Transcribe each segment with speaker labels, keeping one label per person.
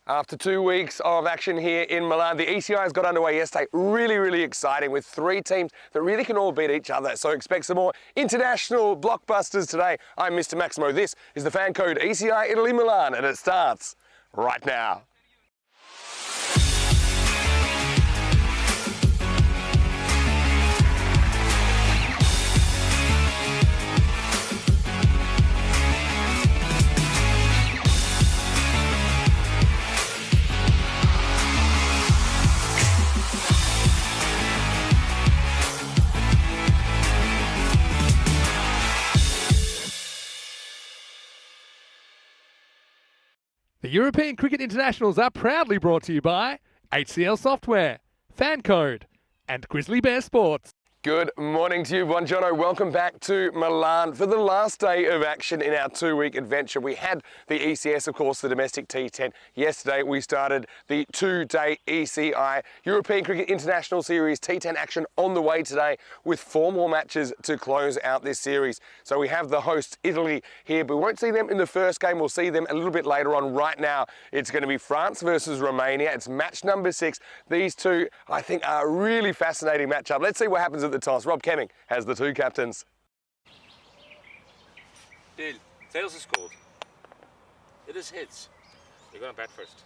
Speaker 1: After 2 weeks of action here in Milan, the ECI's got underway yesterday. Really exciting with three teams that really can all beat each other. So expect some more international blockbusters today. I'm Mr. Maximo. This is the fan code ECI Italy Milan, and it starts right now.
Speaker 2: The European Cricket Internationals are proudly brought to you by HCL Software, Fan Code, and Grizzly Bear Sports.
Speaker 1: Good morning to you, Buongiorno. Welcome back to Milan for the last day of action in our 2-week adventure. We had the ECS, of course, the domestic T10. Yesterday, we started the 2-day ECI European Cricket International Series T10 action on the way today with 4 more matches to close out this series. So we have the hosts, Italy, here, but we won't see them in the first game. We'll see them a little bit later on. Right now, it's going to be France versus Romania. It's match number 6. These two, I think, are a really fascinating matchup. Let's see what happens at the toss. Rob Kemming has the two captains.
Speaker 3: Deal. Tails is scored. It is hits. You're going to bat first.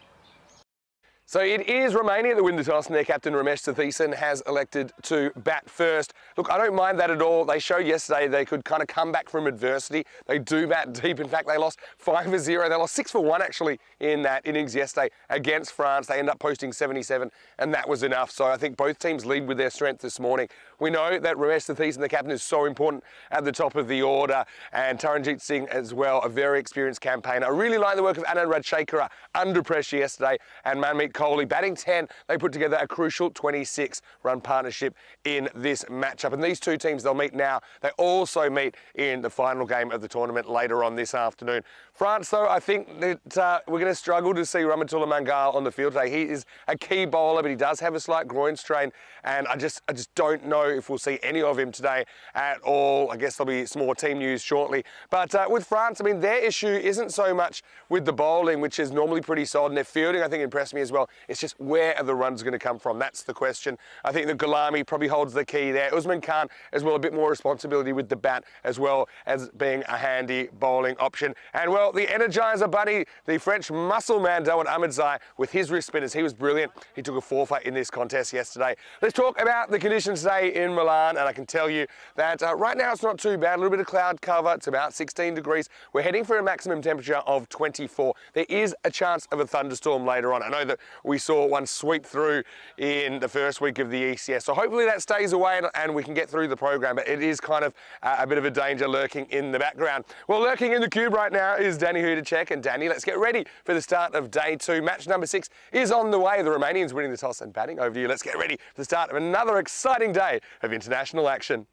Speaker 1: So it is Romania that win the toss, and their captain Ramesh T10 has elected to bat first. Look, I don't mind that at all. They showed yesterday they could kind of come back from adversity. They do bat deep. In fact, they lost 5-0. They lost 6-1 actually in that innings yesterday against France. They end up posting 77, and that was enough. So I think both teams lead with their strength this morning. We know that Ramesh T10, the captain, is so important at the top of the order, and Taranjit Singh as well, a very experienced campaigner. I really like the work of Anand Rajshekara under pressure yesterday, and Manmeet Kohli batting 10. They put together a crucial 26-run partnership in this matchup. And these two teams, they'll meet now. They also meet in the final game of the tournament later on this afternoon. France, though, I think that we're going to struggle to see Ramatullah Mangal on the field today. He is a key bowler, but he does have a slight groin strain, and I just don't know if we'll see any of him today at all. I guess there'll be some more team news shortly. But with France, I mean, their issue isn't so much with the bowling, which is normally pretty solid, and their fielding, I think, impressed me as well. It's just where are the runs going to come from? That's the question. I think that Gulami probably holds the key there. Usman Khan as well, a bit more responsibility with the bat as well as being a handy bowling option. And well, the Energizer Bunny, the French muscle man, Dawood Ahmedzai, with his wrist spinners, he was brilliant. He took a forfeit in this contest yesterday. Let's talk about the conditions today in Milan, and I can tell you that right now it's not too bad. A little bit of cloud cover. It's about 16 degrees. We're heading for a maximum temperature of 24. There is a chance of a thunderstorm later on. I know that we saw one sweep through in the first week of the ECS, so hopefully that stays away and we can get through the program, but it is kind of a bit of a danger lurking in the background. Well, lurking in the cube right now is Danny Hudacek, and Danny, let's get ready for the start of day 2. Match number 6 is on the way. The Romanians winning the toss and batting. Over to you. Let's get ready for the start of another exciting day of international action.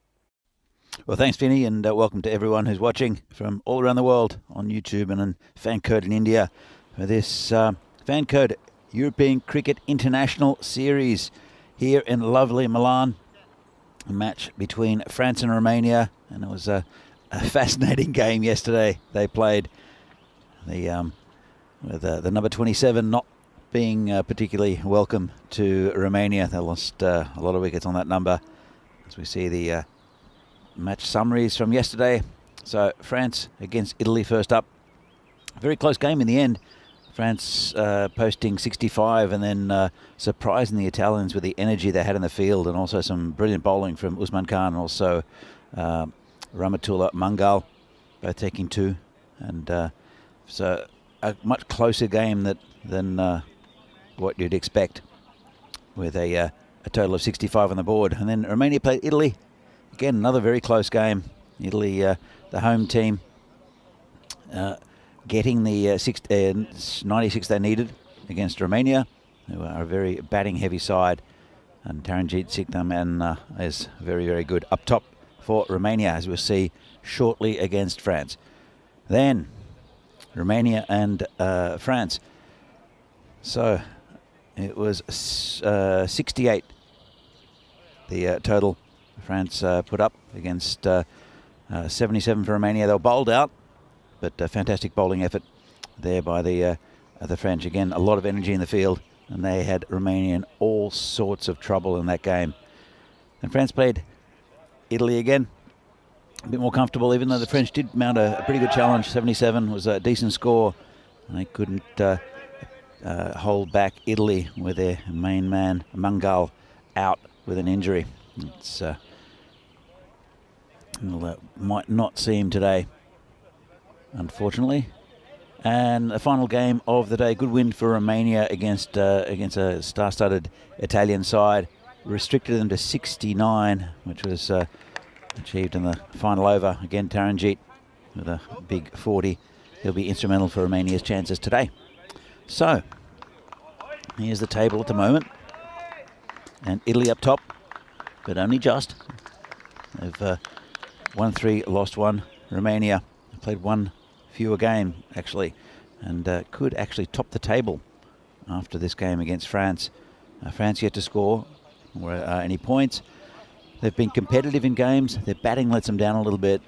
Speaker 4: Well, thanks, Vinny, and welcome to everyone who's watching from all around the world on YouTube and on Fan Code in India for this Fan Code European Cricket International Series here in lovely Milan. A match between France and Romania, and it was a fascinating game yesterday. They played with the number 27 not being particularly welcome to Romania. They lost a lot of wickets on that number. As we see the match summaries from yesterday. So France against Italy first up. Very close game in the end. France posting 65 and then surprising the Italians with the energy they had in the field, and also some brilliant bowling from Usman Khan and also Ramatullah Mangal, both taking 2. And so a much closer game than what you'd expect with a total of 65 on the board. And then Romania played Italy. Again, another very close game. Italy, the home team, getting the 96 they needed against Romania, who are a very batting-heavy side. And Taranjit Singh is very good up top for Romania, as we'll see shortly against France. Then Romania and France. So it was 68, the total France put up against 77 for Romania. They were bowled out, but a fantastic bowling effort there by the the French. Again, a lot of energy in the field, and they had Romania in all sorts of trouble in that game. And France played Italy again, a bit more comfortable, even though the French did mount a pretty good challenge. 77 was a decent score, and they couldn't hold back Italy with their main man, Mangal, out with an injury. It's might not see him today, unfortunately. And the final game of the day, good win for Romania against a star-studded Italian side. Restricted them to 69, which was achieved in the final over. Again, Taranjit with a big 40. He'll be instrumental for Romania's chances today. So, here's the table at the moment. And Italy up top, but only just. They've won 3, lost 1. Romania played 1 fewer game, actually, and could actually top the table after this game against France. France yet to score any points. They've been competitive in games. Their batting lets them down a little bit,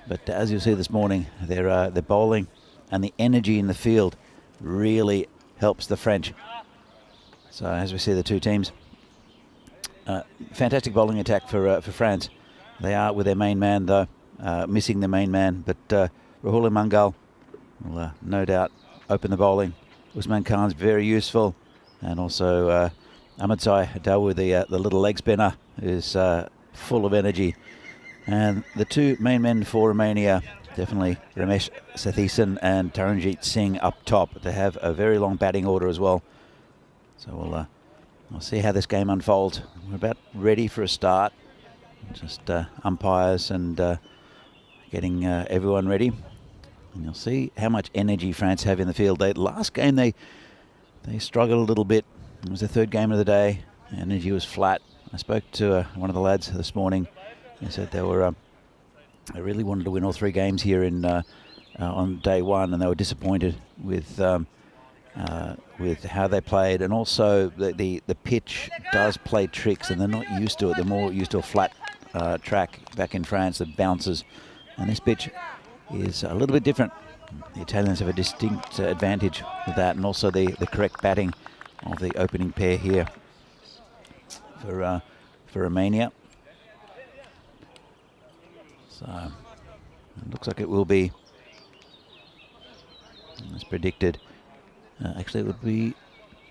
Speaker 4: but as you'll see this morning, their bowling and the energy in the field really helps the French. So as we see the two teams, fantastic bowling attack for France. They are with their main man though, missing the main man, but Rahul Mangal will no doubt open the bowling. Usman Khan's very useful, and also Ahmadzai Dawood with the little leg spinner is full of energy. And the two main men for Romania, definitely Ramesh Sathisen and Taranjit Singh up top. They have a very long batting order as well. So we'll see how this game unfolds. We're about ready for a start. Just umpires and getting everyone ready. And you'll see how much energy France have in the field. Last game they struggled a little bit. It was the third game of the day. Energy was flat. I spoke to one of the lads this morning. He said they really wanted to win all 3 games here on day 1, and they were disappointed with how they played, and also the pitch does play tricks, and they're not used to it. They're more used to a flat track back in France that bounces, and this pitch is a little bit different. The Italians have a distinct advantage with that, and also the correct batting of the opening pair here for Romania. So it looks like it will be, as predicted. Actually, it would be,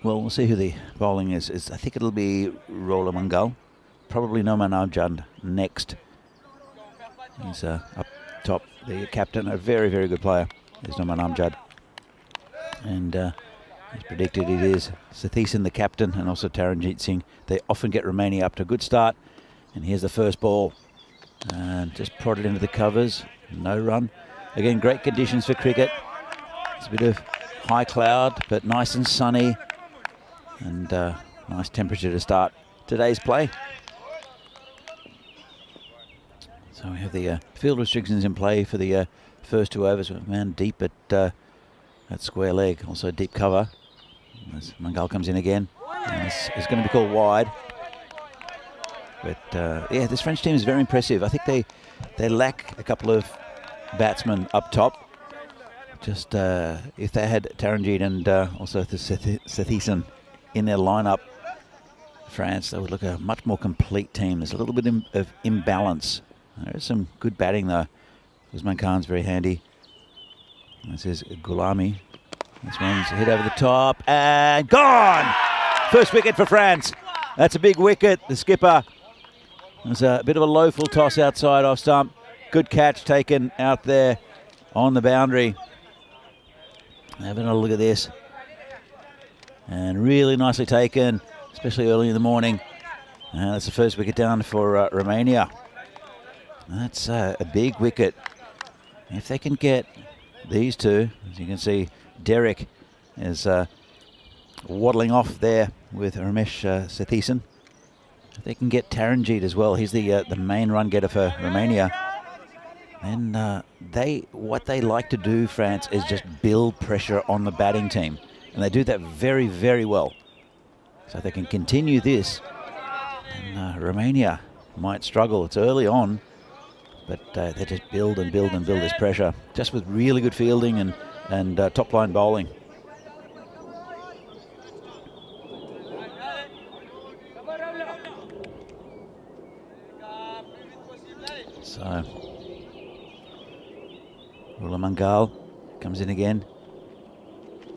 Speaker 4: well, we'll see who the bowling is. I think it'll be Rahul Mangal, probably Noman Amjad next. He's up top, the captain, a very, very good player. There's Noman Amjad. And as predicted, it is Sathisen, the captain, and also Taranjit Singh. They often get Romania up to a good start. And here's the first ball. And just prodded into the covers. No run. Again, great conditions for cricket. It's a bit of high cloud, but nice and sunny. And nice temperature to start today's play. So we have the field restrictions in play for the first 2 overs. Man deep at square leg. Also deep cover. As Mangal comes in again. And this is going to be called wide. But yeah, this French team is very impressive. I think they lack a couple of batsmen up top. Just if they had Taranjit and also the Sathisen in their lineup, France, they would look a much more complete team. There's a little bit of imbalance. There is some good batting though. Usman Khan's very handy. This is Gulami. This one's hit over the top and gone! First wicket for France. That's a big wicket. The skipper. There's a bit of a low full toss outside off stump. Good catch taken out there on the boundary. Having a look at this. And really nicely taken, especially early in the morning. That's the first wicket down for Romania. That's a big wicket. If they can get these two, as you can see, Derek is waddling off there with Ramesh Sathisen. If they can get Taranjit as well, he's the main run getter for Romania. And what they like to do, France, is just build pressure on the batting team. And they do that very, very well. So if they can continue this, then Romania might struggle. It's early on, but they just build and build and build this pressure, just with really good fielding and top-line bowling. Mangal comes in again.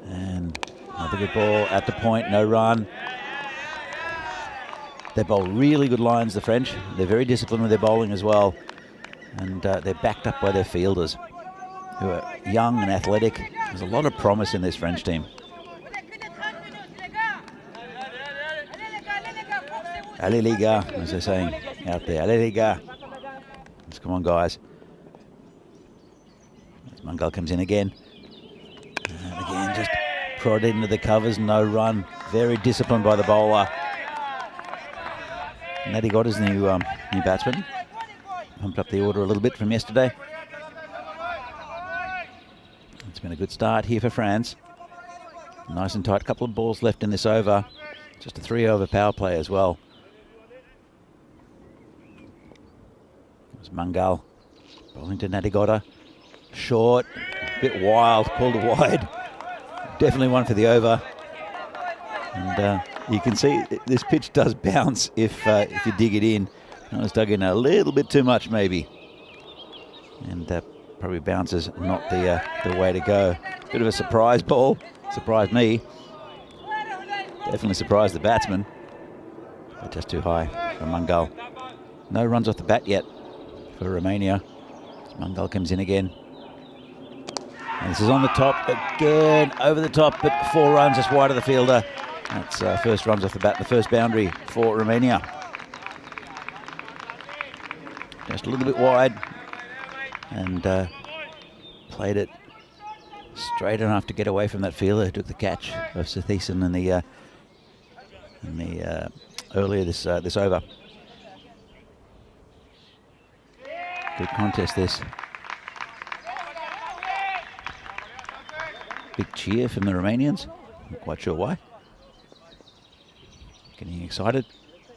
Speaker 4: And another good ball at the point, no run. They bowl really good lines, the French. They're very disciplined with their bowling as well. And they're backed up by their fielders, who are young and athletic. There's a lot of promise in this French team. Allez les gars, as they're saying out there. Allez les gars. Let's come on, guys. As Mangal comes in again. And again, just prodded into the covers, no run. Very disciplined by the bowler. Natty got his new batsman. Pumped up the order a little bit from yesterday. It's been a good start here for France. Nice and tight. Couple of balls left in this over. Just a 3-over power play as well. There's Mangal bowling to Natigotta. Short, a bit wild, called it wide. Definitely one for the over. And you can see this pitch does bounce if you dig it in. I was dug in a little bit too much maybe. And probably bounces not the way to go. Bit of a surprise ball. Surprised me. Definitely surprised the batsman. But just too high for Mangal. No runs off the bat yet for Romania. Mangal comes in again. And this is on the top again, over the top, but 4 runs just wide of the fielder. That's first runs off the bat, the first boundary for Romania. Just a little bit wide, and played it straight enough to get away from that fielder who took the catch of Thiessen in the earlier this over. Good contest this. Big cheer from the Romanians. Not quite sure why. Getting excited.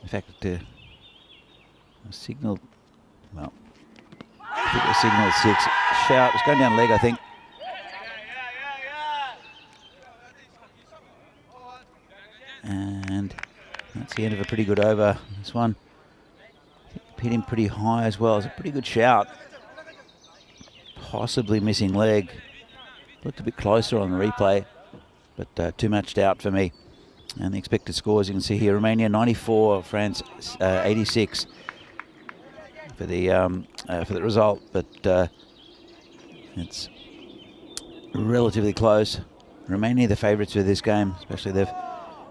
Speaker 4: In fact, a signal. Well, I think it was signal 6. Shout. It's going down leg, I think. And that's the end of a pretty good over. This one hit him pretty high as well. It's a pretty good shout. Possibly missing leg. Looked a bit closer on the replay, but too matched out for me. And the expected scores you can see here: Romania 94, France 86 for the result. But it's relatively close. Romania the favourites for this game, especially they've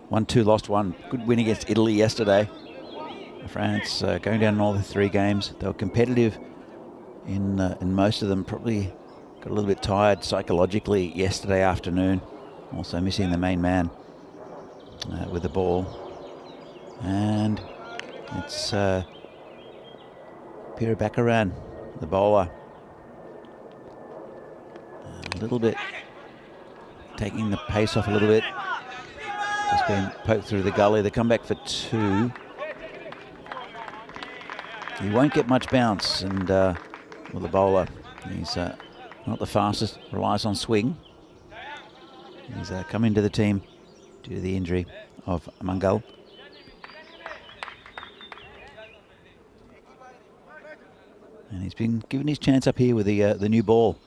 Speaker 4: won 2, lost 1. Good win against Italy yesterday. France going down in all the 3 games. They were competitive in most of them. Probably got a little bit tired psychologically yesterday afternoon. Also missing the main man with the ball. And it's Pira Bakaran, the bowler. A little bit taking the pace off a little bit. Just been poked through the gully. They come back for 2. He won't get much bounce, and well, the bowler, he's not the fastest, relies on swing. He's come into the team due to the injury of Mangal. And he's been given his chance up here with the new ball.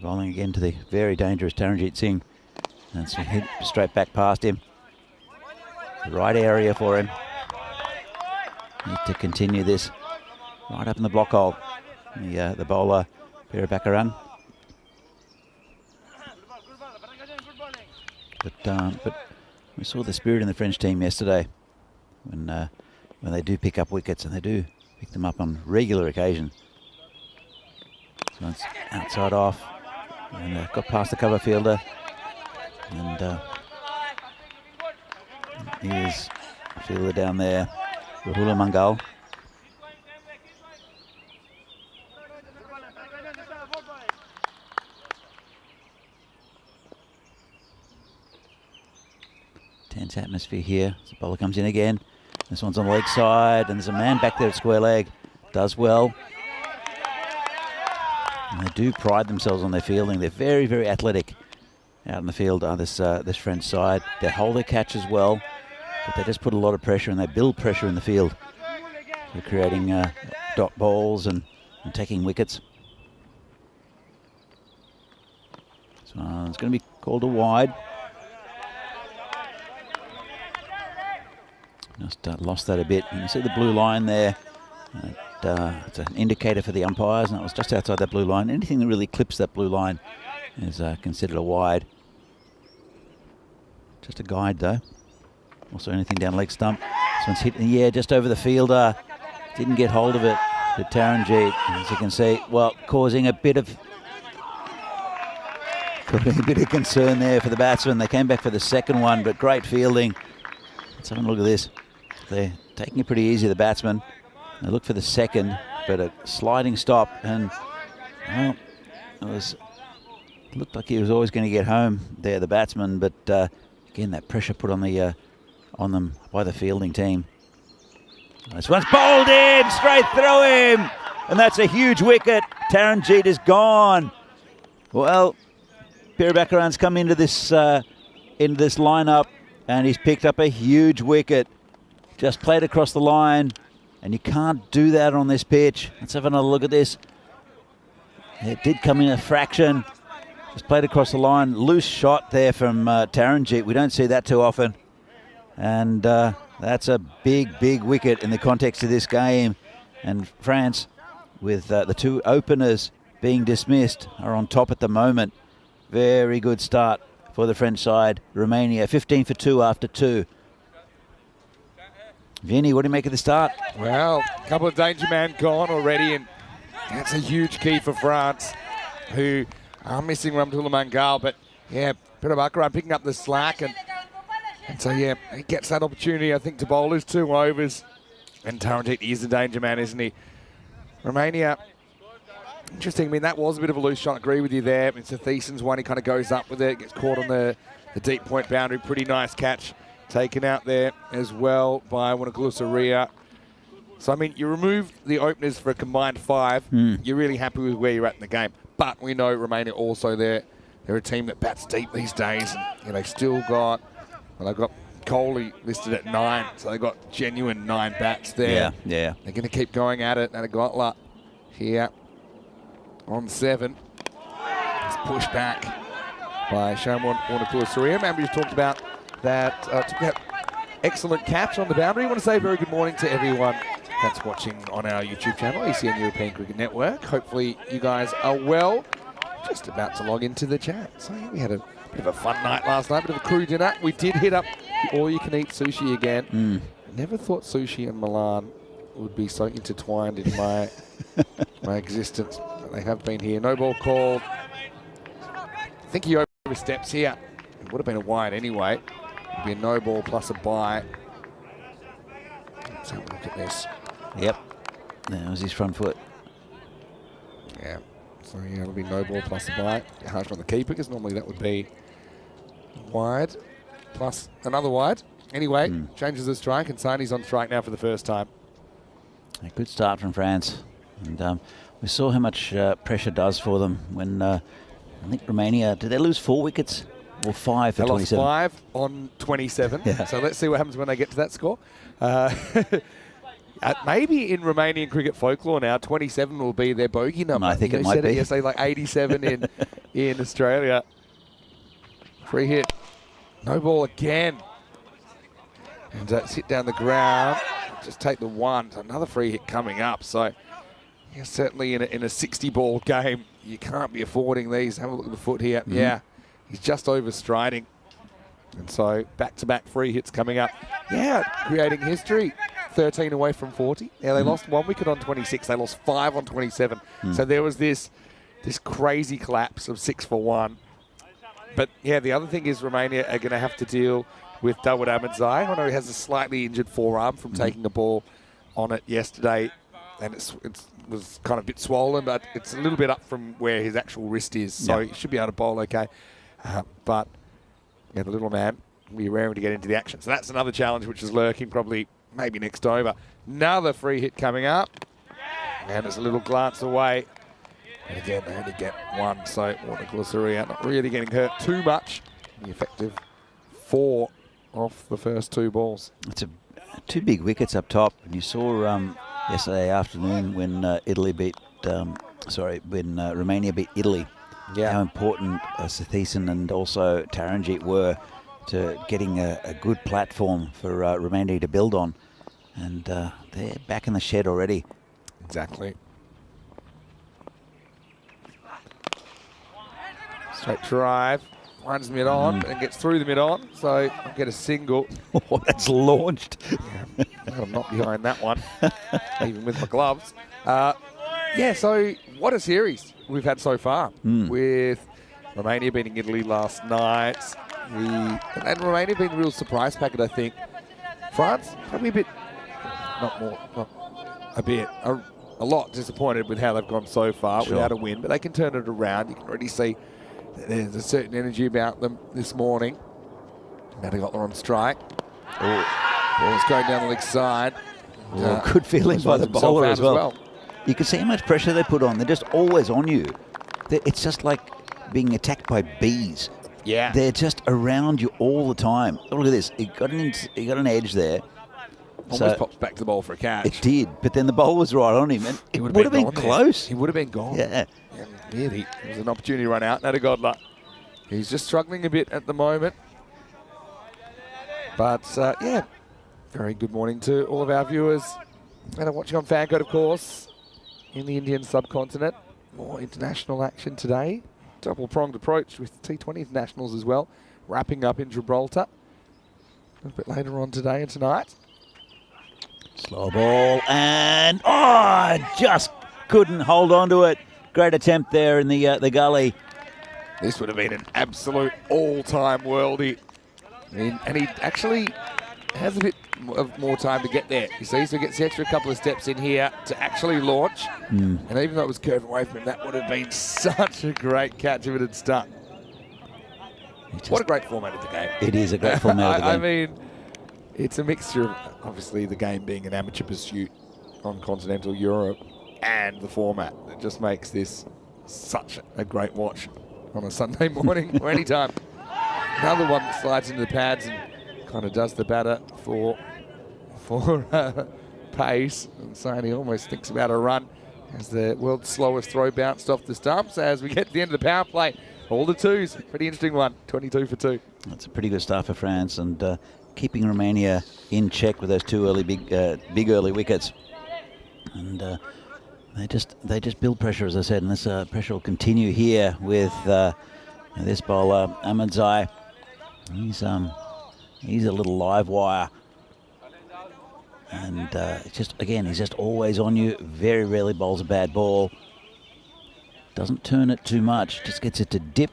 Speaker 4: Bowling again to the very dangerous Taranjit Singh. And it's hit straight back past him. The right area for him. Need to continue this right up in the block hole. The bowler, Pira Bakaran. But we saw the spirit in the French team yesterday when they do pick up wickets, and they do pick them up on regular occasion. So it's outside off, and got past the cover fielder, and here's the fielder down there, Rahul Mangal. Tense atmosphere here. The bowler comes in again. This one's on the leg side, and there's a man back there at square leg. Does well. And they do pride themselves on their fielding. They're very, very athletic out in the field. This French side. They hold their catch as well, but they just put a lot of pressure, and they build pressure in the field. They're creating dot balls and taking wickets. So it's going to be called a wide. Just lost that a bit. You can see the blue line there. It's an indicator for the umpires, and it was just outside that blue line. Anything that really clips that blue line is considered a wide. Just a guide, though. Also anything down leg stump. This one's hit in the air just over the fielder. Didn't get hold of it. The Taranjeet, as you can see, well, causing a bit of concern there for the batsmen. They came back for the second one, but great fielding. Let's have a look at this. They're taking it pretty easy, the batsmen. They look for the second, but a sliding stop, and well, looked like he was always going to get home there, the batsman. But again, that pressure put on them by the fielding team. This one's bowled in straight through him, and that's a huge wicket. Taranjeet is gone. Well, Pirabakaran's come into this lineup, and he's picked up a huge wicket. Just played across the line, and you can't do that on this pitch. Let's have another look at this. It did come in a fraction. Just played across the line. Loose shot there from Taranjeet. We don't see that too often. And that's a big, big wicket in the context of this game. And France, with the two openers being dismissed, are on top at the moment. Very good start for the French side. Romania 15 for 2 after 2. Vinny, what do you make of the start?
Speaker 5: Well, a couple of danger men gone already, and that's a huge key for France, who are missing Ramtula Mangal. But yeah, Pirabakaran picking up the slack, and so yeah, he gets that opportunity, I think, to bowl his 2 overs. And Taranjeet is a danger man, isn't he? Romania, interesting. I mean, that was a bit of a loose shot. I agree with you there. It's a Thiessen's one. He kind of goes up with it, gets caught on the deep point boundary. Pretty nice catch taken out there as well by Wanagulusaria. So, I mean, you remove the openers for a combined 5. You're really happy with where you're at in the game. But we know Romania also, they're a team that bats deep these days. And they've still got, well, they've got Kohli listed at 9. So they've got genuine 9 bats there.
Speaker 4: Yeah.
Speaker 5: They're going to keep going at it. And a Gotla here on 7. It's pushed back by Shamwan Wanagulusaria. Remember, you talked about that excellent catch on the boundary. I want to say a very good morning to everyone that's watching on our YouTube channel, ECN European Cricket Network. Hopefully you guys are well. Just about to log into the chat. So we had a bit of a fun night last night, bit of a crew dinner. We did hit up all-you-can-eat sushi again. Never thought sushi and Milan would be so intertwined in my existence. But they have been here. No ball called. I think he oversteps here. It would have been a wide anyway. It'd be a no ball plus a bye. Let's have a look at this.
Speaker 4: Yep. That was his front foot.
Speaker 5: Yeah. So yeah, it'll be no ball plus a bye. Harsh on the keeper, because normally that would be wide plus another wide. Anyway, changes the strike, and Sani's on strike now for the first time.
Speaker 4: A good start from France. And we saw how much pressure does for them when I think Romania, did they lose 4 wickets? Or 5 for 27?
Speaker 5: They lost 5 on 27.
Speaker 4: Yeah.
Speaker 5: So let's see what happens when they get to that score. Maybe in Romanian cricket folklore now, 27 will be their bogey number.
Speaker 4: I think it might be.
Speaker 5: Yesterday, like 87 in Australia. Free hit. No ball again. And sit down the ground. Just take the 1. Another free hit coming up. So yeah, certainly in a 60-ball game, you can't be affording these. Have a look at the foot here. Yeah. He's just overstriding. And so back-to-back free hits coming up. Yeah, creating history. 13 away from 40. Yeah, they lost 1 wicket on 26. They lost 5 on 27. So there was this crazy collapse of 6 for 1. But yeah, the other thing is Romania are going to have to deal with Dawud Ahmadzai. I know he has a slightly injured forearm from taking a ball on it yesterday. And it was kind of a bit swollen, but it's a little bit up from where his actual wrist is. So he should be able to bowl okay. But yeah, the little man will be raring to get into the action. So that's another challenge which is lurking probably maybe next over. Another free hit coming up. And it's a little glance away. And again, they only get 1. So Wanagulusaria not really getting hurt too much. The effective 4 off the first 2 balls.
Speaker 4: It's 2 big wickets up top. And you saw yesterday afternoon when Romania beat Italy. how important Thiessen and also Taranjeet were to getting a good platform for Romania to build on. And they're back in the shed already.
Speaker 5: Exactly. Straight drive. Runs mid on and gets through the mid on. So I'll get a single.
Speaker 4: Oh, that's launched.
Speaker 5: I'm not behind that one, even with my gloves. Yeah, so what a series we've had so far with Romania beating Italy last night. And Romania being a real surprise packet, I think. France, probably a lot disappointed with how they've gone so far without a win, but they can turn it around. You can already see that there's a certain energy about them this morning. Now they got them on strike. Ball's going down the leg side.
Speaker 4: Good feeling by the bowler as well. You can see how much pressure they put on. They're just always on you. It's just like being attacked by bees.
Speaker 5: Yeah.
Speaker 4: They're just around you all the time. Look at this. He got an edge there.
Speaker 5: Almost pops back to the ball for a catch.
Speaker 4: It did, but then the ball was right on him, and it would have been close.
Speaker 5: He would have been gone.
Speaker 4: Yeah.
Speaker 5: And really, it was an opportunity to run out. Nadegodla. He's just struggling a bit at the moment. But, yeah, very good morning to all of our viewers. And watching on Fancode, of course, in the Indian subcontinent. More international action today. Double-pronged approach with T20 internationals as well. Wrapping up in Gibraltar a bit later on today and tonight.
Speaker 4: Slow ball, and just couldn't hold on to it. Great attempt there in the gully.
Speaker 5: This would have been an absolute all-time worldie. And he actually has a bit of more time to get there. You see, so he gets the extra couple of steps in here to actually launch. And even though it was curved away from him, that would have been such a great catch if it had stuck. What a great format of the game.
Speaker 4: It is a great format of the game.
Speaker 5: I mean, it's a mixture of, obviously, the game being an amateur pursuit on continental Europe and the format that just makes this such a great watch on a Sunday morning or any time. Another one that slides into the pads and kind of does the batter for pace. And Saini almost thinks about a run as the world's slowest throw bounced off the stumps. As we get to the end of the power play, all the twos. Pretty interesting one, 22 for 2.
Speaker 4: That's a pretty good start for France, and keeping Romania in check with those two early big early wickets. And they just build pressure, as I said, and this pressure will continue here with this bowler Ahmadzai. He's a little live wire, and he's just always on you. Very rarely bowls a bad ball. Doesn't turn it too much, just gets it to dip,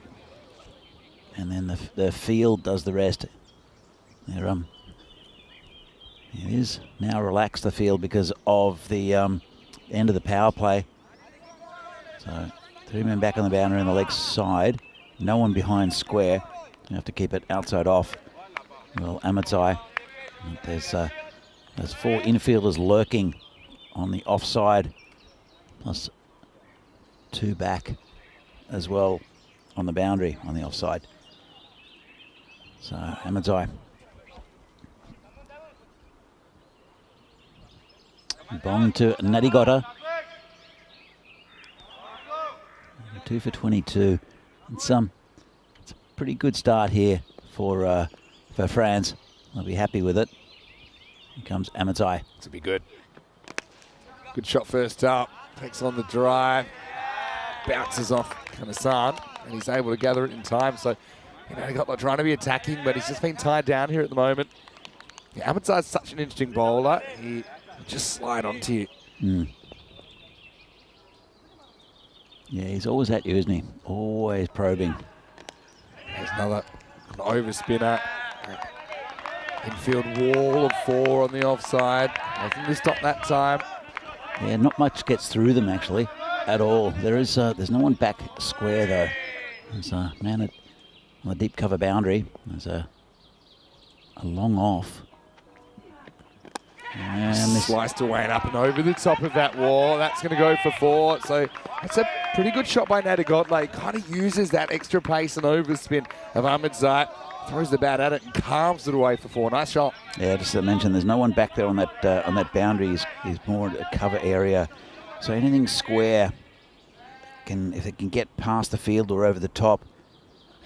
Speaker 4: and then the field does the rest. There, it is now relaxed, the field, because of the end of the power play. So 3 men back on the boundary on the leg side. No one behind square. You have to keep it outside off. Well, Ahmadzai. There's 4 infielders lurking on the offside, plus 2 back as well on the boundary on the offside. So Ahmadzai. Bong to Nadegodla. 2 for 22. It's a pretty good start here for France. I'll be happy with it. Here comes Ahmadzai.
Speaker 5: To be good. Good shot first up. Takes on the drive. Bounces off Kanasan. And he's able to gather it in time. So, he got like trying to be attacking, but he's just been tied down here at the moment. Yeah, Ahmadzai's such an interesting bowler. He just slide onto you.
Speaker 4: Yeah, he's always at you, isn't he? Always probing.
Speaker 5: There's another overspinner. Infield wall of 4 on the offside. Nothing to stop that time.
Speaker 4: Yeah, not much gets through them actually at all. There's no one back square though. There's a man on the deep cover boundary. There's a long off. And this
Speaker 5: sliced away and up and over the top of that wall. That's going to go for 4. So it's a pretty good shot by Nadegodla. He kind of uses that extra pace and overspin of Ahmadzai. Throws the bat at it and carves it away for 4. Nice shot.
Speaker 4: Yeah, just to mention, there's no one back there on that boundary. He's more a cover area. So anything square if they can get past the field or over the top,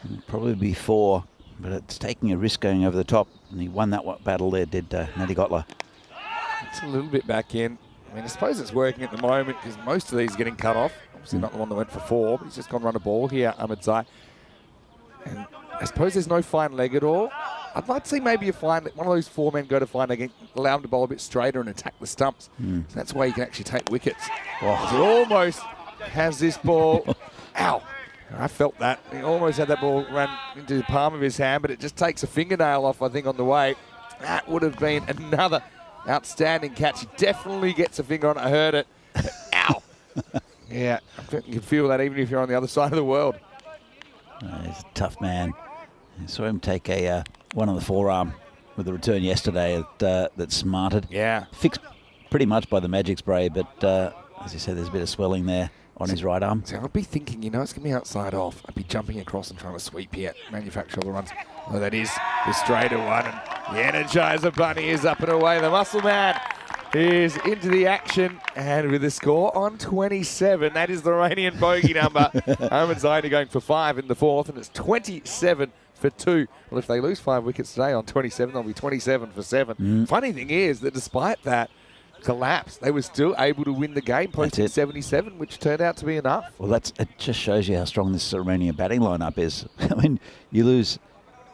Speaker 4: it'll probably be 4. But it's taking a risk going over the top, and he won that battle there, did Natty Gotler.
Speaker 5: It's a little bit back in. I mean, I suppose it's working at the moment because most of these are getting cut off. Obviously not the one that went for 4, but he's just gone run a ball here, Ahmedzai. And I suppose there's no fine leg at all. I'd like to see maybe one of those 4 men go to fine leg, allow him to bowl a bit straighter and attack the stumps. So that's why you can actually take wickets. Oh. He almost has this ball. Ow. I felt that. He almost had that ball run into the palm of his hand, but it just takes a fingernail off, I think, on the way. That would have been another outstanding catch. He definitely gets a finger on it. I heard it. Ow. Yeah, I think you can feel that even if you're on the other side of the world.
Speaker 4: He's a tough man. I saw him take one on the forearm with the return yesterday that smarted.
Speaker 5: Yeah.
Speaker 4: Fixed pretty much by the magic spray, but as you said, there's a bit of swelling there on his right arm.
Speaker 5: So I'd be thinking, it's going to be outside off. I'd be jumping across and trying to sweep here, manufacture all the runs. Oh, that is the straighter one. And the Energizer Bunny is up and away. The Muscle Man is into the action. And with the score on 27, that is the Romanian bogey number. Ahmedzai going for 5 in the 4th, and it's 27 for 2. Well, if they lose 5 wickets today on 27, they'll be 27 for 7. Funny thing is that despite that collapse, they were still able to win the game, posting 77, which turned out to be enough.
Speaker 4: Well, it just shows you how strong this Romanian batting lineup is. I mean, you lose,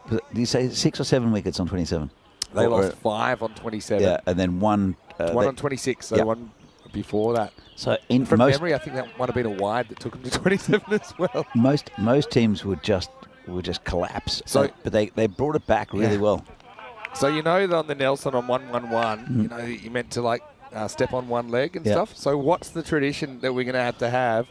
Speaker 4: do you say 6 or 7 wickets on 27?
Speaker 5: They lost 5 on 27.
Speaker 4: Yeah, and then one
Speaker 5: on 26, so one before that.
Speaker 4: So
Speaker 5: from memory, I think that might have been a wide that took them to 27 as well.
Speaker 4: Most teams would just collapse. But they brought it back really well.
Speaker 5: So that on the Nelson on 1-1-1, you meant to step on one leg and stuff. So what's the tradition that we're going to have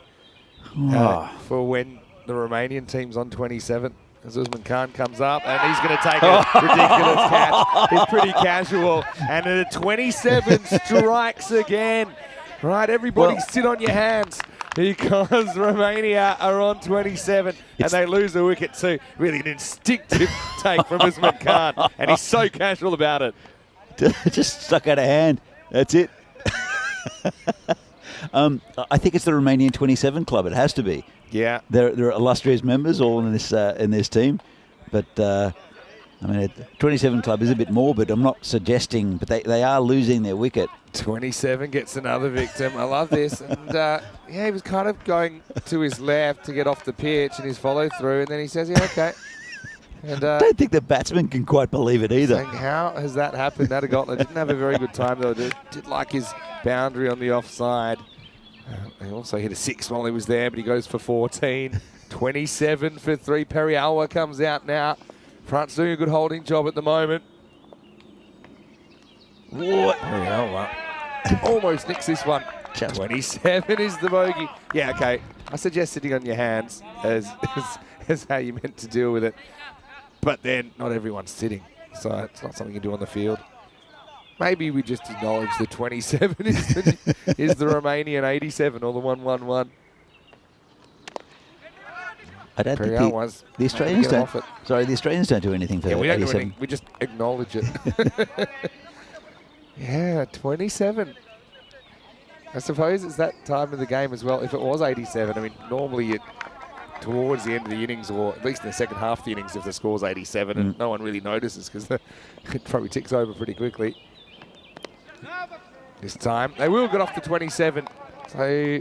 Speaker 5: for when the Romanian team's on 27? As Usman Khan comes up, and he's going to take a ridiculous catch. He's pretty casual. And at 27 strikes again. Right, everybody sit on your hands because Romania are on 27 and they lose the wicket too. Really an instinctive take from Usman Khan, and he's so casual about it.
Speaker 4: Just stuck out of hand. That's it. I think it's the Romanian 27 club. It has to be.
Speaker 5: Yeah,
Speaker 4: there are illustrious members all in this team, but I mean, 27 club is a bit more, but I'm not suggesting. But they are losing their wicket.
Speaker 5: 27 gets another victim. I love this, and he was kind of going to his left to get off the pitch in his follow through, and then he says, "Yeah, okay." And
Speaker 4: I don't think the batsman can quite believe it either.
Speaker 5: Saying, how has that happened? Natagotla didn't have a very good time though. Did like his boundary on the offside. He also hit a 6 while he was there, but he goes for 14. 27 for 3. Periawa comes out now. Frant's doing a good holding job at the moment.
Speaker 4: What?
Speaker 5: Periawa almost nicks this one. 27 is the bogey. Yeah, okay. I suggest sitting on your hands as how you meant to deal with it. But then not everyone's sitting, so it's not something you do on the field. Maybe we just acknowledge the 27 is the Romanian 87 or the 1-1-1.
Speaker 4: I don't think the Australians don't. Sorry, the Australians don't do anything for
Speaker 5: we don't
Speaker 4: 87.
Speaker 5: do anything. We just acknowledge it. Yeah, 27. I suppose it's that time of the game as well. If it was 87, I mean, normally towards the end of the innings, or at least in the second half of the innings, if the score's 87, and no one really notices because it probably ticks over pretty quickly. This time, they will get off to 27. So,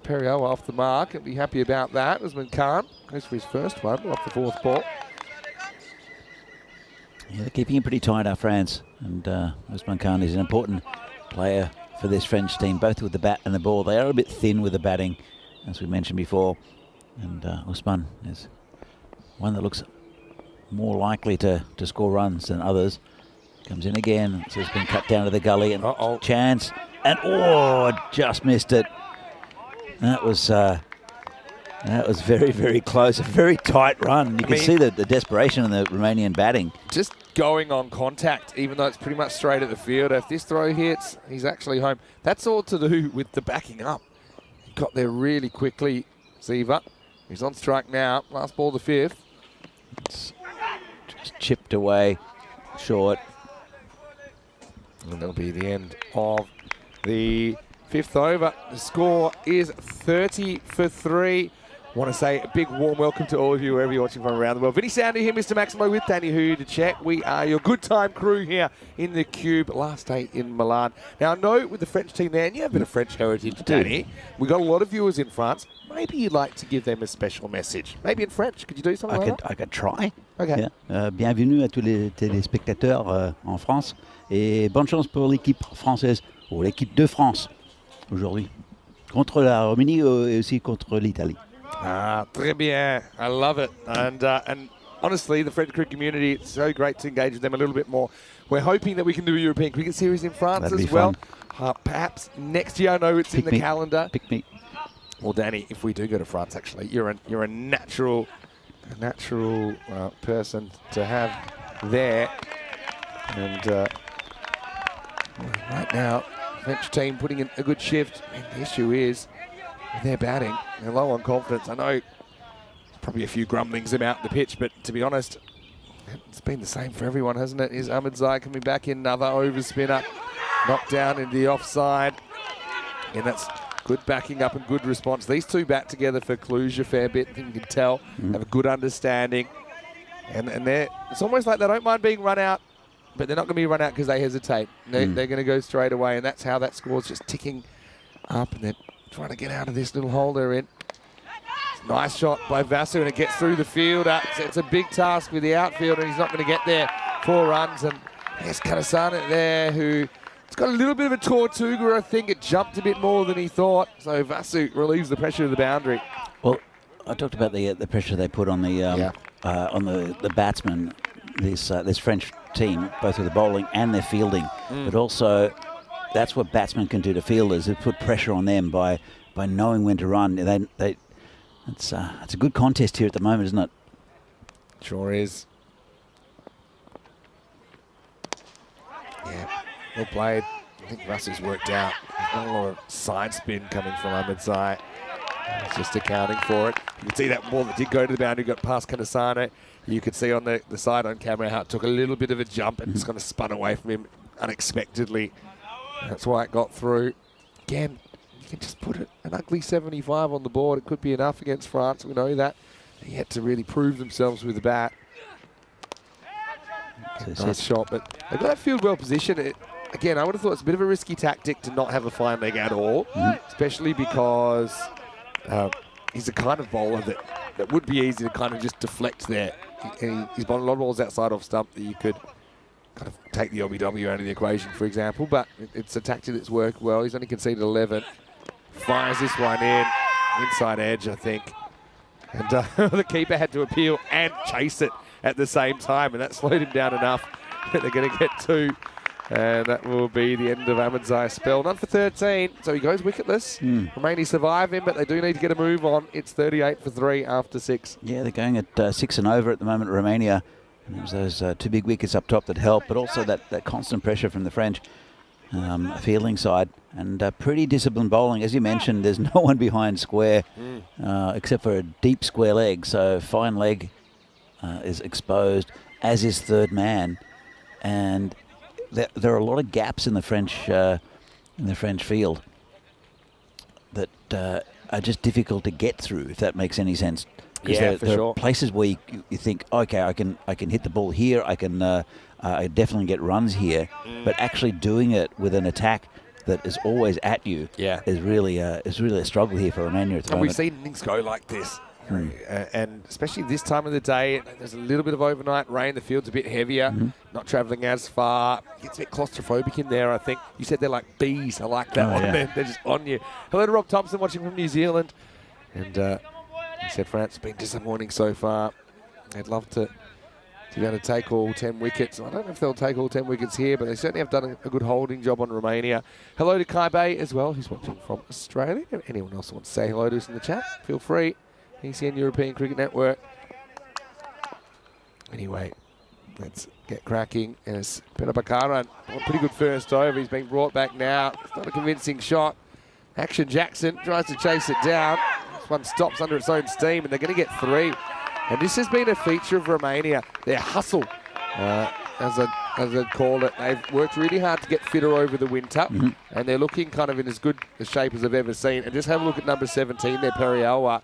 Speaker 5: Periawa off the mark, and be happy about that. Usman Khan goes for his first one off the 4th ball.
Speaker 4: Yeah, they're keeping it pretty tight, our France. And Usman Khan is an important player for this French team, both with the bat and the ball. They are a bit thin with the batting, as we mentioned before. And Usman is one that looks more likely to score runs than others. Comes in again, so it's been cut down to the gully, and chance, and just missed it. That was very, very close. A very tight run. You can see the desperation in the Romanian batting.
Speaker 5: Just going on contact, even though it's pretty much straight at the fielder. If this throw hits, he's actually home. That's all to do with the backing up. He got there really quickly. Ziva, he's on strike now. Last ball, the 5th.
Speaker 4: It's just chipped away, short.
Speaker 5: And that'll be the end of the Fifth over. The score is 30 for 3. Want to say a big warm welcome to all of you wherever you're watching from around the world. Vinny Sounder here, Mr. Maximo with Danny Hu to check. We are your good time crew here in the Cube. Last day in Milan. Now, I know with the French team there, and you have a bit of French heritage, Danny. We got a lot of viewers in France. Maybe you'd like to give them a special message. Maybe in French. Could you do something like that?
Speaker 4: I could try.
Speaker 5: Okay.
Speaker 4: Yeah. Bienvenue à tous les téléspectateurs en France et bonne chance pour l'équipe française ou l'équipe de France aujourd'hui contre la Roumanie et aussi contre l'Italie.
Speaker 5: Ah, très bien. I love it. And honestly, the French cricket community, it's so great to engage with them a little bit more. We're hoping that we can do a European cricket series in France
Speaker 4: That'd
Speaker 5: as
Speaker 4: be
Speaker 5: well.
Speaker 4: fun.
Speaker 5: Perhaps next year. I know it's in the calendar.
Speaker 4: Pick me.
Speaker 5: Well, Danny, if we do go to France, actually, you're a natural person to have there. And right now, French team putting in a good shift. And the issue is, with their batting, they're low on confidence. I know there's probably a few grumblings about the pitch, but to be honest, it's been the same for everyone, hasn't it? Is Ahmedzai coming back in, another overspinner, knocked down into the offside. And that's good backing up and good response. These two bat together for Cluj a fair bit, you can tell, have a good understanding. And it's almost like they don't mind being run out, but they're not going to be run out because they hesitate. They're going to go straight away, and that's how that score's just ticking up, and they're trying to get out of this little hole they're in. Nice shot by Vasu, and it gets through the field. It's a big task with the outfielder, and he's not going to get there. 4 runs, and there's Kadasana there, who it's got a little bit of a Tortuga, I think. It jumped a bit more than he thought, so Vasu relieves the pressure of the boundary.
Speaker 4: Well, I talked about the pressure they put on the batsmen. This French team, both with the bowling and their fielding, but also that's what batsmen can do to fielders. They put pressure on them by knowing when to run. It's a good contest here at the moment, isn't it?
Speaker 5: Sure is. Yeah, well played. I think Russell's worked out. There's not a lot of side spin coming from Ahmedzai. It's just accounting for it. You can see that ball that did go to the boundary, got past Kadasana. You could see on the side on camera how it took a little bit of a jump and just kind of spun away from him unexpectedly. That's why it got through. Again, you can just put an ugly 75 on the board. It could be enough against France. We know that. They yet to really prove themselves with the bat. Nice shot, but they've got that field well positioned. Again, I would have thought it's a bit of a risky tactic to not have a fine leg at all, especially because he's the kind of bowler that would be easy to kind of just deflect there. He's bowled a lot of balls outside off stump that you could kind of take the LBW out of the equation, for example, but it's a tactic that's worked well. He's only conceded 11. Fires this one in, inside edge, I think. And the keeper had to appeal and chase it at the same time, and that slowed him down enough that they're going to get 2. And that will be the end of Ahmedzai's spell. None for 13, so he goes wicketless. Romania survive him, but they do need to get a move on. It's 38 for 3 after 6.
Speaker 4: Yeah, they're going at 6 and over at the moment, Romania. And there's those 2 big wickets up top that help, but also that constant pressure from the French fielding side. And pretty disciplined bowling. As you mentioned, there's no one behind square except for a deep square leg. So fine leg is exposed, as is third man. And there are a lot of gaps in the French field that are just difficult to get through, if that makes any sense.
Speaker 5: Yeah, for
Speaker 4: there
Speaker 5: sure.
Speaker 4: are places where you think, okay, I can hit the ball here, I can I definitely get runs here, but actually doing it with an attack that is always at you is really a struggle here for Romania at the moment.
Speaker 5: We've seen things go like this. And especially this time of the day, there's a little bit of overnight rain. The field's a bit heavier, not travelling as far. It gets a bit claustrophobic in there, I think. You said they're like bees. I like that one.
Speaker 4: Yeah.
Speaker 5: They're just on you. Hello to Rob Thompson watching from New Zealand. And he said France has been disappointing so far. They'd love to be able to take all 10 wickets. I don't know if they'll take all 10 wickets here, but they certainly have done a good holding job on Romania. Hello to Kai Bay as well, who's watching from Australia. If anyone else wants to say hello to us in the chat, feel free. ECN European Cricket Network. Anyway, let's get cracking. As Peter Bakaran, a pretty good first over. He's being brought back now. It's not a convincing shot. Action Jackson tries to chase it down. This one stops under its own steam, and they're going to get 3. And this has been a feature of Romania. Their hustle. As as they've called it. They've worked really hard to get fitter over the winter, and they're looking kind of in as good a shape as I've ever seen. And just have a look at number 17 there, Periowa.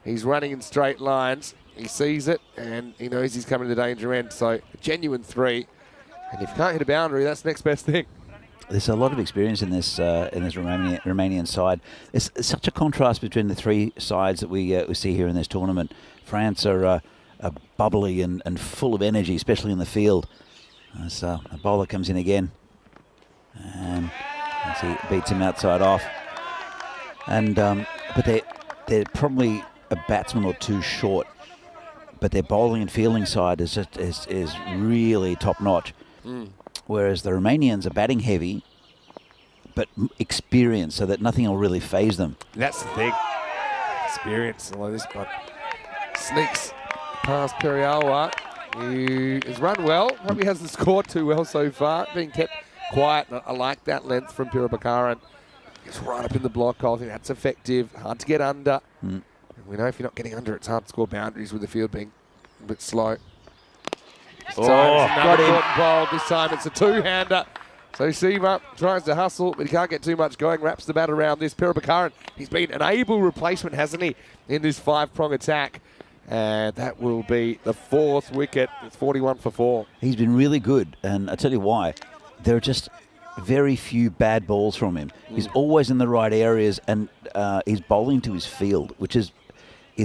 Speaker 5: He's running in straight lines. He sees it, and he knows he's coming to the danger end. So a genuine 3. And if you can't hit a boundary, that's the next best thing.
Speaker 4: There's a lot of experience in this Romanian side. It's such a contrast between the 3 sides that we see here in this tournament. France are bubbly and full of energy, especially in the field. As a bowler comes in again, and as he beats him outside off. And but they're probably a batsman or 2 short. But their bowling and fielding side is really top notch. Whereas the Romanians are batting heavy, but experienced, so that nothing will really phase them.
Speaker 5: That's the thing. Experience. Although this one sneaks past Periowa, who has run well. Probably hasn't scored too well so far. Being kept quiet. I like that length from Pirabakaran. It's right up in the block. I think that's effective. Hard to get under. And we know if you're not getting under, it's hard to score boundaries with the field being a bit slow.
Speaker 4: Got him.
Speaker 5: Ball. This time it's a 2-hander. So Seema tries to hustle, but he can't get too much going. Wraps the bat around this. Pirabakaran, he's been an able replacement, hasn't he, in this 5-prong attack. And that will be the 4th wicket. It's 41 for 4.
Speaker 4: He's been really good, and I'll tell you why. There are just very few bad balls from him. He's always in the right areas, and he's bowling to his field, which is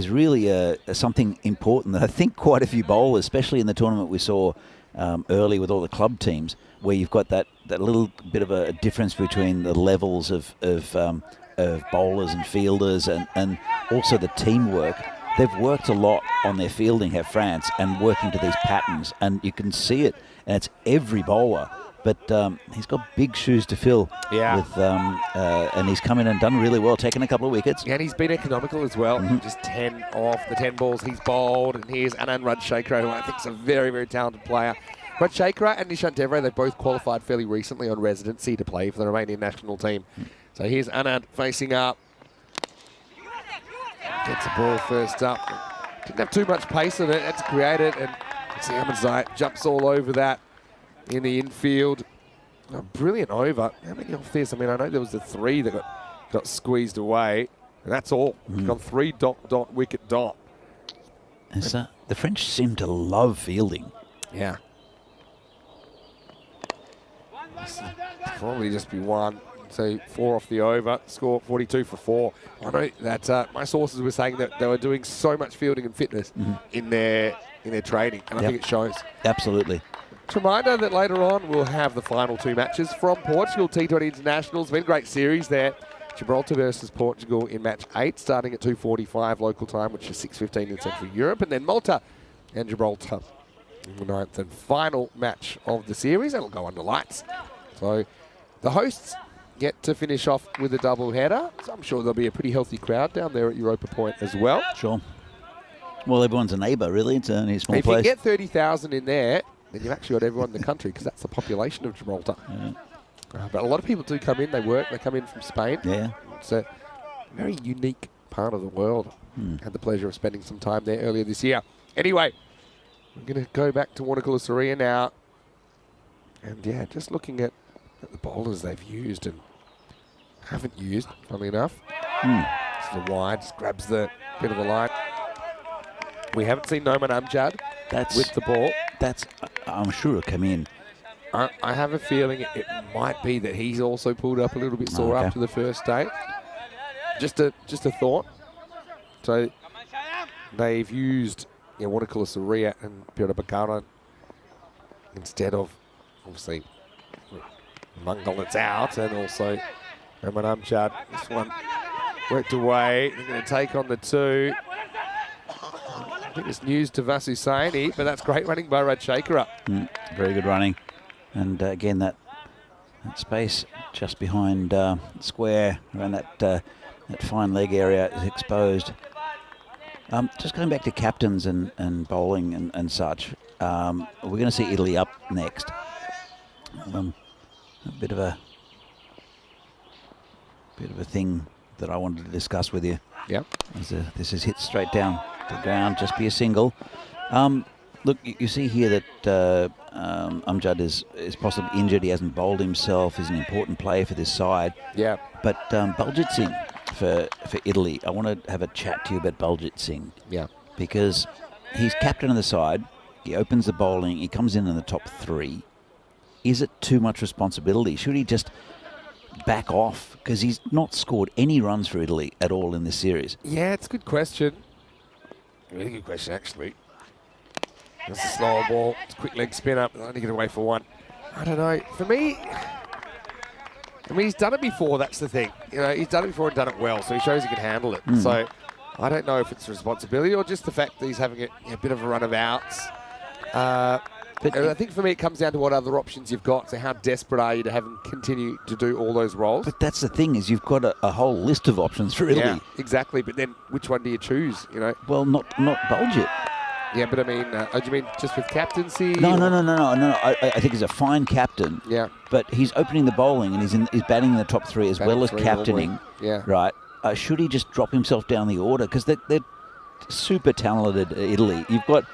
Speaker 4: really something important that I think quite a few bowlers, especially in the tournament we saw early with all the club teams, where you've got that little bit of a difference between the levels of bowlers and fielders, and also the teamwork. They've worked a lot on their fielding, have France, and working to these patterns, and you can see it, and it's every bowler. But he's got big shoes to fill.
Speaker 5: Yeah.
Speaker 4: With, and he's come in and done really well, taking a couple of wickets.
Speaker 5: And he's been economical as well. Just 10 off the 10 balls he's bowled. And here's Anand Rajshekhar, who I think is a very, very talented player. Rajshekhar and Nishant Devre, they've both qualified fairly recently on residency to play for the Romanian national team. So here's Anand facing up. Gets the ball first up. Didn't have too much pace on it. That's created. And see Ahmadzai jumps all over that in the infield. A brilliant over. How many off this? I mean, I know there was the 3 that got squeezed away. And that's all. We've gone 3 dot, wicket dot.
Speaker 4: The French seem to love fielding.
Speaker 5: Yeah. Probably just be 1. So 4 off the over, score 42 for 4. I know that my sources were saying that they were doing so much fielding and fitness in their training, and I think it shows.
Speaker 4: Absolutely.
Speaker 5: Just a reminder that later on we'll have the final 2 matches from Portugal T20 Internationals. Been a great series there. Gibraltar versus Portugal in match 8, starting at 2:45 local time, which is 6:15 in Central Europe, and then Malta and Gibraltar in the 9th and final match of the series. That'll go under lights. So the hosts get to finish off with a double header. So I'm sure there'll be a pretty healthy crowd down there at Europa Point as well.
Speaker 4: Sure. Well, everyone's a neighbour, really. It's only a small
Speaker 5: if
Speaker 4: place.
Speaker 5: If you get 30,000 in there, then you've actually got everyone in the country, because that's the population of Gibraltar. But a lot of people do come in. They work. They come in from Spain.
Speaker 4: Yeah.
Speaker 5: It's a very unique part of the world. Had the pleasure of spending some time there earlier this year. Anyway, we're going to go back to Watercolour Saria now. And yeah, just looking at the bowlers they've used and haven't used, funnily enough. It's the wide, just grabs the bit of the line. We haven't seen Noman Amjad with the ball.
Speaker 4: I'm sure it'll come in.
Speaker 5: I have a feeling it might be that he's also pulled up a little bit sore after the first day. Just a thought. So they've used Watercolour Saria and Pirabakaran instead of, obviously, Mungal that's out, and also Noman Amjad. This one worked away. They're going to take on the 2. I think it's news to Vasu Saini, but that's great running by Rajshekhar.
Speaker 4: Very good running. And again, that space just behind square, around that fine leg area is exposed. Just going back to captains and bowling and such, we're going to see Italy up next. A bit of a thing that I wanted to discuss with you.
Speaker 5: Yep.
Speaker 4: This is hit straight down to the ground, just be a single. Look, you see here that Amjad is possibly injured. He hasn't bowled himself. He's an important player for this side.
Speaker 5: Yeah.
Speaker 4: But Baljit Singh for Italy, I want to have a chat to you about Baljit Singh.
Speaker 5: Yeah.
Speaker 4: Because he's captain of the side. He opens the bowling. He comes in the top 3. Is it too much responsibility? Should he just back off? Because he's not scored any runs for Italy at all in this series.
Speaker 5: Yeah, it's a good question. Really good question, actually. That's a slower ball. It's a quick leg spin up. Only get away for 1. I don't know. For me, he's done it before. That's the thing. You know, he's done it before and done it well, so he shows he can handle it. So I don't know if it's responsibility or just the fact that he's having a bit of a run of outs. But I think for me, it comes down to what other options you've got. So how desperate are you to have him continue to do all those roles?
Speaker 4: But that's the thing, is you've got a whole list of options for Italy.
Speaker 5: Yeah, exactly. But then which one do you choose? You know.
Speaker 4: Well, not Baljit.
Speaker 5: Yeah, but I mean, do you mean just with captaincy?
Speaker 4: No. I think he's a fine captain.
Speaker 5: Yeah.
Speaker 4: But he's opening the bowling and he's batting in the top 3 as well as captaining.
Speaker 5: Yeah.
Speaker 4: Right. Should he just drop himself down the order? Because they're super talented, Italy. You've got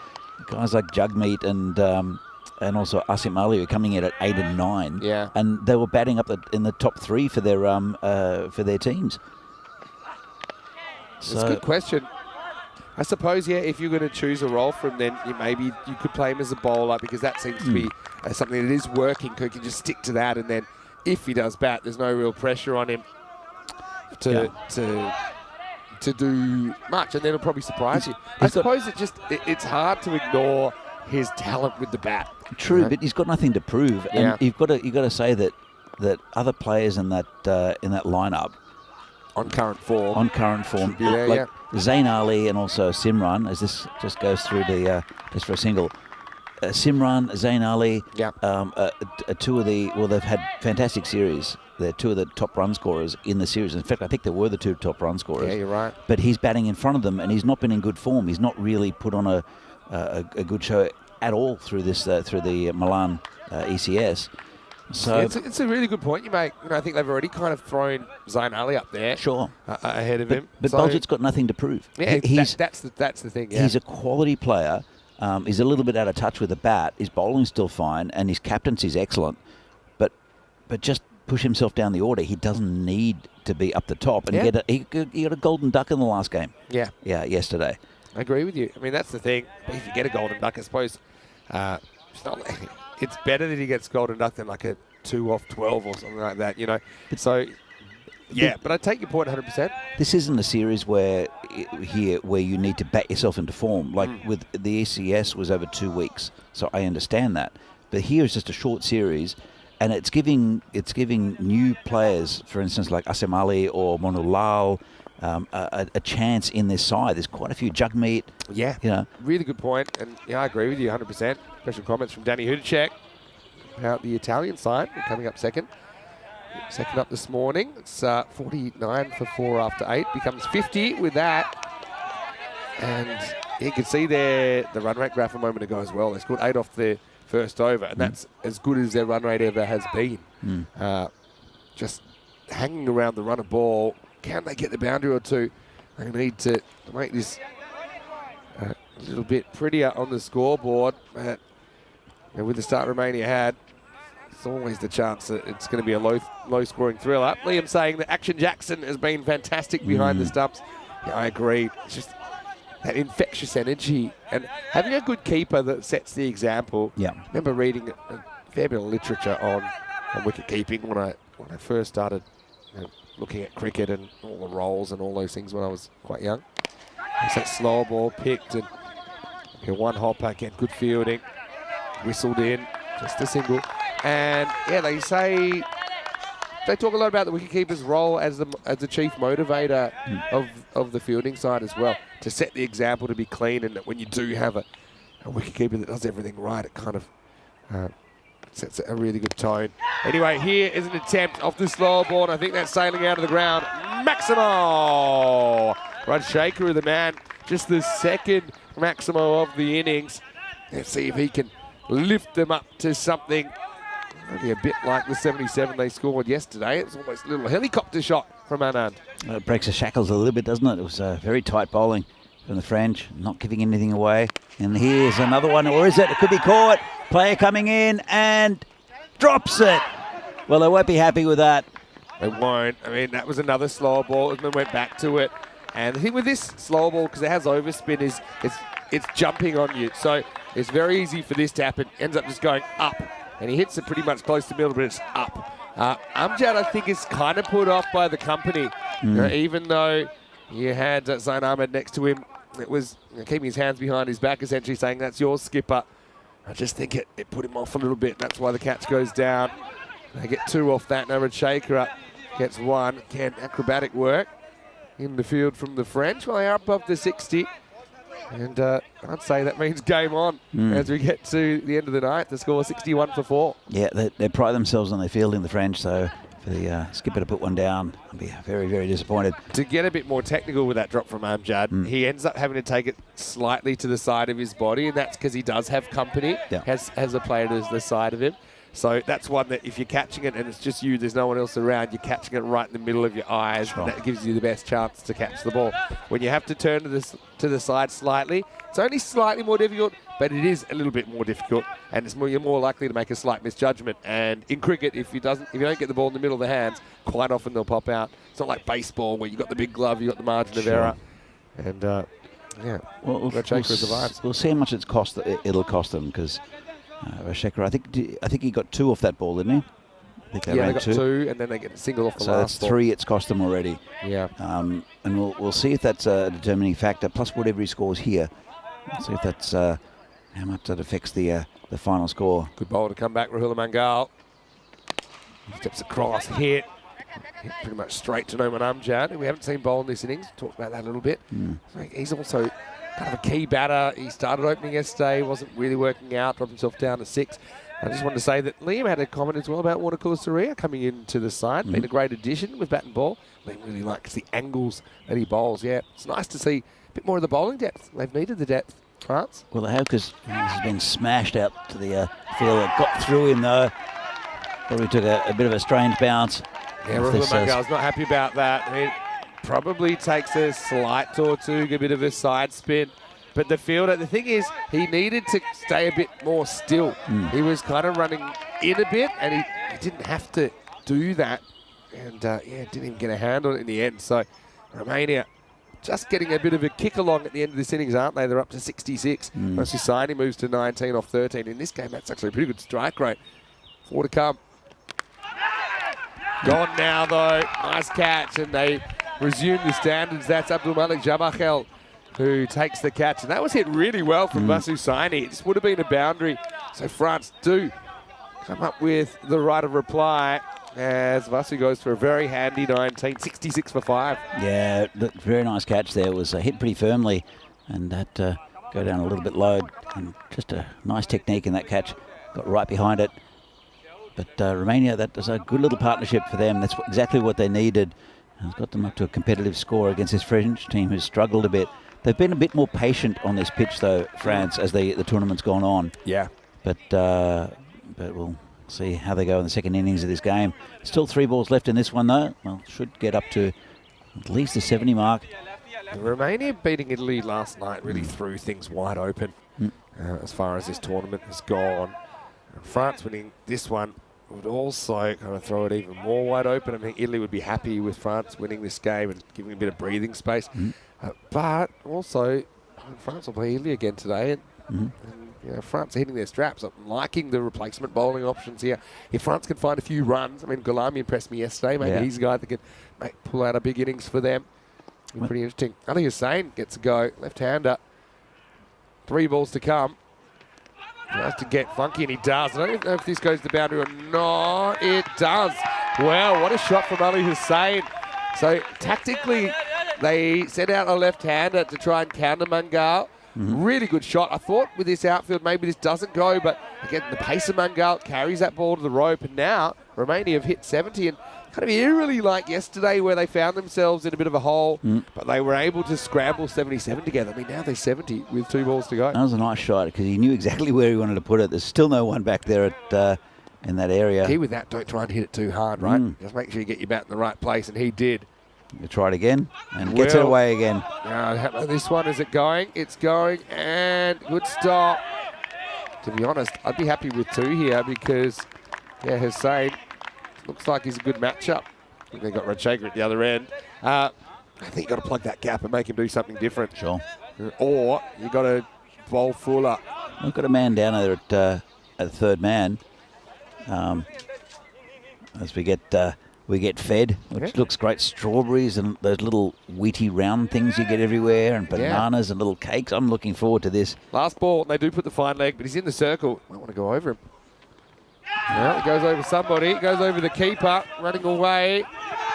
Speaker 4: guys like Jagmeet and also Asim Ali who are coming in at 8 and 9.
Speaker 5: Yeah.
Speaker 4: And they were batting up in the top 3 for their teams.
Speaker 5: It's a good question. I suppose, yeah, if you're going to choose a role for him, then maybe you could play him as a bowler, because that seems to be something that is working. He can just stick to that, and then if he does bat, there's no real pressure on him to do much, and then it'll probably surprise you. I suppose it's hard to ignore his talent with the bat.
Speaker 4: True, but he's got nothing to prove, and you've got to say that other players in that lineup
Speaker 5: on current form, there,
Speaker 4: like Zayn Ali and also Simran, as this just goes through the just for a single. Simran, Zayn Ali, they've had fantastic series. They're 2 of the top run scorers in the series. In fact, I think they were the 2 top run scorers.
Speaker 5: Yeah, you're right.
Speaker 4: But he's batting in front of them, and he's not been in good form. He's not really put on a good show at all through the Milan ECS. So
Speaker 5: it's a really good point you make. I think they've already kind of thrown Zayn Ali up there, ahead of him.
Speaker 4: But Baljit's got nothing to prove.
Speaker 5: Yeah, that's the thing. Yeah.
Speaker 4: He's a quality player. He's a little bit out of touch with the bat. His bowling's still fine, and his captaincy's excellent. But just push himself down the order. He doesn't need to be up the top. And he got a golden duck in the last game. Yeah, yesterday.
Speaker 5: I agree with you. I mean, that's the thing. If you get a golden duck, I suppose it's better that he gets golden duck than like a 2 off 12 or something like that, you know. So, yeah, but I take your point 100%.
Speaker 4: This isn't a series where you need to bat yourself into form. Like with the ECS was over 2 weeks, so I understand that. But here is just a short series, and it's giving new players, for instance, like Asim Ali or Monu Lal, a chance in this side. There's quite a few Jagmeet.
Speaker 5: Yeah, really good point. And yeah, I agree with you 100%. Special comments from Danny Hudacek about the Italian side. We're coming up second. Second up this morning. It's 49 for 4 after 8. Becomes 50 with that. And you can see there the run rate graph a moment ago as well. They scored 8 off their first over, and that's as good as their run rate ever has been. Just hanging around the runner ball. Can they get the boundary or 2? They need to make this a little bit prettier on the scoreboard. But with the start Romania had, it's always the chance that it's going to be a low-scoring thriller. Liam saying that Action Jackson has been fantastic behind the stumps. Yeah, I agree. It's just that infectious energy. And having a good keeper that sets the example. Yeah. I remember reading a fair bit of literature on wicket-keeping when I first started looking at cricket and all the roles and all those things when I was quite young. It's that slow ball picked and one hopper, again, good fielding, whistled in, just a single. And yeah, they talk a lot about the wicketkeeper's role as the chief motivator of the fielding side as well, to set the example, to be clean, and that when you do have a wicketkeeper that does everything right, it kind of sets a really good tone. Anyway, here is an attempt off the slow ball, and I think that's sailing out of the ground. Maximo! Run Shaker, the man, just the second Maximo of the innings. Let's see if he can lift them up to something maybe a bit like the 77 they scored yesterday. It was almost a little helicopter shot from Anand.
Speaker 4: It breaks the shackles a little bit, doesn't it? It was very tight bowling from the French, not giving anything away. And here's another one, or is it? It could be caught. Player coming in and drops it. Well, they won't be happy with that.
Speaker 5: They won't. I mean, that was another slower ball, and then went back to it. And the thing with this slower ball, because it has overspin, is it's jumping on you. So it's very easy for this to happen. Ends up just going up. And he hits it pretty much close to middle, but it's up. Amjad, I think, is kind of put off by the company. Even though you had Zain Ahmed next to him, it was keeping his hands behind his back, essentially saying, that's yours, skipper. I just think it put him off a little bit. That's why the catch goes down. They get 2 off that. Narad Shaker gets 1. Again, acrobatic work in the field from the French. Well, they are above the 60. And I'd say that means game on as we get to the end of the night. The score 61 for 4. Yeah,
Speaker 4: they pride themselves on their fielding, the French, so for the skipper to put one down, I'd be very, very disappointed.
Speaker 5: To get a bit more technical with that drop from Amjad, he ends up having to take it slightly to the side of his body, and that's because he does have company, has a player to the side of him. So that's one that if you're catching it and it's just you, there's no one else around, you're catching it right in the middle of your eyes, and that gives you the best chance to catch the ball. When you have to turn to the side slightly, it's only slightly more difficult, but it is a little bit more difficult, and you're more likely to make a slight misjudgment. And in cricket, if you don't get the ball in the middle of the hands, quite often they'll pop out. It's not like baseball where you've got the big glove, you've got the margin of error. And yeah,
Speaker 4: we'll see how much it'll cost them, because Rashekar, I think he got 2 off that ball, didn't he? I think
Speaker 5: they got 2, and then they get a single off the last ball.
Speaker 4: So that's 3 it's cost them already.
Speaker 5: Yeah.
Speaker 4: And we'll see if that's a determining factor, plus whatever he scores here. We'll see if that's how much that affects the final score.
Speaker 5: Good ball to come back, Rahul Mangal. Steps across, hit pretty much straight to Noman Amjad, who we haven't seen bowl in this innings. Talked about that a little bit. So he's also kind of a key batter. He started opening yesterday, wasn't really working out, dropped himself down to 6. I just wanted to say that Liam had a comment as well about Watercooler Surya coming into the side. Been a great addition with bat and ball. Liam really likes the angles that he bowls. Yeah, it's nice to see a bit more of the bowling depth. They've needed the depth, France.
Speaker 4: Well, they have, because this has been smashed out to the field. It got through him, though. Probably took a bit of a strange bounce.
Speaker 5: Yeah, Rahul Mangal's not happy about that. I mean, probably takes a slight or 2, a bit of a side spin. But the fielder, the thing is, he needed to stay a bit more still. He was kind of running in a bit, and he didn't have to do that. And, didn't even get a hand on it in the end. So, Romania just getting a bit of a kick along at the end of this innings, aren't they? They're up to 66. Susani moves to 19 off 13. In this game, that's actually a pretty good strike rate. 4 to come. Gone now, though. Nice catch, and they resume the standards. That's Abdul Malik Jabakhel who takes the catch. And that was hit really well from Vasu Saini. It just would have been a boundary. So France do come up with the right of reply as Vasu goes for a very handy 19, 66 for 5.
Speaker 4: Yeah, very nice catch there. It was hit pretty firmly, and that go down a little bit low. And just a nice technique in that catch. Got right behind it. But Romania, that was a good little partnership for them. That's exactly what they needed. It's got them up to a competitive score against this French team who's struggled a bit. They've been a bit more patient on this pitch, though, France, as the tournament's gone on.
Speaker 5: Yeah.
Speaker 4: But we'll see how they go in the second innings of this game. Still 3 balls left in this one, though. Well, should get up to at least the 70 mark.
Speaker 5: Romania beating Italy last night really threw things wide open as far as this tournament has gone. And France winning this one would also kind of throw it even more wide open. I think Italy would be happy with France winning this game and giving a bit of breathing space. But also, France will play Italy again today. And France are hitting their straps. I'm liking the replacement bowling options here. If France can find a few runs, I mean, Gulami impressed me yesterday. Maybe he's a guy that can pull out a big innings for them. Be pretty interesting. Ali Hussain gets a go. Left-hander. 3 balls to come. Tries to get funky, and he does. I don't know if this goes to the boundary or not. It does. Wow, what a shot from Ali Hussain. So, tactically, they sent out a left-hander to try and counter Mangal. Really good shot. I thought with this outfield, maybe this doesn't go, but again, the pace of Mangal carries that ball to the rope, and now Romania have hit 70, and kind of eerily like yesterday where they found themselves in a bit of a hole, but they were able to scramble 77 together. I mean, now they're 70 with 2 balls to go.
Speaker 4: That was a nice shot because he knew exactly where he wanted to put it. There's still no one back there in that area.
Speaker 5: Key with that, don't try and hit it too hard, right? Just make sure you get your bat in the right place, and he did.
Speaker 4: You try it again and gets it away again.
Speaker 5: This one, is it going? It's going, and good stop. To be honest, I'd be happy with 2 here because, yeah, Hussein looks like he's a good matchup. I think they've got Rajshekhar at the other end. I think you've got to plug that gap and make him do something different.
Speaker 4: Sure.
Speaker 5: Or you've got to bowl fuller.
Speaker 4: We've got a man down there at the third man. As we get fed, which looks great. Strawberries and those little wheaty round things you get everywhere, and bananas and little cakes. I'm looking forward to this.
Speaker 5: Last ball, and they do put the fine leg, but he's in the circle. Might want to go over him. Well, it goes over somebody. It goes over the keeper, running away.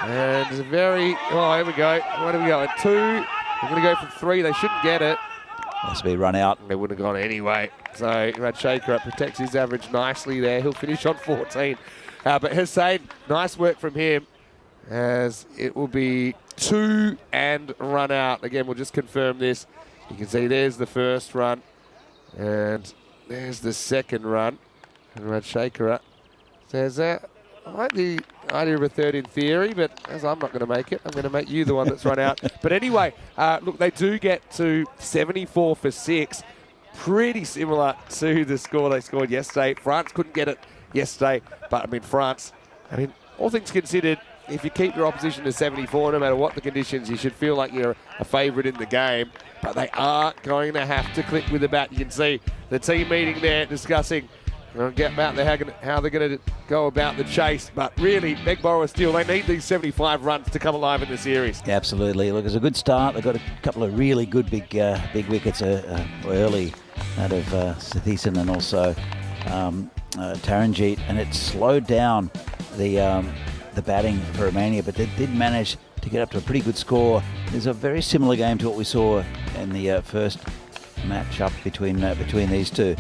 Speaker 5: And there's a very... Oh, here we go. Where do we go? At 2. They're going to go for 3. They shouldn't get it.
Speaker 4: Has to be run out.
Speaker 5: They wouldn't have gone anyway. So Rajshekhar protects his average nicely there. He'll finish on 14. But Hussein, nice work from him, as it will be 2 and run out. Again, we'll just confirm this. You can see there's the first run, and there's the second run. And Rajshekhar says, I like the idea of a third in theory, but as I'm not going to make it, I'm going to make you the one that's run out. But anyway, look, they do get to 74 for 6. Pretty similar to the score they scored yesterday. France couldn't get it yesterday, but I mean, France, all things considered, if you keep your opposition to 74, no matter what the conditions, you should feel like you're a favourite in the game. But they are going to have to click with the bat. You can see the team meeting there discussing about how they're going to go about the chase. But really, Begborough still, they need these 75 runs to come alive in the series.
Speaker 4: Absolutely. Look, it's a good start. They've got a couple of really good big wickets early out of Sathisen and also Taranjeet, and it slowed down the batting for Romania, but they did manage to get up to a pretty good score. There's a very similar game to what we saw in the first match-up between these two.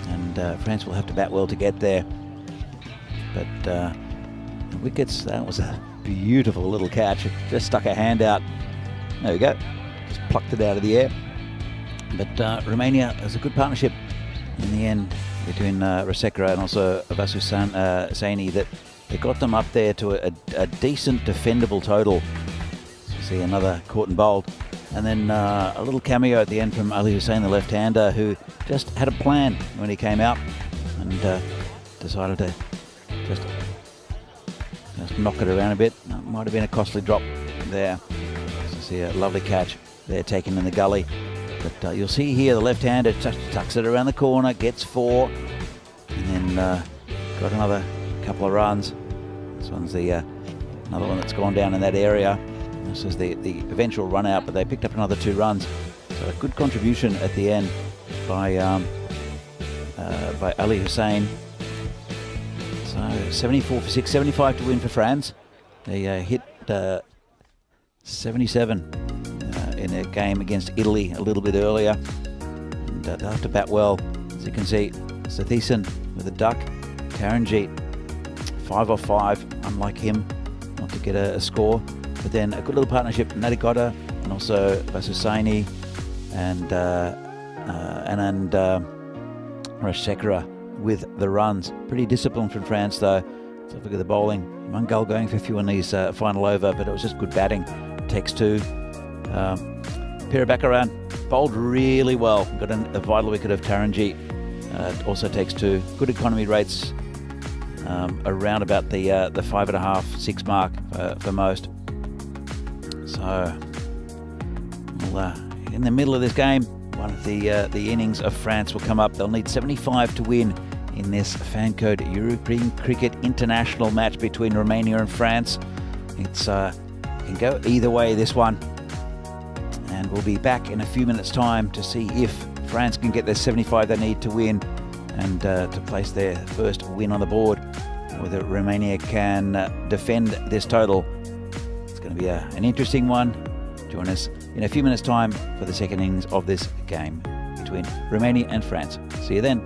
Speaker 4: And France will have to bat well to get there. But the wickets, that was a beautiful little catch. It just stuck a hand out. There we go. Just plucked it out of the air. But Romania has a good partnership in the end between Rajshekhar and also Vasu Saini, that they got them up there to a decent defendable total. So you see another caught and bowled. And then a little cameo at the end from Ali Hussein, the left-hander, who just had a plan when he came out and decided to just knock it around a bit. Might have been a costly drop there. So see a lovely catch there taken in the gully. But you'll see here the left-hander tucks it around the corner, gets 4, and then got another couple of runs. This one's the another one that's gone down in that area. This is the eventual run out, but they picked up another 2 runs. So a good contribution at the end by Ali Hussein. So 74 for 6, 75 to win for France. They hit 77 in a game against Italy a little bit earlier. And they'll have to bat well. As you can see, Sathisen with a duck. Taranjeet 5 off 5, unlike him, not to get a score. But then a good little partnership, Nadigota and also Vasu Saini and Rajshekhar with the runs. Pretty disciplined from France though. Let's have a look at the bowling. Mangal going for a few in these final over, but it was just good batting. Takes 2. Pirabakaran bowled really well. Got a vital wicket of Taranjeet. Also takes 2. Good economy rates around about the 5.5, 6 mark for most. So, in the middle of this game, one of the innings of France will come up. They'll need 75 to win in this fan code European Cricket International match between Romania and France. It's can go either way, this one. And we'll be back in a few minutes' time to see if France can get their 75 they need to win and to place their first win on the board. Whether Romania can defend this total. It's going to be an interesting one. Join us in a few minutes' time for the second innings of this game between Romania and France. See you then.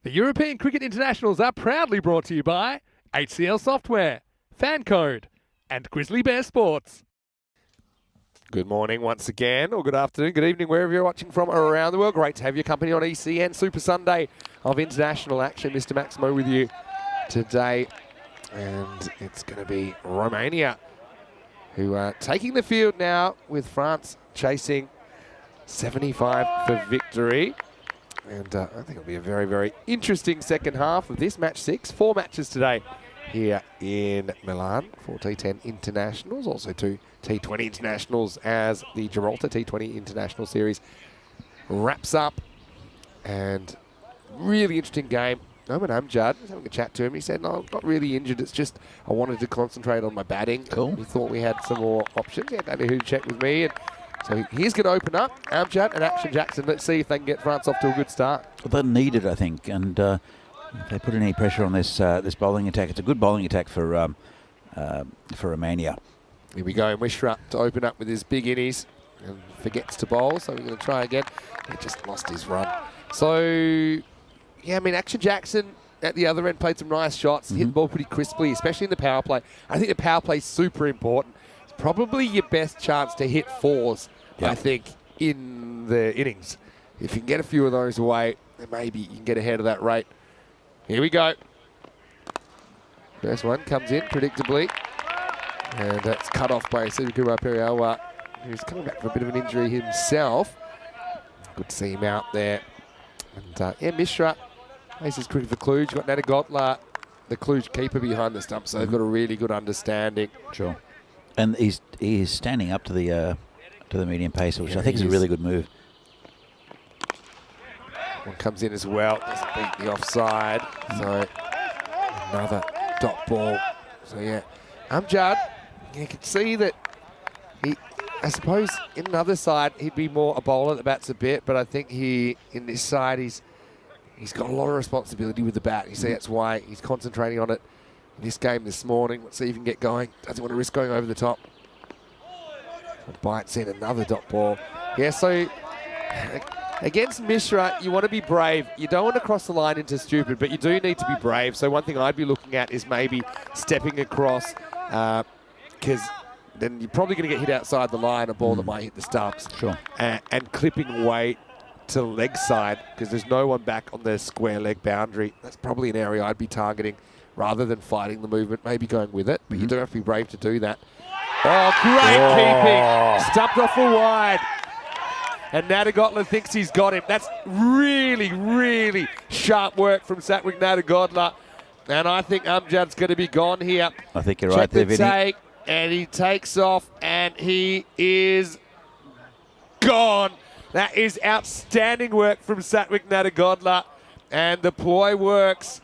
Speaker 2: The European Cricket Internationals are proudly brought to you by HCL Software, Fan Code, and Grizzly Bear Sports.
Speaker 5: Good morning once again, or good afternoon, good evening, wherever you're watching from around the world. Great to have your company on ECN Super Sunday of international action. Mr. Maximo with you today. And it's going to be Romania who are taking the field now with France chasing 75 for victory. And I think it'll be a very, very interesting second half of this match 6. 4 matches today here in Milan for T10 internationals. Also 2 T20 internationals as the Gibraltar T20 International Series wraps up. And really interesting game. Noman Amjad, I was having a chat to him. He said, no, I'm not really injured. It's just I wanted to concentrate on my batting.
Speaker 4: Cool.
Speaker 5: He thought we had some more options. He had Danny who checked with me. And so he's going to open up, Amjad and Action Jackson. Let's see if they can get France off to a good start.
Speaker 4: Well, they're needed, I think, and if they put any pressure on this this bowling attack, it's a good bowling attack for Romania.
Speaker 5: Here we go, Mishra to open up with his big innies and forgets to bowl, so we're going to try again. He just lost his run. So, yeah, I mean, Action Jackson at the other end played some nice shots, hit the ball pretty crisply, especially in the power play. I think the power play is super important. It's probably your best chance to hit 4s, I think, in the innings. If you can get a few of those away, then maybe you can get ahead of that rate. Here we go. First one comes in predictably. And that's cut off by Sidhukura Periawa, who's coming back from a bit of an injury himself. Good to see him out there. And yeah, Mishra places cricket for Cluj. You've got Nadagotla, the Cluj keeper, behind the stump, so they've got a really good understanding.
Speaker 4: Sure. And he's standing up to the medium pacer, which I think is a really good move.
Speaker 5: One comes in as well, doesn't beat the offside. So another dot ball. So yeah, Amjad, you can see that I suppose in another side he'd be more a bowler that bats a bit, but I think in this side he's got a lot of responsibility with the bat. You see that's why he's concentrating on it in this game this morning. Let's see if he can get going. Doesn't want to risk going over the top. Bites in another dot ball. Yeah, so against Mishra, you want to be brave. You don't want to cross the line into stupid, but you do need to be brave. So one thing I'd be looking at is maybe stepping across, because then you're probably going to get hit outside the line, a ball that might hit the stumps.
Speaker 4: Sure.
Speaker 5: And clipping away to the leg side, because there's no one back on the square leg boundary. That's probably an area I'd be targeting rather than fighting the movement, maybe going with it. But you do have to be brave to do that. Oh, great keeping. Stumped off a wide. And Nadagotla thinks he's got him. That's really, really sharp work from Satwik Nadagotla. And I think Amjad's going to be gone here.
Speaker 4: I think you're right there, Vinny.
Speaker 5: Take, and he takes off, and he is gone. That is outstanding work from Satwik Nadagotla. And the ploy works.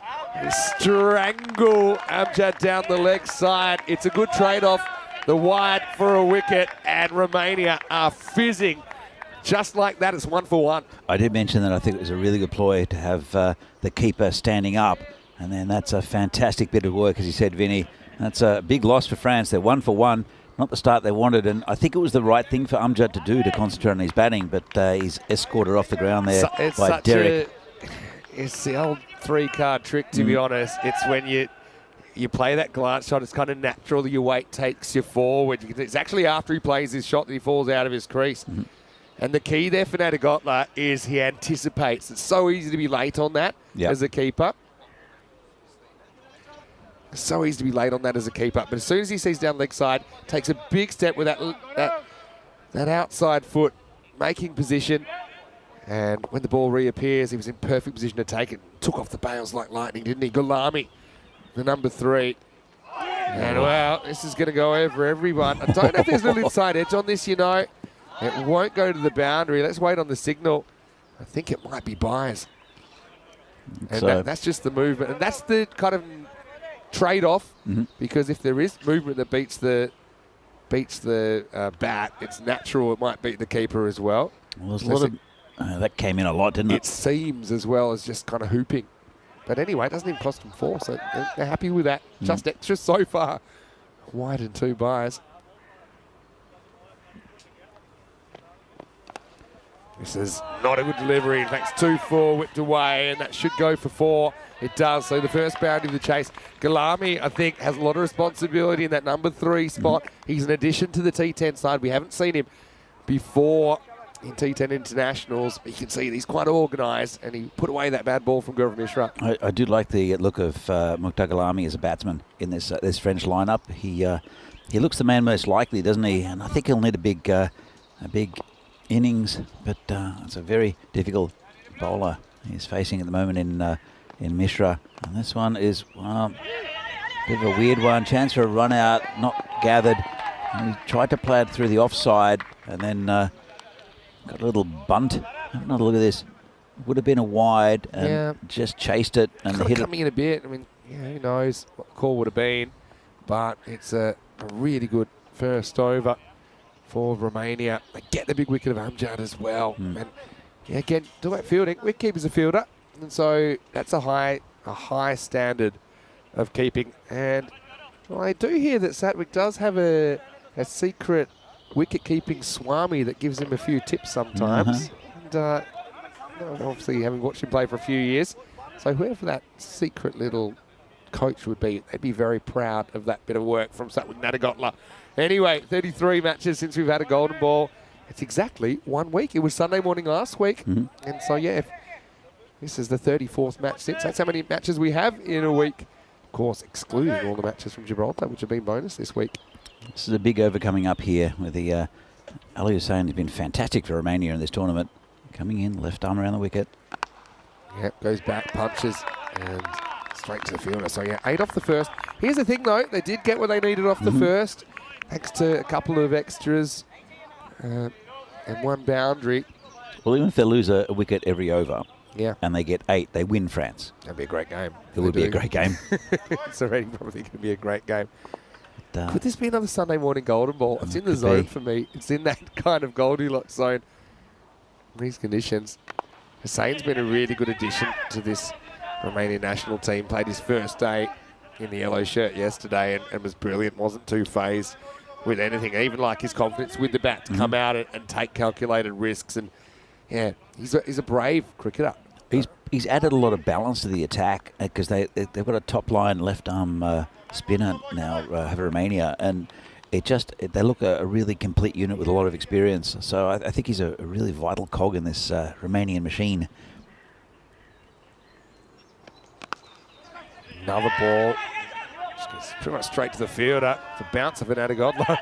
Speaker 5: Strangle Amjad down the leg side. It's a good trade-off. The wide for a wicket, and Romania are fizzing. Just like that, it's 1 for 1.
Speaker 4: I did mention that I think it was a really good ploy to have the keeper standing up, and then that's a fantastic bit of work, as you said, Vinny. That's a big loss for France. They're 1 for 1, not the start they wanted, and I think it was the right thing for Amjad to do to concentrate on his batting, but he's escorted off the ground there by Derek.
Speaker 5: It's the old 3-card trick, to be honest. It's when you play that glance shot, it's kind of natural that your weight takes you forward. It's actually after he plays his shot that he falls out of his crease. And the key there for Nadagotla is he anticipates. It's so easy to be late on that as a keeper. So easy to be late on that as a keeper. But as soon as he sees down leg side, takes a big step with that outside foot, making position. And when the ball reappears, he was in perfect position to take it. Took off the bails like lightning, didn't he? Gulami, the number 3. And, well, this is going to go over everyone. I don't know if there's a little inside edge on this, you know. It won't go to the boundary. Let's wait on the signal. I think it might be buys. And
Speaker 4: So
Speaker 5: that's just the movement. And that's the kind of trade-off, because if there is movement that beats the bat, it's natural it might beat the keeper as well.
Speaker 4: Well, there's a lot of, that came in a lot, didn't it?
Speaker 5: It seems as well as just kind of hooping. But anyway, it doesn't even cost them 4, so they're happy with that. Just extra so far. Wide and 2 buys. This is not a good delivery. In fact, it's 2-4 whipped away, and that should go for 4. It does. So the first boundary of the chase. Galami, I think, has a lot of responsibility in that number 3 spot. He's an addition to the T10 side. We haven't seen him before in T10 internationals. You can see he's quite organised, and he put away that bad ball from Gaurav Mishra.
Speaker 4: I do like the look of Mukhtar Galami as a batsman in this French lineup. He looks the man most likely, doesn't he? And I think he'll need a big innings, but it's a very difficult bowler he's facing at the moment in Mishra. And this one is a bit of a weird one. Chance for a run out, not gathered. And he tried to play it through the offside, and then got a little bunt. Have another look at this. Would have been a wide, and just chased it and hit it.
Speaker 5: Coming in a bit. I mean, who knows what the call would have been, but it's a really good first over for Romania. They get the big wicket of Amjad as well. And again, do that fielding. Wicketkeeper's a fielder, and so that's a high standard of keeping. And well, I do hear that Satwick does have a secret wicket-keeping Swami that gives him a few tips sometimes. And obviously, having watched him play for a few years, so whoever that secret little coach would be, they'd be very proud of that bit of work from Satwick Nadagotla. Anyway, 33 matches since we've had a golden ball. It's exactly 1 week. It was Sunday morning last week. And so, if this is the 34th match since. That's how many matches we have in a week. Of course, excluding all the matches from Gibraltar, which have been bonus this week.
Speaker 4: This is a big over coming up here with the Ali Hussain has been fantastic for Romania in this tournament. Coming in, left arm around the wicket.
Speaker 5: Yep, goes back, punches, and straight to the fielder. So, 8 off the first. Here's the thing, though. They did get what they needed off the first, thanks to a couple of extras and 1 boundary.
Speaker 4: Well, even if they lose a wicket every over and they get 8, they win France.
Speaker 5: That'd be a great game.
Speaker 4: It would be a great game.
Speaker 5: It's already probably going to be a great game. Could this be another Sunday morning golden ball? It's in the zone for me. It's in that kind of Goldilocks zone. In these conditions, Hussain's been a really good addition to this Romanian national team. Played his first day in the yellow shirt yesterday and was brilliant. Wasn't too phased with anything, even like his confidence with the bat to come out and take calculated risks. And he's a brave cricketer.
Speaker 4: He's added a lot of balance to the attack because they've got a top line left arm spinner now, have Romania, and they look a really complete unit with a lot of experience. So I think he's a really vital cog in this Romanian machine.
Speaker 5: Another ball. Just goes pretty much straight to the fielder. It's a bounce of an Adagodla.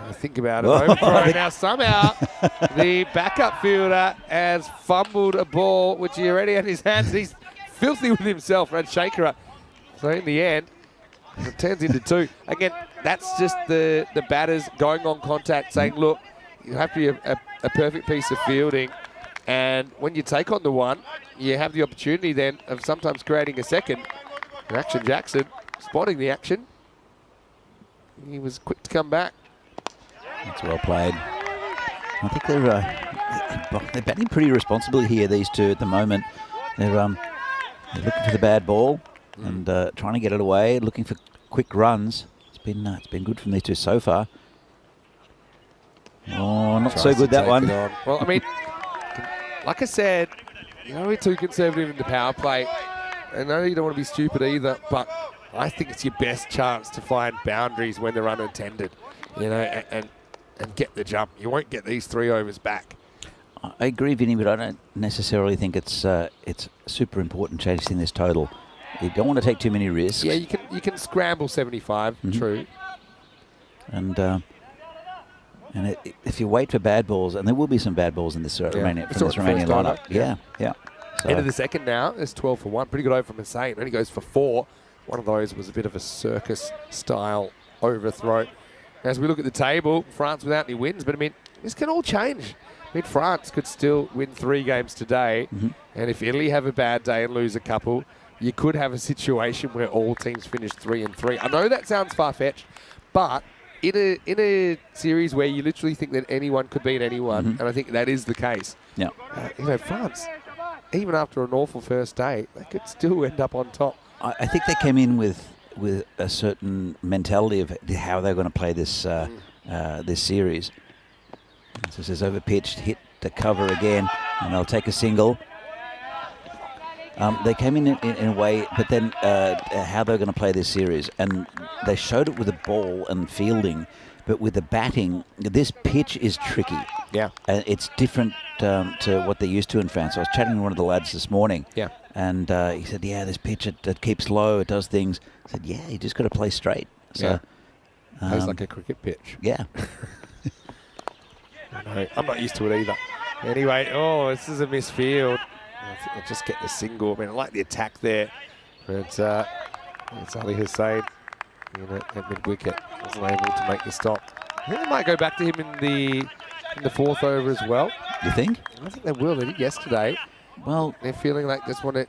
Speaker 5: I think about it. Overthrow. Now somehow the backup fielder has fumbled a ball which he already had in his hands. He's filthy with himself, Rad Shakera. So in the end, it turns into 2. Again, that's just the batters going on contact saying, look, you have to be a perfect piece of fielding. And when you take on the 1, you have the opportunity then of sometimes creating a second. And Action Jackson spotting the action. He was quick to come back.
Speaker 4: That's well played. I think they're batting pretty responsibly here, these two at the moment. They're looking for the bad ball and trying to get it away, looking for quick runs. It's been good from these two so far. Oh, not so good that one.
Speaker 5: Well, I mean, like I said, you don't be too conservative in the power play. I know you don't want to be stupid either, but I think it's your best chance to find boundaries when they're unattended, and get the jump. You won't get these 3 overs back.
Speaker 4: I agree, Vinny, but I don't necessarily think it's super important chasing this total. You don't want to take too many risks.
Speaker 5: Yeah, you can scramble 75, true.
Speaker 4: And if you wait for bad balls, and there will be some bad balls in this Romanian lineup. Yeah. So
Speaker 5: end of the second now. It's 12 for 1. Pretty good over from Hussain. Then he goes for 4. One of those was a bit of a circus-style overthrow. As we look at the table, France without any wins, but I mean, this can all change. I mean, France could still win 3 games today, and if Italy have a bad day and lose a couple, you could have a situation where all teams finish 3-3. I know that sounds far-fetched, but in a series where you literally think that anyone could beat anyone, and I think that is the case.
Speaker 4: Yeah.
Speaker 5: France, even after an awful first day, they could still end up on top.
Speaker 4: I think they came in with a certain mentality of how they're going to play this this series. So this is overpitched, hit the cover again, and they'll take a single. They came in a way, but then how they're going to play this series, and they showed it with the ball and fielding, but with the batting, this pitch is tricky.
Speaker 5: Yeah.
Speaker 4: It's different to what they're used to in France. I was chatting to one of the lads this morning,
Speaker 5: Yeah.
Speaker 4: and he said, yeah, this pitch, it keeps low, it does things. I said, yeah, you just got to play straight. So,
Speaker 5: Plays like a cricket pitch.
Speaker 4: yeah.
Speaker 5: No, I'm not used to it either. Anyway, this is a misfield. I think they'll just get the single. I mean, I like the attack there. But it's Ali Hussein at mid-wicket. Wasn't able to make the stop. I think they might go back to him in the fourth over as well.
Speaker 4: You think?
Speaker 5: I think they will. They did yesterday.
Speaker 4: Well,
Speaker 5: They're feeling like they just want to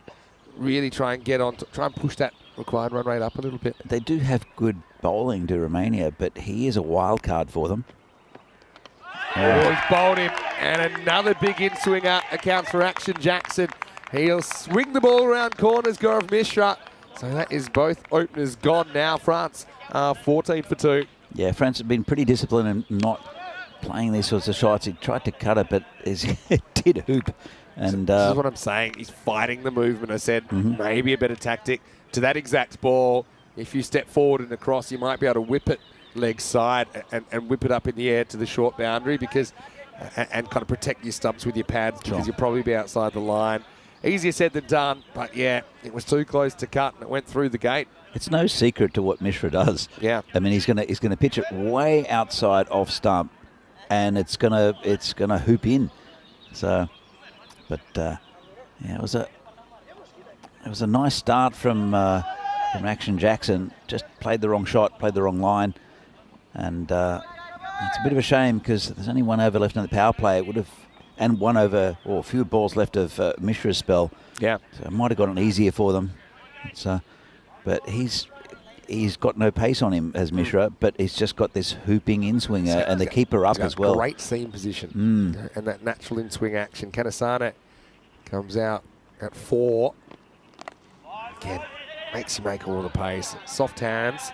Speaker 5: really try and get on, try and push that required run rate up a little bit.
Speaker 4: they do have good bowling to Romania, but he is a wild card for them.
Speaker 5: He's bowled him, and another big in-swinger accounts for Action Jackson. He'll swing the ball around corners, Gaurav Mishra. So that is both openers gone now. France 14 for 2.
Speaker 4: Yeah, France have been pretty disciplined in not playing these sorts of shots. He tried to cut it, but it did hoop. And
Speaker 5: This is what I'm saying. He's fighting the movement. I said maybe a better tactic to that exact ball. If you step forward and across, you might be able to whip it leg side and whip it up in the air to the short boundary because and kind of protect your stumps with your pads because you'll probably be outside the line. Easier said than done, but yeah, it was too close to cut and it went through the gate.
Speaker 4: it's no secret to what Mishra does.
Speaker 5: Yeah.
Speaker 4: I mean, he's gonna pitch it way outside off stump, and it's gonna hoop in. So, but yeah, it was a nice start from Action Jackson. Just played the wrong shot, played the wrong line. And it's a bit of a shame because there's only one over left in the power play. It would have, and one over, or a few balls left of Mishra's spell.
Speaker 5: Yeah.
Speaker 4: So it might have gotten easier for them. But he's got no pace on him as Mishra, but he's just got this hooping in-swinger and the keeper up as well.
Speaker 5: Great seam position and that natural in-swing action. Kanasane comes out at 4. Again, makes you make all the pace. Soft hands.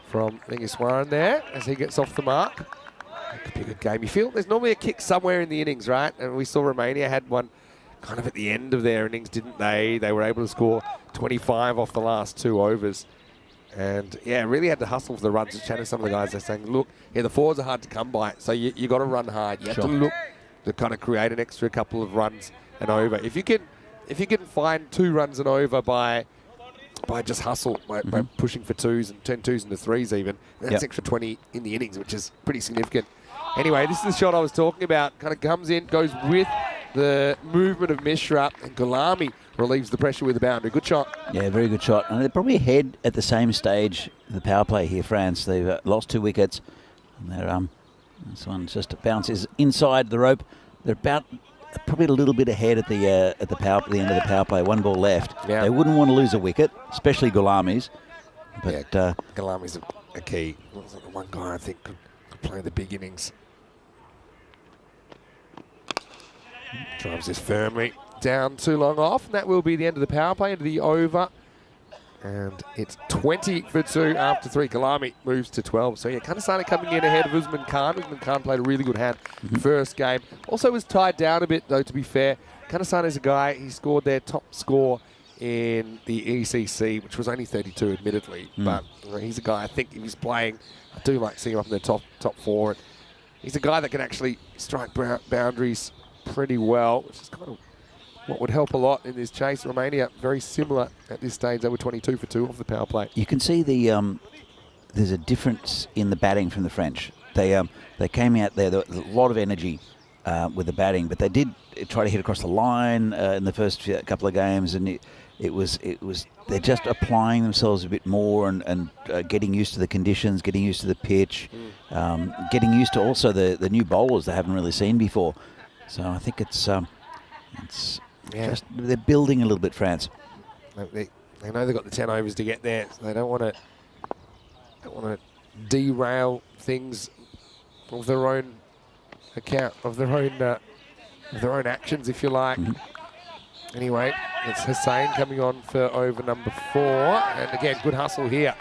Speaker 5: From Lingiswaran there as he gets off the mark. That could be a good game. You feel there's normally a kick somewhere in the innings, right? And we saw Romania had one kind of at the end of their innings, didn't they? They were able to score 25 off the last 2 overs. And, yeah, really had to hustle for the runs. Just chatting to some of the guys, they're saying, look, the forwards are hard to come by, so you got to run hard. You have to look to kind of create an extra couple of runs and over. If you can find 2 runs and over by just hustle, by pushing for 2s and 10 2s into 3s even. That's extra 20 in the innings, which is pretty significant. Anyway, this is the shot I was talking about. Kind of comes in, goes with the movement of Mishra, and Gulami relieves the pressure with the boundary. Good shot.
Speaker 4: Yeah, very good shot. And they're probably ahead at the same stage of the power play here, France. They've lost 2 wickets. And they're, this one just bounces inside the rope. They're about probably a little bit ahead at the end of the power play. 1 ball left.
Speaker 5: Yeah.
Speaker 4: They wouldn't want to lose a wicket, especially Gulami's. But
Speaker 5: Gulami's a key. One guy I think could play the big innings. Drives this firmly down too long off, and that will be the end of the power play, into the over. And it's 20 for 2 after 3. Gulami moves to 12. So, yeah, Kanasane coming in ahead of Usman Khan. Usman Khan played a really good hand first game. Also was tied down a bit, though, to be fair. Kanasane is a guy, he scored their top score in the ECC, which was only 32, admittedly. But he's a guy, I think, if he's playing, I do like seeing him up in the top 4. He's a guy that can actually strike boundaries pretty well, which is kind of what would help a lot in this chase. Romania, very similar at this stage. They were 22 for 2 off the power play.
Speaker 4: you can see there's a difference in the batting from the French. They came out there with a lot of energy with the batting, but they did try to hit across the line in the first couple of games, and it was they're just applying themselves a bit more and getting used to the conditions, getting used to the pitch, getting used to also the new bowlers they haven't really seen before. So I think it's just they're building a little bit, France.
Speaker 5: They know they've got the 10 overs to get there, so they don't want to derail things of their own account, of their own actions, if you like. Anyway, it's Hussein coming on for over number 4, and again, good hustle here.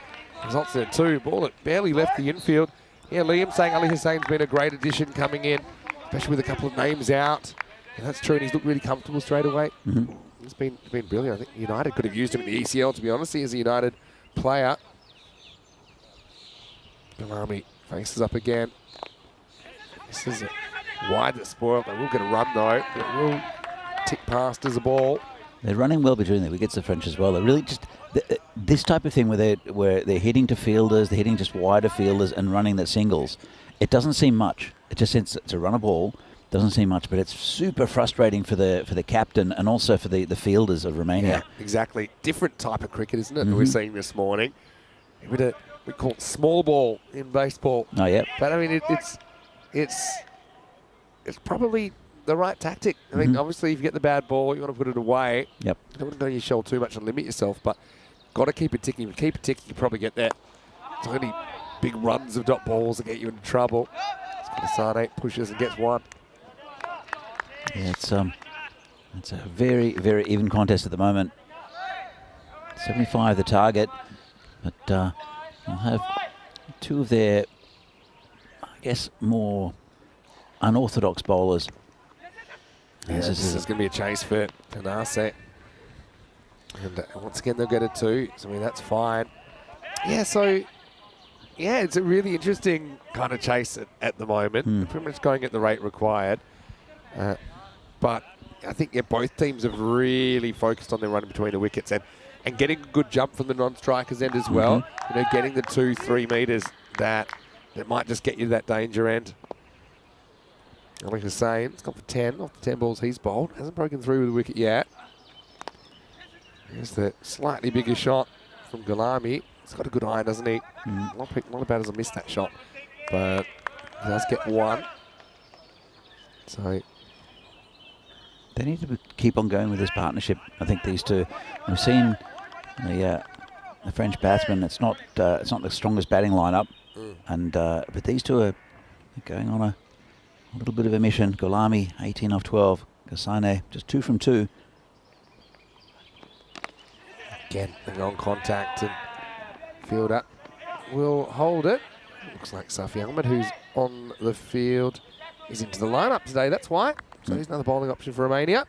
Speaker 5: Results in a 2. Ball that barely left the infield. Yeah, Liam saying Ali Hussein's been a great addition coming in. especially with a couple of names out. Yeah, that's true, and he's looked really comfortable straight away.
Speaker 4: Mm-hmm.
Speaker 5: He's been brilliant. I think United could have used him in the ECL, to be honest. He is a United player. Galami faces up again. This is wide that's spoiled. They will get a run, though. It will tick past as a ball.
Speaker 4: They're running well between the wickets, the French as well. They're really just this type of thing where they're hitting to fielders, they're hitting just wider fielders and running the singles. It doesn't seem much. It just it's a run of ball. Doesn't seem much, but it's super frustrating for the captain and also for the fielders of Romania.
Speaker 5: Yeah, exactly. Different type of cricket, isn't it,
Speaker 4: Mm-hmm.
Speaker 5: that we're seeing this morning? We call it small ball in baseball.
Speaker 4: Oh, yeah.
Speaker 5: But, I mean, it's probably the right tactic. I mean, obviously, if you get the bad ball, you want to put it away.
Speaker 4: Yep.
Speaker 5: You don't want to go your shell too much and limit yourself, but got to keep it ticking. If you keep it ticking, you probably get that. It's only big runs of dot balls that get you into trouble. Sane pushes and gets one.
Speaker 4: Yeah, it's a very, very even contest at the moment. 75 the target, but they'll have two of their, I guess, more unorthodox bowlers.
Speaker 5: Yeah, this is going to be a chase for Panase. And once again, they'll get a 2. So, I mean, that's fine. Yeah, so, yeah, it's a really interesting kind of chase at the moment. Pretty much going at the rate required. But I think both teams have really focused on their run between the wickets and getting a good jump from the non-strikers end as well. You know, getting the 2-3 metres that might just get you to that danger end. Like I was saying, it's gone for 10 off the 10 balls he's bowled. Hasn't broken through with the wicket yet. Here's the slightly bigger shot from Galami. He's got a good eye, doesn't he? A lot of batters have missed that shot, but he does get one. So
Speaker 4: they need to keep on going with this partnership. I think these two. We've seen the French batsmen. It's not the strongest batting lineup, and but these two are going on a little bit of a mission. Golami 18 off 12. Kasane just 2 from 2.
Speaker 5: Again, on contact and fielder will hold it. Looks like Safi Ahmed, who's on the field, is into the lineup today. That's why. So he's another bowling option for Romania.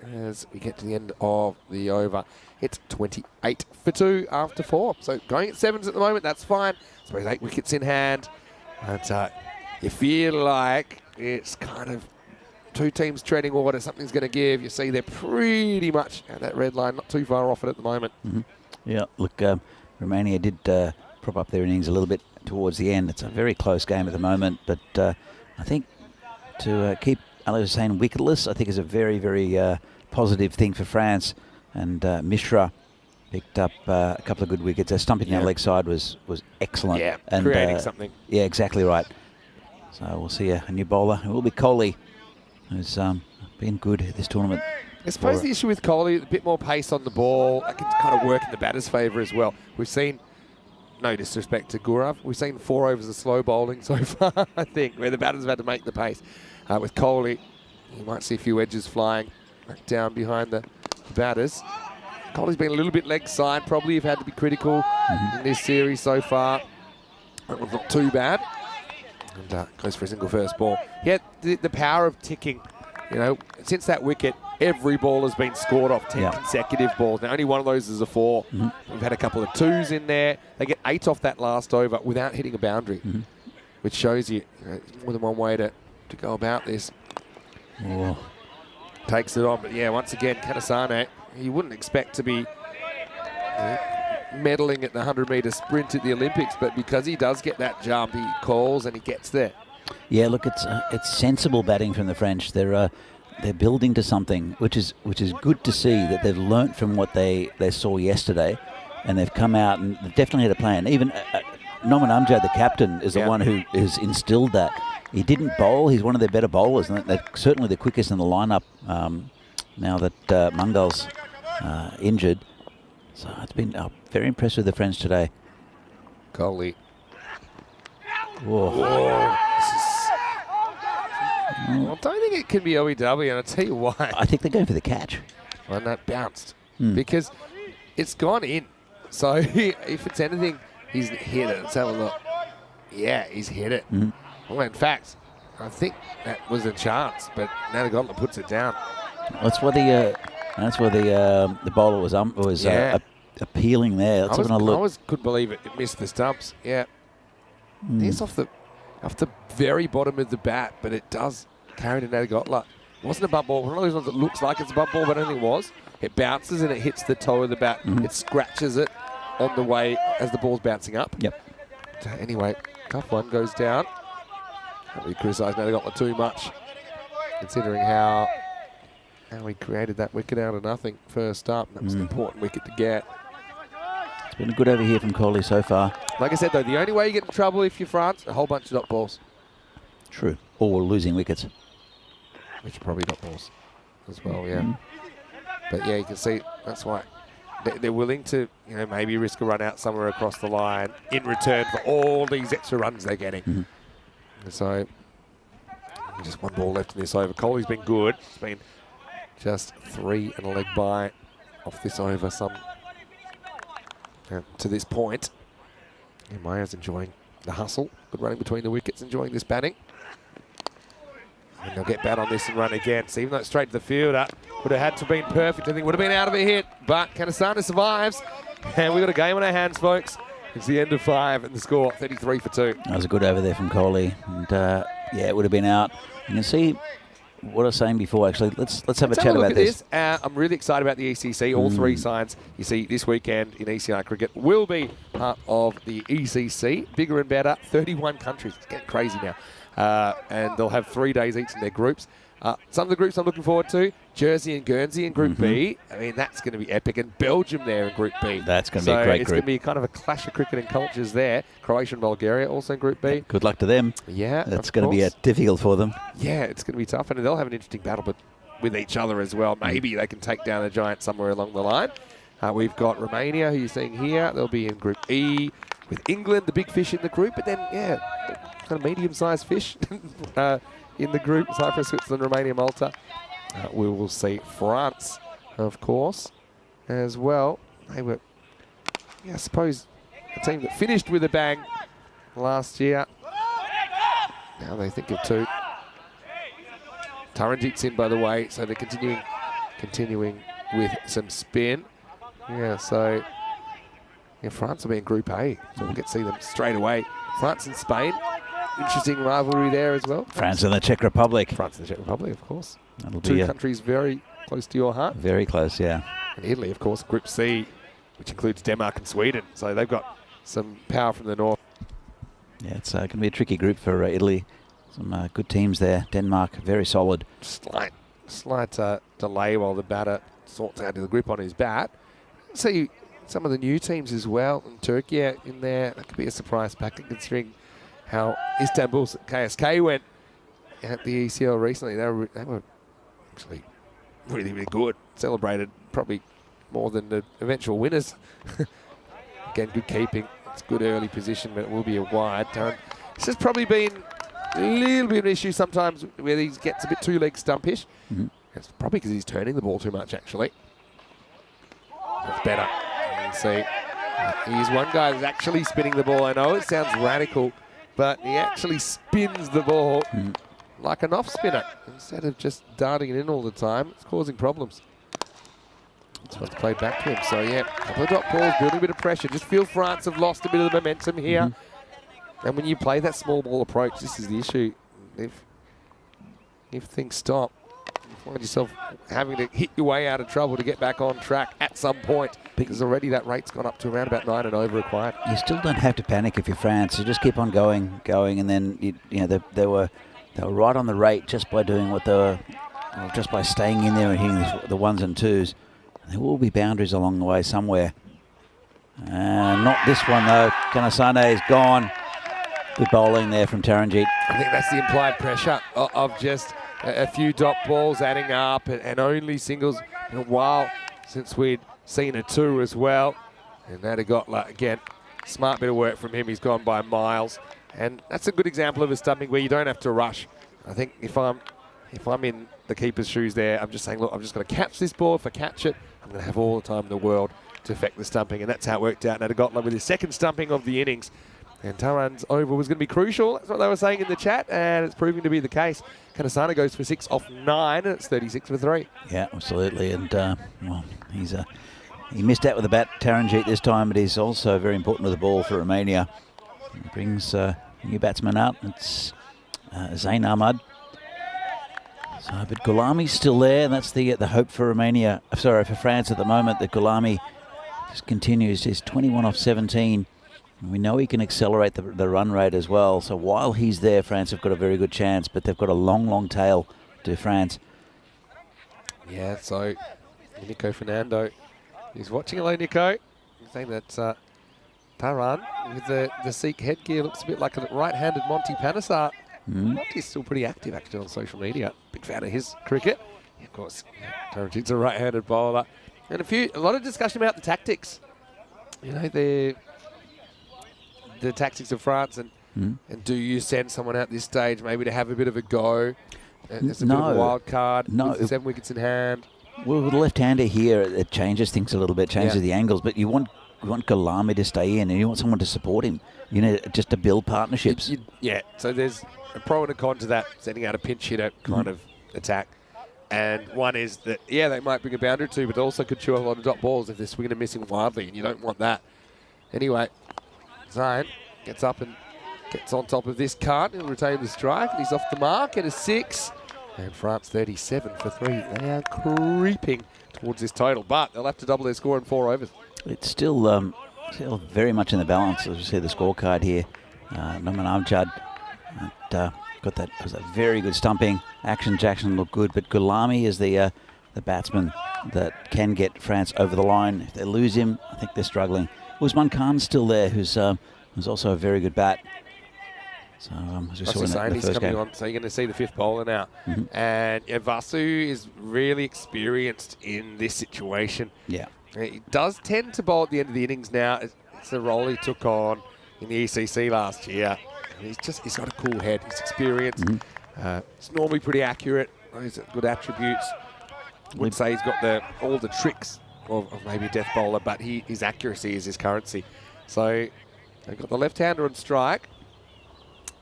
Speaker 5: As we get to the end of the over, it's 28 for 2 after 4. So going at 7s at the moment, that's fine. I suppose 8 wickets in hand. But you feel like it's kind of two teams treading water. Something's going to give. You see they're pretty much at that red line, not too far off it at the moment.
Speaker 4: Yeah, look, Romania did prop up their innings a little bit towards the end. It's a very close game at the moment, but I think to keep Ali Hussein wicketless, I think is a very, very positive thing for France. And Mishra picked up a couple of good wickets. Their stumping down leg side was excellent.
Speaker 5: Yeah,
Speaker 4: and,
Speaker 5: creating something.
Speaker 4: Yeah, exactly right. So we'll see a new bowler. It will be Kohli, who's been good at this tournament.
Speaker 5: I suppose the issue with Kohli, a bit more pace on the ball. That can kind of work in the batter's favour as well. We've seen, no disrespect to Gaurav, we've seen 4 overs of slow bowling so far, I think, where the batters have had to make the pace. With Kohli, you might see a few edges flying back down behind the batters. Kohli's been a little bit leg side, probably have had to be critical in this series so far. That one's not too bad. And goes for a single first ball. Yeah, the power of ticking. You know, since that wicket, every ball has been scored off 10 consecutive balls. Now, only one of those is a 4. We've had a couple of 2s in there. They get 8 off that last over without hitting a boundary, which shows you, more than one way to go about this.
Speaker 4: Oh.
Speaker 5: Takes it on, but yeah, once again, Kanasane, you wouldn't expect to be medaling at the 100-metre sprint at the Olympics, but because he does get that jump, he calls and he gets there.
Speaker 4: Yeah, look, it's sensible batting from the French. They're building to something, which is good to see that they've learnt from what they saw yesterday, and they've come out and they've definitely had a plan. Even Noman Amjad, the captain, is the one who has instilled that. He didn't bowl. He's one of their better bowlers, and they're certainly the quickest in the lineup now that Mangal's injured. So it's been very impressive with the French today.
Speaker 5: Kohli.
Speaker 4: Whoa.
Speaker 5: I don't think it can be OEW, and I'll tell you why.
Speaker 4: I think they're going for the catch.
Speaker 5: And that bounced because it's gone in. So if it's anything, he's hit it. Let's have a look. Yeah, he's hit it. Well, in fact, I think that was a chance, but Natagotla puts it down.
Speaker 4: That's where the bowler was appealing there. Let's have a look.
Speaker 5: I couldn't believe it. It missed the stumps. Yeah. It's off the very bottom of the bat, but it does carry to Natagotla. It wasn't a bump ball. One of those ones that looks like it's a bump ball, but I don't think it was. It bounces and it hits the toe of the bat. It scratches it on the way as the ball's bouncing up.
Speaker 4: Yep.
Speaker 5: So anyway, tough one goes down. We criticised Natagotla too much, considering how he created that wicket out of nothing first up. That was an important wicket to get.
Speaker 4: It's been a good over here from Coley so far.
Speaker 5: Like I said, though, the only way you get in trouble if you're France, a whole bunch of dot balls.
Speaker 4: True. Or losing wickets.
Speaker 5: Which are probably dot balls as well, yeah. But yeah, you can see that's why they're willing to, maybe risk a run out somewhere across the line in return for all these extra runs they're getting. So just one ball left in this over. Coley's been good. It's been just 3 and a leg by off this over to this point. And Maya's enjoying the hustle. Good running between the wickets, enjoying this batting. And they'll get bat on this and run again. So even though it's straight to the fielder, would have had to have been perfect. I think would have been out of a hit. But Kanasana survives. And we've got a game on our hands, folks. It's the end of 5 and the score 33 for 2.
Speaker 4: That was a good over there from Coley. And yeah, it would have been out. You can see what I was saying before, actually. Let's have a chat about this.
Speaker 5: I'm really excited about the ECC. All 3 sides you see this weekend in ECN cricket will be part of the ECC. Bigger and better. 31 countries. It's getting crazy now. And they'll have 3 days each in their groups. Some of the groups I'm looking forward to, Jersey and Guernsey in Group B. I mean, that's going to be epic. And Belgium there in Group B.
Speaker 4: That's going to be a great group.
Speaker 5: It's going to be kind of a clash of cricket and cultures there. Croatia and Bulgaria also in Group B.
Speaker 4: Good luck to them.
Speaker 5: Yeah,
Speaker 4: that's going to be difficult for them.
Speaker 5: Yeah, it's going to be tough. And they'll have an interesting battle but with each other as well. Maybe they can take down a giant somewhere along the line. We've got Romania, who you're seeing here. They'll be in Group E with England, the big fish in the group. But then, yeah, kind of medium-sized fish in the group. Cyprus, Switzerland, Romania, Malta. We will see France, of course, as well. They were, I suppose, a team that finished with a bang last year. Now they think of 2. Taranjit's in, by the way, so they're continuing with some spin. Yeah, so France will be in Group A, so we'll get to see them straight away. France and Spain, interesting rivalry there as well.
Speaker 4: France and the Czech Republic.
Speaker 5: France and the Czech Republic, of course.
Speaker 4: That'll
Speaker 5: 2
Speaker 4: be
Speaker 5: countries very close to your heart.
Speaker 4: Very close, yeah.
Speaker 5: And Italy, of course, Group C, which includes Denmark and Sweden. So they've got some power from the north.
Speaker 4: Yeah, it's going to be a tricky group for Italy. Some good teams there. Denmark, very solid.
Speaker 5: Slight delay while the batter sorts out the grip on his bat. See some of the new teams as well. And Turkey in there, that could be a surprise pack considering how Istanbul's KSK went at the ECL recently. They were actually really, really good. Celebrated probably more than the eventual winners. Again, good keeping. It's good early position, but it will be a wide. This has probably been a little bit of an issue sometimes where he gets a bit too leg stumpish. It's probably because he's turning the ball too much, actually. That's better. You can see he's one guy that's actually spinning the ball. I know it sounds radical, but he actually spins the ball like an off spinner instead of just darting it in all the time. It's causing problems. That's what's played back to him. So yeah, a couple of dot balls, building a bit of pressure. Just feel France have lost a bit of the momentum here. And when you play that small ball approach, this is the issue. If things stop, you find yourself having to hit your way out of trouble to get back on track at some point, because already that rate's gone up to around about 9 and over required.
Speaker 4: You still don't have to panic if you're France. You just keep on going, and then they were right on the rate just by doing what they were, just by staying in there and hitting the 1s and 2s. There will be boundaries along the way somewhere. Not this one though. Kanasane is gone. Good bowling there from Taranjit.
Speaker 5: I think that's the implied pressure of just a few dot balls adding up and only singles in a while since we'd seen a 2 as well. And Natagotla, again, smart bit of work from him. He's gone by miles. And that's a good example of a stumping where you don't have to rush. I think if I'm in the keeper's shoes there, I'm just saying, look, I'm just going to catch this ball. If I catch it, I'm going to have all the time in the world to affect the stumping. And that's how it worked out. Natagotla with his second stumping of the innings And Taran's over was going to be crucial. That's what they were saying in the chat, and it's proving to be the case. Kanasana goes for 6 off 9, and it's 36 for 3.
Speaker 4: Yeah, absolutely. And, well, he missed out with the bat, Taranjeet, this time, but he's also very important with the ball for Romania. He brings new batsman out. It's Zain Ahmad. So, but Gulami's still there, and that's the hope for Romania. Sorry, for France at the moment, that Gulami just continues. He's 21 off 17. And we know he can accelerate the run rate as well. So while he's there, France have got a very good chance, but they've got a long, long tail to France.
Speaker 5: Yeah, so Nico Fernando is watching. Hello, Nico. He's saying that Taran, with the Sikh headgear, looks a bit like a right-handed Monty Panesar. Monty's still pretty active, actually, on social media. Big fan of his cricket. Yeah, of course, Taranjeet's a right-handed bowler. And a lot of discussion about the tactics. You know, the tactics of France, and do you send someone out this stage maybe to have a bit of a go? It's a bit of a wild card.
Speaker 4: No.
Speaker 5: 7 wickets in hand.
Speaker 4: Well, with the left-hander here, it changes things a little bit, changes the angles, but you want Gulami to stay in, and you want someone to support him, you know, just to build partnerships.
Speaker 5: Yeah, so there's a pro and a con to that, sending out a pinch hitter kind of attack. And one is that, yeah, they might bring a boundary too, but also could chew a lot of dot balls if they're swinging and missing wildly, and you don't want that. Anyway, Zain gets up and gets on top of this cart. He'll retain the strike, and he's off the mark at a 6. And France 37 for 3. They are creeping towards this total, but they'll have to double their score in 4 overs.
Speaker 4: It's still very much in the balance, as you see the scorecard here. Noman Amjad got that. It was a very good stumping. Action Jackson looked good, but Gulami is the batsman that can get France over the line. If they lose him, I think they're struggling. Usman Khan's still there, who's also a very good bat. So as we saw in the first game.
Speaker 5: So you're going to see the 5th bowler now. And Vasu is really experienced in this situation.
Speaker 4: Yeah.
Speaker 5: He does tend to bowl at the end of the innings now. It's the role he took on in the ECC last year. He's got a cool head. He's experienced. He's normally pretty accurate. He's got good attributes. Wouldn't say he's got all the tricks of maybe a death bowler, but his accuracy is his currency. So they've got the left-hander on strike,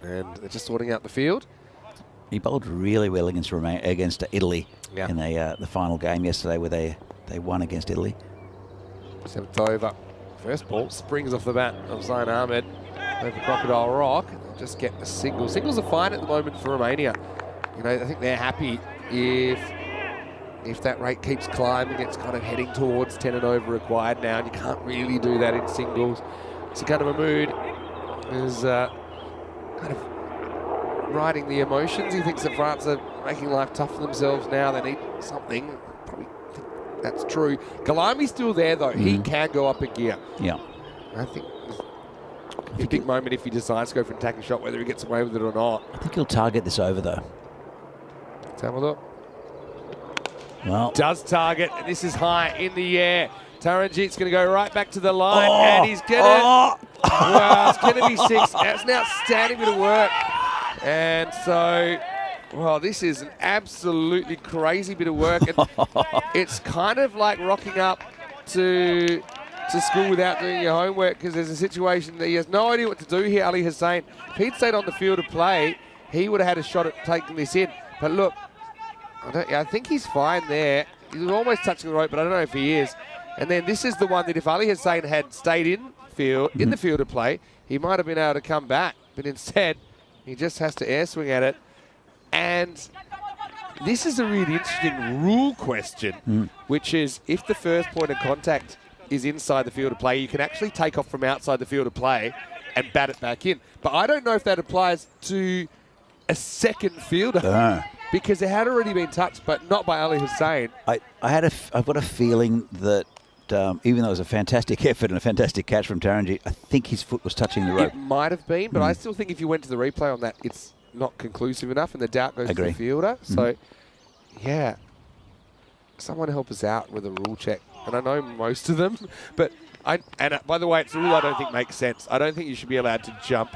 Speaker 5: and they're just sorting out the field.
Speaker 4: He bowled really well against Italy in the final game yesterday, where they won against Italy.
Speaker 5: 7th over. First ball springs off the bat of Zain Ahmed over Crocodile Rock. They'll just get a single. Singles are fine at the moment for Romania. You know, I think they're happy if that rate keeps climbing. It's kind of heading towards 10 and over required now, and you can't really do that in singles. It's kind of a mood is kind of riding the emotions. He thinks that France are making life tough for themselves now. They need something. Probably think that's true. Gulami's still there, though. He can go up a gear.
Speaker 4: Yeah.
Speaker 5: I think it's a big moment if he decides to go for an attacking shot, whether he gets away with it or not.
Speaker 4: I think he'll target this over, though.
Speaker 5: Let's have a look.
Speaker 4: Well,
Speaker 5: Does target, and this is high in the air. Taranjeet's going to go right back to the line, and he's going to... Well, it's going to be 6. That's an outstanding bit of work. And so, well, this is an absolutely crazy bit of work. And it's kind of like rocking up to school without doing your homework, because there's a situation that he has no idea what to do here, Ali Hussain. If he'd stayed on the field of play, he would have had a shot at taking this in. But look, I think he's fine there. He's almost touching the rope, but I don't know if he is. And then this is the one that if Ali Hussain had stayed in the field of play, he might have been able to come back. But instead, he just has to air swing at it. And this is a really interesting rule question, which is if the first point of contact is inside the field of play, you can actually take off from outside the field of play and bat it back in. But I don't know if that applies to a second fielder. Because it had already been touched, but not by Ali Hussain.
Speaker 4: I've got a feeling that even though it was a fantastic effort and a fantastic catch from Taranjeet, I think his foot was touching the rope.
Speaker 5: It might have been, but I still think if you went to the replay on that, it's not conclusive enough, and the doubt goes to the fielder. So, yeah, someone help us out with a rule check. And I know most of them, but by the way, it's a rule I don't think makes sense. I don't think you should be allowed to jump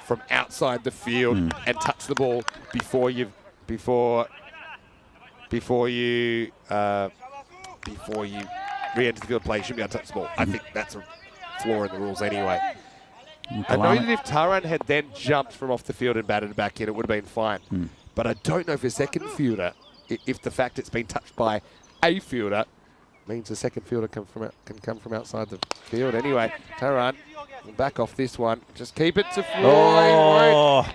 Speaker 5: from outside the field and touch the ball before you re-enter the field play. You shouldn't be able to touch the ball. I think that's a flaw in the rules anyway. I know that if Taran had then jumped from off the field and batted it back in, it would have been fine. But I don't know if a second fielder, if the fact it's been touched by a fielder, means the second fielder can come from outside the field. Anyway, Taran will back off this one. Just keep it to Floyd.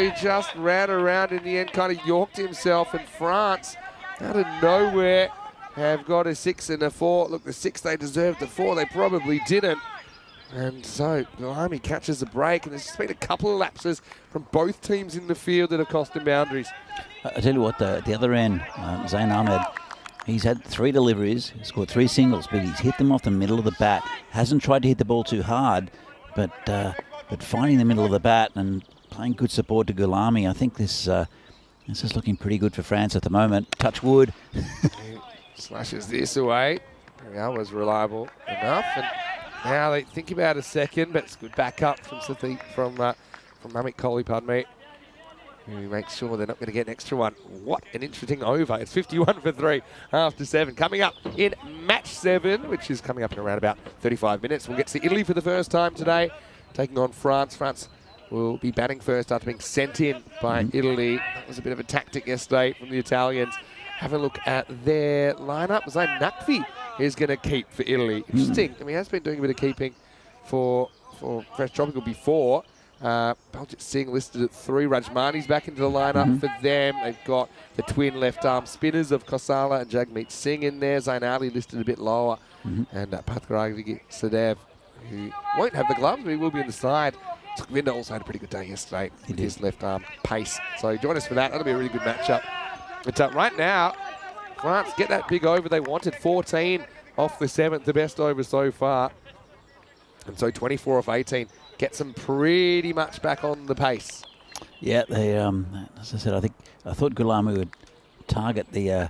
Speaker 5: He just ran around in the end, kind of yorked himself. And France, out of nowhere, have got a 6 and a 4. Look, the 6 they deserved, the 4 they probably didn't. And so Galami catches a break, and there's just been a couple of lapses from both teams in the field that have cost him boundaries.
Speaker 4: I tell you what, the other end, Zain Ahmed, he's had 3 deliveries, scored 3 singles, but he's hit them off the middle of the bat. Hasn't tried to hit the ball too hard, but finding the middle of the bat and playing good support to Gulami. I think this is looking pretty good for France at the moment. Touch wood.
Speaker 5: He slashes this away. That was reliable enough. And now they think about a second, but it's good backup from Mamik Kohli, pardon me. Who makes sure they're not going to get an extra one. What an interesting over. It's 51 for 3 after 7. Coming up in match 7, which is coming up in around about 35 minutes. We'll get to Italy for the first time today, taking on France. France will be batting first after being sent in by Italy. That was a bit of a tactic yesterday from the Italians. Have a look at their lineup. Zain Nakvi is going to keep for Italy. Interesting. I mean, he has been doing a bit of keeping for Fresh Tropical before. Baljit Singh listed at 3. Rajmani's back into the lineup for them. They've got the twin left-arm spinners of Kosala and Jagmeet Singh in there. Zain Ali listed a bit lower. And Patkaragi Sadev, who won't have the gloves, but he will be in the side. Linda also had a pretty good day yesterday with his left-arm pace. So join us for that. That'll be a really good matchup. But right now, France get that big over they wanted. 14 off the 7th, the best over so far. And so 24 off 18 gets them pretty much back on the pace.
Speaker 4: Yeah, they as I said, I thought Gulami would target the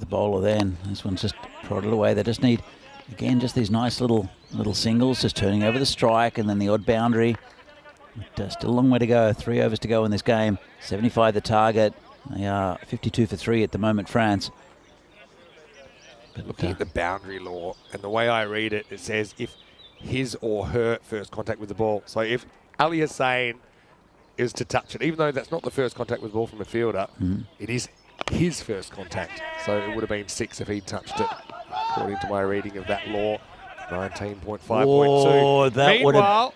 Speaker 4: bowler then. This one's just prodded away. They just need, again, just these nice little singles, just turning over the strike and then the odd boundary. But, still a long way to go. 3 overs to go in this game. 75 the target. They are 52 for 3 at the moment, France.
Speaker 5: But looking at the boundary law and the way I read it, it says if his or her first contact with the ball. So if Ali Hussain is to touch it, even though that's not the first contact with the ball from a fielder, it is his first contact. So it would have been 6 if he touched it, according to my reading of that law. 19.5.2. Meanwhile,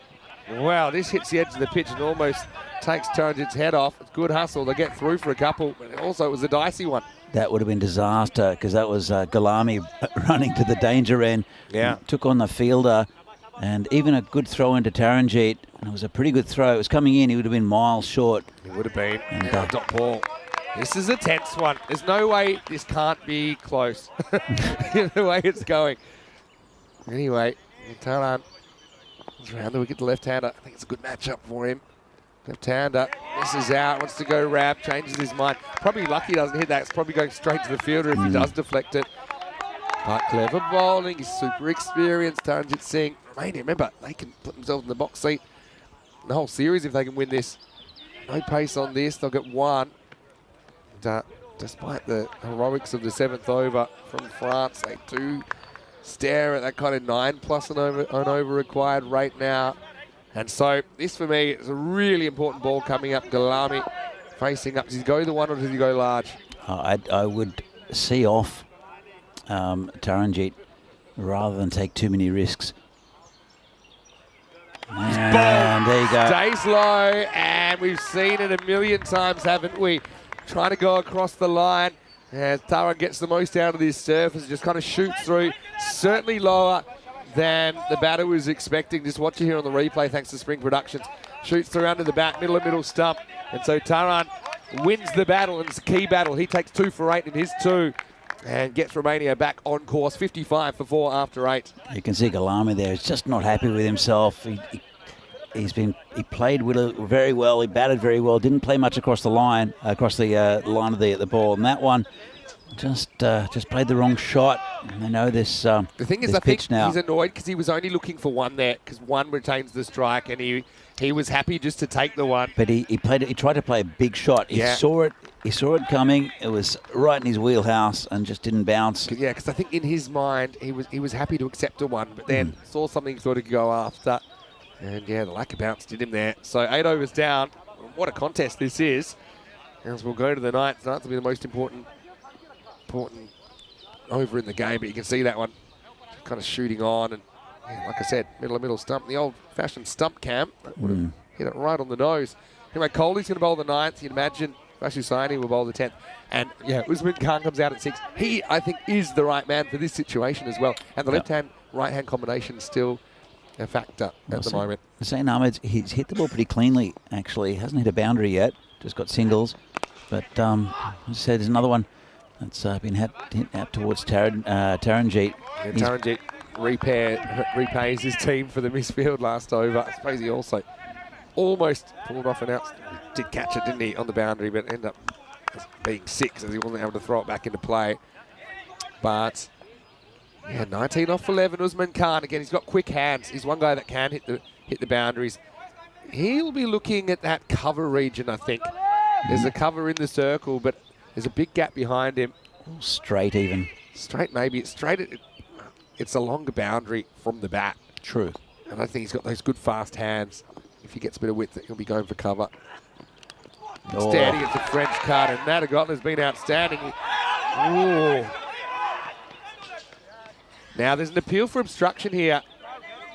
Speaker 5: wow, this hits the edge of the pitch and almost takes Taranjit's head off. It's good hustle. They get through for a couple, but also it was a dicey one.
Speaker 4: That would have been disaster because that was Gulami running to the danger end.
Speaker 5: Yeah.
Speaker 4: Took on the fielder and even a good throw into Taranjit. And it was a pretty good throw. It was coming in. He would have been miles short.
Speaker 5: He would have been.
Speaker 4: And
Speaker 5: dot ball. This is a tense one. There's no way this can't be close. The way it's going. Anyway, Taran is around the wicket, the left-hander. I think it's a good matchup for him. Left-hander misses out, wants to go wrap, changes his mind. Probably lucky he doesn't hit that. It's probably going straight to the fielder if he does deflect it. But clever bowling. He's super experienced. Taranjit Singh. Romania, remember, they can put themselves in the box seat the whole series if they can win this. No pace on this. They'll get 1. And, despite the heroics of the 7th over from France, they do stare at that kind of 9+ and over required rate now. And so this for me is a really important ball coming up. Gulami facing up. Does he go the 1 or does he go large?
Speaker 4: I would see off Taranjit rather than take too many risks. And there you go.
Speaker 5: Stays low, and we've seen it a million times, haven't we? Trying to go across the line. As Taran gets the most out of this surface, just kind of shoots through. Certainly lower than the batter was expecting. Just watch it here on the replay, thanks to Spring Productions. Shoots through under the bat, middle stump. And so Taran wins the battle, and it's a key battle. He takes 2 for 8 in his 2 and gets Romania back on course. 55 for 4 after 8.
Speaker 4: You can see Gulami there. He's just not happy with himself. He played very well. He batted very well. Didn't play much across the line, line of the ball. And that one just just played the wrong shot. I know this.
Speaker 5: The thing is,
Speaker 4: this
Speaker 5: I think
Speaker 4: pitch now.
Speaker 5: he's annoyed because he was only looking for one there because one retains the strike, and he was happy just to take the one.
Speaker 4: But he played it. He tried to play a big shot. He saw it. He saw it coming. It was right in his wheelhouse and just didn't bounce.
Speaker 5: Yeah, because I think in his mind he was happy to accept a one, but then saw something he thought he could go after, and yeah, the lack of bounce did him there. So 8 overs down. What a contest this is. As we'll go to the ninth. Ninth will be the most important over in the game, but you can see that one kind of shooting on, and yeah, like I said, middle stump. The old-fashioned stump cam would have hit it right on the nose. Anyway, Coley's going to bowl the ninth. You'd imagine Vashusaini will bowl the 10th. And yeah, Usman Khan comes out at 6. He, I think, is the right man for this situation as well. And the left-hand, right-hand combination is still a factor at the moment.
Speaker 4: Hussain Ahmed, he's hit the ball pretty cleanly, actually. Hasn't hit a boundary yet. Just got singles. But as I said, there's another one that's been hit out towards Taranjeet.
Speaker 5: Yeah, Taranjeet repays his team for the misfield last over. I suppose he also almost pulled off an out. Did catch it, didn't he, on the boundary, but ended up being 6 as he wasn't able to throw it back into play. But yeah, 19 off 11. Usman Khan, again, he's got quick hands. He's one guy that can hit the boundaries. He'll be looking at that cover region, I think. There's a cover in the circle, but there's a big gap behind him.
Speaker 4: Straight even.
Speaker 5: Straight maybe. It's straight. It's a longer boundary from the bat.
Speaker 4: True.
Speaker 5: And I think he's got those good fast hands. If he gets a bit of width, he'll be going for cover. Standing at the French card, and Natagon has been outstanding. Ooh. Now there's an appeal for obstruction here.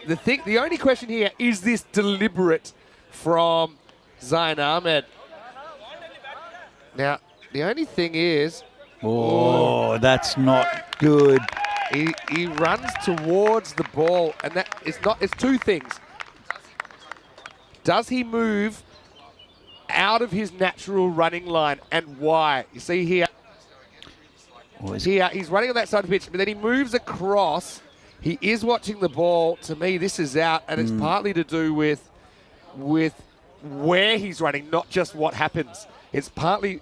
Speaker 5: The only question here, is this deliberate from Zain Ahmed? Now, the only thing is...
Speaker 4: Oh, that's not good.
Speaker 5: He runs towards the ball, and that it's two things. Does he move out of his natural running line, and why? You see here, he's running on that side of the pitch, but then he moves across. He is watching the ball. To me, this is out, and it's partly to do with where he's running, not just what happens. It's partly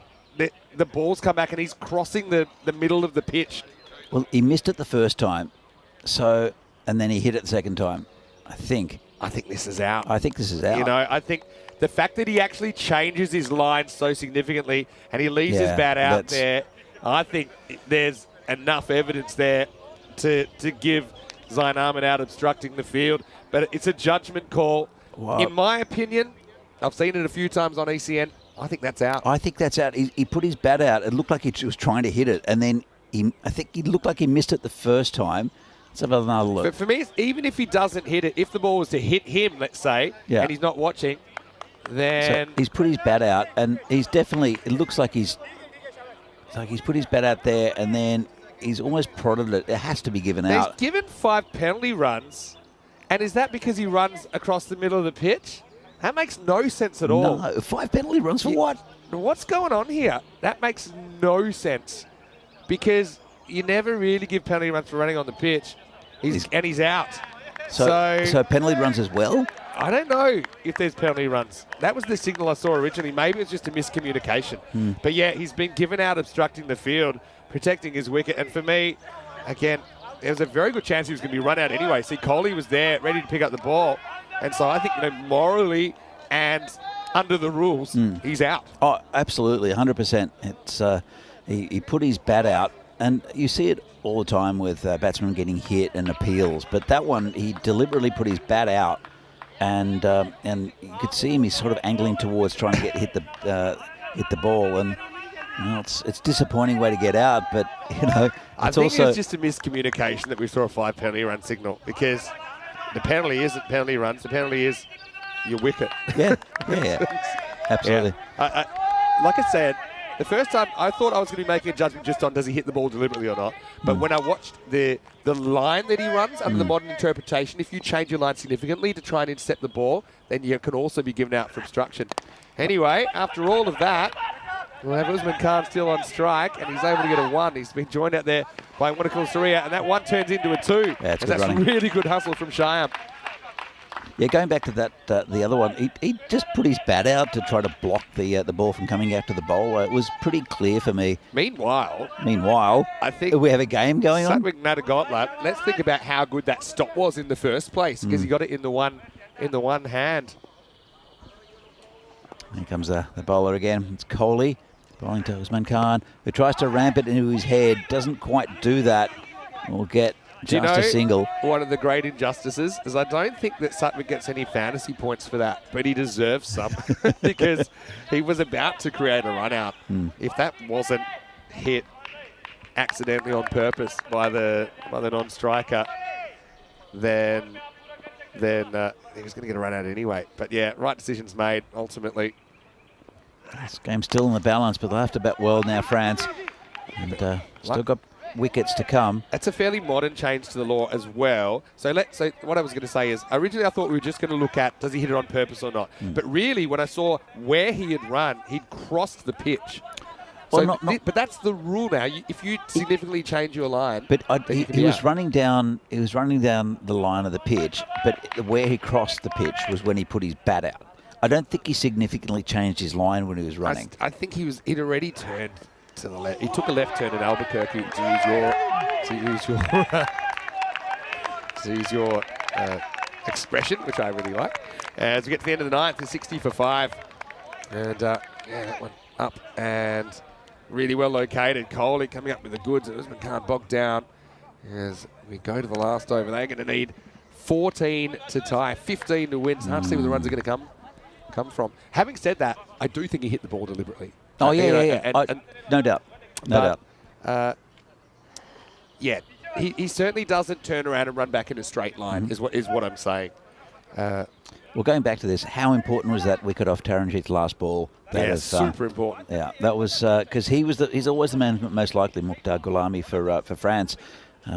Speaker 5: the ball's come back, and he's crossing the middle of the pitch.
Speaker 4: Well, he missed it the first time, and then he hit it the second time, I think.
Speaker 5: I think this is out.
Speaker 4: I think this is out.
Speaker 5: You know, I think the fact that he actually changes his line so significantly and he leaves his bat out there, I think there's enough evidence there to give Zain Ahmed out obstructing the field. But it's a judgment call. Wow. In my opinion, I've seen it a few times on ECN. I think that's out.
Speaker 4: I think that's out. He put his bat out. It looked like he was trying to hit it, and then I think he looked like he missed it the first time. Let's have another look.
Speaker 5: But for me, even if he doesn't hit it, if the ball was to hit him, let's say, and he's not watching, then...
Speaker 4: So he's put his bat out, and he's definitely... It looks like he's put his bat out there, and then he's almost prodded it. It has to be given out.
Speaker 5: He's given 5 penalty runs, and is that because he runs across the middle of the pitch? That makes no sense at all.
Speaker 4: No, 5 penalty runs for what?
Speaker 5: What's going on here? That makes no sense, because you never really give penalty runs for running on the pitch. He's out.
Speaker 4: So penalty runs as well?
Speaker 5: I don't know if there's penalty runs. That was the signal I saw originally. Maybe it's just a miscommunication. But yeah, he's been given out obstructing the field, protecting his wicket. And for me, again, there was a very good chance he was going to be run out anyway. See, Kohli was there, ready to pick up the ball. And so I think, morally and under the rules, he's out.
Speaker 4: Oh, absolutely, 100%. It's he put his bat out. And you see it all the time with batsmen getting hit and appeals. But that one, he deliberately put his bat out, and you could see him. He's sort of angling towards trying to hit the ball, and it's a disappointing way to get out. But
Speaker 5: I think it's just a miscommunication that we saw a 5 penalty run signal, because the penalty isn't penalty runs. The penalty is your wicket.
Speaker 4: Yeah, absolutely.
Speaker 5: Yeah. Like I said, the first time I thought I was going to be making a judgment just on does he hit the ball deliberately or not. But when I watched the line that he runs under the modern interpretation, if you change your line significantly to try and intercept the ball, then you can also be given out for obstruction. Anyway, after all of that, we'll have Usman Khan still on strike, and he's able to get a 1. He's been joined out there by Wanakul Surya, and that 1 turns into a 2.
Speaker 4: That's
Speaker 5: really good hustle from Shyam.
Speaker 4: Yeah, going back to that, the other one, he just put his bat out to try to block the ball from coming out to the bowler. It was pretty clear for me.
Speaker 5: Meanwhile, I think
Speaker 4: we have a game going on.
Speaker 5: Satwik Natagotla, let's think about how good that stop was in the first place, because he got it in the one hand.
Speaker 4: Here comes the bowler again. It's Kohli bowling to Usman Khan, who tries to ramp it into his head. Doesn't quite do that. Will get just a single.
Speaker 5: One of the great injustices is I don't think that Satwik gets any fantasy points for that, but he deserves some because he was about to create a run out. If that wasn't hit accidentally on purpose by the non-striker, then he was going to get a run out anyway. But yeah, right decisions made ultimately.
Speaker 4: This game's still in the balance, but they'll have to bat well now, France. And still got wickets to come.
Speaker 5: That's a fairly modern change to the law as well. So what I was going to say is, originally I thought we were just going to look at, does he hit it on purpose or not? But really, when I saw where he had run, he'd crossed the pitch.
Speaker 4: Well,
Speaker 5: so but that's the rule now. If you significantly change your line,
Speaker 4: but he was running down. He was running down the line of the pitch, but where he crossed the pitch was when he put his bat out. I don't think he significantly changed his line when he was running.
Speaker 5: I think he'd already turned to the left. He took a left turn in Albuquerque to use your expression, which I really like. As we get to the end of the ninth, it's 60 for 5. And that one up and really well located. Kohli coming up with the goods. Usman can't bog down. As we go to the last over, they're going to need 14 to tie, 15 to win. It's hard to see where the runs are going to come from. Having said that, I do think he hit the ball deliberately.
Speaker 4: Oh, yeah. No doubt. No doubt.
Speaker 5: Yeah, he certainly doesn't turn around and run back in a straight line, is what I'm saying.
Speaker 4: Well, going back to this, how important was that wicket off Taranjit's last ball?
Speaker 5: Super important.
Speaker 4: Yeah, that was because he's always the man most likely, Mukhtar Gulami for France.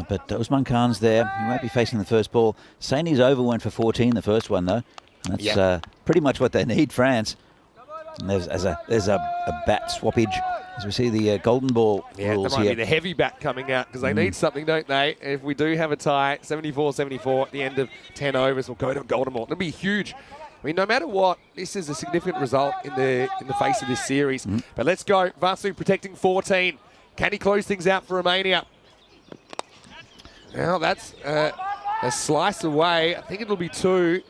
Speaker 4: But Usman Khan's there. He won't be facing the first ball. Saini's over went for 14, the first one though. And that's pretty much what they need, France. And there's a bat swappage as we see the golden ball rules
Speaker 5: that might
Speaker 4: here.
Speaker 5: be the heavy bat coming out because they need something, don't they? If we do have a tie, 74-74 at the end of 10 overs, we'll go to a golden ball. It'll be huge. I mean, no matter what, this is a significant result in the face of this series. But let's go. Vasu protecting 14. Can he close things out for Romania? Now that's a slice away. I think it'll be 2.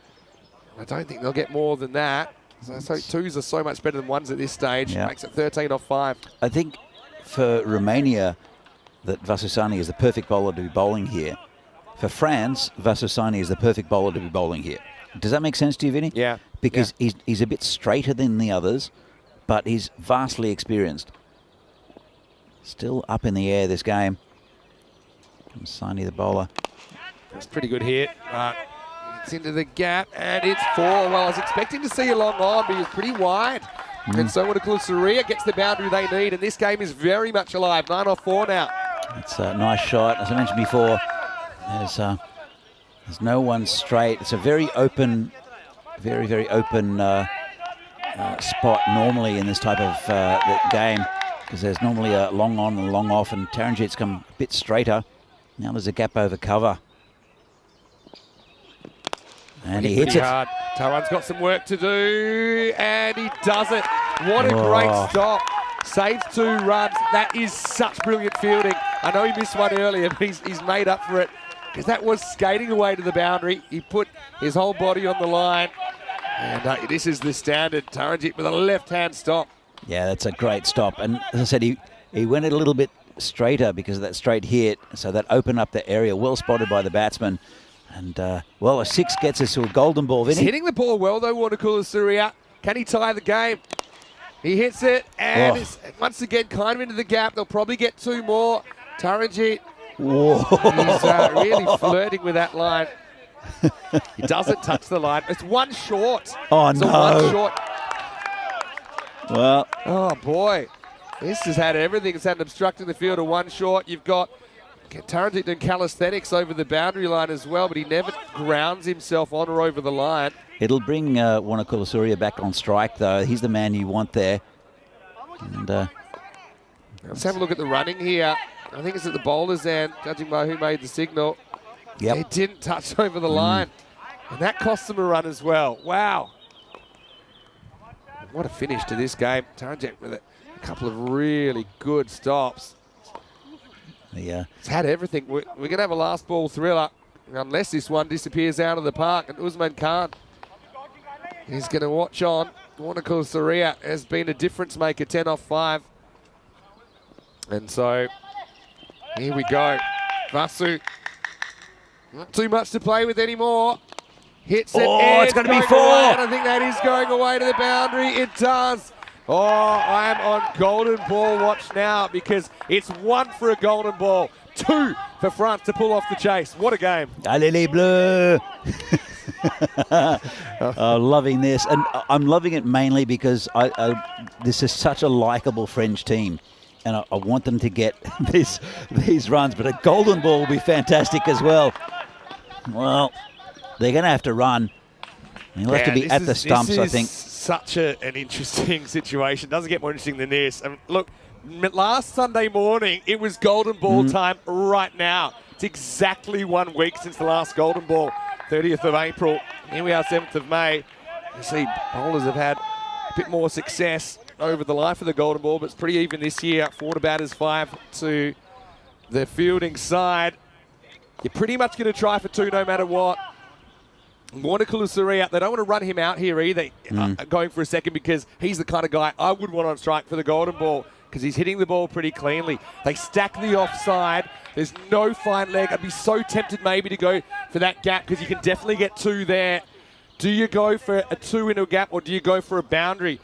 Speaker 5: I don't think they'll get more than that. So 2s are so much better than 1s at this stage. Makes it 13 off 5.
Speaker 4: I think for Romania that Vasasani is the perfect bowler to be bowling here. For France, Vasasani is the perfect bowler to be bowling here. Does that make sense to you, Vinny?
Speaker 5: Yeah.
Speaker 4: Because he's a bit straighter than the others, but he's vastly experienced. Still up in the air, this game. Comes Saini, the bowler.
Speaker 5: That's a pretty good hit. It's into the gap, and it's 4. Well, I was expecting to see a long on, but he was pretty wide. And so Wanakula Surya gets the boundary they need, and this game is very much alive. 9 off 4 now.
Speaker 4: It's a nice shot. As I mentioned before, there's no one straight. It's a very open, very open spot normally in this type of game, because there's normally a long on and a long off, and Taranjit's come a bit straighter. Now there's a gap over cover. And he hits it.
Speaker 5: Hard. Taran's got some work to do, and he does it. What a great stop. Saves 2 runs. That is such brilliant fielding. I know he missed one earlier, but he's made up for it, because that was skating away to the boundary. He put his whole body on the line. And this is the standard. Taranjit with a left-hand stop.
Speaker 4: Yeah, that's a great stop. And as I said, he went a little bit straighter because of that straight hit. So that opened up the area. Well spotted by the batsman. And, well, a 6 gets us to a golden ball, Vinny.
Speaker 5: He's hitting the ball well, though, Wanakula Surya. Can he tie the game? He hits it, and it's once again kind of into the gap. They'll probably get 2 more. Taranjit, he's really flirting with that line. He doesn't touch the line. It's 1 short.
Speaker 4: Oh,
Speaker 5: it's
Speaker 4: no.
Speaker 5: 1 short.
Speaker 4: Well.
Speaker 5: Oh, boy. This has had everything. It's had obstructing the field of 1 short. You've got Taranjit doing calisthenics over the boundary line as well, but he never grounds himself on or over the line.
Speaker 4: It'll bring Wanakula Surya back on strike, though. He's the man you want there. And
Speaker 5: let's have a look at the running here. I think it's at the bowler's end, judging by who made the signal.
Speaker 4: Yep.
Speaker 5: It didn't touch over the line. And that cost them a run as well. Wow. What a finish to this game. Taranjit with a couple of really good stops.
Speaker 4: Yeah.
Speaker 5: It's had everything. We're going to have a last ball thriller unless this one disappears out of the park. And Usman Khan is going to watch on. Warnakul Saria has been a difference maker, 10 off 5. And so here we go. Vasu, not too much to play with anymore. Hits it.
Speaker 4: Oh, it's going to be 4.
Speaker 5: I think that is going away to the boundary. It does. Oh, I am on golden ball watch now because it's 1 for a golden ball, 2 for France to pull off the chase. What a game.
Speaker 4: Allez les bleus. Loving this. And I'm loving it mainly because this is such a likeable French team. And I want them to get these runs. But a golden ball will be fantastic as well. Well, they're going to have to run. You'll have to be at the stumps, I think.
Speaker 5: Such an interesting situation. Doesn't get more interesting than this. I mean, look, last Sunday morning, it was golden ball time right now. It's exactly 1 week since the last golden ball, 30th of April. Here we are, 7th of May. You see, bowlers have had a bit more success over the life of the golden ball, but it's pretty even this year. 4 to batters, 5 to the fielding side. You're pretty much going to try for 2 no matter what. Warnakul Saria, they don't want to run him out here either, going for a second, because he's the kind of guy I would want on strike for the golden ball because he's hitting the ball pretty cleanly. They stack the offside. There's no fine leg. I'd be so tempted maybe to go for that gap because you can definitely get 2 there. Do you go for a 2 into a gap or do you go for a boundary?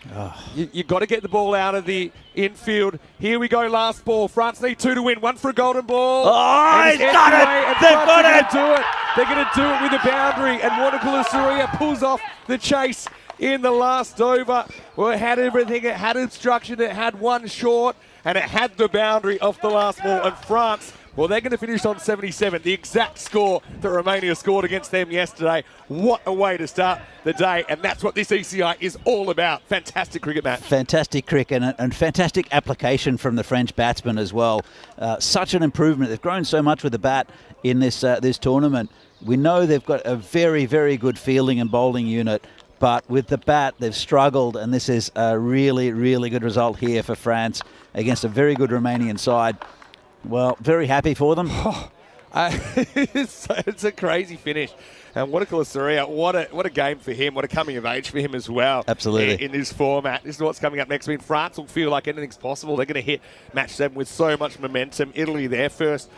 Speaker 5: You've got to get the ball out of the infield. Here we go, last ball. France need 2 to win. 1 for a golden ball.
Speaker 4: Oh, he's got it! They've got it!
Speaker 5: They're going to do it with a boundary. And Warnakul Saria pulls off the chase in the last over. Well, it had everything. It had obstruction. It had 1 short. And it had the boundary off the last ball. And France, well, they're going to finish on 77, the exact score that Romania scored against them yesterday. What a way to start the day, and that's what this ECI is all about. Fantastic cricket match.
Speaker 4: Fantastic cricket and fantastic application from the French batsmen as well. Such an improvement. They've grown so much with the bat in this tournament. We know they've got a very, very good fielding and bowling unit, but with the bat, they've struggled, and this is a really, really good result here for France against a very good Romanian side. Well, very happy for them.
Speaker 5: It's a crazy finish. And Warnakul Saria, what a game for him. What a coming of age for him as well.
Speaker 4: Absolutely.
Speaker 5: In this format. This is what's coming up next. I mean, France will feel like anything's possible. They're going to hit match 7 with so much momentum. Italy, their first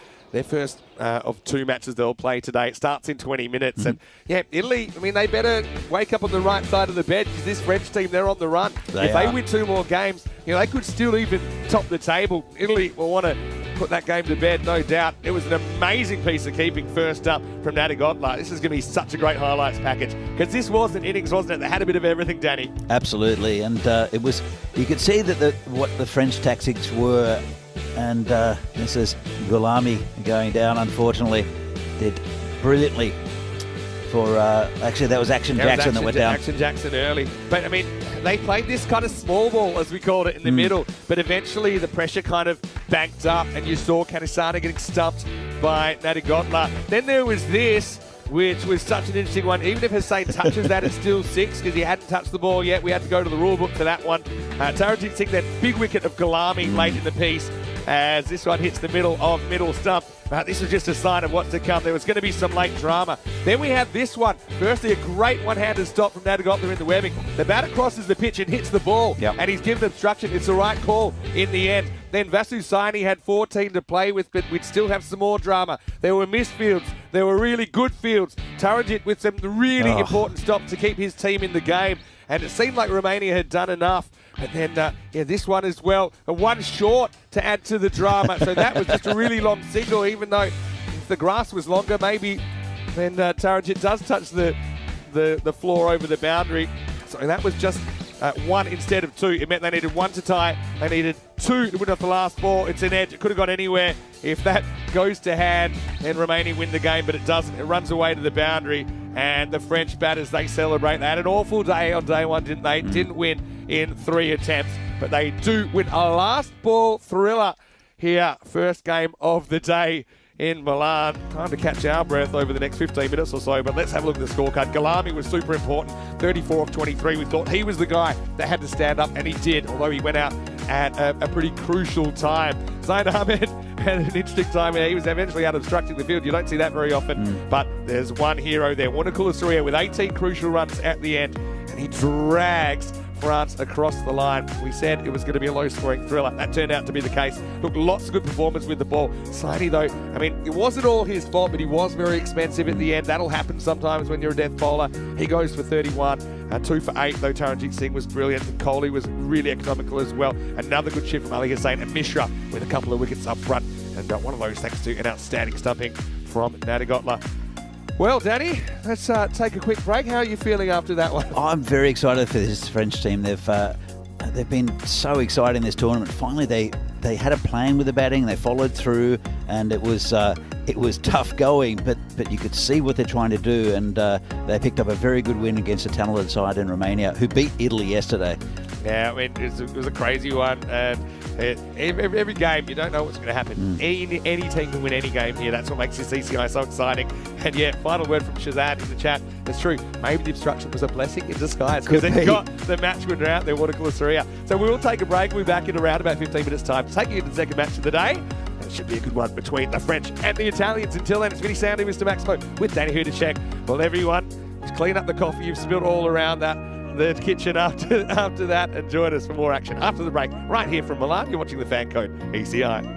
Speaker 5: of 2 matches they'll play today. It starts in 20 minutes. And, yeah, Italy, I mean, they better wake up on the right side of the bed because this French team, they're on the run. If they win 2 more games, they could still even top the table. Italy will want to put that game to bed, no doubt. It was an amazing piece of keeping first up from Nadigotla. This is going to be such a great highlights package because this was an innings, wasn't it? They had a bit of everything, Danny.
Speaker 4: Absolutely. And it was, you could see that what the French tactics were. And this is Gulami going down, unfortunately. Did brilliantly for, actually that was Action Jackson that went down.
Speaker 5: Action Jackson early. But, I mean, they played this kind of small ball, as we called it, in the middle. But eventually the pressure kind of banked up and you saw Kanisana getting stumped by Nadigotla. Then there was this, which was such an interesting one. Even if Hussain touches that, it's still 6 because he hadn't touched the ball yet. We had to go to the rule book for that one. Taranjit Singh, that big wicket of Gulami late in the piece, as this one hits the middle stump. This was just a sign of what's to come. There was going to be some late drama. Then we have this one. Firstly, a great one-handed stop from Nadigotla in the webbing. The batter crosses the pitch and hits the ball, and he's given obstruction. It's the right call in the end. Then Vasu Saini had 14 to play with, but we'd still have some more drama. There were missed fields. There were really good fields. Taranjit with some really important stops to keep his team in the game. And it seemed like Romania had done enough. And then, this one as well, a 1 short to add to the drama. So that was just a really long signal, even though if the grass was longer, maybe then Taranjit does touch the floor over the boundary. So that was just 1 instead of 2. It meant they needed 1 to tie. They needed 2 to win off the last ball. It's an edge. It could have gone anywhere. If that goes to hand, then Romania win the game, but it doesn't. It runs away to the boundary. And the French batters, they celebrate. They had an awful day on day 1, didn't they? Didn't win in 3 attempts, but they do win a last ball thriller here. First game of the day in Milan. Time to catch our breath over the next 15 minutes or so, but let's have a look at the scorecard. Galami was super important, 34 of 23. We thought he was the guy that had to stand up, and he did, although he went out at a pretty crucial time. Zaid Ahmed had an interesting time. He was eventually out obstructing the field. You don't see that very often, but there's one hero there. Wanakula Surya with 18 crucial runs at the end, and he drags France across the line. We said it was going to be a low-scoring thriller. That turned out to be the case. Look, lots of good performance with the ball. Saini, though, I mean, it wasn't all his fault, but he was very expensive at the end. That'll happen sometimes when you're a death bowler. He goes for 31. 2 for 8, though. Taranjit Singh was brilliant. And Kohli was really economical as well. Another good shift from Ali Hussain and Mishra with a couple of wickets up front. And one of those thanks to an outstanding stumping from Nadigotla. Well, Danny, let's take a quick break. How are you feeling after that one?
Speaker 4: I'm very excited for this French team. They've been so exciting this tournament. Finally, they had a plan with the batting. They followed through, and it was tough going. But you could see what they're trying to do, and they picked up a very good win against a talented side in Romania, who beat Italy yesterday.
Speaker 5: Yeah, I mean, it was a crazy one, and every game, you don't know what's going to happen. Any team can win any game here. That's what makes this ECI so exciting. And yeah, final word from Shazad in the chat. It's true. Maybe the obstruction was a blessing in disguise, because then you got the match winner out there, Wanakula Surya. So we will take a break. We'll be back in around about 15 minutes' time to take you into the second match of the day. And it should be a good one between the French and the Italians. Until then, it's Vinny Sandy, Mr. Maximo, with Danny here to check. Well, everyone, just clean up the coffee you've spilled all around the kitchen after that, and join us for more action after the break right here from Milan. You're watching the Fan Code ECI.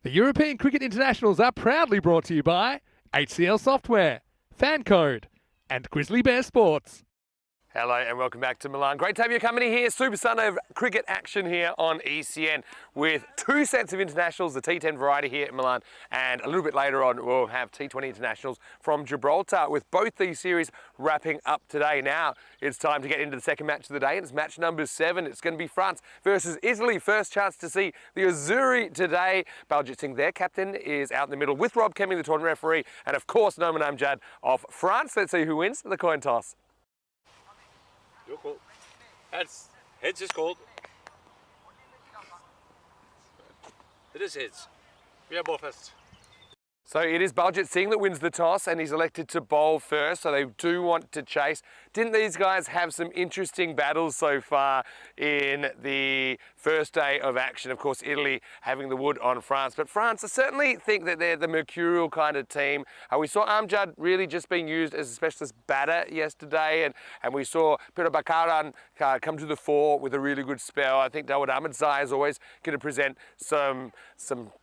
Speaker 2: The European Cricket Internationals are proudly brought to you by HCL Software, Fan Code, and Grizzly Bear Sports.
Speaker 1: Hello and welcome back to Milan. Great to have your company here. Super Sunday of cricket action here on ECN with two sets of internationals, the T10 variety here at Milan, and a little bit later on we'll have T20 internationals from Gibraltar, with both these series wrapping up today. Now it's time to get into the second match of the day, and it's match number 7. It's going to be France versus Italy. First chance to see the Azzurri today. Baljit Singh, their captain, is out in the middle with Rob Kemming, the tournament referee, and of course Noman Amjad of France. Let's see who wins the coin toss.
Speaker 3: You're cool. Heads. Heads is called. It is heads. We are both heads.
Speaker 1: So it is Baljit Singh that wins the toss, and he's elected to bowl first, so they do want to chase. Didn't these guys have some interesting battles so far in the first day of action? Of course, Italy having the wood on France, but France, I certainly think that they're the mercurial kind of team. We saw Amjad really just being used as a specialist batter yesterday, and we saw Peter Bakaran come to the fore with a really good spell. I think Dawud Ahmedzai is always going to present some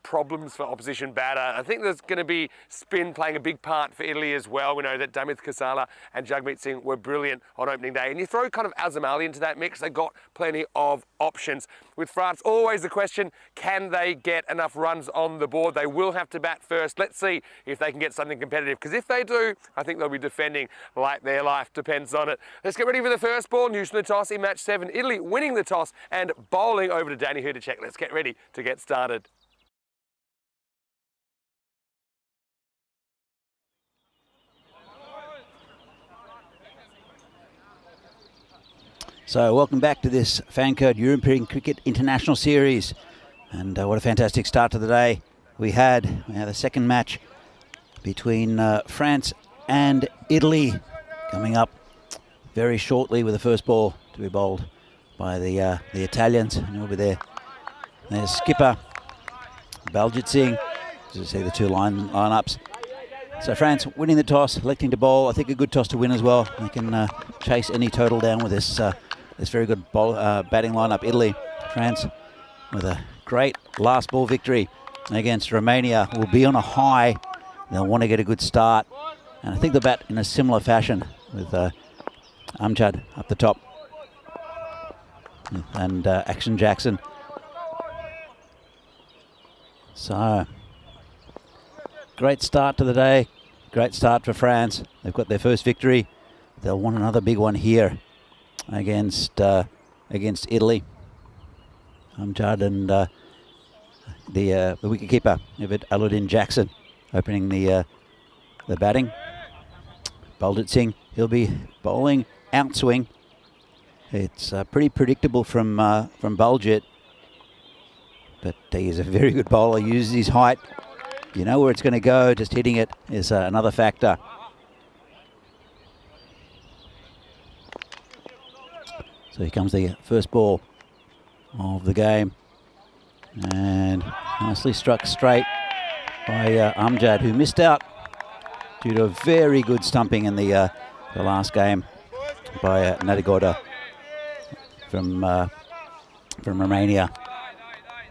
Speaker 1: problems for opposition batter. I think there's going to be spin playing a big part for Italy as well. We know that Damith Kasala and Jagmeet Singh were brilliant on opening day, and you throw kind of Azam Ali into that mix, they got plenty of options. With France, always the question, can they get enough runs on the board? They will have to bat first. Let's see if they can get something competitive, because if they do, I think they'll be defending like their life depends on it. Let's get ready for the first ball. Newson the toss in match 7. Italy winning the toss and bowling over to Danny Hudacek. Let's get ready to get started.
Speaker 4: So welcome back to this Fan Code European Cricket International Series, and what a fantastic start to the day we had. We had the second match between France and Italy coming up very shortly, with the first ball to be bowled by the Italians, and he'll be there. There's skipper Baljit Singh. As you see, the two lineups. So France winning the toss, electing to bowl. I think a good toss to win as well. They can chase any total down with this very good batting lineup. Italy, France with a great last ball victory against Romania will be on a high. They'll want to get a good start, and I think they'll bat in a similar fashion with Amjad up the top and Action Jackson. So great start to the day, great start for France. They've got their first victory. They'll want another big one here against Italy. Amjad and the wicketkeeper Aluddin Jackson opening the batting. Baljit Singh, he'll be bowling outswing. It's pretty predictable from Baljit, but he's a very good bowler. Uses his height. You know where it's going to go. Just hitting it is another factor. So here comes the first ball of the game, and nicely struck straight by Amjad, who missed out due to a very good stumping in the last game by Nadigoda from Romania.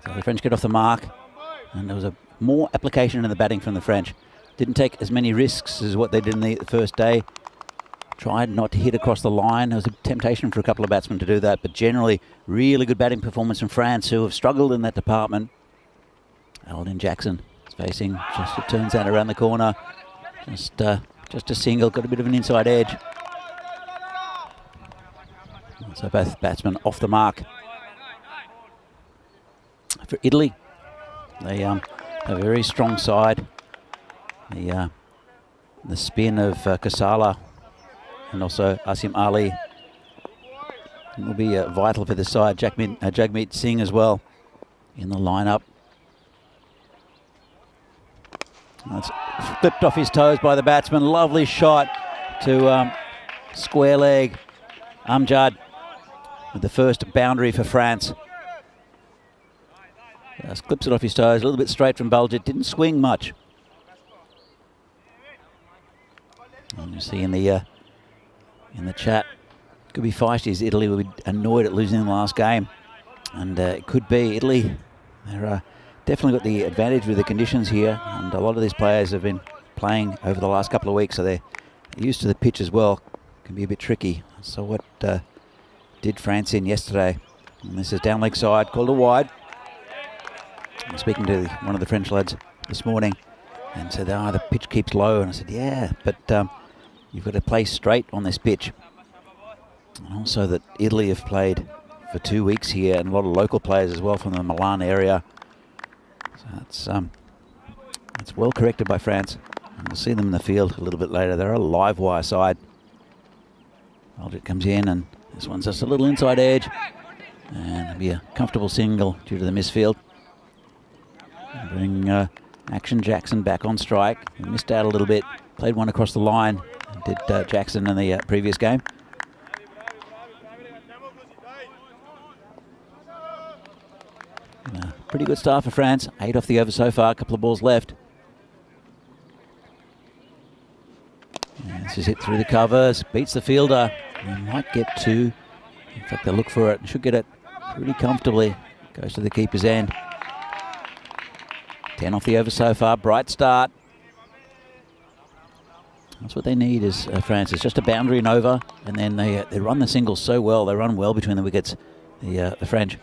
Speaker 4: So the French get off the mark, and there was a more application in the batting from the French. Didn't take as many risks as what they did in the first day. Tried not to hit across the line. There was a temptation for a couple of batsmen to do that, but generally really good batting performance from France, who have struggled in that department. Aluddin Jackson is facing, just it turns out around the corner. Just a single, got a bit of an inside edge. So both batsmen off the mark. For Italy, they have a very strong side. The spin of Kasala and also Asim Ali will be vital for the side. Jagmeet Singh as well in the lineup. That's flipped off his toes by the batsman. Lovely shot to square leg. Amjad with the first boundary for France. Clips it off his toes, a little bit straight from Baljit. Didn't swing much. And you see in the chat, could be feisty as Italy will be annoyed at losing the last game, and it could be Italy. They're definitely got the advantage with the conditions here, and a lot of these players have been playing over the last couple of weeks, so they're used to the pitch as well. Can be a bit tricky. So what did France in yesterday? And this is down leg side, called a wide. I'm speaking to one of the French lads this morning and said, the pitch keeps low. And I said, yeah, but you've got to play straight on this pitch. And also that Italy have played for 2 weeks here, and a lot of local players as well from the Milan area. So it's well corrected by France. And we'll see them in the field a little bit later. They're a live wire side. Aldrich comes in, and this one's just a little inside edge. And it'll be a comfortable single due to the misfield. Bring Action Jackson back on strike. He missed out a little bit. Played one across the line. Did Jackson in the previous game. Pretty good start for France. 8 off the over so far. A couple of balls left. And this is hit through the covers. Beats the fielder. He might get 2. In fact, they'll look for it. Should get it pretty comfortably. Goes to the keeper's end. 10 off the over so far. Bright start. That's what they need is France. It's just a boundary and over, and then they run the singles so well. They run well between the wickets, the French.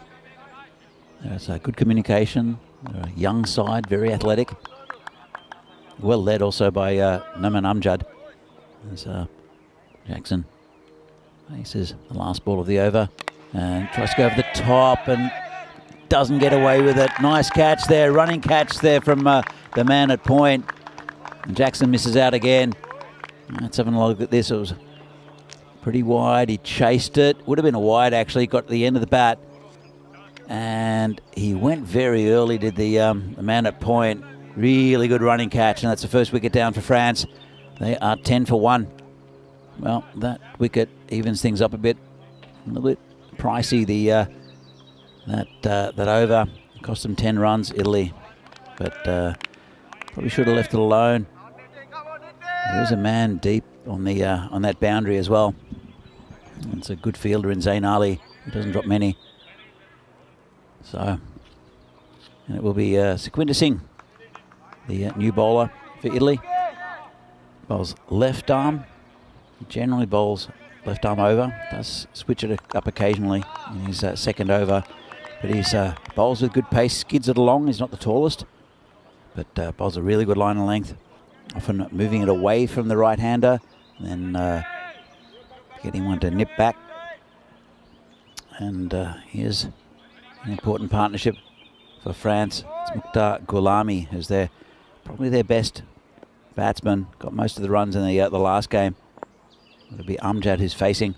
Speaker 4: There's good communication. They're a young side, very athletic. Well led also by Noman Amjad. There's Jackson faces the last ball of the over and tries to go over the top and doesn't get away with it. Nice catch there, running catch there from the man at point. And Jackson misses out again. Let's have a look at this. It was pretty wide. He chased it. Would have been a wide actually. Got to the end of the bat. And he went very early, did the man at point. Really good running catch, and that's the first wicket down for France. They are 10 for 1. Well, that wicket evens things up a bit. A little bit pricey, that over. Cost them 10 runs, Italy. But probably should have left it alone. There is a man deep on the on that boundary as well. It's a good fielder in Zain Ali. He doesn't drop many. So, and it will be Sukhwinder Singh, the new bowler for Italy. Bowls left arm. He generally bowls left arm over. Does switch it up occasionally in his second over. But he's bowls with good pace, skids it along. He's not the tallest, but bowls a really good line and length. Often moving it away from the right-hander, and then getting one to nip back. And here's an important partnership for France. It's Mukhtar Gulami, who's probably their best batsman. Got most of the runs in the last game. It'll be Amjad who's facing.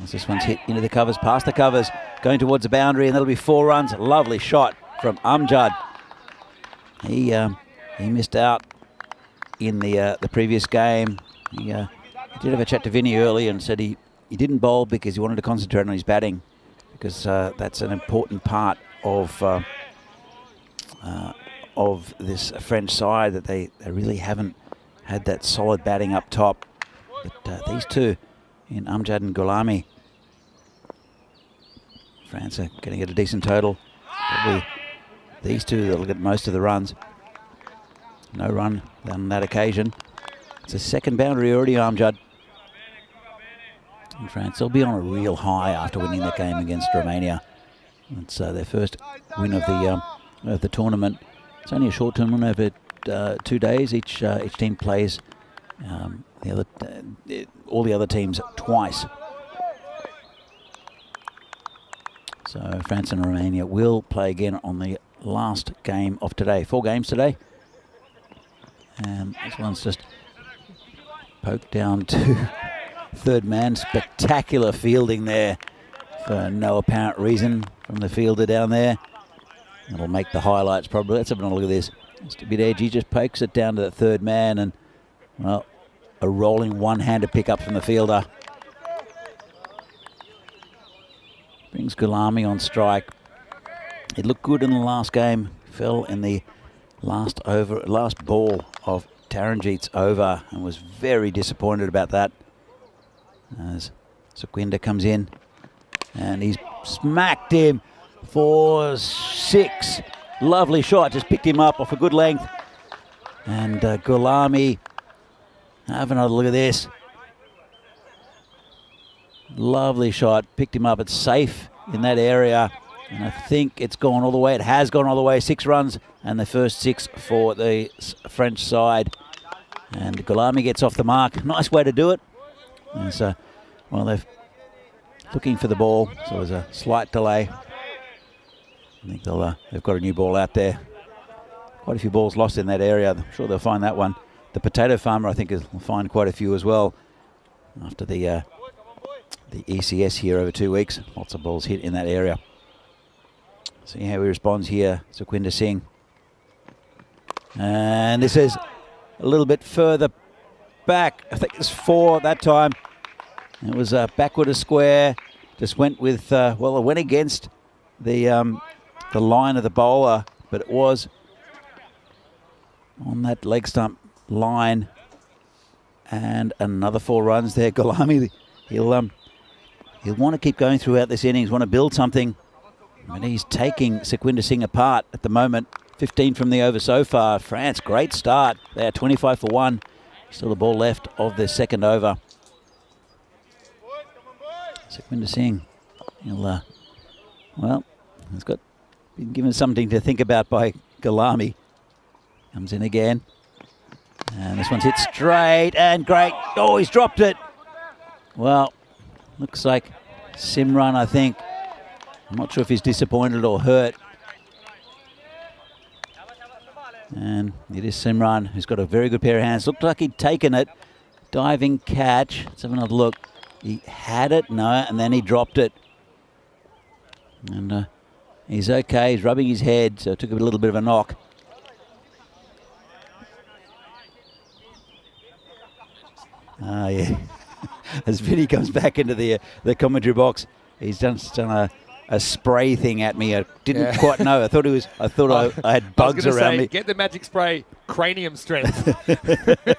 Speaker 4: As this one's hit into the covers, past the covers, going towards the boundary, and that'll be 4 runs. Lovely shot from Amjad. He missed out in the previous game. He did have a chat to Vinny early and said he didn't bowl because he wanted to concentrate on his batting, because that's an important part of this French side, that they really haven't had that solid batting up top. But these two, in Amjad and Gulami, France are going to get a decent total. Probably these two that'll get most of the runs. No run on that occasion. It's a second boundary already, Amjad. And France, they'll be on a real high after winning that game against Romania. It's their first win of the tournament. It's only a short tournament over 2 days. Each team plays all the other teams twice. So France and Romania will play again on the last game of today. 4 games today. And this one's just poked down to third man. Spectacular fielding there for no apparent reason from the fielder down there. It'll make the highlights probably. Let's have a look at this. Just a bit edgy, just pokes it down to the third man, and, well, a rolling one-handed pickup from the fielder. Brings Gulami on strike. It looked good in the last game. Fell in the last ball of Taranjeet's over, and was very disappointed about that. As Sukhwinder comes in, and he's smacked him for 6. Lovely shot, just picked him up off a good length. And Gulami, have another look at this. Lovely shot, picked him up. It's safe in that area. And I think it's gone all the way. It has gone all the way. 6 runs and the first 6 for the French side. And Gulami gets off the mark. Nice way to do it. And so, well, they're looking for the ball, so there's a slight delay. I think they've got a new ball out there. Quite a few balls lost in that area. I'm sure they'll find that one. The potato farmer, I think, will find quite a few as well after the ECS here over 2 weeks. Lots of balls hit in that area. See how he responds here, Sukhwinder Singh. And this is a little bit further back. I think it's 4 that time. It was backward a square. Just went with, well, it went against the line of the bowler, but it was on that leg stump line. And another 4 runs there. Gulami, he'll want to keep going throughout this innings, want to build something. But he's taking Sukhwinder Singh apart at the moment. 15 from the over so far. France, great start. They are 25 for 1. Still the ball left of the second over. Sukhwinder Singh, he'll, well, he's been given something to think about by Gulami. Comes in again. And this one's hit straight and great. Oh, he's dropped it. Well, looks like Simran, I think. I'm not sure if he's disappointed or hurt. And it is Simran, who's got a very good pair of hands. Looked like he'd taken it. Diving catch. Let's have another look. He had it, no, and then he dropped it. And he's okay. He's rubbing his head, so it took a little bit of a knock. Yeah. As Vinny comes back into the commentary box, he's done a spray thing at me. I didn't quite know. I thought I had bugs around me.
Speaker 5: Get the magic spray, cranium strength,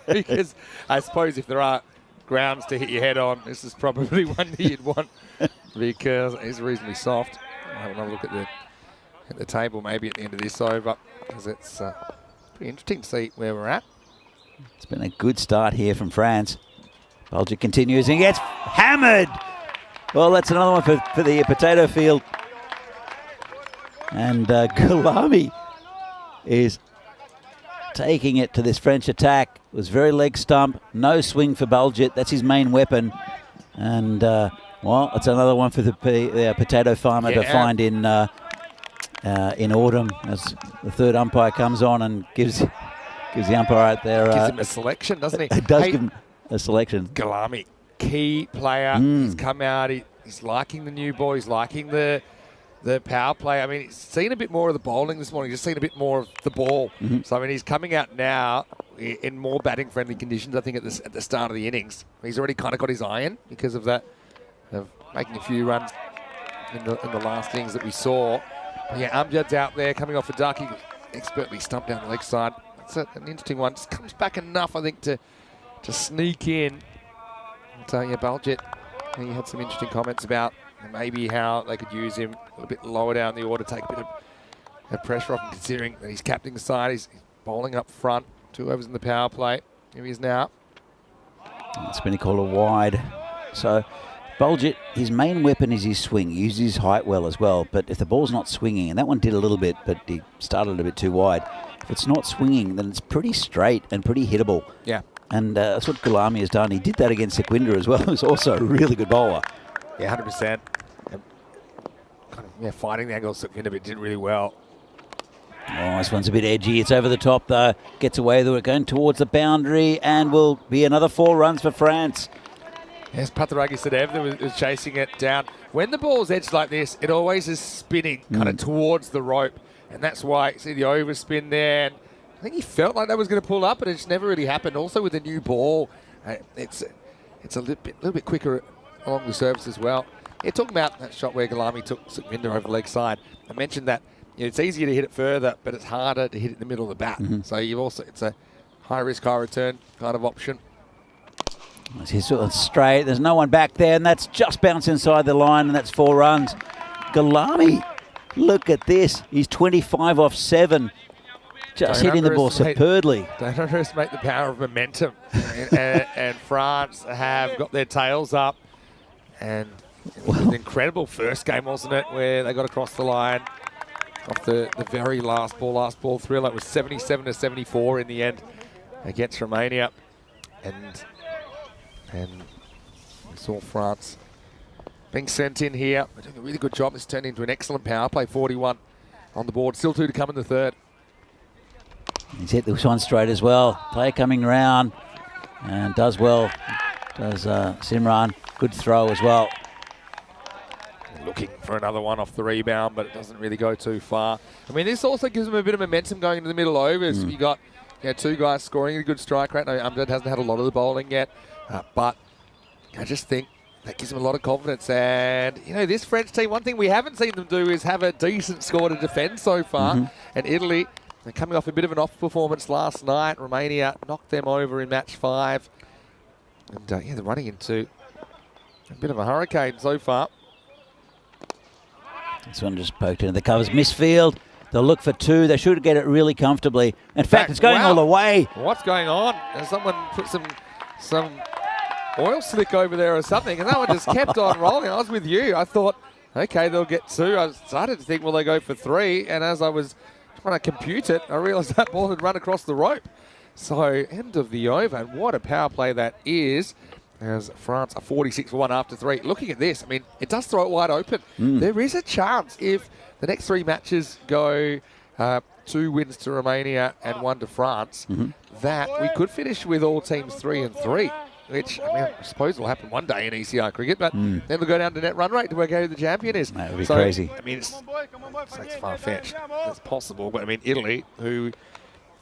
Speaker 5: because I suppose if there are grounds to hit your head on, this is probably one that you'd want, because it's reasonably soft. I'll have another look at the table maybe at the end of this over, because it's pretty interesting to see where we're at.
Speaker 4: It's been a good start here from France. Bulger continues and gets hammered. Well, that's another one for the potato field. And Gulami is taking it to this French attack. It was very leg stump. No swing for Bulgit. That's his main weapon. And, well, it's another one for the potato farmer to find in autumn as the third umpire comes on and gives the umpire out there.
Speaker 5: Gives him a selection, doesn't he?
Speaker 4: It does give him a selection.
Speaker 5: Gulami, key player. He's come out. He's liking the new ball. He's liking the power play. I mean, he's seen a bit more of the bowling this morning. He's seen a bit more of the ball. So, I mean, he's coming out now in more batting-friendly conditions, I think, at the start of the innings. He's already kind of got his eye in because of that, of making a few runs in the last innings that we saw. But yeah, Amjad's out there coming off a duck. He expertly stumped down the leg side. It's an interesting one. Just comes back enough, I think, to sneak in. So, yeah, Bulgit, he had some interesting comments about maybe how they could use him a bit lower down the order, take a bit of pressure off him, considering that he's captaining the side. He's bowling up front. 2 overs in the power play. Here he is now.
Speaker 4: It's been called a wide. So, Bulgit, his main weapon is his swing. He uses his height well as well. But if the ball's not swinging, and that one did a little bit, but he started a bit too wide. If it's not swinging, then it's pretty straight and pretty hittable.
Speaker 5: Yeah.
Speaker 4: And that's what Gulami has done. He did that against Sukhwinder as well. He was also a really good bowler.
Speaker 5: Yeah, 100%. Fighting the angle of Sukhwinder, but did really well.
Speaker 4: Oh, this one's a bit edgy. It's over the top, though. Gets away with it, going towards the boundary, and will be another 4 runs for France.
Speaker 5: Yes, Patharagi Sadev was chasing it down. When the ball's edged like this, it always is spinning kind of towards the rope, and that's why you see the overspin there. And I think he felt like that was going to pull up, but it just never really happened. Also with the new ball, it's a little bit quicker along the surface as well. Yeah, talking about that shot where Gulami took Sukhwinder over the leg side, I mentioned that it's easier to hit it further, but it's harder to hit it in the middle of the bat. So it's a high risk, high return kind of option.
Speaker 4: He's sort of straight. There's no one back there, and that's just bounced inside the line, and that's 4 runs. Gulami Look at this. He's 25 off 7. Just hitting the ball superbly.
Speaker 5: Don't underestimate the power of momentum. and France have got their tails up. And it was an incredible first game, wasn't it, where they got across the line off the very last ball thriller. It was 77-74 in the end against Romania. And we saw France being sent in here. They're doing a really good job. It's turned into an excellent power play, 41 on the board. Still 2 to come in the third.
Speaker 4: He's hit this one straight as well. Player coming round and does well. Does Simran. Good throw as well.
Speaker 5: Looking for another one off the rebound, but it doesn't really go too far. I mean, this also gives them a bit of momentum going into the middle overs. You got 2 guys scoring a good strike rate. No, Amjad hasn't had a lot of the bowling yet, but I just think that gives them a lot of confidence. And, this French team, one thing we haven't seen them do is have a decent score to defend so far. And Italy, they're coming off a bit of an off performance last night. Romania knocked them over in match 5. And, they're running into a bit of a hurricane so far.
Speaker 4: This one just poked into the covers. Misfield. They'll look for 2. They should get it really comfortably. In fact, it's going all the way.
Speaker 5: What's going on? Someone put some oil slick over there or something, and that one just kept on rolling. I was with you. I thought, okay, they'll get 2. I started to think, will they go for 3? And as I was trying to compute it, I realised that ball had run across the rope. So, end of the over, and what a power play that is. As France are 46 for 1 after 3. Looking at this, I mean, it does throw it wide open. There is a chance if the next 3 matches go 2 wins to Romania and 1 to France, that we could finish with all teams 3 and 3, which I suppose will happen one day in ECI cricket, but then they'll go down to net run rate to work out who the champion is.
Speaker 4: That would be crazy.
Speaker 5: I mean, it's far-fetched. It's possible, but I mean, Italy, who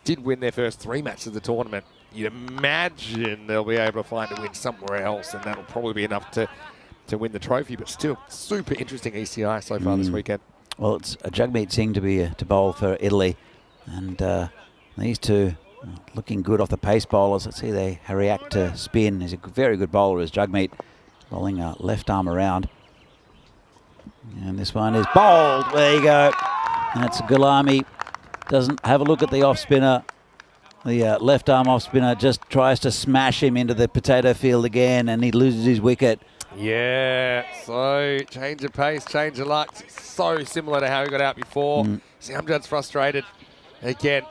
Speaker 5: did win their first 3 matches of the tournament, you'd imagine they'll be able to find a win somewhere else, and that'll probably be enough to win the trophy. But still, super interesting ECI so far this weekend.
Speaker 4: Well, it's a Jagmeet Singh to bowl for Italy, and these 2 looking good off the pace bowlers. Let's see, they react to spin. He's a very good bowler, is Jagmeet, bowling left arm around. And this one is bowled. There you go. And it's Gulami. Doesn't have a look at the off spinner. The left arm off spinner just tries to smash him into the potato field again, and he loses his wicket.
Speaker 5: Yeah, so change of pace, change of luck. So similar to how he got out before. Amjad's frustrated. Again,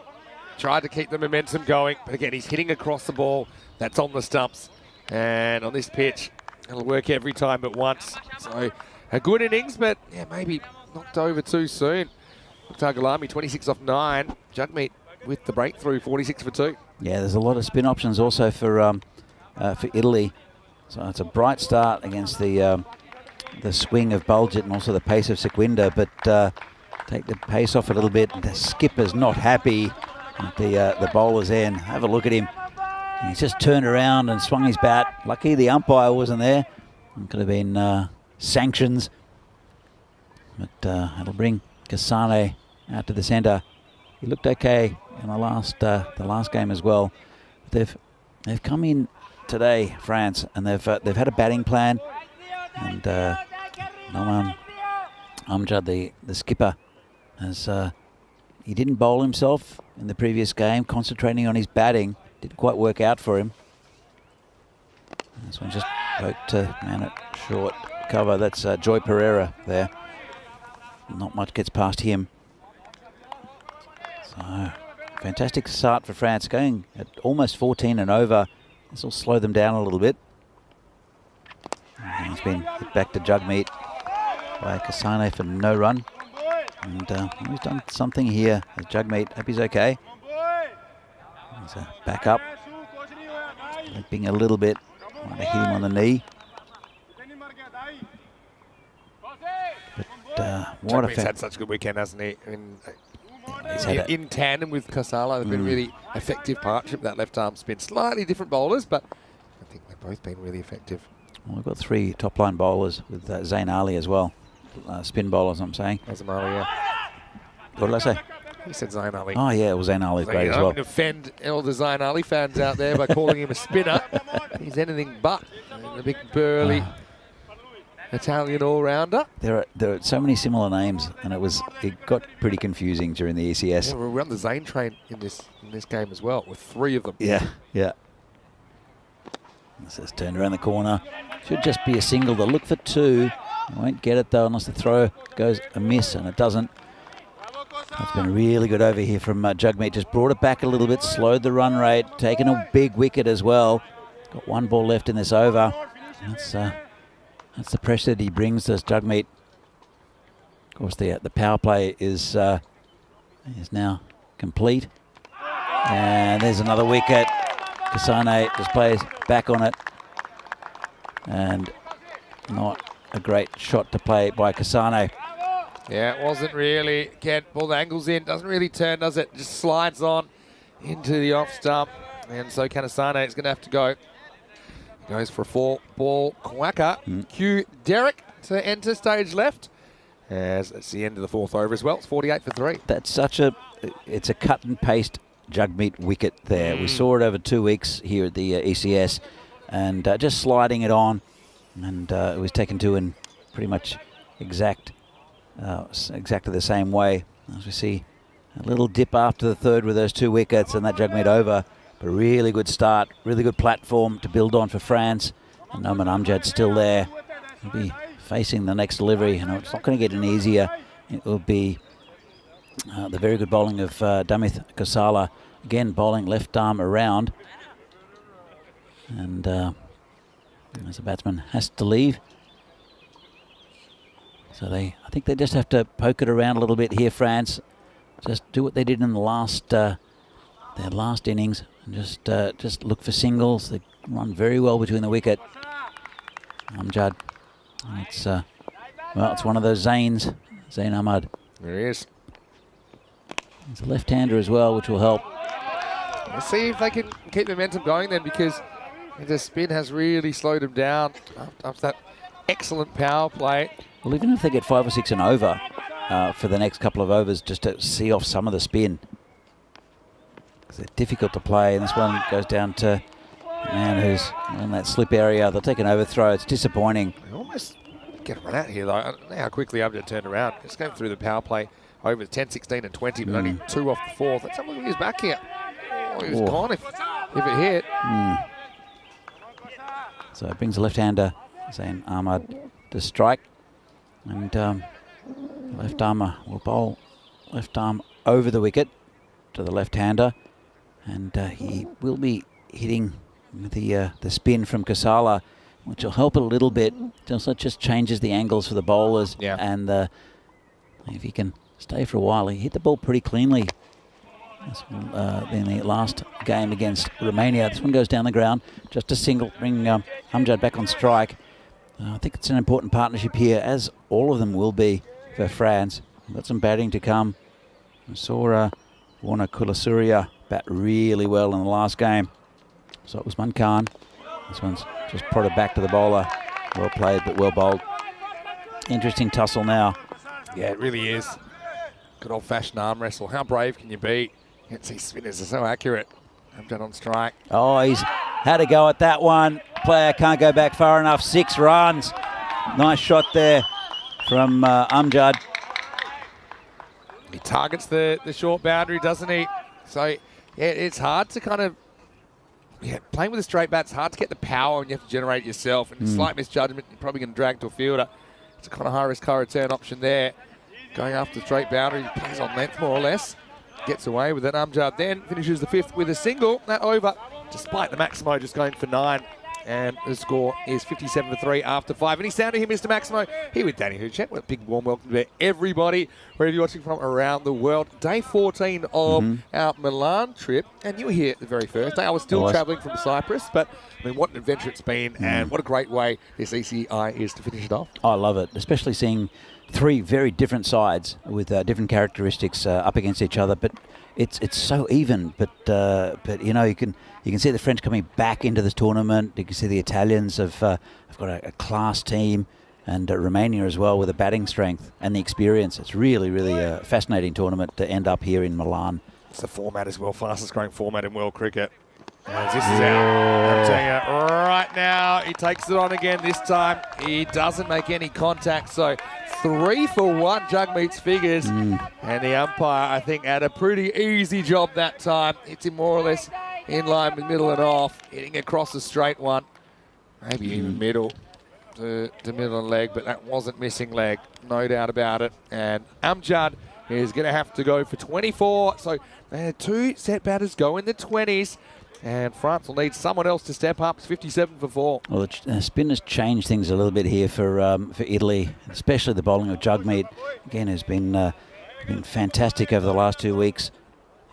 Speaker 5: tried to keep the momentum going, but again, he's hitting across the ball. That's on the stumps. And on this pitch, it'll work every time but once. So a good innings, but yeah, maybe knocked over too soon. Mukhtar Gulami, 26 off 9. Jagmeet with the breakthrough, 46 for 2.
Speaker 4: Yeah, there's a lot of spin options also for Italy. So it's a bright start against the swing of Baljit and also the pace of Sequinder, but take the pace off a little bit. The skipper's not happy at the bowler's end. Have a look at him. He's just turned around and swung his bat. Lucky the umpire wasn't there. It could have been sanctions. But it'll bring Kasane out to the centre. He looked okay in the last game as well. They've come in today, France, and they've had a batting plan, and Amjad, the skipper, has he didn't bowl himself in the previous game, concentrating on his batting. Didn't quite work out for him. This one just poked to man at short cover. That's Joy Pereira there. Not much gets past him. So, fantastic start for France, going at almost 14 and over. This will slow them down a little bit. And he's been hit back to Jagmeet by Kasane for no run. And he's done something here. Jagmeet, hope he's okay. He's back up. Limping a little bit. Might have hit him on the knee. But what a
Speaker 5: Jagmeet's had such a good weekend, hasn't he? I mean, in tandem with Kasala, they've been really effective partnership. That left arm spin, slightly different bowlers, but I think they've both been really effective.
Speaker 4: Well, we've got 3 top line bowlers with Zain Ali as well. Spin bowlers, I'm saying.
Speaker 5: Zain Ali, yeah.
Speaker 4: What did I say?
Speaker 5: He said Zain Ali.
Speaker 4: Oh yeah, well, Zain Ali's great as well.
Speaker 5: I'm going to offend all the Zain Ali fans out there by calling him a spinner. He's anything but. The big burly Italian all-rounder.
Speaker 4: There are so many similar names, and it got pretty confusing during the ECS.
Speaker 5: Yeah, we're on the Zane train in this game as well, with 3 of them.
Speaker 4: Yeah. This is turned around the corner. Should just be a single. They'll look for 2. Won't get it though unless the throw goes amiss, and it doesn't. It's been really good over here from Jugmeet. Just brought it back a little bit, slowed the run rate, taken a big wicket as well. Got 1 ball left in this over. That's the pressure that he brings to us, Jugmeet. Of course, the power play is now complete. And there's another wicket. Kasane just plays back on it. And not a great shot to play by Kasane.
Speaker 5: Yeah, it wasn't really. Again, ball angles in. Doesn't really turn, does it? Just slides on into the off stump. And so Kanasane is going to have to go. Goes for a 4-ball quacker. Cue Derek to enter stage left. As it's the end of the 4th over as well. It's 48 for 3.
Speaker 4: That's it's a cut and paste Jugmeet wicket there. We saw it over 2 weeks here at the ECS, and just sliding it on, and it was taken to in pretty much exactly the same way. As we see a little dip after the 3rd with those 2 wickets and that Jugmeet over. But a really good start, really good platform to build on for France. And Noman Amjad's still there. He'll be facing the next delivery. It's not going to get any easier. It will be the very good bowling of Damit Kosala. Again, bowling left arm around. And as the batsman has to leave. So I think they just have to poke it around a little bit here, France. Just do what they did in the last their last innings. And just look for singles. They run very well between the wicket. Amjad. It's one of those Zanes. Zain Ahmad.
Speaker 5: There he is.
Speaker 4: He's a left-hander as well, which will help.
Speaker 5: Let's see if they can keep the momentum going then, because the spin has really slowed him down after that excellent power play.
Speaker 4: Well, even if they get 5 or 6 and over for the next couple of overs, just to see off some of the spin. They're difficult to play, and this one goes down to a man who's in that slip area. They'll take an overthrow. It's disappointing.
Speaker 5: They almost get run out here, though. I don't know how quickly Abdul turned around. Just going through the power play over 10, 16 and 20, but only 2 off the 4th. That's someone who's back here. Oh, he was gone if it hit.
Speaker 4: So it brings the left-hander, Zain Ahmad, to strike. And left armer will bowl left arm over the wicket to the left-hander. And he will be hitting the spin from Kasala, which will help a little bit. Just changes the angles for the bowlers.
Speaker 5: Yeah.
Speaker 4: And if he can stay for a while, he hit the ball pretty cleanly in the last game against Romania. This one goes down the ground. Just a single, bring Amjad back on strike. I think it's an important partnership here, as all of them will be for France. We've got some batting to come. I saw Warner Kulasuria bat really well in the last game. So it was Usman Khan. This one's just prodded back to the bowler. Well played, but well bowled. Interesting tussle now.
Speaker 5: Yeah, it really is. Good old-fashioned arm wrestle. How brave can you be? You can see spinners are so accurate. Amjad on strike.
Speaker 4: Oh, he's had a go at that one. Player can't go back far enough. 6 runs. Nice shot there from Amjad.
Speaker 5: He targets the short boundary, doesn't he? So, yeah, it's hard to kind of... Yeah, playing with a straight bat's hard to get the power and you have to generate it yourself. And slight misjudgment, you're probably going to drag to a fielder. It's a kind of high-risk, high-return option there. Going after the straight boundary, he plays on length more or less. Gets away with it. Amjad then finishes the 5th with a single. That over, despite the Maximo just going for 9. And the score is 57 for 3 after 5. Any sound to him, Mr. Maximo? Here with Danny Huchet. What a big warm welcome to everybody, wherever you're watching from around the world. Day 14 of our Milan trip. And you were here the very first day. I was still travelling from Cyprus, but I mean, what an adventure it's been, and what a great way this ECI is to finish it off.
Speaker 4: I love it, especially seeing 3 very different sides with different characteristics up against each other. But it's so even. But you know, you can see the French coming back into this tournament. You can see the Italians have got a class team, and Romania as well with the batting strength and the experience. It's really, really a fascinating tournament to end up here in Milan.
Speaker 5: It's the format as well, fastest growing format in world cricket. As this is out. I'm telling you, right now, he takes it on again. This time, he doesn't make any contact. So 3 for 1, Jugmeet's figures. And the umpire, I think, had a pretty easy job that time. Hits him more or less in line with middle and off. Hitting across a straight one. Maybe even middle to middle and leg, but that wasn't missing leg. No doubt about it. And Amjad is going to have to go for 24. So 2 set batters go in the 20s. And France will need someone else to step up. It's 57 for 4.
Speaker 4: Well, the spin has changed things a little bit here for Italy, especially the bowling of Jugmeet. Again, has been fantastic over the last 2 weeks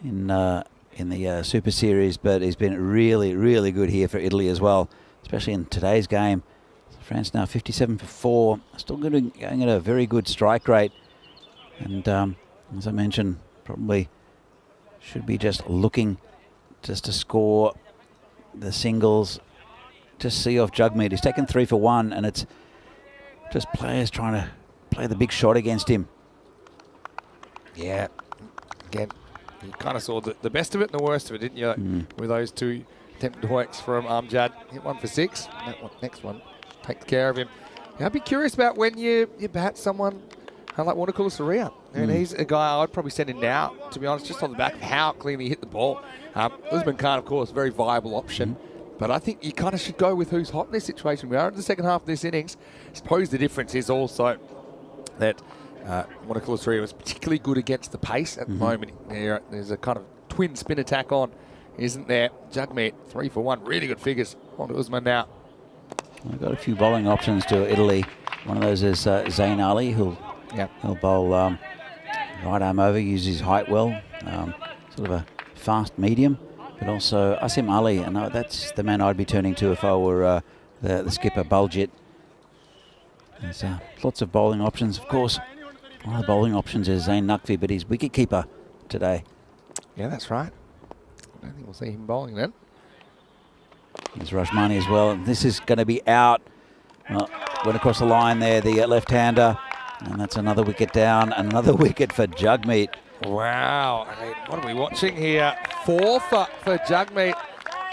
Speaker 4: in the Super Series, but he's been really, really good here for Italy as well, especially in today's game. France now 57 for 4, still going at a very good strike rate. And as I mentioned, probably should be just looking just to score the singles, just see off Jugmeet. He's taken 3 for 1, and it's just players trying to play the big shot against him.
Speaker 5: Yeah, again, you kind of saw the best of it and the worst of it, didn't you? With those 2 attempted hoiks from Amjad. Hit 1 for 6. That next one takes care of him. Now, I'd be curious about when you bat someone like Wanakula Surya. And he's a guy I'd probably send in now, to be honest, just on the back of how clean he hit the ball. Usman Khan, of course, very viable option. But I think you kind of should go with who's hot in this situation. We are in the second half of this innings. I suppose the difference is also that Wanakula Surya was particularly good against the pace at the moment. There's a kind of twin spin attack on, isn't there? Jugmeet, 3 for 1. Really good figures on to Usman now.
Speaker 4: We've got a few bowling options to Italy. One of those is Zain Ali, who'll bowl right arm over, use his height well, sort of a fast medium, but also Asim Ali, and that's the man I'd be turning to if I were the skipper, Baljit. There's lots of bowling options, of course. One of the bowling options is Zain Naqvi, but he's wicket-keeper today.
Speaker 5: Yeah, that's right. I don't think we'll see him bowling then.
Speaker 4: There's Rashmani as well, and this is going to be out. Well, went across the line there, the left-hander, and that's another wicket down, another wicket for Jugmeet.
Speaker 5: Wow, I mean, what are we watching here? 4 for Jugmeet.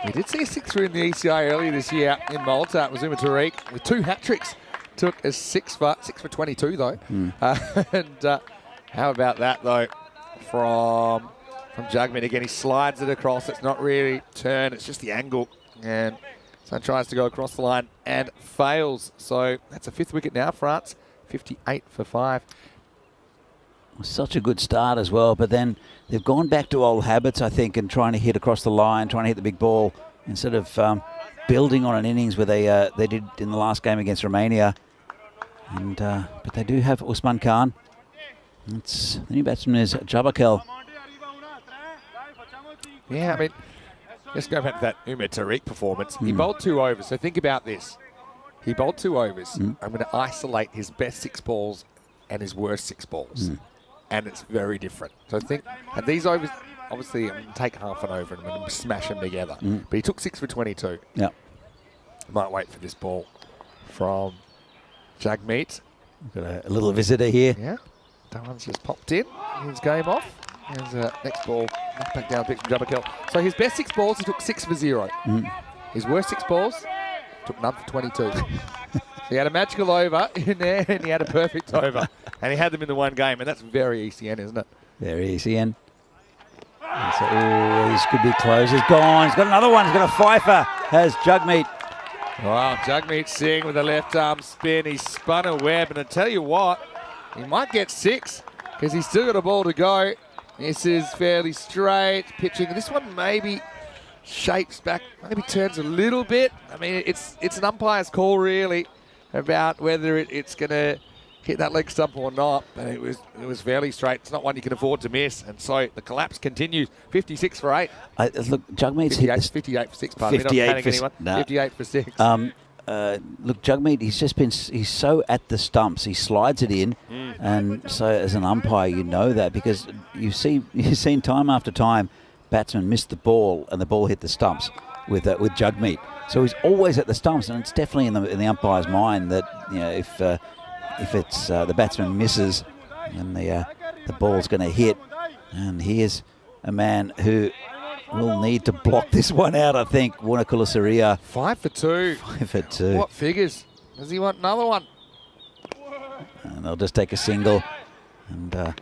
Speaker 5: We did see a 6-er in the ECI earlier this year in Malta. It was Umar Tariq with 2 hat-tricks. Took a 6 for 22 though. And how about that though from Jugmeet again? He slides it across. It's not really turn. It's just the angle, and so tries to go across the line and fails. So that's a 5th wicket now. France 58 for 5.
Speaker 4: Such a good start as well, but then they've gone back to old habits, I think, and trying to hit across the line, trying to hit the big ball instead of building on an innings where they did in the last game against Romania. And but they do have Usman Khan. The new batsman is Jabakel.
Speaker 5: Yeah, I mean, let's go back to that Umar Tariq performance. He bowled 2 overs, so think about this. He bowled 2 overs. I'm going to isolate his best 6 balls and his worst 6 balls. And it's very different. So think, and these overs, obviously, I'm going to take half an over and I'm going to smash them together. But he took 6 for 22.
Speaker 4: Yeah.
Speaker 5: Might wait for this ball from Jugmeet.
Speaker 4: Got a little visitor here.
Speaker 5: Yeah. Darren's just popped in. His game off. There's next ball. Back down pitch from Jabakel. So his best 6 balls, he took 6 for 0. His worst 6 balls, took none for 22. He had a magical over in there, and he had a perfect over. And he had them in the one game, and that's very ECN, isn't it?
Speaker 4: Very ECN. So, this could be close. He's gone. He's got another one. He's got a fifer. Has Jugmeet.
Speaker 5: Wow, Jugmeet Singh with a left arm spin. He spun a web, and I tell you what, he might get 6 because he's still got a ball to go. This is fairly straight pitching. This one maybe shapes back, maybe turns a little bit. I mean, it's an umpire's call really about whether it's going to hit that leg stump or not. But it was fairly straight. It's not one you can afford to miss. And so the collapse continues. 56 for 8.
Speaker 4: Look, Jugmeet's hit
Speaker 5: 58 for 6. Pardon
Speaker 4: 58
Speaker 5: me, not
Speaker 4: for
Speaker 5: 58 for 6.
Speaker 4: Look, Jugmeet, he's so at the stumps. He slides it in, and so as an umpire, you know that because you've seen time after time, batsmen miss the ball and the ball hit the stumps with Jugmeet. So he's always at the stumps, and it's definitely in the umpire's mind that if it's the batsman misses, and the ball's going to hit, and he is a man who will need to block this one out, I think. Wanakula Saria.
Speaker 5: 5 for 2.
Speaker 4: 5 for 2.
Speaker 5: What figures? Does he want another one?
Speaker 4: And they'll just take a single. And,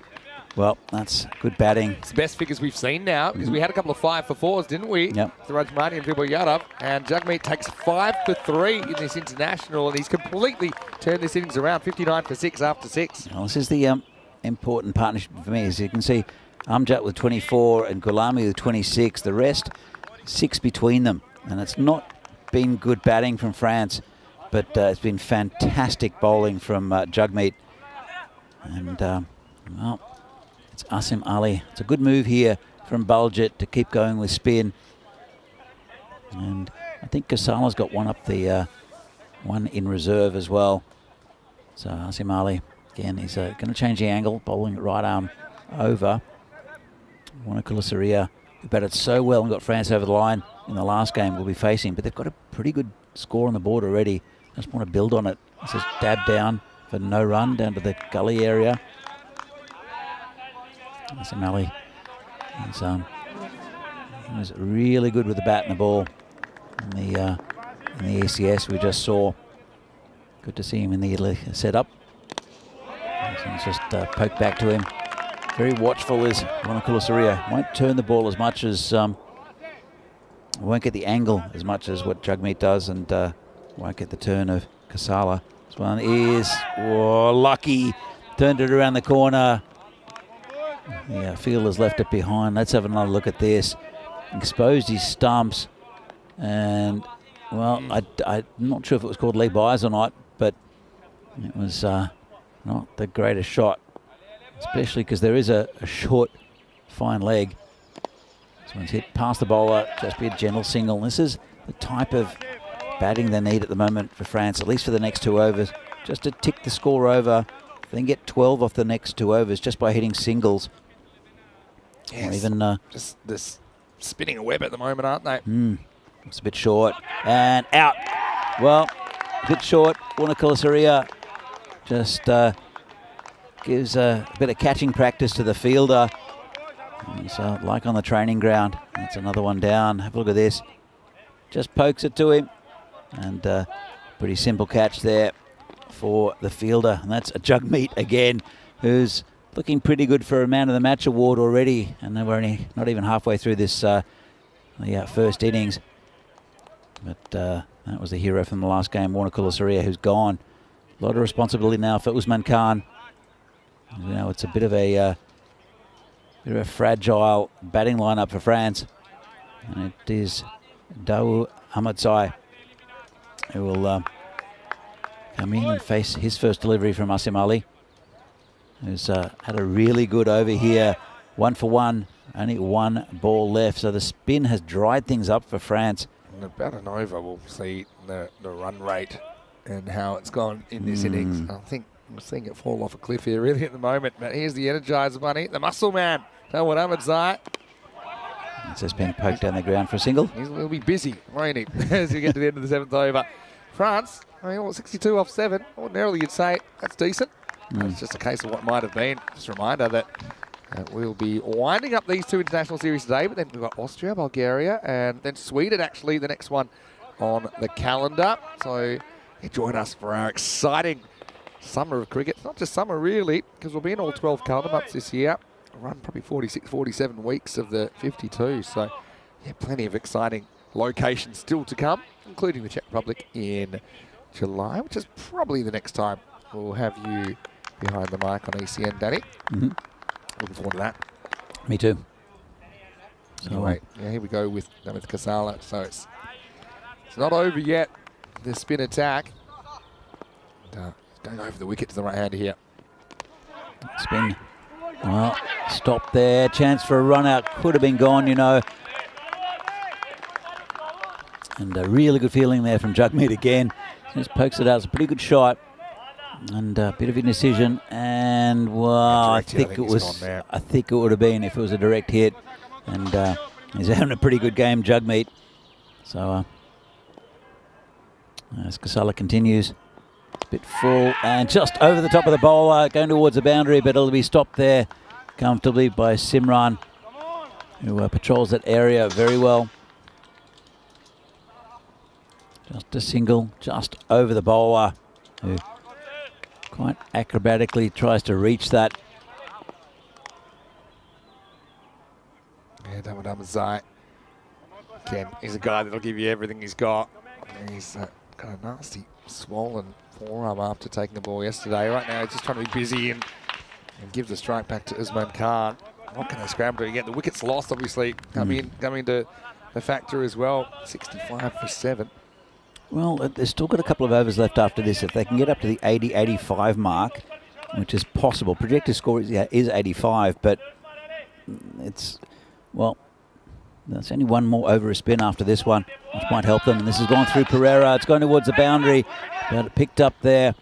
Speaker 4: well, that's good batting.
Speaker 5: It's the best figures we've seen now, because we had a couple of 5 for 4s, didn't we?
Speaker 4: Yep.
Speaker 5: The Rajmani and Vibor Yadav. And Jagmeet takes 5 for 3 in this international, and he's completely turned this innings around. 59 for 6 after 6.
Speaker 4: Well, this is the important partnership for me. As you can see, Amjad with 24 and Gulami with 26. The rest, 6 between them. And it's not been good batting from France, but it's been fantastic bowling from Jagmeet. And, well, it's Asim Ali. It's a good move here from Baljit to keep going with spin. And I think Kasala's got one up the one in reserve as well. So Asim Ali, again, he's going to change the angle, bowling at right arm over. Wanakula Saria, who batted so well and got France over the line in the last game, will be facing. But they've got a pretty good score on the board already. Just want to build on it. This is dab down for no run down to the gully area. Asim Ali he was really good with the bat and the ball in the ECS we just saw. Good to see him in the setup. He's just poked back to him. Very watchful is Wanakula Saria. Won't turn the ball as much as, won't get the angle as much as what Jagmeet does, and won't get the turn of Kasala. This one is lucky. Turned it around the corner. Yeah, fielder's left it behind. Let's have another look at this. Exposed his stumps, and well, I'm not sure if it was called leg bias or not, but it was not the greatest shot, especially because there is a short, fine leg. This one's hit past the bowler, just be a gentle single. This is the type of batting they need at the moment for France, at least for the next 2 overs, just to tick the score over. Then get 12 off the next 2 overs just by hitting singles.
Speaker 5: Yes.
Speaker 4: Or even
Speaker 5: just this spinning a web at the moment, aren't they?
Speaker 4: It's a bit short and out. Well, a bit short. Wanakula Saria just gives a bit of catching practice to the fielder. And so, like on the training ground, that's another one down. Have a look at this. Just pokes it to him, and pretty simple catch there for the fielder. And that's a Jagmeet again, who's looking pretty good for a Man of the Match award already. And we're only not even halfway through this the first innings. But that was the hero from the last game, Wanakula Saria, who's gone. A lot of responsibility now for Usman Khan. You know, it's a bit of a fragile batting lineup for France. And it is Dawu Ahmadzai who will come in and face his first delivery from Asim Ali, who's had a really good over here. 1 for 1, only 1 ball left. So the spin has dried things up for France.
Speaker 5: In about an over, we'll see the run rate and how it's gone in this innings. I think we're seeing it fall off a cliff here really at the moment. But here's the Energizer Bunny, the muscle man, Dawu Ahmadzai.
Speaker 4: It's just been poked down the ground for a single.
Speaker 5: He'll be busy, won't he, as we get to the end of the 7th over. France, 62 off 7. Ordinarily you'd say that's decent. It's just a case of what might have been. Just a reminder that we'll be winding up these 2 international series today, but then we've got Austria, Bulgaria, and then Sweden, actually, the next one on the calendar. So join us for our exciting summer of cricket. It's not just summer, really, because we'll be in all 12 calendar months this year. Run probably 46, 47 weeks of the 52. So, yeah, plenty of exciting locations still to come, including the Czech Republic in July, which is probably the next time we'll have you behind the mic on ECN, Danny. Looking forward to that.
Speaker 4: Me too.
Speaker 5: So anyway, here we go with Kasala. So it's not over yet. The spin attack. And, going over the wicket to the right-hander here.
Speaker 4: Spin. Well, stop there. Chance for a run out. Could have been gone, you know. And a really good feeling there from Jagmeet again. Just pokes it out. It's a pretty good shot. And a bit of indecision. And, well, I think it would have been if it was a direct hit. And he's having a pretty good game, Jagmeet. So, as Kasala continues. Bit full and just over the top of the bowler, going towards the boundary, but it'll be stopped there comfortably by Simran. who patrols that area very well. Just a single, just over the bowler, who quite acrobatically tries to reach that.
Speaker 5: Yeah, Damadamazai. Again, he's a guy that'll give you everything he's got. He's got a nasty, swollen forearm after taking the ball yesterday. Right now, he's just trying to be busy and give the strike back to Usman Khan. What can they scramble to get? The wicket's lost, obviously, coming to the factor as well. 65 for 7.
Speaker 4: Well, they've still got a couple of overs left after this. If they can get up to the 80-85 mark, which is possible. Projected score is 85, but it's, well, there's only one more over a spin after this one, which might help them. And this has gone through Pereira. It's going towards the boundary, but picked up there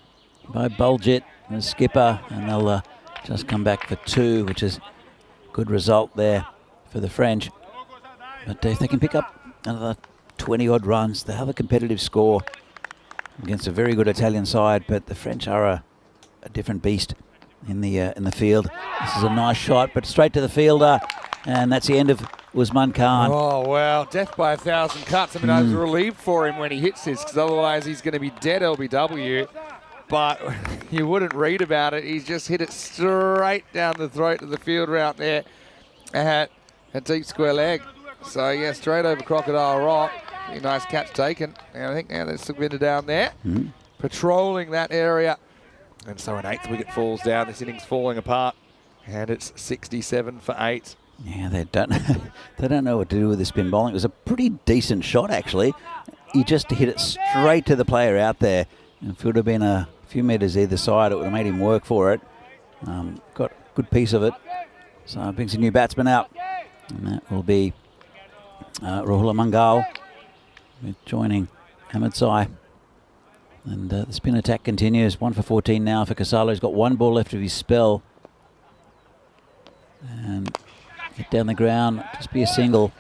Speaker 4: by Bulgit, the skipper, and they'll just come back for 2, which is a good result there for the French. But if they can pick up another 20-odd runs, they have a competitive score against a very good Italian side, but the French are a different beast in the field. This is a nice shot, but straight to the fielder, and that's the end of Usman Khan.
Speaker 5: Oh, well, death by 1,000 cuts. I mean, I was relieved for him when he hits this, because otherwise he's going to be dead LBW. But you wouldn't read about it. He's just hit it straight down the throat of the fielder out there at a deep square leg. So, yeah, straight over Crocodile Rock. Pretty nice catch taken. And I think now there's Sukhvinder down there, patrolling that area. And so an 8th wicket falls down. This inning's falling apart. And it's 67 for 8.
Speaker 4: Yeah, they don't know what to do with the spin bowling. It was a pretty decent shot, actually. You just hit it straight to the player out there. And if it would have been a few metres either side, it would have made him work for it. Got a good piece of it. So it brings a new batsman out. And that will be Rahul Mangal joining Ahmed Sai. And the spin attack continues. 1 for 14 now for Casalo. He's got 1 ball left of his spell. And hit down the ground, just be a single.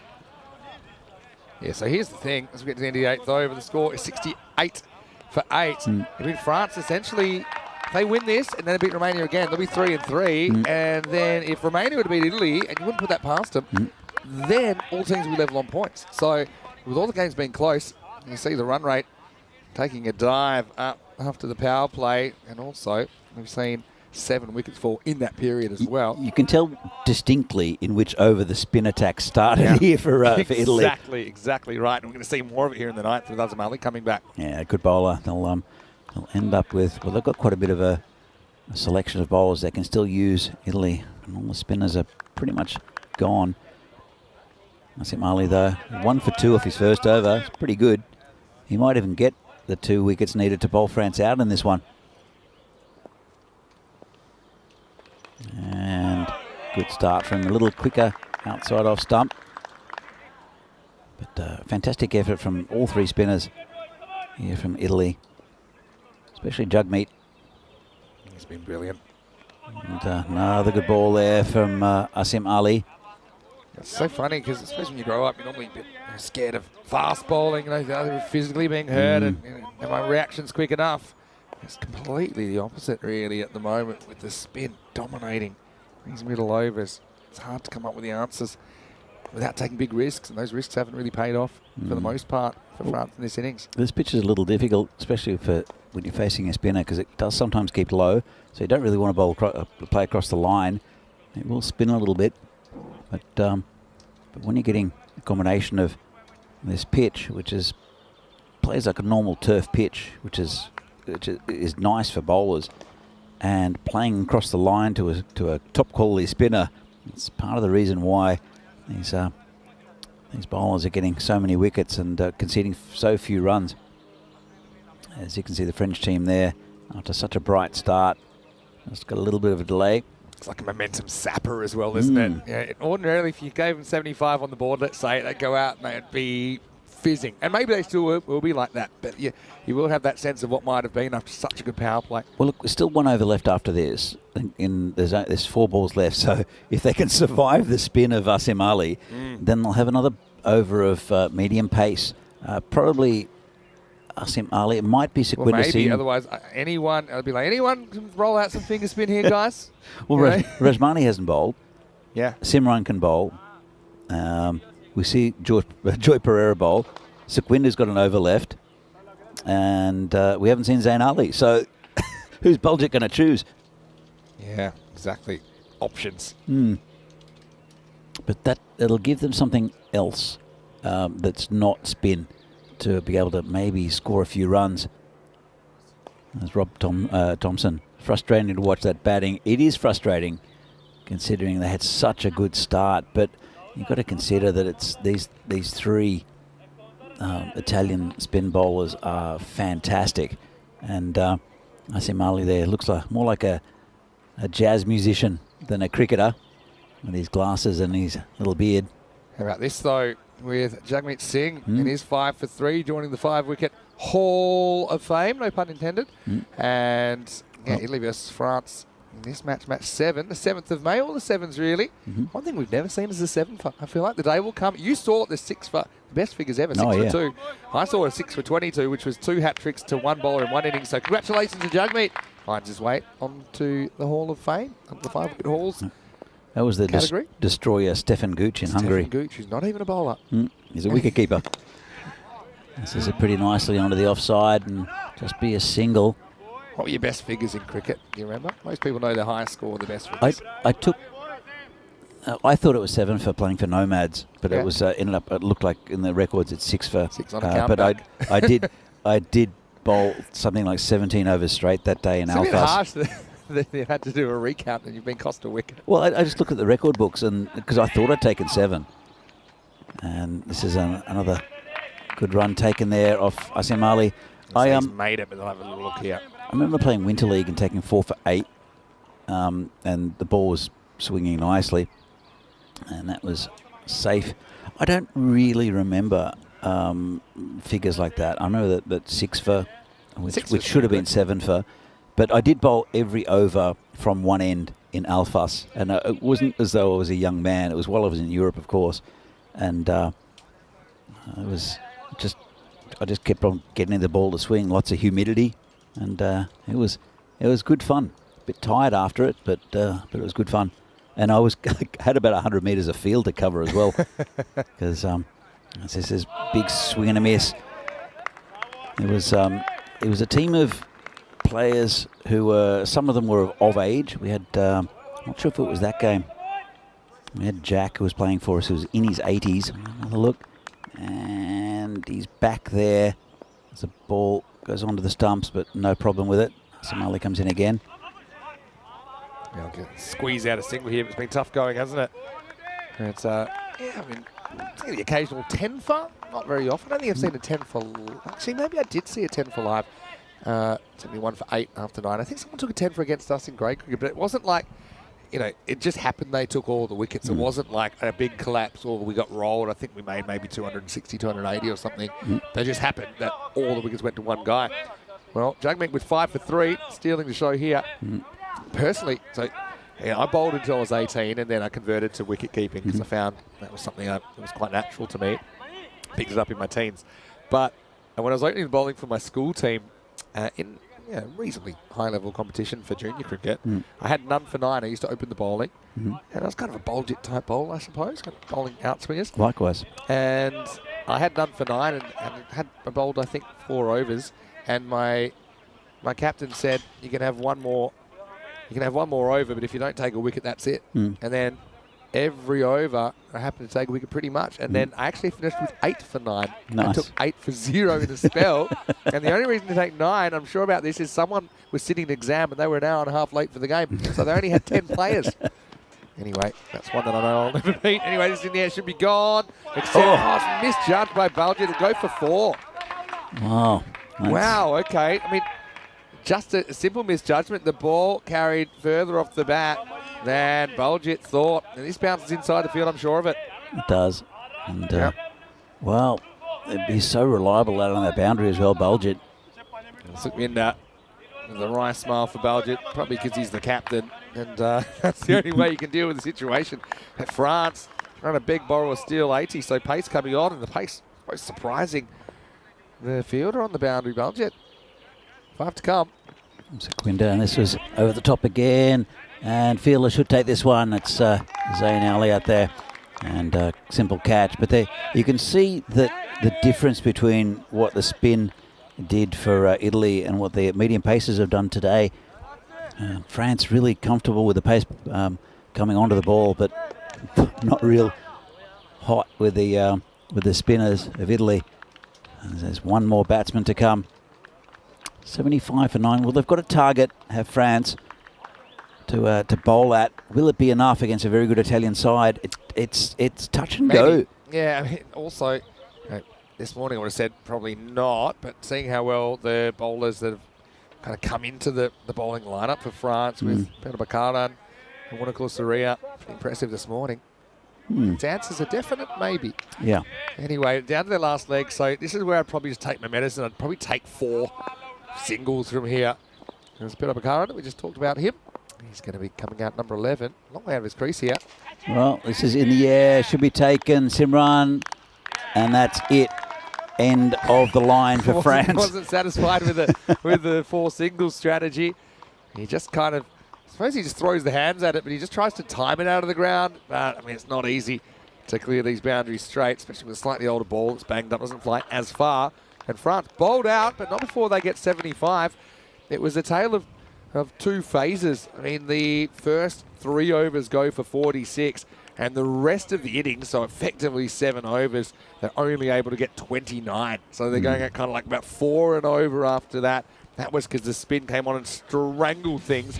Speaker 5: Yeah, so here's the thing. As we get to the end of the 8th over, the score is 68 for 8. I mean, France essentially, if they win this and then beat Romania again, they'll be 3 and 3. And then if Romania were to beat Italy, and you wouldn't put that past them, then all teams will be level on points. So with all the games being close, you see the run rate taking a dive up after the power play, and also we've seen 7 wickets fall in that period as well.
Speaker 4: You can tell distinctly in which over the spin attack started here for Italy.
Speaker 5: Exactly right. And we're going to see more of it here in the 9th with Azam Ali coming back.
Speaker 4: Yeah, good bowler. They'll end up with, well, they've got quite a bit of a selection of bowlers they can still use, Italy. And all the spinners are pretty much gone. Azam Ali, though, 1 for 2 off his first over. It's pretty good. He might even get the 2 wickets needed to bowl France out in this one. And good start from a little quicker outside off stump. But fantastic effort from all 3 spinners here from Italy, especially Jugmeet.
Speaker 5: He's been brilliant.
Speaker 4: And another good ball there from Azam Ali.
Speaker 5: It's so funny because especially when you grow up, you're normally a bit scared of fast bowling, physically being hurt, and my reaction's quick enough. It's completely the opposite, really, at the moment, with the spin dominating these middle overs. It's hard to come up with the answers without taking big risks, and those risks haven't really paid off for the most part for France in this innings.
Speaker 4: This pitch is a little difficult, especially for when you're facing a spinner, because it does sometimes keep low, so you don't really want to play across the line. It will spin a little bit, but when you're getting a combination of this pitch, which plays like a normal turf pitch, which is nice for bowlers, and playing across the line to a top quality spinner, it's part of the reason why these bowlers are getting so many wickets and conceding so few runs. As you can see, the French team there, after such a bright start, just got a little bit of a delay.
Speaker 5: It's like a momentum sapper as well, isn't it? Yeah, ordinarily, if you gave them 75 on the board, let's say, they'd go out and they'd be fizzing. And maybe they still will be like that, but you will have that sense of what might have been after such a good power play.
Speaker 4: Well, look, there's still 1 over left after this. There's 4 balls left, so if they can survive the spin of Azam Ali, then they'll have another over of medium pace. Probably Azam Ali. It might be Sukhvinder
Speaker 5: Well, maybe,
Speaker 4: Singh.
Speaker 5: otherwise anyone, I'd be like, anyone can roll out some finger spin here, guys?
Speaker 4: Well, Rajmani hasn't bowled.
Speaker 5: Yeah.
Speaker 4: Simran can bowl. We see Joy Pereira bowl. Sequinda's got an over left. And we haven't seen Zayn Ali. So who's Bulgett going to choose?
Speaker 5: Yeah, exactly. Options.
Speaker 4: But it'll give them something else that's not spin to be able to maybe score a few runs. As Rob Thompson. Frustrating to watch that batting. It is frustrating considering they had such a good start. But you've got to consider that it's these three Italian spin bowlers are fantastic. And I see Marley there. Looks like more like a jazz musician than a cricketer with his glasses and his little beard.
Speaker 5: How about this, though, with Jagmeet Singh in his 5 for 3, joining the 5-wicket Hall of Fame, no pun intended. And Italy versus France in this match 7, the 7th of May, all the 7s really. One thing we've never seen is a 7 for. I feel like the day will come. You saw the 6 for, the best figures ever, 6 for 2. I saw a 6 for 22, which was 2 hat-tricks to 1 bowler in 1 inning. So congratulations to Jagmeet. Finds his way onto the Hall of Fame, up the 5-wicket halls.
Speaker 4: That was the destroyer Stefan Gooch in Hungary.
Speaker 5: Stefan Gooch, who's not even a bowler.
Speaker 4: He's a wicket keeper. This is it pretty nicely onto the offside and just be a single.
Speaker 5: What were your best figures in cricket? Do you remember? Most people know the highest score, the best figures.
Speaker 4: I thought it was 7 for playing for Nomads, but it was ended up. It looked like in the records it's 6 for.
Speaker 5: 6 on a countback.
Speaker 4: But I did bowl something like 17 overs straight that day in Alphas.
Speaker 5: It's a bit harsh that you had to do a recount and you've been cost a wicket.
Speaker 4: Well, I just looked at the record books and because I thought I'd taken 7, and this is another good run taken there off Asim Ali.
Speaker 5: He's made it, but I'll have a little look here.
Speaker 4: I remember playing Winter League and taking 4 for 8, and the ball was swinging nicely, and that was safe. I don't really remember figures like that. I remember that 6 for, which should have been 7 for, but I did bowl every over from one end in Alphas, and it wasn't as though I was a young man. It was while I was in Europe, of course, and it was I just kept on getting the ball to swing. Lots of humidity, and it was good fun. A bit tired after it, but it was good fun. And I had about 100 metres of field to cover as well, because this is big swing and a miss. It was a team of players who were, some of them were of age. We had I'm not sure if it was that game. We had Jack who was playing for us, who was in his 80s. Another look. And he's back there. As the ball goes onto the stumps, but no problem with it. Somali comes in again.
Speaker 5: Yeah, I'll squeeze out a single here. It's been tough going, hasn't it? It's it's the occasional 10 for. Not very often. I don't think I've seen a 10 for. Actually, maybe I did see a 10 for live. 71 for 8 after 9. I think someone took a 10 for against us in grade cricket, but it wasn't like, it just happened they took all the wickets. It wasn't like a big collapse or we got rolled. I think we made maybe 260, 280 or something. They just happened that all the wickets went to one guy. Well, Jagmeet with 5 for 3, stealing the show here. Personally, I bowled until I was 18 and then I converted to wicket keeping because I found that was something that was quite natural to me. Picked it up in my teens. But when I was opening the bowling for my school team in reasonably high-level competition for junior cricket, I had none for 9. I used to open the bowling. And I was kind of a Bulgett type bowler, I suppose, kind of bowling outswingers.
Speaker 4: Likewise.
Speaker 5: And I had none for 9 and had bowled, I think, 4 overs. And my captain said, you can have one more over, but if you don't take a wicket, that's it. And then every over, I happened to take a wicket pretty much. And then I actually finished with 8 for 9.
Speaker 4: Nice.
Speaker 5: I took 8 for 0 in a spell. And the only reason to take 9, I'm sure about this, is someone was sitting an exam and they were an hour and a half late for the game. So they only had 10 players. Anyway, that's one that I know I'll never beat. Anyway, this in the air should be gone. Except misjudged by Bulgett to go for 4.
Speaker 4: Wow. Nice.
Speaker 5: Wow, okay. I mean, just a simple misjudgment. The ball carried further off the bat than Bulgett thought. And this bounces inside the field, I'm sure of it.
Speaker 4: It does. And, well, he's so reliable out on that boundary as well, Bulgett.
Speaker 5: The wry smile for Bulgett, probably because he's the captain. And that's the only way you can deal with the situation. At France, trying to beg, borrow, or steal 80. So pace coming on, and the pace was surprising. The fielder on the boundary, Bulgett. 5 to come.
Speaker 4: Sequinda, and this was over the top again. And fielder should take this one. It's Zayn Ali out there. and simple catch. But you can see that the difference between what the spin did for Italy and what the medium pacers have done today. France really comfortable with the pace coming onto the ball, but not real hot with the spinners of Italy. And there's one more batsman to come. 75 for 9. Well, they've got a target, have France, to bowl at. Will it be enough against a very good Italian side? It's touch and go.
Speaker 5: Yeah, I mean, also, this morning I would have said probably not, but seeing how well the bowlers that have kind of come into the bowling lineup for France with Peter Bakaran and Wanakula Surya, impressive this morning. Chances are definite, maybe.
Speaker 4: Yeah.
Speaker 5: Anyway, down to their last leg, so this is where I'd probably just take my medicine. I'd probably take 4 singles from here. There's Peter Bakaran, we just talked about him. He's going to be coming out number 11. Long way out of his crease here.
Speaker 4: Well, this is in the air, should be taken. Simran, and that's it. End of the line for France.
Speaker 5: Wasn't satisfied with the 4 singles strategy. He just kind of, I suppose he just throws the hands at it, but he just tries to time it out of the ground. But, I mean, it's not easy to clear these boundaries straight, especially with a slightly older ball that's banged up, doesn't fly as far. And France bowled out, but not before they get 75. It was a tale of 2 phases. I mean, the first 3 overs go for 46, and the rest of the innings, so effectively 7 overs, they're only able to get 29. So they're going at kind of like about 4 and over after that. That was because the spin came on and strangled things.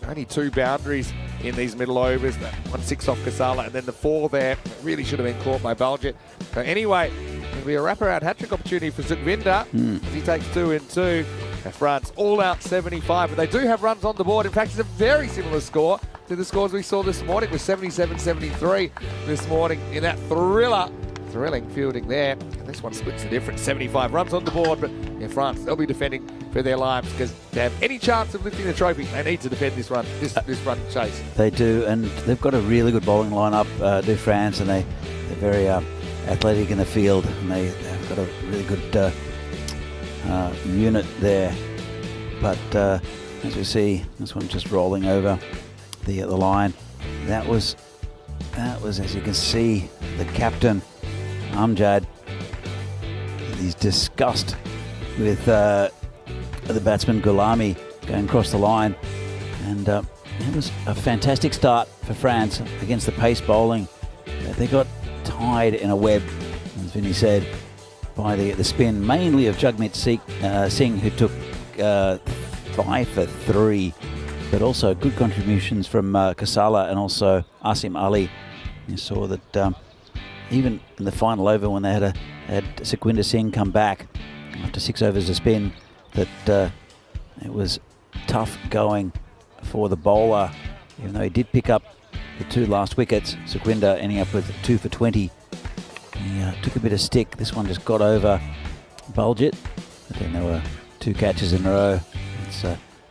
Speaker 5: Only 2 boundaries in these middle overs. That 1-6 off Kasala, and then the 4 there really should have been caught by Baljet. So anyway, it'll be a wraparound hat-trick opportunity for Sukhvinder as he takes 2 and 2. France all out 75, but they do have runs on the board. In fact, it's a very similar score to the scores we saw this morning with 77-73 this morning in that thrilling fielding there. And this one splits the difference. 75 runs on the board, but in France, they'll be defending for their lives because to have any chance of lifting the trophy, they need to defend this run chase.
Speaker 4: They do, and they've got a really good bowling lineup, do France, and they're very athletic in the field, and they've got a really good unit there. But as we see, this one just rolling over the line. That was, as you can see, the captain, Amjad. He's disgust with the batsman Gulami going across the line. And it was a fantastic start for France against the pace bowling. They got tied in a web, as Vinny said, by the spin, mainly of Jagmeet Singh, who took 5 for 3, but also good contributions from Kasala and also Asim Ali. You saw that even in the final over when they had Sukhvinder Singh come back after 6 overs of spin, that it was tough going for the bowler, even though he did pick up the 2 last wickets. Sukhvinder ending up with 2 for 20. He took a bit of stick. This one just got over Baljet, but then there were 2 catches in a row. It's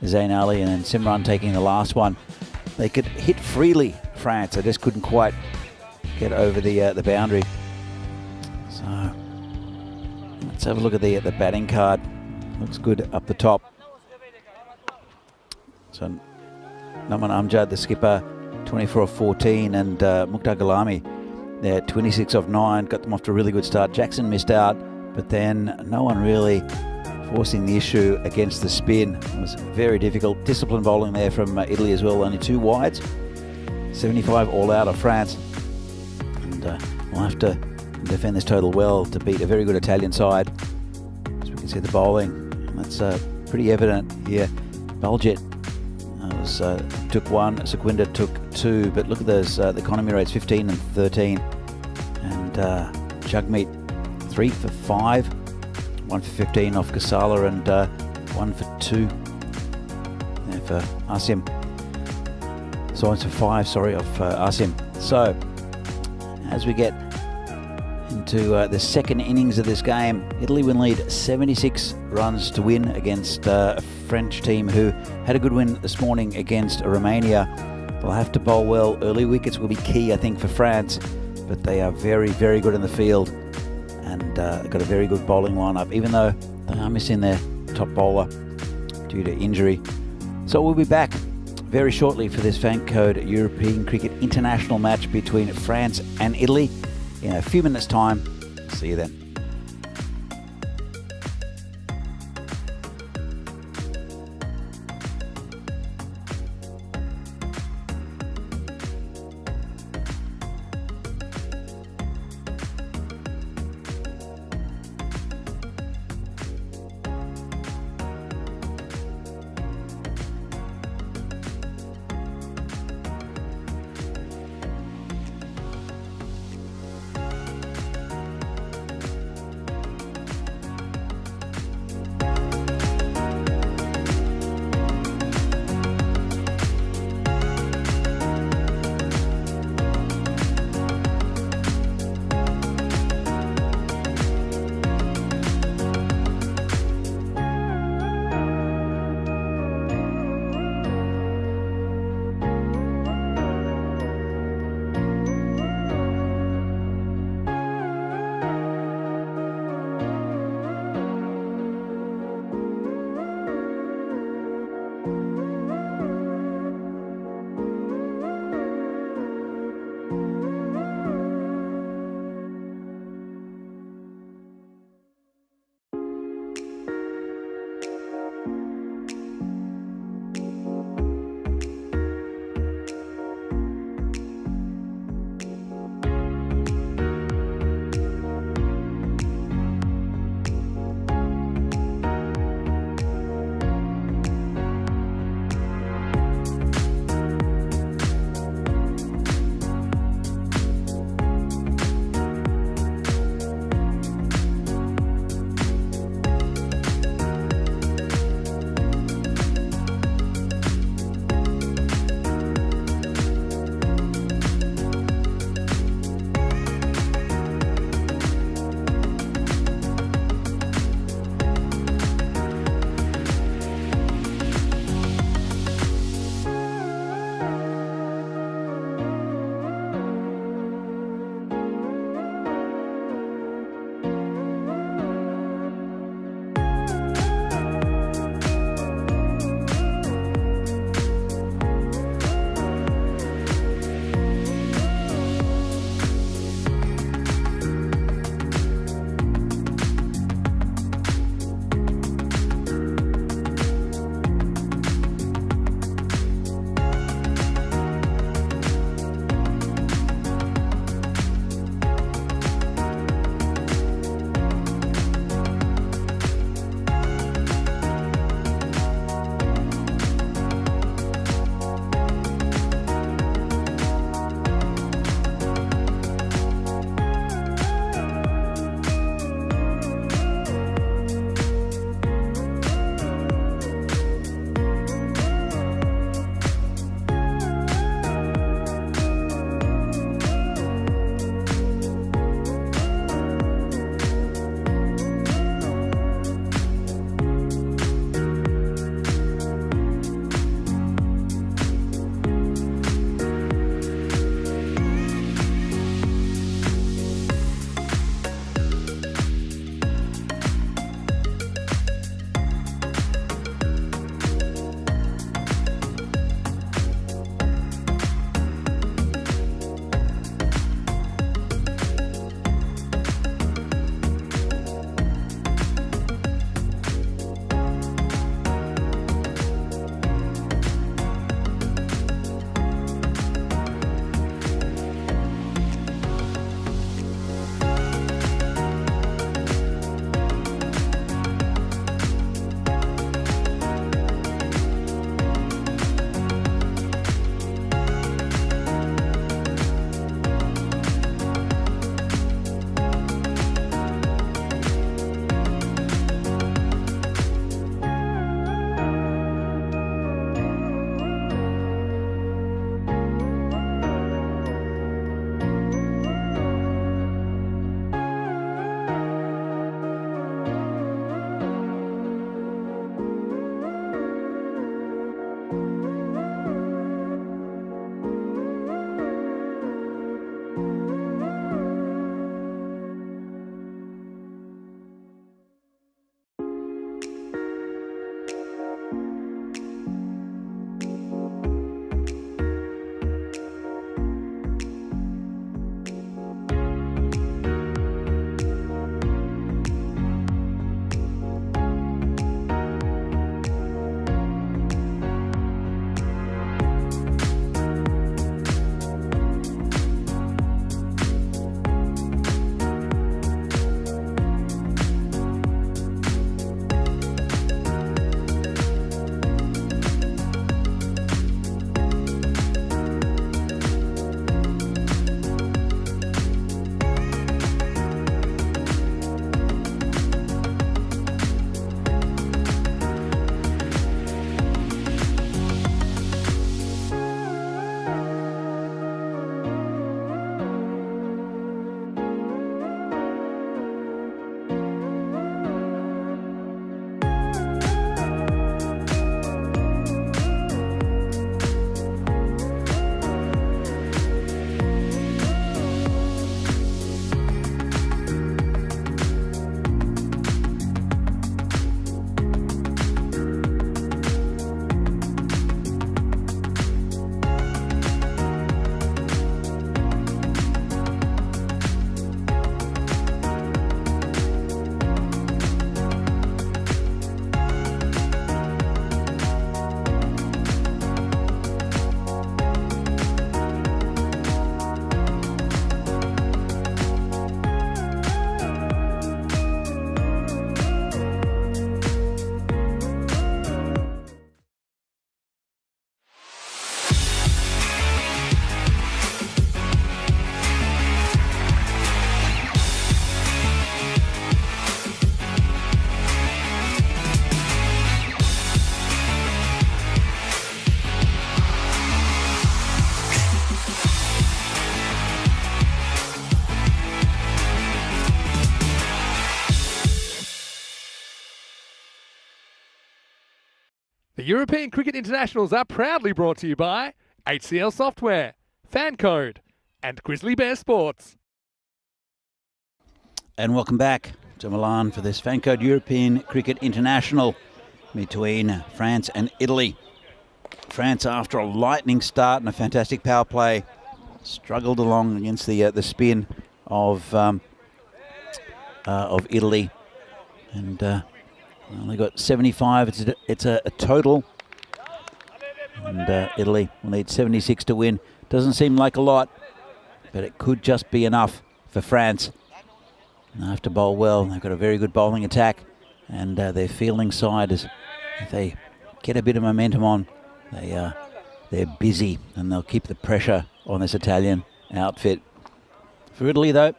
Speaker 4: Zayn Ali and then Simran taking the last one. They could hit freely, France. They just couldn't quite get over the boundary. So let's have a look at the batting card. Looks good up the top. So Naman Amjad, the skipper, 24 of 14, and Mukhtar Gulami, they're 26 of 9, got them off to a really good start. Jackson missed out, but then no one really forcing the issue against the spin. It was very difficult. Disciplined bowling there from Italy as well, only 2 wides. 75 all out of France. And we'll have to defend this total well to beat a very good Italian side. As we can see the bowling, that's pretty evident here. Baljet took 1, Sukhvinder took 2, but look at those, the economy rates, 15 and 13. And Jagmeet, 3 for 5, 1 for 15 off Kasala, and 1 for 2 there for Asim. So 1 for 5, sorry, off Asim. So as we get into the second innings of this game, Italy will lead 76 runs to win against a French team who had a good win this morning against Romania. They'll have to bowl well. Early wickets will be key, I think, for France, but they are very, very good in the field, and got a very good bowling lineup, even though they are missing their top bowler due to injury. So we'll be back very shortly for this Fan Code European Cricket International match between France and Italy in a few minutes' time. See you then.
Speaker 2: European Cricket Internationals are proudly brought to you by HCL Software, Fan Code, and Grizzly Bear Sports.
Speaker 4: And welcome back to Milan for this Fan Code European Cricket International between France and Italy. France, after a lightning start and a fantastic power play, struggled along against the spin of Italy, and only got 75. It's a total, and Italy will need 76 to win. Doesn't seem like a lot, but it could just be enough for France. And they have to bowl well. They've got a very good bowling attack, and their fielding side is, if they get a bit of momentum on, they're busy, and they'll keep the pressure on this Italian outfit. For Italy, though,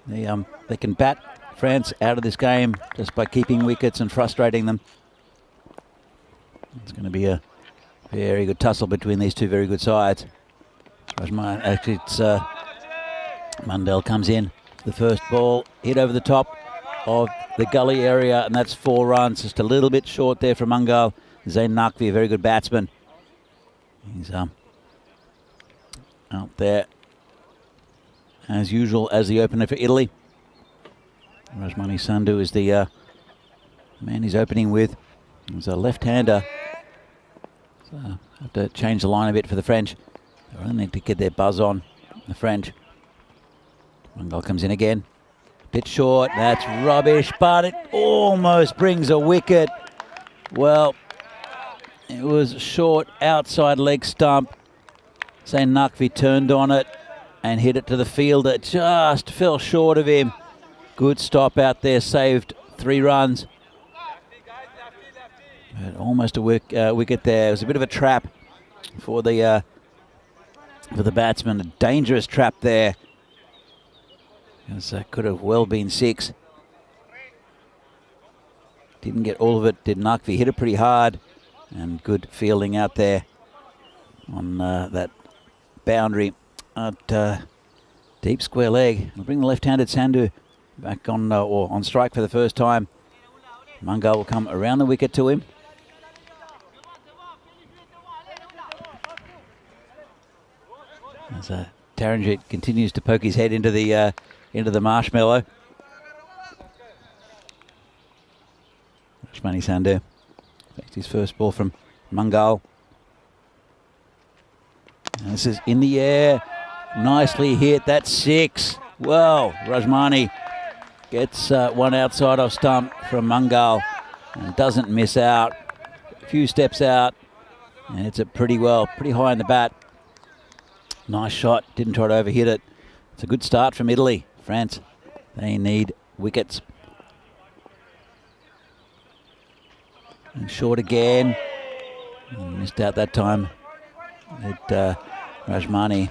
Speaker 4: they can bat France out of this game just by keeping wickets and frustrating them. It's going to be a very good tussle between these two very good sides. Actually, it's Mundell comes in. The first ball hit over the top of the gully area, and that's 4 runs. Just a little bit short there from Mungal. Zain Naqvi, a very good batsman. He's out there as usual as the opener for Italy. Rajmani Sandhu is the man he's opening with. He's a left-hander. So have to change the line a bit for the French. They really need to get their buzz on, the French. Mungal comes in again. Bit short, that's rubbish, but it almost brings a wicket. Well, it was short outside leg stump. Zain Naqvi turned on it and hit it to the fielder. Just fell short of him. Good stop out there, saved 3 runs. But almost a wicket there. It was a bit of a trap for the batsman. A dangerous trap there. It could have well been 6. Didn't get all of it, did Naqvi. Hit it pretty hard. And good fielding out there on that boundary at deep square leg. We'll bring the left-handed Sandhu back on or on strike for the first time. Mungal will come around the wicket to him. As Taranjit continues to poke his head into the marshmallow. Rajmani Sandhu takes his first ball from Mungal. And this is in the air. Nicely hit. That's 6. Well, Rajmani gets one outside off stump from Mungal and doesn't miss out. A few steps out, and it's pretty high in the bat. Nice shot. Didn't try to overhit it. It's a good start from Italy. France, they need wickets. And short again. Missed out that time. Rajmani.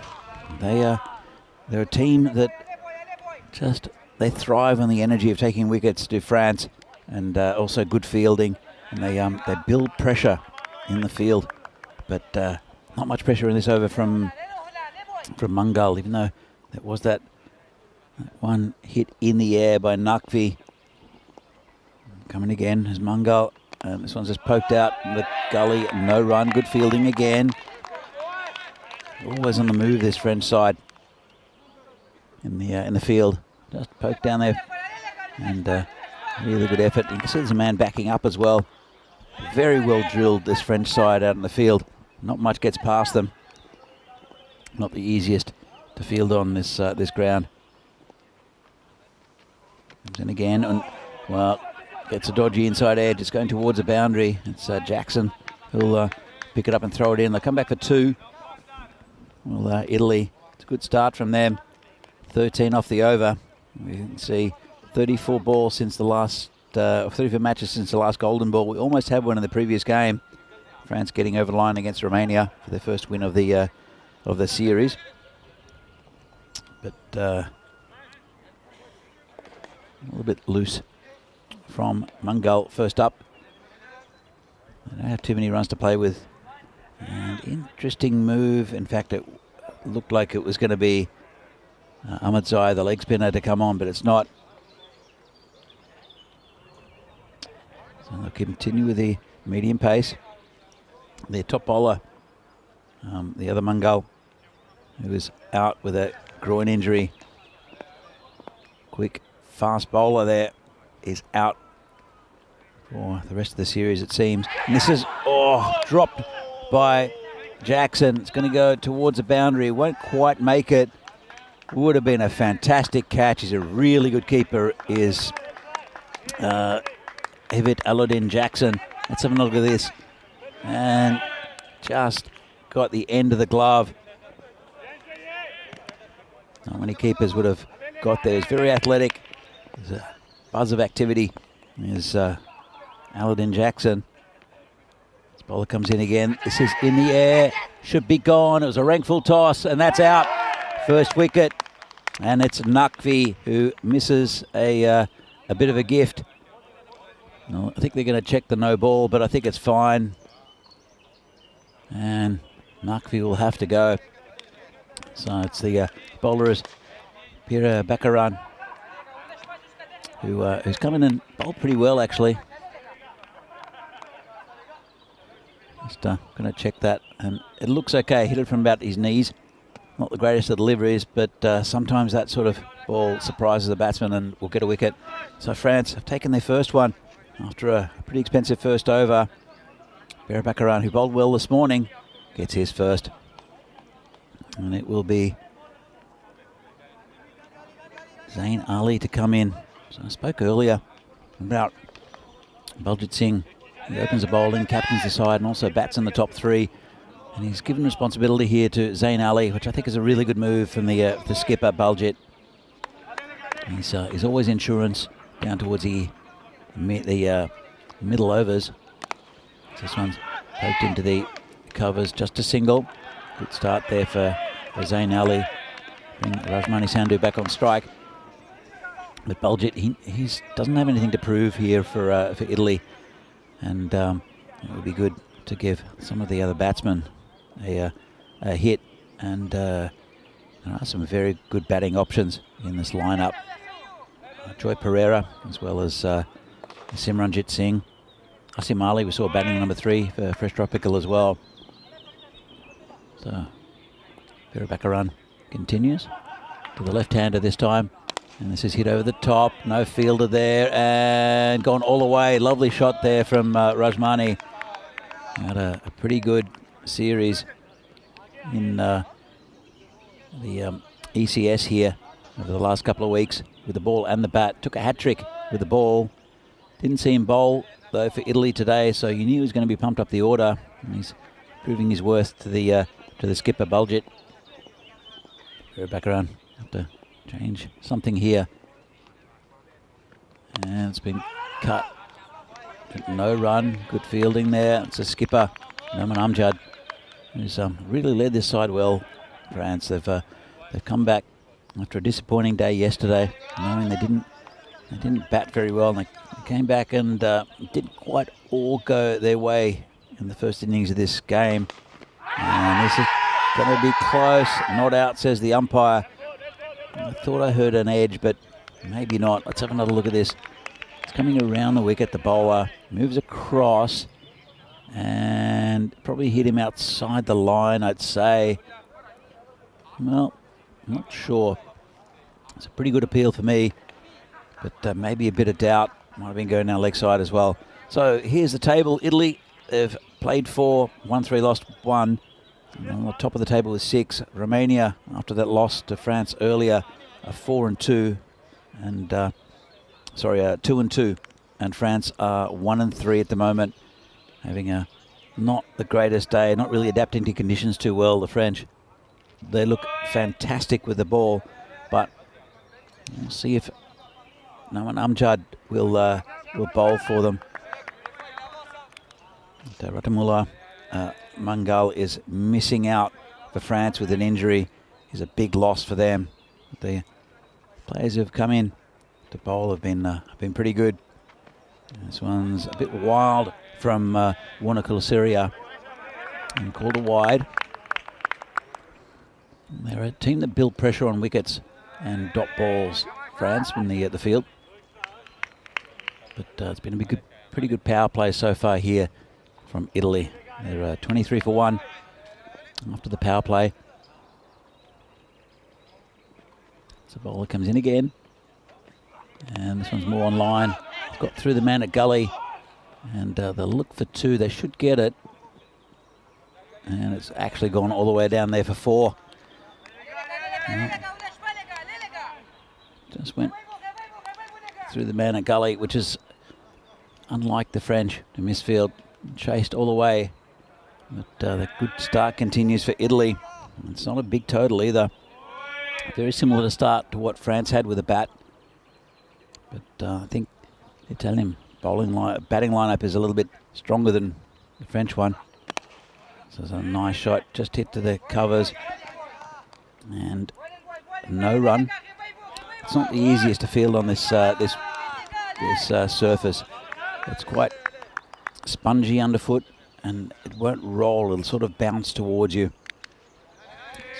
Speaker 4: They're a team that they thrive on the energy of taking wickets to France, and also good fielding. And they build pressure in the field, but not much pressure in this over from Mungal, even though there was that one hit in the air by Naqvi. Coming again is Mungal. This one's just poked out in the gully. No run. Good fielding again. Always on the move, this French side in the field. Just poked down there, and really good effort. You can see there's a man backing up as well. Very well drilled, this French side out in the field. Not much gets past them. Not the easiest to field on this ground. Comes in again, and well, gets a dodgy inside edge. It's going towards the boundary. It's Jackson who'll pick it up and throw it in. They'll come back for 2. Well, Italy, it's a good start from them. 13 off the over. We can see 34 balls since the last, 34 matches since the last golden ball. We almost had one in the previous game. France getting over the line against Romania for their first win of the series. But a little bit loose from Mungal first up. They don't have too many runs to play with. And interesting move. In fact, it looked like it was going to be Ahmadzai, the leg spinner, to come on, but it's not. So They'll continue with the medium pace. Their top bowler, the other Mungal, who is out with a groin injury. Quick, fast bowler there is out for the rest of the series, it seems. And this is, dropped by Jackson. It's going to go towards the boundary. Won't quite make it. Would have been a fantastic catch. He's a really good keeper, is Evit Aludin Jackson. Let's have a look at this. And just got the end of the glove. Not many keepers would have got there. He's very athletic. There's a buzz of activity. There's Aludin Jackson. This bowler comes in again. This is in the air. Should be gone. It was a rankful toss, and that's out. First wicket. And it's Naqvi who misses a bit of a gift. No, I think they're going to check the no ball, but I think it's fine. And Naqvi will have to go. So it's the bowler is Pira Bakaran, who's come in and bowled pretty well, actually. Just going to check that, and it looks okay. Hit it from about his knees. Not the greatest of deliveries, but sometimes that sort of ball surprises the batsman and will get a wicket. So France have taken their first one after a pretty expensive first over. Pira Bakaran, who bowled well this morning, gets his first. And it will be Zain Ali to come in. So I spoke earlier about Baljit Singh. He opens the bowling, captains the side, and also bats in the top three. And he's given responsibility here to Zain Ali, which I think is a really good move from the skipper, Baljit. He's always insurance down towards the middle overs. This one's poked into the covers, just a single. Good start there for Zain Ali. Bring Rajmani Sandhu back on strike. But Baljit, he doesn't have anything to prove here for Italy. And it would be good to give some of the other batsmen a hit. And there are some very good batting options in this lineup. Joy Pereira, as well as Simranjit Singh. Asim Ali, we saw batting number 3 for Fresh Tropical as well. So, Pira Bakaran continues to the left-hander this time. And this is hit over the top. No fielder there. And gone all the way. Lovely shot there from Rajmani. Had a pretty good series in the ECS here over the last couple of weeks with the ball and the bat. Took a hat-trick with the ball. Didn't see him bowl, though, for Italy today, so you knew he was going to be pumped up the order. And he's proving his worth to the skipper, Baljit. Pira Bakaran have to change something here. And it's been cut. No run. Good fielding there. It's a skipper, Noman Amjad, who's really led this side well. France, they've come back after a disappointing day yesterday, knowing they didn't bat very well. And they came back and didn't quite all go their way in the first innings of this game. And this is going to be close. Not out, says the umpire. I thought I heard an edge, but maybe not. Let's have another look at this. It's coming around the wicket. The bowler moves across and probably hit him outside the line, I'd say. Well, I'm not sure. It's a pretty good appeal for me, but maybe a bit of doubt. Might have been going down leg side as well. So here's the table. Italy, they've played 4, won 3, lost 1. And on the top of the table is 6. Romania, after that loss to France earlier, are 4 and 2. And 2 and 2. And France are 1 and 3 at the moment, having a not the greatest day, not really adapting to conditions too well. The French, they look fantastic with the ball, but we'll see if Noman Amjad will bowl for them. Ratamula Mangal is missing out for France with an injury. Is a big loss for them. The players who have come in to bowl have been pretty good. This one's a bit wild from Warner Kulasiriya and called a wide. They're a team that build pressure on wickets and dot balls, France, in the field. But it's been a pretty good power play so far here from Italy. They're 23 for 1 after the power play. So bowler comes in again. And this one's more on line. Got through the man at gully. And they'll look for 2. They should get it. And it's actually gone all the way down there for 4. Just went through the man at gully, which is unlike the French. The misfield chased all the way. But the good start continues for Italy. It's not a big total either. Very similar to start to what France had with a bat. But I think the Italian batting lineup is a little bit stronger than the French one. So it's a nice shot, just hit to the covers. And no run. It's not the easiest to field on this surface. It's quite spongy underfoot, and it won't roll. It'll sort of bounce towards you.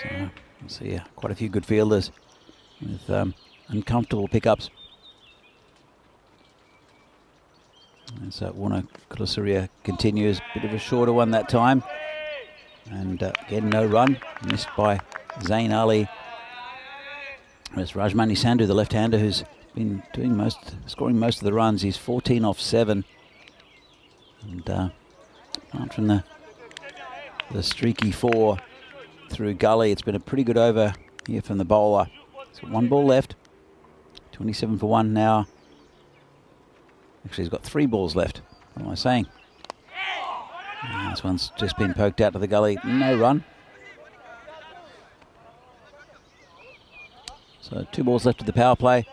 Speaker 4: So you'll see quite a few good fielders with uncomfortable pickups. And so Warner Kulasuriya continues. Bit of a shorter one that time. And again, no run. Missed by Zain Ali. There's Rajmani Sandhu, the left-hander, who's been scoring most of the runs. He's 14 off 7. And apart from the streaky 4 through gully, it's been a pretty good over here from the bowler. So 1 ball left. 27 for 1 now. Actually, he's got 3 balls left. What am I saying? And this one's just been poked out to the gully. No run. So 2 balls left of the power play.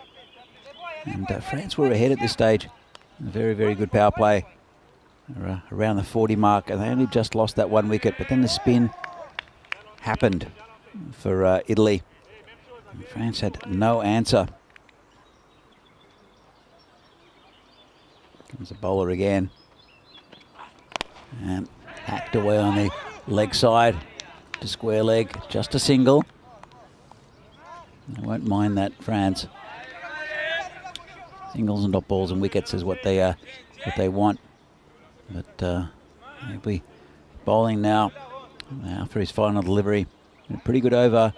Speaker 4: And France were ahead at this stage. A very, very good power play. They're, around the 40 mark. And they only just lost that 1 wicket. But then the spin happened for Italy. And France had no answer. Comes the bowler again. And hacked away on the leg side to square leg. Just a single. I won't mind that, France. Singles and dot balls and wickets is what they want. But he'll be bowling now after his final delivery. A pretty good over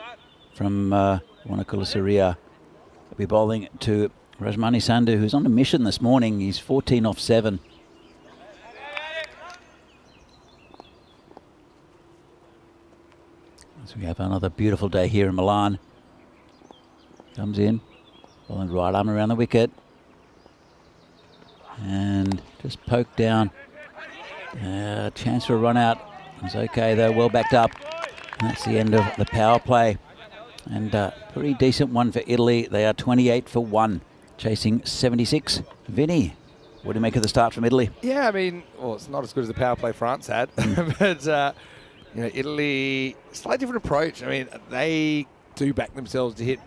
Speaker 4: from Warner Kulasuriya. He'll be bowling to Rajmani Sandhu, who's on a mission this morning. He's 14 off 7. So we have another beautiful day here in Milan. Comes in, bowling right arm around the wicket. And just poked down. Chance for a run out. It's okay though, well backed up. And that's the end of the power play. And pretty decent one for Italy. They are 28 for 1, chasing 76. Vinny, what do you make of the start from Italy?
Speaker 5: Yeah, I mean, well, it's not as good as the power play France had. But, you know, Italy, slightly different approach. I mean, they do back themselves to hit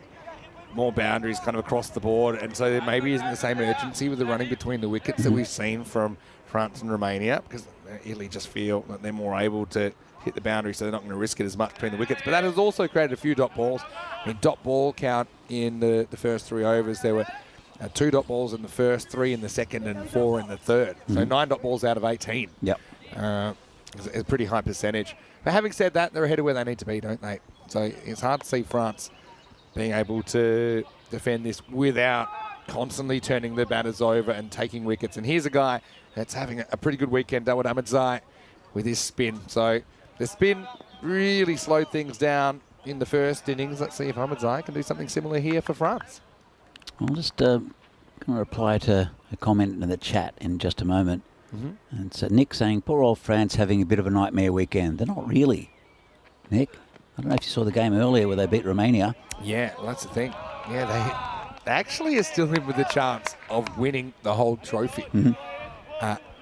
Speaker 5: more boundaries kind of across the board, and so there maybe isn't the same urgency with the running between the wickets that we've seen from France and Romania, because Italy just feel that they're more able to hit the boundary, so they're not going to risk it as much between the wickets. But that has also created a few dot balls. I mean, dot ball count in the first 3 overs, there were 2 dot balls in the first, 3 in the second, and 4 in the third. So 9 dot balls out of 18.
Speaker 4: Yep.
Speaker 5: It's a pretty high percentage. But having said that, they're ahead of where they need to be, don't they? So it's hard to see France being able to defend this without constantly turning the batters over and taking wickets. And here's a guy that's having a pretty good weekend, Dawid Ahmedzai, with his spin. So the spin really slowed things down in the first innings. Let's see if Ahmedzai can do something similar here for France.
Speaker 4: I'll just going to reply to a comment in the chat in just a moment. And it's Nick saying, poor old France having a bit of a nightmare weekend. They're not really, Nick. I don't know if you saw the game earlier where they beat Romania.
Speaker 5: Yeah, well, that's the thing. Yeah, they actually are still in with the chance of winning the whole trophy.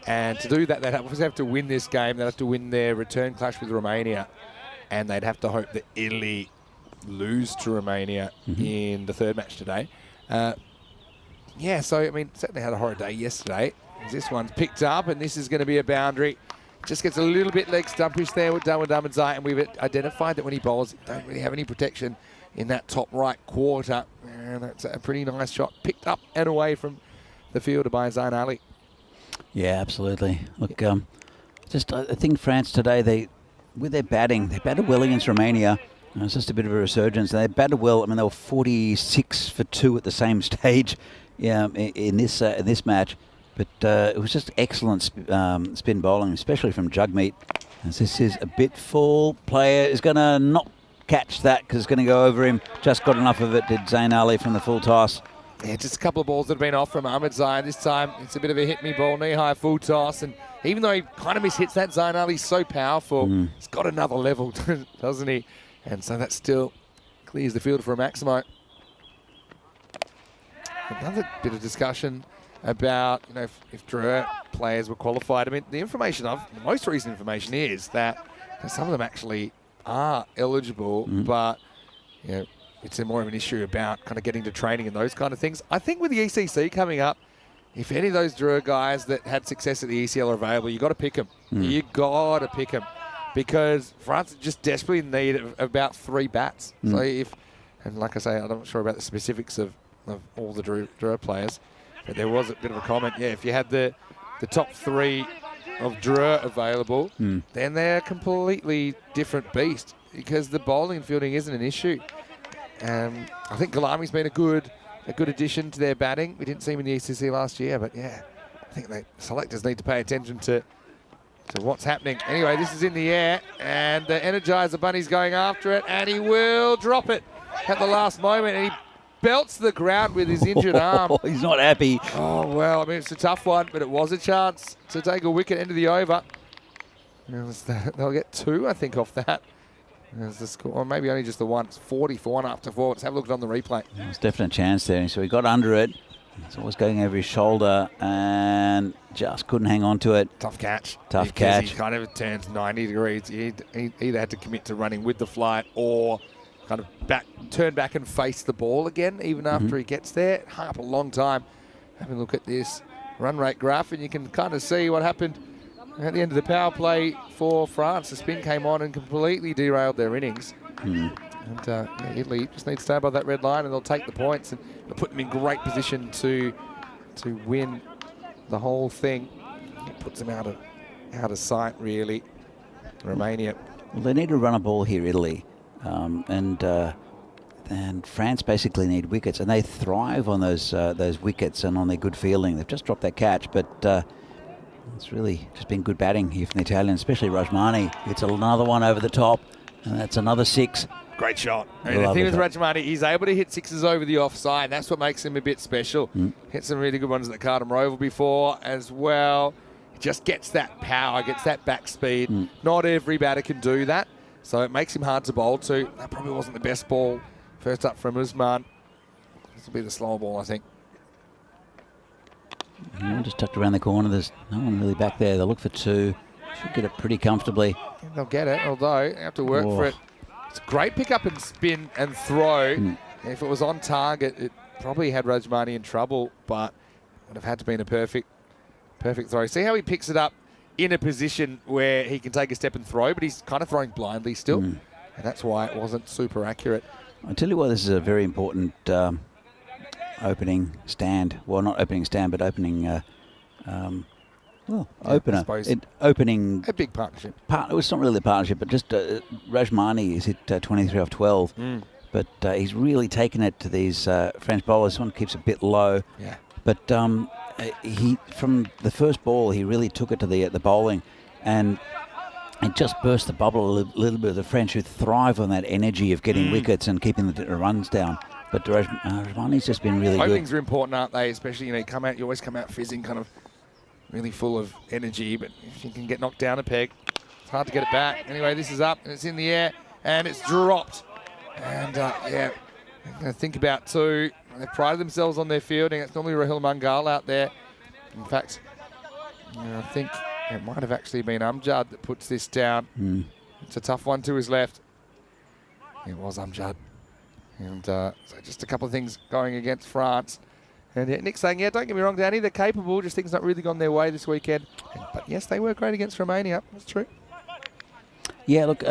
Speaker 5: And to do that, they'd have to win this game. They'd have to win their return clash with Romania. And they'd have to hope that Italy lose to Romania in the third match today. Yeah, so, I mean, certainly had a horrid day yesterday. This one's picked up, and this is going to be a boundary. Just gets a little bit leg stumpish there with Dawid Ahmedzai, and we've identified that when he bowls, he don't really have any protection in that top right quarter. And that's a pretty nice shot, picked up and away from the fielder by Zain Ali.
Speaker 4: Yeah, absolutely. Look, I think France today, with their batting, they batted well against Romania. It's just a bit of a resurgence. They batted well. I mean, they were 46 for 2 at the same stage, in this match. But it was just excellent spin bowling, especially from Jugmeat. As this is a bit full. Player is going to not catch that because it's going to go over him. Just got enough of it, did Zain Ali from the full toss.
Speaker 5: Yeah, just a couple of balls that have been off from Ahmed Zain. This time it's a bit of a hit-me ball, knee-high full toss. And even though he kind of mishits that, Zain Ali's so powerful. He's got another level, doesn't he? And so that still clears the field for a Maximo. Another bit of discussion about, if Dreux players were qualified. I mean, the most recent information is that some of them actually are eligible, but, it's more of an issue about kind of getting to training and those kind of things. I think with the ECC coming up, if any of those Dreux guys that had success at the ECL are available, you got to pick them. You got to pick them because France just desperately need about 3 bats. So and like I say, I'm not sure about the specifics of all the Dreux players, but there was a bit of a comment. Yeah, if you had the top 3 of Dreux available, then they're a completely different beast because the bowling and fielding isn't an issue. I think Galami's been a good addition to their batting. We didn't see him in the ECC last year, but yeah, I think the selectors need to pay attention to what's happening. Anyway, this is in the air, and the Energizer Bunny's going after it, and he will drop it at the last moment, and he belts the ground with his injured arm.
Speaker 4: He's not happy.
Speaker 5: Oh, well, I mean, it's a tough one, but it was a chance to take a wicket into the over. They'll get 2, I think, off that. There's the score, or maybe only just the one. It's 40 for 1 after 4. Let's have a look on the replay.
Speaker 4: There's definitely a chance there. So he got under it. It's always going over his shoulder and just couldn't hang on to it.
Speaker 5: Tough catch.
Speaker 4: Tough catch.
Speaker 5: He kind of turns 90 degrees. He either had to commit to running with the flight or kind of turn back and face the ball again, even after he gets there. Hung up a long time. Have a look at this run rate graph, and you can kind of see what happened at the end of the power play for France. The spin came on and completely derailed their innings. And Italy just need to stay above that red line, and they'll take the points and put them in great position to win the whole thing. It puts them out of sight, really. Romania.
Speaker 4: Well, they need to run a ball here, Italy, and France basically need wickets, and they thrive on those wickets and on their good fielding. They've just dropped that catch, but it's really just been good batting here from the Italians, especially Rajmani. It's another one over the top, and that's another 6.
Speaker 5: Great shot. And the thing with Rajmani, he's able to hit 6s over the offside. That's what makes him a bit special. Hit some really good ones at the Cardiff Roval before as well. He just gets that power, gets that back speed. Not every batter can do that, so it makes him hard to bowl to. That probably wasn't the best ball first up from Usman. This will be the slower ball, I think.
Speaker 4: Just tucked around the corner. There's no one really back there. They'll look for 2. Should get it pretty comfortably.
Speaker 5: They'll get it, although they have to work for it. It's a great pick up and spin and throw. If it was on target, it probably had Rajmani in trouble, but would have had to be in a perfect throw. See how he picks it up in a position where he can take a step and throw, but he's kind of throwing blindly still, and that's why it wasn't super accurate.
Speaker 4: I'll tell you why this is a very important opening stand. Well, not opening stand, but opening opener. Opening
Speaker 5: a big partnership.
Speaker 4: It's not really a partnership, but just Rajmani is hit 23 off 12. But he's really taken it to these French bowlers. This one keeps a bit low.
Speaker 5: Yeah.
Speaker 4: But he, from the first ball, he really took it to the bowling, and it just burst the bubble a little bit of the French, who thrive on that energy of getting wickets and keeping the runs down. But Rajmani's just been really good.
Speaker 5: Openings are important, aren't they? Especially, you always come out fizzing, kind of really full of energy. But if you can get knocked down a peg, it's hard to get it back. Anyway, this is up, and it's in the air, and it's dropped. And I'm going to think about 2. They prided themselves on their fielding. It's normally Rahul Mangal out there. In fact, I think it might have actually been Amjad that puts this down. It's a tough one to his left. It was Amjad. And so just a couple of things going against France. And Nick's saying, don't get me wrong, Danny, they're capable, just things not really gone their way this weekend. But yes, they were great against Romania. That's true.
Speaker 4: Yeah, look,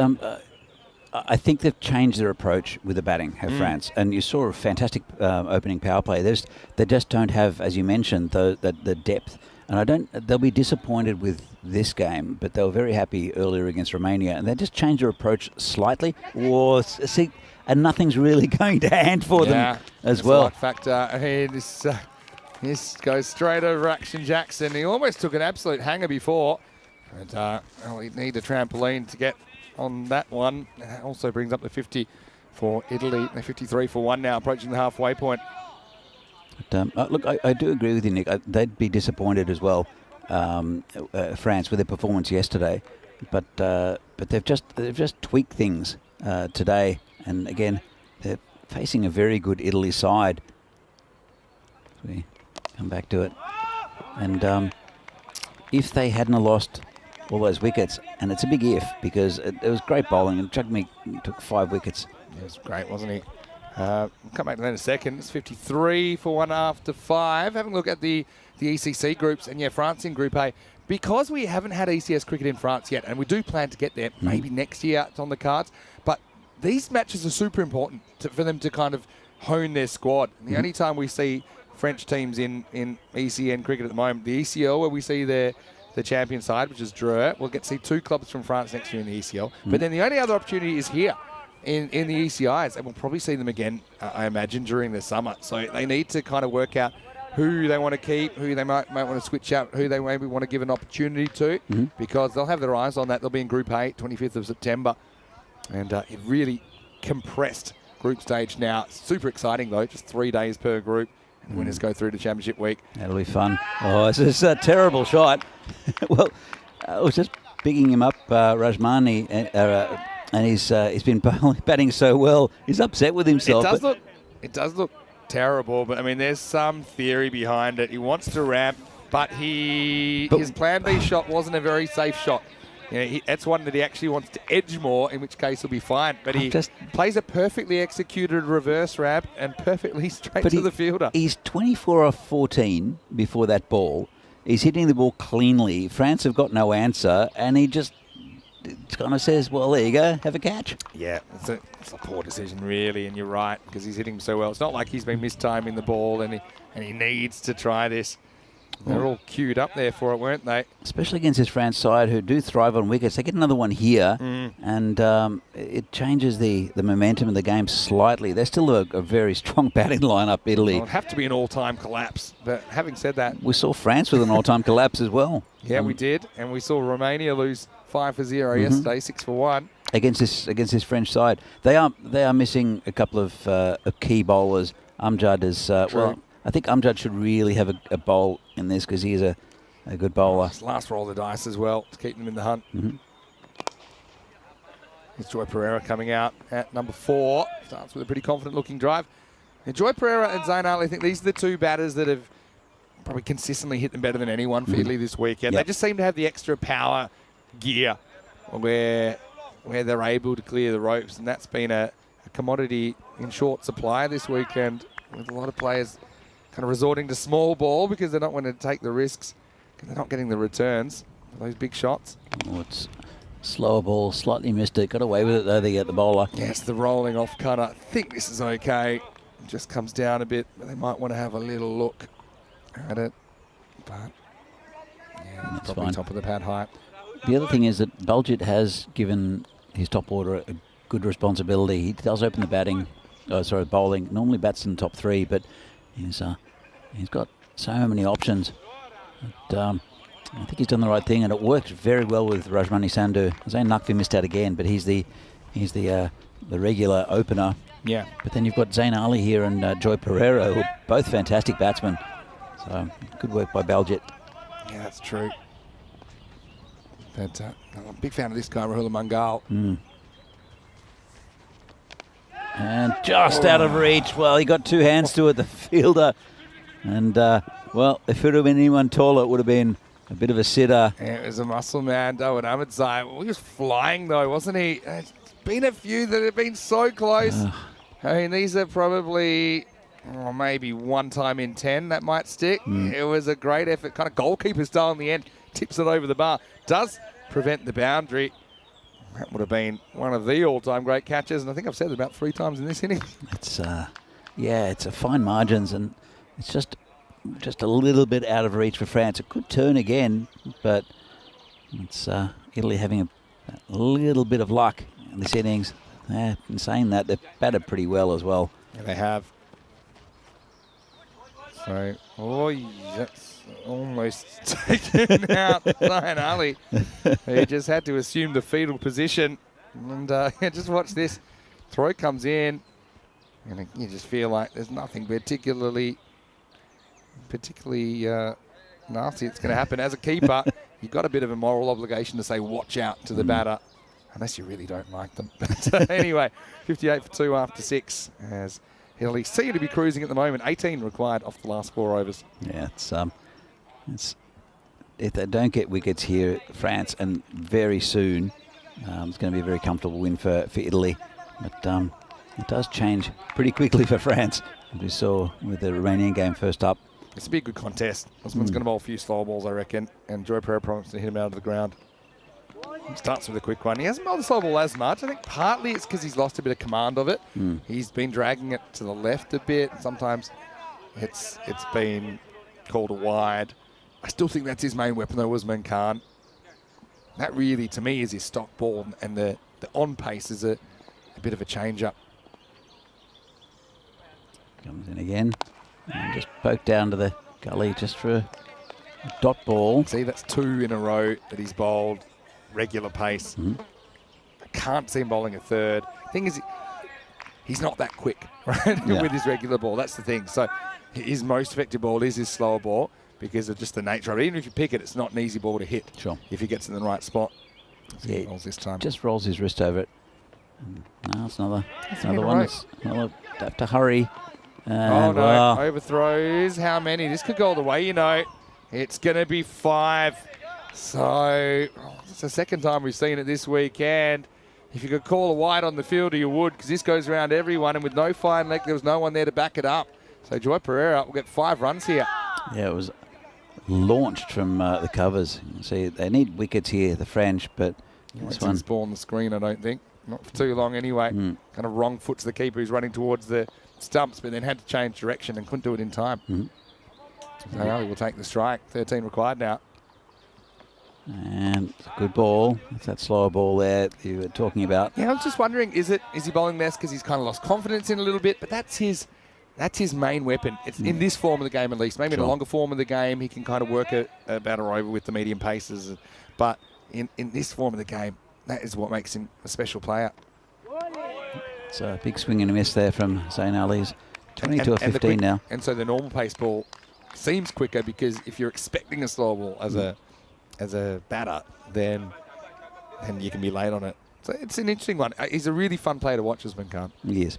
Speaker 4: I think they've changed their approach with the batting, France. And you saw a fantastic opening power play. They just don't have, as you mentioned, the depth And they'll be disappointed with this game, but they were very happy earlier against Romania, and they just changed their approach slightly. And nothing's really going to hand for them as well.
Speaker 5: Luck factor. Hey, this goes straight over Action Jackson. He almost took an absolute hanger before. But he'd need a trampoline to get on that one. That also brings up the 50 for Italy. They're 53 for 1 now, approaching the halfway point.
Speaker 4: But, look, I do agree with you, Nick. They'd be disappointed as well, France, with their performance yesterday. But they've just tweaked things today. And again, they're facing a very good Italy side. We come back to it. And if they hadn't lost all those wickets, and it's a big if, because it was great bowling, and Chugme took 5 wickets.
Speaker 5: It was great, wasn't he? We'll come back to that in a second. It's 53 for 1 after 5. Having a look at the ECC groups, and France in Group A. Because we haven't had ECS cricket in France yet, and we do plan to get there, maybe next year it's on the cards, but these matches are super important for them to kind of hone their squad. And the only time we see French teams in ECN cricket at the moment, the ECL, where we see the champion side, which is Dreux. We'll get to see 2 clubs from France next year in the ECL. But then the only other opportunity is here in the ECIs, and we'll probably see them again, I imagine, during the summer. So they need to kind of work out who they want to keep, who they might want to switch out, who they maybe want to give an opportunity to, because they'll have their eyes on that. They'll be in Group A, 25th of September. And it really compressed group stage now. Super exciting, though. Just 3 days per group. And the winners go through to Championship Week.
Speaker 4: That'll be fun. Oh, it's a terrible shot. Well, I was just bigging him up, Rajmani, and he's been batting so well. He's upset with himself.
Speaker 5: It does look terrible, but I mean, there's some theory behind it. He wants to ramp, but his plan B shot wasn't a very safe shot. You know, that's one that he actually wants to edge more, in which case he'll be fine. But he plays a perfectly executed reverse ramp and perfectly straight to the fielder.
Speaker 4: He's 24 off 14 before that ball. He's hitting the ball cleanly. France have got no answer, and he just kind of says, well, there you go, have a catch.
Speaker 5: Yeah, it's a poor decision, really, and you're right, because he's hitting so well. It's not like he's been mistiming the ball, and he needs to try this. They're all queued up there for it, weren't they?
Speaker 4: Especially against this France side, who do thrive on wickets. They get another one here, and it changes the momentum of the game slightly. They're still a very strong batting lineup, Italy.
Speaker 5: Well, it'd have to be an all-time collapse. But having said that,
Speaker 4: we saw France with an all-time collapse as well.
Speaker 5: Yeah, we did, and we saw Romania lose 5 for 0 yesterday, 6 for 1
Speaker 4: against this French side. They are missing a couple of key bowlers. Amjad is I think Amjad should really have a bowl in this, because he is a good bowler.
Speaker 5: Last roll of the dice as well to keep them in the hunt. It's Joy Pereira coming out at number 4. Starts with a pretty confident-looking drive. And Joy Pereira and Zayn Ali, I think these are the 2 batters that have probably consistently hit them better than anyone for Italy this weekend. They just seem to have the extra power gear where they're able to clear the ropes, and that's been a commodity in short supply this weekend, with a lot of players kind of resorting to small ball because they're not wanting to take the risks, because they're not getting the returns for those big shots.
Speaker 4: Oh, it's slower ball, slightly missed it, got away with it though, the bowler.
Speaker 5: Yes, the rolling off cutter. I think this is okay. It just comes down a bit, but they might want to have a little look at it. But yeah, it's probably
Speaker 4: fine.
Speaker 5: Top of the pad height.
Speaker 4: The other thing is that Baljeet has given his top order a good responsibility. He does open the bowling. Normally bats in the top 3, but he's got so many options. But, I think he's done the right thing, and it works very well with Rajmani Sandhu. Zayn Naqvi missed out again, but he's the regular opener.
Speaker 5: Yeah.
Speaker 4: But then you've got Zayn Ali here and Joy Pereira, who are both fantastic batsmen. So good work by Baljeet.
Speaker 5: Yeah, that's true. But I'm a big fan of this guy, Rahul Mangal.
Speaker 4: And just out of reach. Well, he got 2 hands to it, the fielder. And, well, if it would have been anyone taller, it would have been a bit of a sitter.
Speaker 5: Yeah, it was a muscle man, Dawood Ahmedzai. Well, he was flying, though, wasn't he? There's been a few that have been so close. I mean, these are probably maybe 1 time in 10 that might stick. It was a great effort, kind of goalkeeper style in the end. Tips it over the bar. Does prevent the boundary. That would have been one of the all-time great catches, and I think I've said it about 3 times in this inning.
Speaker 4: It's a fine margins, and it's just just a little bit out of reach for France. It could turn again, but it's Italy having a little bit of luck in this innings. In saying that, they've batted pretty well as well.
Speaker 5: Yeah, they have. So, that's almost taken out Zayn Ali. He just had to assume the fetal position. And just watch this. Throw comes in, and you just feel like there's nothing particularly nasty that's going to happen. As a keeper, you've got a bit of a moral obligation to say watch out to the batter, unless you really don't like them. But anyway, 58 for 2 after 6, as Italy seem to be cruising at the moment. 18 required off the last 4 overs.
Speaker 4: Yeah, it's if they don't get wickets here, France, and very soon, it's going to be a very comfortable win for Italy. But it does change pretty quickly for France, as we saw with the Romanian game first up.
Speaker 5: It's a big good contest. This one's going to bowl a few slow balls, I reckon, and Joy Pereira promised to hit him out of the ground. He starts with a quick one. He hasn't bowled the slow ball as much. I think partly it's because he's lost a bit of command of it. He's been dragging it to the left a bit. Sometimes it's been called a wide. I still think that's his main weapon, though, Usman Khan. That really, to me, is his stock ball, and the on pace is a bit of a change-up.
Speaker 4: Comes in again. And just poked down to the gully just for a dot ball.
Speaker 5: See, that's 2 in a row that he's bowled regular pace. I can't see him bowling a third. Thing is, he's not that quick, right, with his regular ball. That's the thing. So his most effective ball is his slower ball because of just the nature of it. Even if you pick it, it's not an easy ball to hit.
Speaker 4: Sure. If
Speaker 5: he gets in the right spot.
Speaker 4: Yeah,
Speaker 5: rolls this time.
Speaker 4: Just rolls his wrist over it. No, it's another one. It's have to hurry.
Speaker 5: Oh, no. Overthrows. How many? This could go all the way, you know. It's going to be 5. So, it's the second time we've seen it this weekend. If you could call a wide on the fielder, you would, because this goes around everyone, and with no fine leg, there was no one there to back it up. So, Joy Pereira will get 5 runs here.
Speaker 4: Yeah, it was launched from the covers. You can see they need wickets here, the French, but this one's
Speaker 5: ball on the screen, I don't think. Not for too long anyway. Kind of wrong foot to the keeper who's running towards the stumps, but then had to change direction and couldn't do it in time. So Ali will take the strike. 13 required now.
Speaker 4: And it's a good ball. It's that slower ball there that you were talking about.
Speaker 5: Yeah, I was just wondering, is he bowling less because he's kind of lost confidence in a little bit? But that's his main weapon. It's in this form of the game at least. Maybe in a longer form of the game, he can kind of work a batter over with the medium paces. But in this form of the game, that is what makes him a special player.
Speaker 4: It's a big swing and a miss there from Zayn Ali's 22 or 15 now.
Speaker 5: And so the normal pace ball seems quicker because if you're expecting a slow ball as a batter, then you can be late on it. So it's an interesting one. He's a really fun player to watch, Usman Khan.
Speaker 4: He is.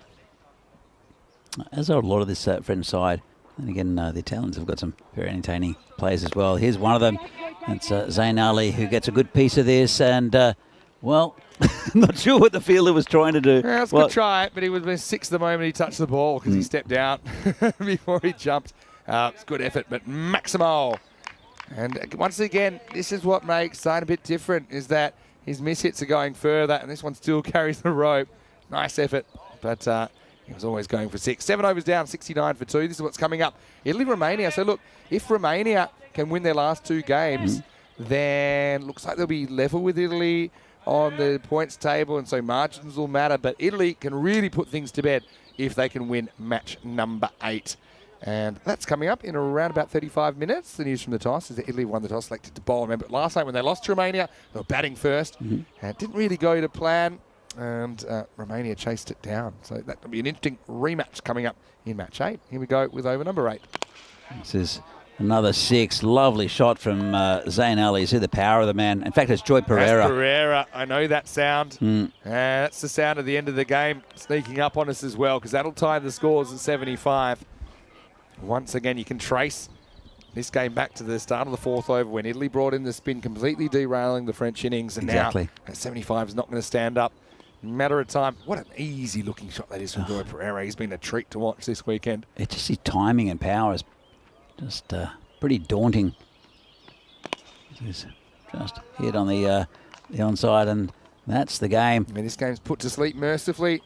Speaker 4: As are a lot of this French side. And again, the Italians have got some very entertaining players as well. Here's one of them. It's Zayn Ali, who gets a good piece of this. And, well, not sure what the fielder was trying to do.
Speaker 5: Yeah, it's a good try, but he was 6 the moment he touched the ball because he stepped out before he jumped. It's good effort, but Maximo. And once again, this is what makes Zayn a bit different, is that his mishits are going further, and this one still carries the rope. Nice effort, but he was always going for 6. 7 overs down, 69 for 2. This is what's coming up. Italy, Romania. So look, if Romania can win their last 2 games, then looks like they'll be level with Italy on the points table, and so margins will matter. But Italy can really put things to bed if they can win match number 8. And that's coming up in around about 35 minutes. The news from the toss is that Italy won the toss, selected to bowl. Remember last night when they lost to Romania, they were batting first. And it didn't really go to plan, and Romania chased it down. So that will be an interesting rematch coming up in match 8. Here we go with over number 8.
Speaker 4: This is another 6. Lovely shot from Zayn Ali. See the power of the man. In fact, it's Joy Pereira.
Speaker 5: That's Pereira. I know that sound. That's the sound of the end of the game sneaking up on us as well, because that'll tie the scores at 75. Once again, you can trace this game back to the start of the 4th over when Italy brought in the spin, completely derailing the French innings. And now at 75 is not going to stand up. Matter of time. What an easy looking shot that is from Joy Pereira. He's been a treat to watch this weekend.
Speaker 4: It's just his timing and power is just pretty daunting. He's just hit on the onside, and that's the game.
Speaker 5: I mean, this game's put to sleep mercifully.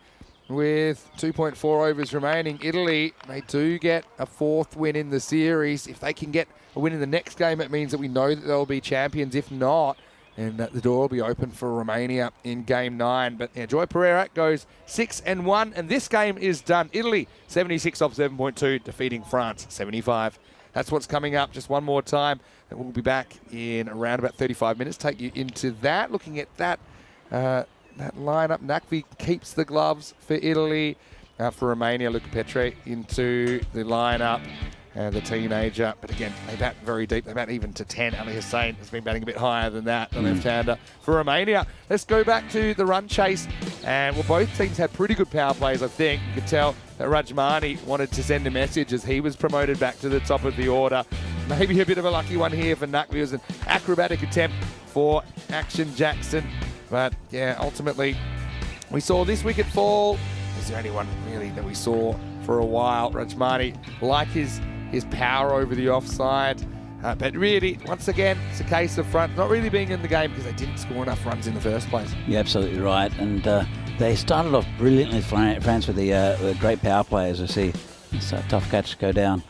Speaker 5: with 2.4 overs remaining. Italy, they do get a 4th win in the series. If they can get a win in the next game, it means that we know that they'll be champions. If not, and the door will be open for Romania in Game 9. But yeah, Joy Pereira goes 6-1, and this game is done. Italy, 76 off 7.2, defeating France, 75. That's what's coming up. Just one more time, and we'll be back in around about 35 minutes. Take you into that, looking at that that lineup. Nakvi keeps the gloves for Italy. For Romania, Luca Petre into the lineup. The teenager, but again, they bat very deep. They bat even to 10. Ali Hussein has been batting a bit higher than that, the left-hander. For Romania, let's go back to the run chase. And well, both teams had pretty good power plays, I think. You could tell that Rajmani wanted to send a message as he was promoted back to the top of the order. Maybe a bit of a lucky one here for Nakvi. It was an acrobatic attempt for Action Jackson. But yeah, ultimately, we saw this wicket fall. It's the only one really that we saw for a while. Rajmani, like his power over the offside. But really, once again, it's a case of front not really being in the game because they didn't score enough runs in the first place.
Speaker 4: You're absolutely right. And they started off brilliantly, France, with the great power play, as I see. It's a tough catch to go down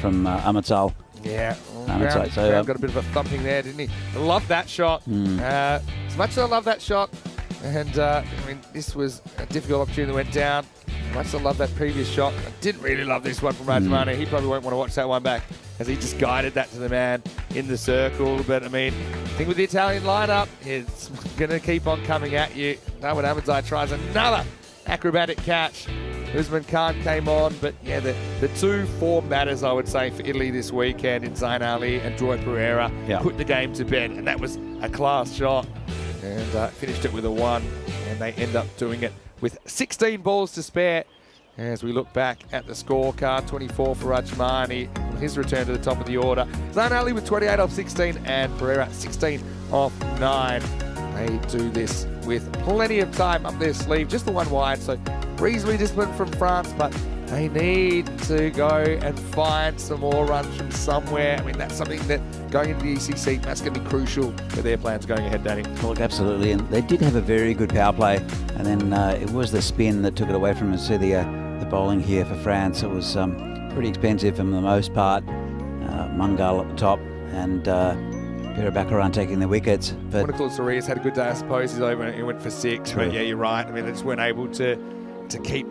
Speaker 4: from Amatal.
Speaker 5: Yeah,
Speaker 4: Brown
Speaker 5: got a bit of a thumping there, didn't he? I love that shot. As much as I love that shot, and I mean, this was a difficult opportunity that went down. Much as I love that previous shot, I didn't really love this one from Rajmani. He probably won't want to watch that one back as he just guided that to the man in the circle. But I mean, I think with the Italian lineup, it's going to keep on coming at you. Nawad Ahmadzai tries another acrobatic catch. Usman Khan came on, but yeah, the two form batters, I would say, for Italy this weekend in Zain Ali and Joy Pereira put the game to bed, and that was a class shot. And finished it with a 1, and they end up doing it with 16 balls to spare. As we look back at the scorecard, 24 for Rajmani, his return to the top of the order. Zain Ali with 28 off 16, and Pereira 16 off 9. They do this with plenty of time up their sleeve, just the one wide, so reasonably disciplined from France, but they need to go and find some more runs from somewhere. I mean, that's something that going into the ECC, that's going to be crucial for their plans going ahead, Danny.
Speaker 4: Look, absolutely, and they did have a very good power play, and then it was the spin that took it away from us. See the bowling here for France. It was pretty expensive for the most part. Mungal at the top, and Pereira back around taking the wickets. But
Speaker 5: Nicholas Arias had a good day, I suppose. He's over, he went for 6, but yeah, you're right. I mean, they just weren't able to keep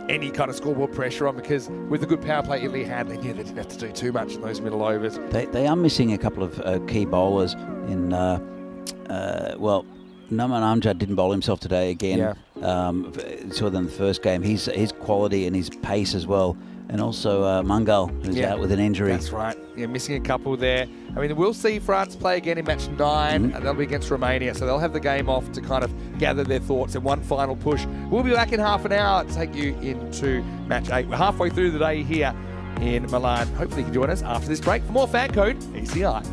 Speaker 5: any kind of scoreboard pressure on, because with the good power play Italy had, they knew they didn't have to do too much in those middle overs.
Speaker 4: They are missing a couple of key bowlers in, well, Naman Amjad didn't bowl himself today again.
Speaker 5: Yeah.
Speaker 4: Saw them in the first game. His quality and his pace as well. And also Mungal, who's out with an injury.
Speaker 5: That's right. Yeah, missing a couple there. I mean, we'll see France play again in match 9, and they'll be against Romania, so they'll have the game off to kind of gather their thoughts and one final push. We'll be back in half an hour to take you into match 8. We're halfway through the day here in Milan. Hopefully you can join us after this break for more Fan Code ECI.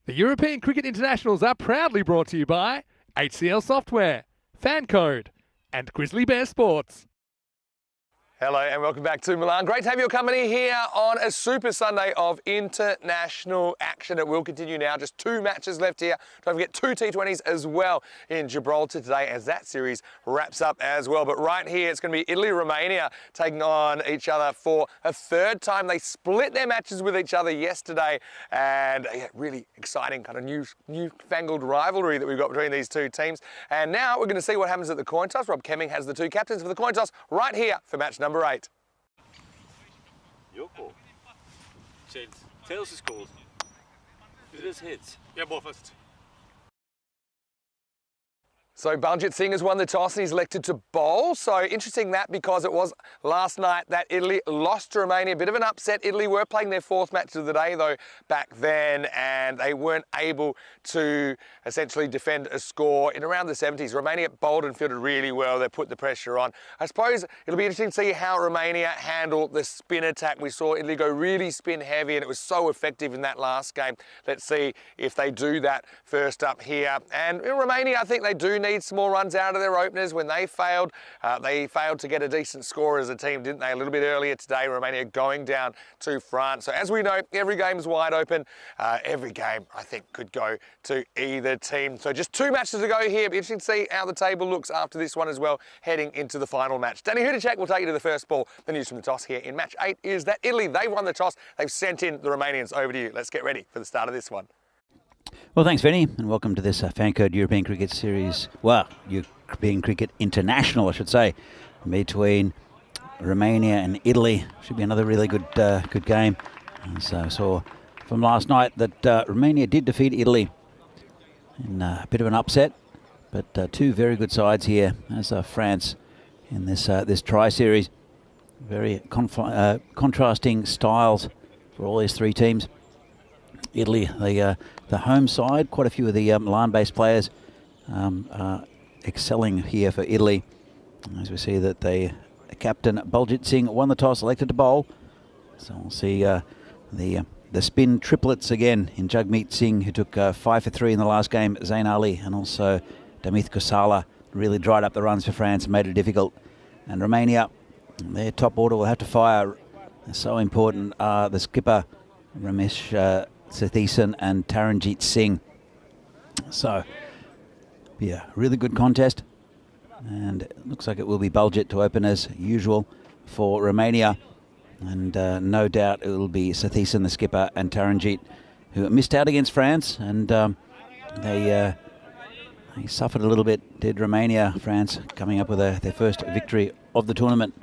Speaker 2: The European Cricket Internationals are proudly brought to you by HCL Software, Fan Code, and Grizzly Bear Sports.
Speaker 1: Hello and welcome back to Milan. Great to have your company here on a Super Sunday of international action. It will continue now. Just 2 matches left here. Don't forget 2 T20s as well in Gibraltar today as that series wraps up as well. But right here, it's going to be Italy-Romania taking on each other for a 3rd time. They split their matches with each other yesterday, and yeah, really exciting kind of newfangled rivalry that we've got between these 2 teams. And now we're going to see what happens at the coin toss. Rob Kemming has the 2 captains for the coin toss right here for match number 8.
Speaker 3: Your call. Shades. Tails is called. It is heads.
Speaker 6: Yeah, ball first.
Speaker 1: So Baljit Singh has won the toss and he's elected to bowl. So interesting that because it was last night that Italy lost to Romania. A bit of an upset. Italy were playing their 4th match of the day though back then, and they weren't able to essentially defend a score in around the 70s. Romania bowled and fielded really well. They put the pressure on. I suppose it'll be interesting to see how Romania handle the spin attack. We saw Italy go really spin heavy and it was so effective in that last game. Let's see if they do that first up here. And in Romania, I think they do need some more runs out of their openers. When they failed to get a decent score as a team, didn't they? A little bit earlier today, Romania going down to France. So as we know, every game's wide open. Every game, I think, could go to either team. So just 2 matches to go here. Be interesting to see how the table looks after this one as well, heading into the final match. Danny Hudacek will take you to the first ball. The news from the toss here in match 8 is that Italy, they've won the toss. They've sent in the Romanians. Over to you. Let's get ready for the start of this one.
Speaker 4: Well, thanks, Vinny, and welcome to this Fan Code European Cricket Series. Well, European Cricket International, I should say, between Romania and Italy. Should be another really good game. As I saw from last night that Romania did defeat Italy in a bit of an upset, but 2 very good sides here as France in this tri-series. Very contrasting styles for all these 3 teams. Italy, the home side, quite a few of the Milan-based players are excelling here for Italy. As we see that the captain, Baljit Singh, won the toss, elected to bowl. So we'll see the spin triplets again in Jagmeet Singh, who took 5 for 3 in the last game. Zain Ali and also Damit Kosala really dried up the runs for France and made it difficult. And Romania, their top order will have to fire. They're so important. The skipper, Ramesh Sathiesan and Taranjit Singh. So, yeah, really good contest. And it looks like it will be Baljit to open as usual for Romania. And no doubt it will be Sathiesan, the skipper, and Taranjit, who missed out against France. And they suffered a little bit, did Romania. France coming up with their first victory of the tournament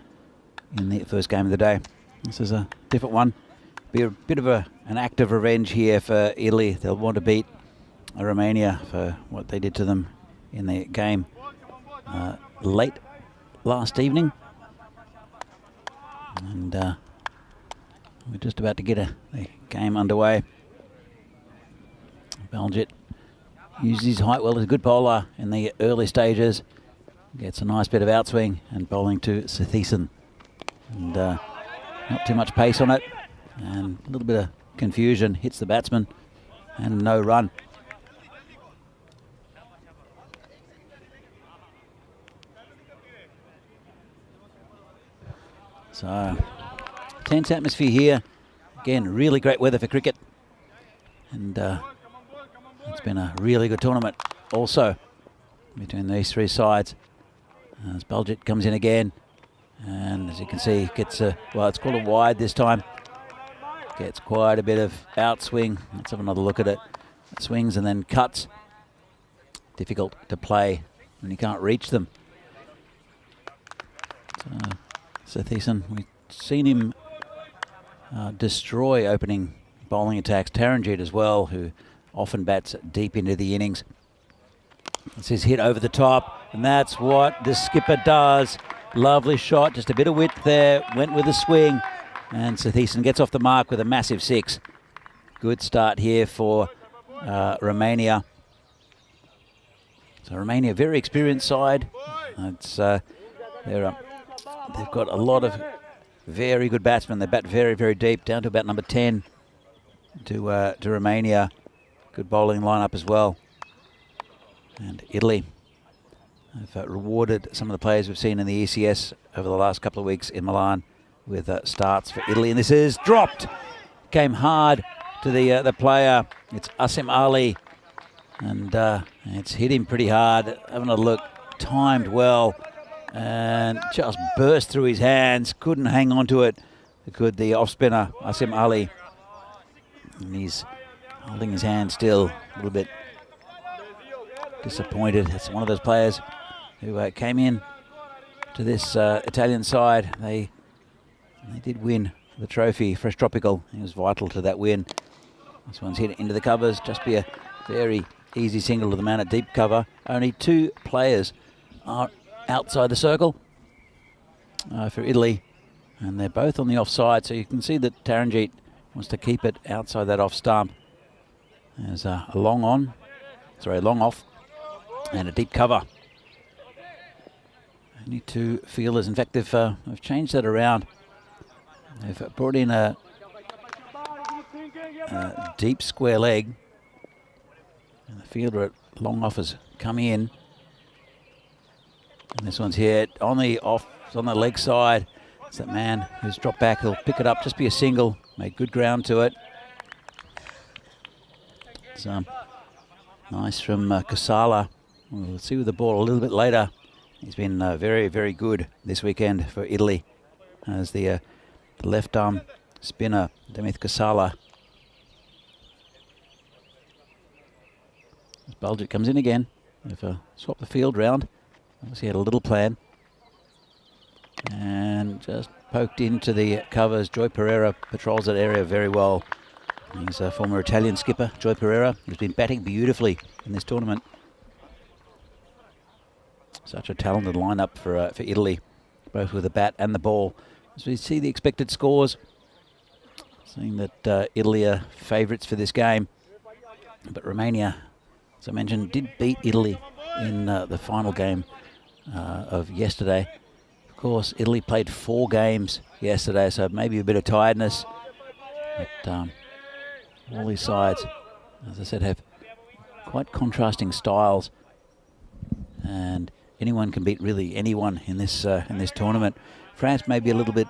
Speaker 4: in the first game of the day. This is a different one. Be a bit of an act of revenge here for Italy. They'll want to beat Romania for what they did to them in their game late last evening. And we're just about to get the game underway. Baljit uses his height well as a good bowler in the early stages. Gets a nice bit of outswing and bowling to Sathiesan. And not too much pace on it. And a little bit of confusion, hits the batsman, and no run. So, tense atmosphere here. Again, really great weather for cricket. And it's been a really good tournament also between these 3 sides. As Baljit comes in again. And as you can see, gets well, it's called a wide this time. Gets quite a bit of outswing. Let's have another look at it. It swings and then cuts. Difficult to play when you can't reach them. So, Sathiesan, we've seen him destroy opening bowling attacks. Taranjit as well, who often bats deep into the innings. This is hit over the top, and that's what the skipper does. Lovely shot, just a bit of width there. Went with a swing. And Sathiesan gets off the mark with a massive 6. Good start here for Romania. So Romania, very experienced side. It's they've got a lot of very good batsmen. They bat very, very deep, down to about number 10 to Romania. Good bowling lineup as well. And Italy have rewarded some of the players we've seen in the ECS over the last couple of weeks in Milan with starts for Italy. And this is dropped. Came hard to the player. It's Asim Ali. And it's hit him pretty hard. Having a look, timed well. And just burst through his hands. Couldn't hang on to it. Could the off-spinner, Asim Ali. And he's holding his hand still, a little bit disappointed. It's one of those players who came in to this Italian side. They did win the trophy, Fresh Tropical. He was vital to that win. This one's hit into the covers. Just be a very easy single to the man at deep cover. Only 2 players are outside the circle for Italy, and they're both on the offside. So you can see that Taranjeet wants to keep it outside that off stump. There's a long off, and a deep cover. Only 2 fielders. In fact, they've changed that around. They've brought in a deep square leg, and the fielder at long off has come in. And this one's hit on the off, on the leg side. It's that man who's dropped back. He'll pick it up, just be a single. Made good ground to it. It's nice from Kasala. We'll see with the ball a little bit later. He's been very, very good this weekend for Italy as the left arm spinner, Demith Kasala. As Baljit comes in again. They've swapped the field round. Obviously had a little plan. And just poked into the covers. Joy Pereira patrols that area very well. He's a former Italian skipper, Joy Pereira, who's been batting beautifully in this tournament. Such a talented lineup for Italy, both with the bat and the ball. As we see the expected scores, seeing that Italy are favourites for this game. But Romania, as I mentioned, did beat Italy in the final game of yesterday. Of course, Italy played 4 games yesterday, so maybe a bit of tiredness. But all these sides, as I said, have quite contrasting styles, and anyone can beat really anyone in this tournament. France may be a little bit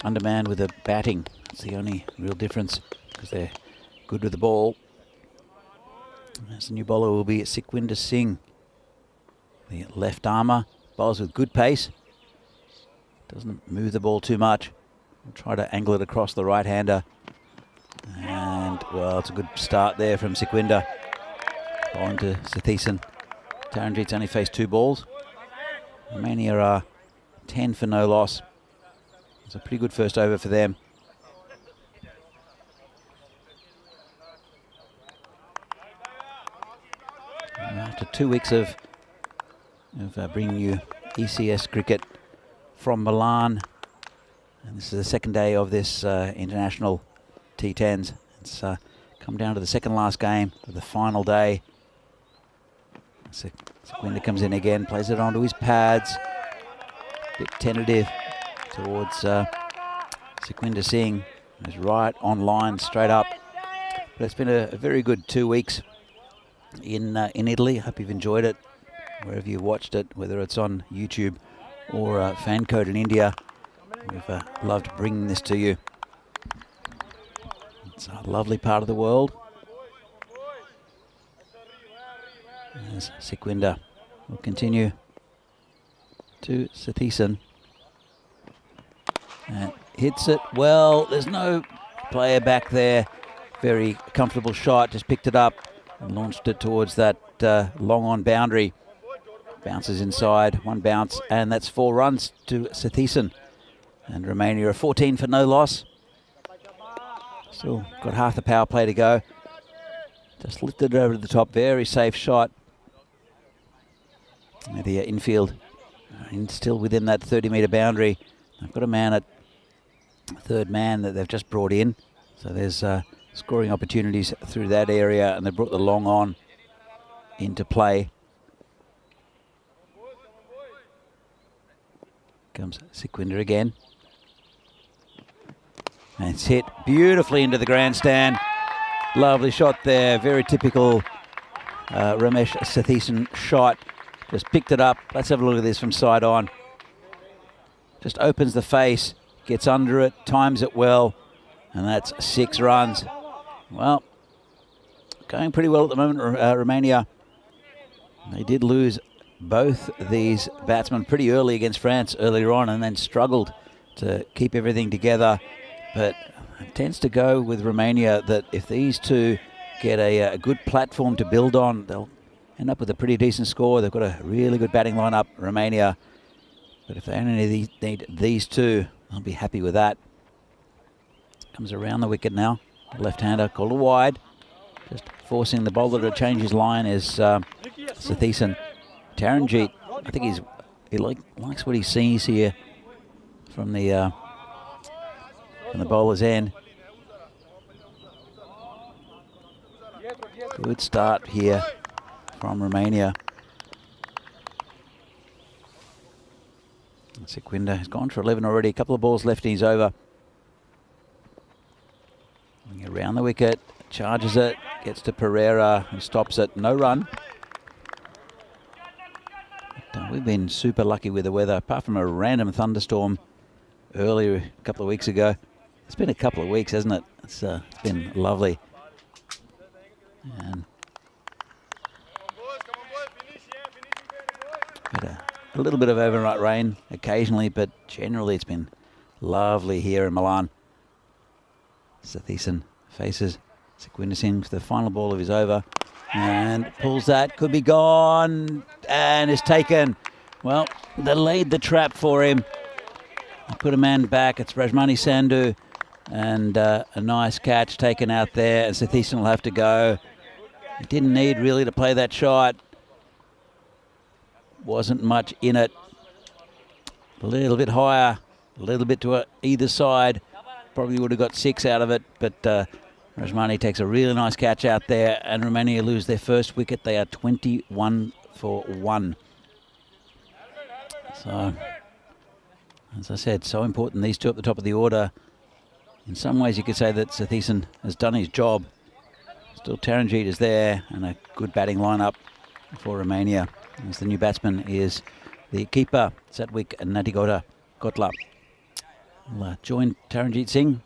Speaker 4: undermanned with the batting. That's the only real difference, because they're good with the ball. As the new bowler will be Sikwinder Singh, the left armour, bowls with good pace. Doesn't move the ball too much. We'll try to angle it across the right-hander. And, well, it's a good start there from Sikwinder. Bowling to Sathisen. Taranjeet's only faced 2 balls. Romania are 10 for no loss. It's a pretty good first over for them. And after 2 weeks of bringing you ECS cricket from Milan, and this is the second day of this international T10s. It's come down to the second last game of the final day. Sikwinder comes in again, plays it onto his pads. Bit tentative towards Sikwinder Singh. He's right on line, straight up. But it's been a very good 2 weeks in Italy. Hope you've enjoyed it wherever you watched it, whether it's on YouTube or Fancode in India. We've loved bringing this to you. It's a lovely part of the world. As Sikwinder will continue to Sathisen. And hits it well. There's no player back there. Very comfortable shot. Just picked it up and launched it towards that long on boundary. Bounces inside, 1 bounce, and that's 4 runs to Sathisen. And Romania are 14 for no loss. Still got half the power play to go. Just lifted it over to the top. Very safe shot. The infield still within that 30-metre boundary. They've got a man at 3rd man that they've just brought in. So there's scoring opportunities through that area, and they brought the long on into play. Comes Sikwinder again. And it's hit beautifully into the grandstand. Lovely shot there. Very typical Ramesh Sathiesan shot. Just picked it up. Let's have a look at this from side on. Just opens the face, gets under it, times it well, and that's 6 runs. Well, going pretty well at the moment, Romania. They did lose both these batsmen pretty early against France earlier on and then struggled to keep everything together. But it tends to go with Romania that if these two get a good platform to build on, they'll end up with a pretty decent score. They've got a really good batting lineup, Romania. But if they only need these two, I'll be happy with that. Comes around the wicket now. Left-hander called a wide. Just forcing the bowler to change his line is Sathiesan. Taranjeet, I think he likes what he sees here from the bowler's end. Good start here from Romania. Sequinda has gone for 11 already. A couple of balls left and he's over. Around the wicket, charges it, gets to Pereira, who stops it. No run. But, we've been super lucky with the weather, apart from a random thunderstorm earlier a couple of weeks ago. It's been a couple of weeks, hasn't it? It's been lovely. And a little bit of overnight rain occasionally, but generally it's been lovely here in Milan. Sathiesan faces Sequinda Singh for the final ball of his over and pulls that, could be gone, and is taken. Well, they laid the trap for him. Put a man back. It's Rajmani Sandhu, and a nice catch taken out there, and Sathiesan will have to go. He didn't need really to play that shot. Wasn't much in it. A little bit higher, a little bit to either side. Probably would have got 6 out of it, but Rajmani takes a really nice catch out there, and Romania lose their first wicket. They are 21 for 1. So, as I said, so important, these two at the top of the order. In some ways, you could say that Sathiesan has done his job. Still, Taranjeet is there, and a good batting lineup for Romania. As the new batsman is the keeper, Satwik Nadigota Kotla. Will join Taranjeet Singh.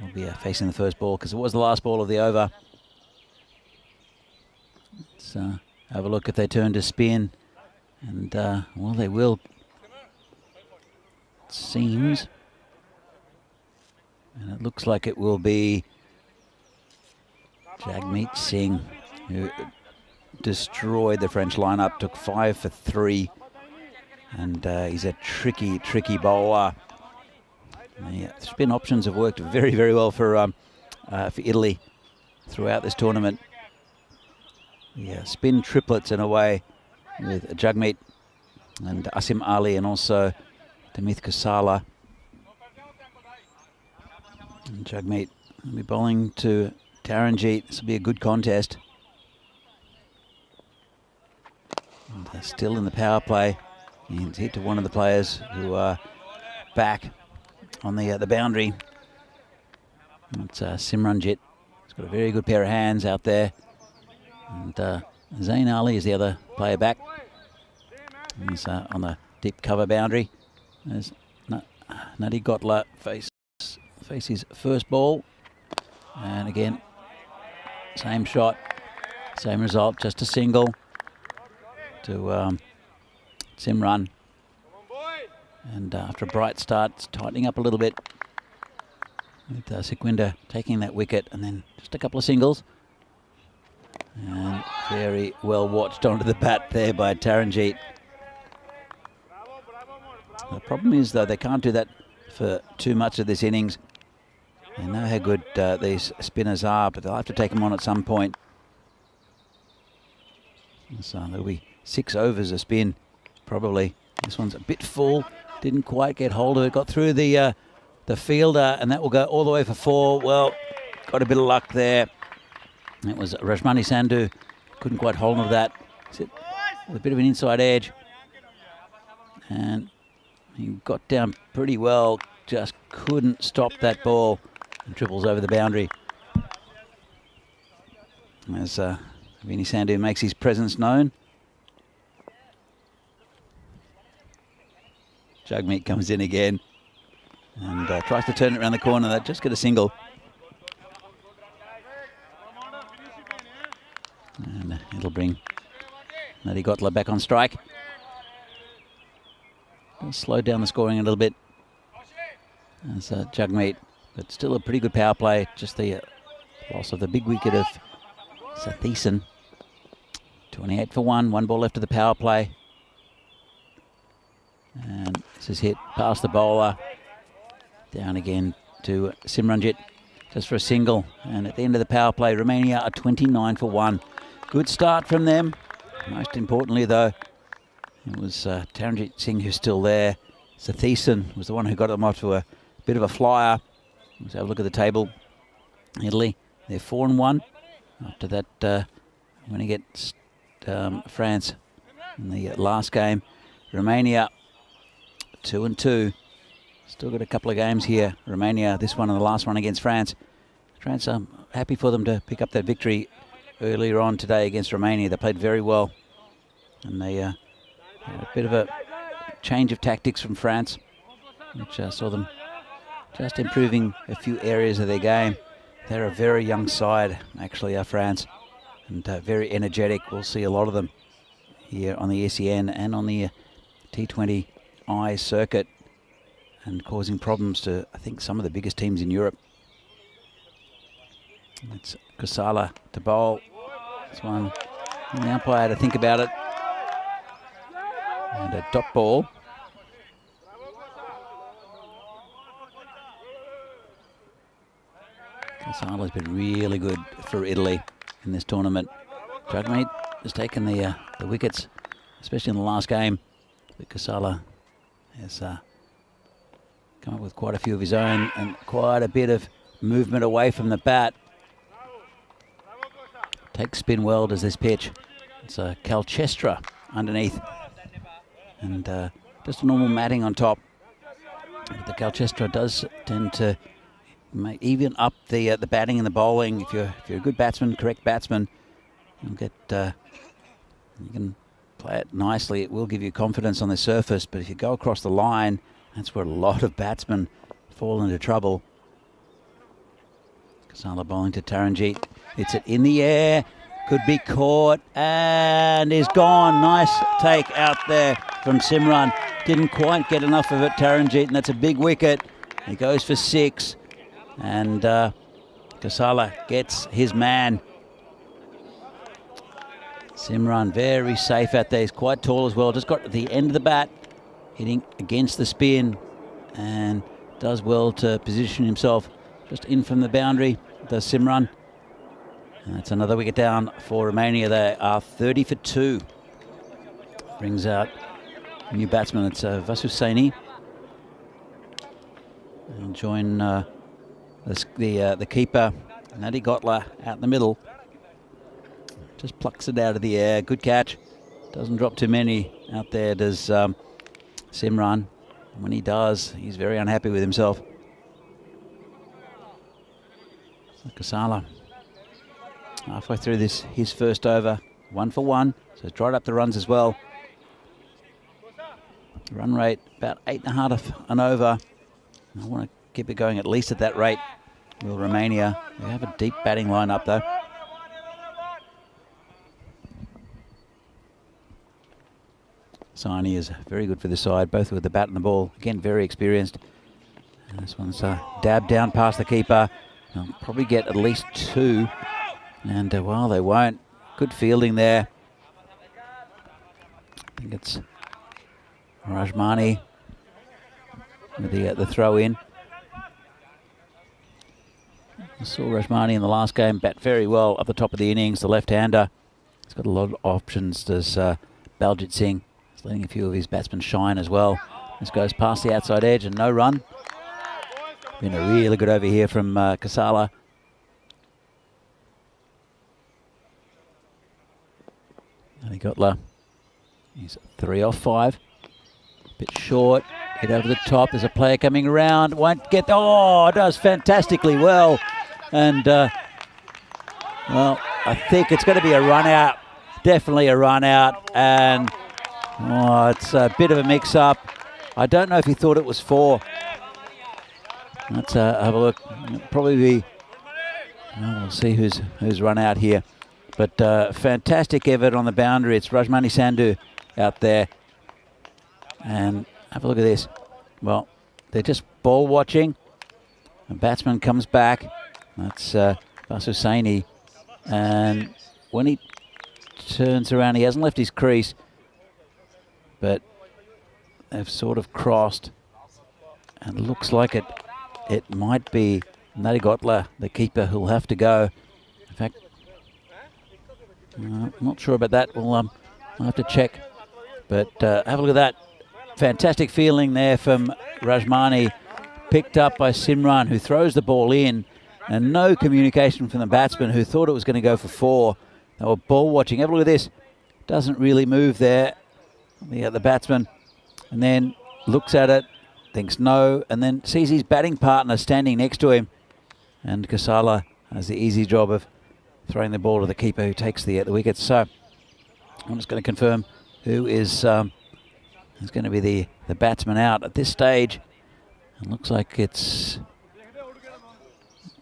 Speaker 4: He'll be facing the first ball because it was the last ball of the over. Let's have a look if they turn to spin. And, well, they will. It seems. And it looks like it will be Jagmeet Singh, who destroyed the French lineup, took 5 for 3. And he's a tricky bowler. The spin options have worked very, very well for Italy throughout this tournament. Yeah, spin triplets in a way with Jagmeet and Asim Ali, and also Demith Kusala. And Jagmeet will be bowling to Taranjeet. This will be a good contest. And they're still in the power play. He's hit to one of the players who are back on the boundary. It's Simranjit. He's got a very good pair of hands out there. And Zain Ali is the other player back. He's on the deep cover boundary. There's Nadi Gotla face his first ball. And again, same shot, same result, just a single to Simran. And after a bright start, it's tightening up a little bit with Sequinda taking that wicket, and then just a couple of singles. And very well watched onto the bat there by Taranjeet. The problem is, though, they can't do that for too much of this innings. They know how good these spinners are, but they'll have to take them on at some point. So there'll be 6 overs a spin, probably. This one's a bit full. Didn't quite get hold of it. Got through the fielder, and that will go all the way for 4. Well, got a bit of luck there. It was Rajmani Sandhu. Couldn't quite hold on to that. With a bit of an inside edge. And he got down pretty well. Just couldn't stop that ball. And triples over the boundary. as Vinny Sandhu makes his presence known. Jugmeat comes in again and tries to turn it around the corner. That just get a single. And it'll bring Nadi Gotla back on strike. It'll slow down the scoring a little bit as Jugmeat, but still a pretty good power play. Just the loss of the big wicket of Sathieson. 28 for 1 ball left of the power play. And this is hit past the bowler. Down again to Simranjit, just for a single. And at the end of the power play, Romania are 29 for 1. Good start from them. Most importantly, though, it was Taranjit Singh who's still there. Sathieson was the one who got them off to a bit of a flyer. Let's have a look at the table. Italy, they're 4-1. After that, winning against France in the last game. Romania, 2-2. Still got a couple of games here. Romania, this one and the last one against France. France, I'm happy for them to pick up that victory earlier on today against Romania. They played very well. And they had a bit of a change of tactics from France, which saw them just improving a few areas of their game. They're a very young side, actually, France, and very energetic. We'll see a lot of them here on the ECN and on the T20I circuit, and causing problems to, I think, some of the biggest teams in Europe. It's Kusala to bowl. This one, and the umpire had to think about it. And a dot ball. Kusala's been really good for Italy in this tournament. Jugmeat has taken the wickets, especially in the last game. But Kusala has come up with quite a few of his own and quite a bit of movement away from the bat. Takes spin well, does this pitch. It's a Calchestra underneath. And just a normal matting on top. But the Calchestra does tend to even up the batting and the bowling. If you're a good batsman, correct batsman, you'll get you can play it nicely. It will give you confidence on the surface. But if you go across the line, that's where a lot of batsmen fall into trouble. Kusala bowling to Taranjit. It's it in the air. Could be caught and is gone. Nice take out there from Simran. Didn't quite get enough of it, Taranjit, and that's a big wicket. He goes for 6. And Kusala gets his man. Simran very safe out there. He's quite tall as well. Just got to the end of the bat, hitting against the spin, and does well to position himself just in from the boundary. Does Simran. And that's another wicket down for Romania. They are 30 for 2. Brings out a new batsman. It's Vasu Saini. And join the keeper, Nadi Gotla, out in the middle. Just plucks it out of the air. Good catch. Doesn't drop too many out there, does Simran. And when he does, he's very unhappy with himself. So Kusala, halfway through his first over, 1 for 1. So he's dried up the runs as well. Run rate about 8.5 an over. I want to keep it going at least at that rate. Will Romania. They have a deep batting lineup though. Saini is very good for the side, both with the bat and the ball. Again, very experienced. And this one's dabbed down past the keeper. They'll probably get at least 2. And well, they won't. Good fielding there. I think it's Rajmani with the throw in. I saw Rajmani in the last game bat very well up the top of the innings, the left-hander. He's got a lot of options, does Baljit Singh. He's letting a few of his batsmen shine as well. This goes past the outside edge and no run. Been a really good over here from Kusala. Nadi Gotla. He's 3 off 5. Bit short. Hit over the top. There's a player coming around. Won't get. Oh, does fantastically well. And well, I think it's going to be a run out. Definitely a run out. And it's a bit of a mix-up. I don't know if he thought it was 4. Let's have a look. It'll probably be... Well, we'll see who's run out here. But fantastic effort on the boundary. It's Rajmani Sandhu out there. And have a look at this. Well, they're just ball watching. The batsman comes back. That's Basu Saini. And when he turns around, he hasn't left his crease. But they've sort of crossed. And looks like it might be Narigotla, the keeper, who'll have to go. In fact, I'm not sure about that. I'll have to check. But have a look at that. Fantastic feeling there from Rajmani. Picked up by Simran, who throws the ball in. And no communication from the batsman, who thought it was going to go for 4. They were ball watching. Have a look at this. Doesn't really move there. The batsman. And then looks at it. Thinks no. And then sees his batting partner standing next to him. And Kasala has the easy job of throwing the ball to the keeper, who takes the wicket. So I'm just going to confirm who is going to be the batsman out at this stage. It looks like it's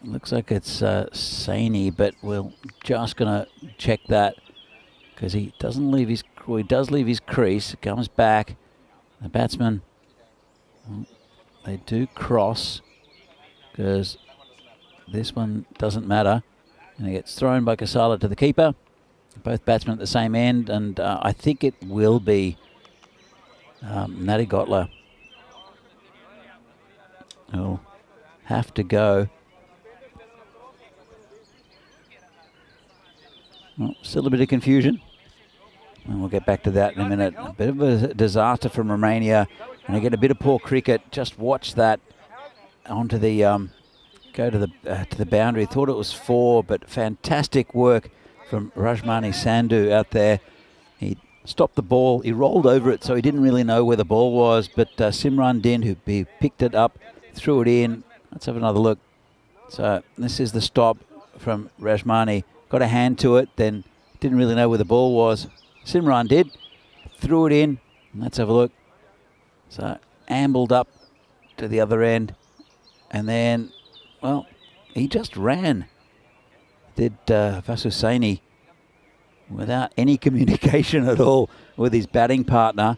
Speaker 4: Saini, but we're just going to check that because he does leave his crease. Comes back. The batsman, they do cross because this one doesn't matter. And it gets thrown by Kasala to the keeper. Both batsmen at the same end. And I think it will be Narigotla who'll have to go. Well, still a bit of confusion. And we'll get back to that in a minute. A bit of a disaster from Romania. And they get a bit of poor cricket. Just watch that onto the... go to the boundary. Thought it was 4, but fantastic work from Rajmani Sandhu out there. He stopped the ball. He rolled over it, so he didn't really know where the ball was. But Simran Din, who picked it up, threw it in. Let's have another look. So this is the stop from Rajmani. Got a hand to it, then didn't really know where the ball was. Simran did. Threw it in. Let's have a look. So ambled up to the other end. And then... well, he just ran, did Vasu Saini, without any communication at all with his batting partner.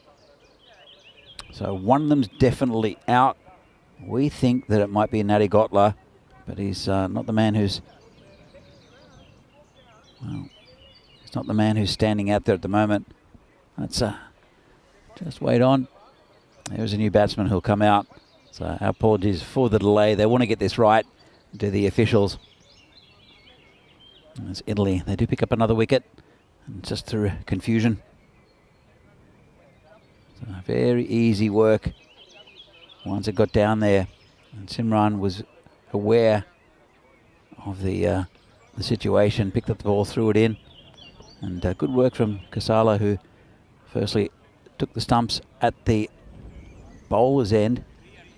Speaker 4: So one of them's definitely out. We think that it might be Narigotla, but he's not the man who's... well, he's not the man who's standing out there at the moment. Let's just wait on. There's a new batsman who'll come out. So our apologies for the delay. They want to get this right, do the officials. And it's Italy. They do pick up another wicket, and just through confusion. So very easy work once it got down there. And Simran was aware of the situation, picked up the ball, threw it in. And good work from Kasala, who firstly took the stumps at the bowler's end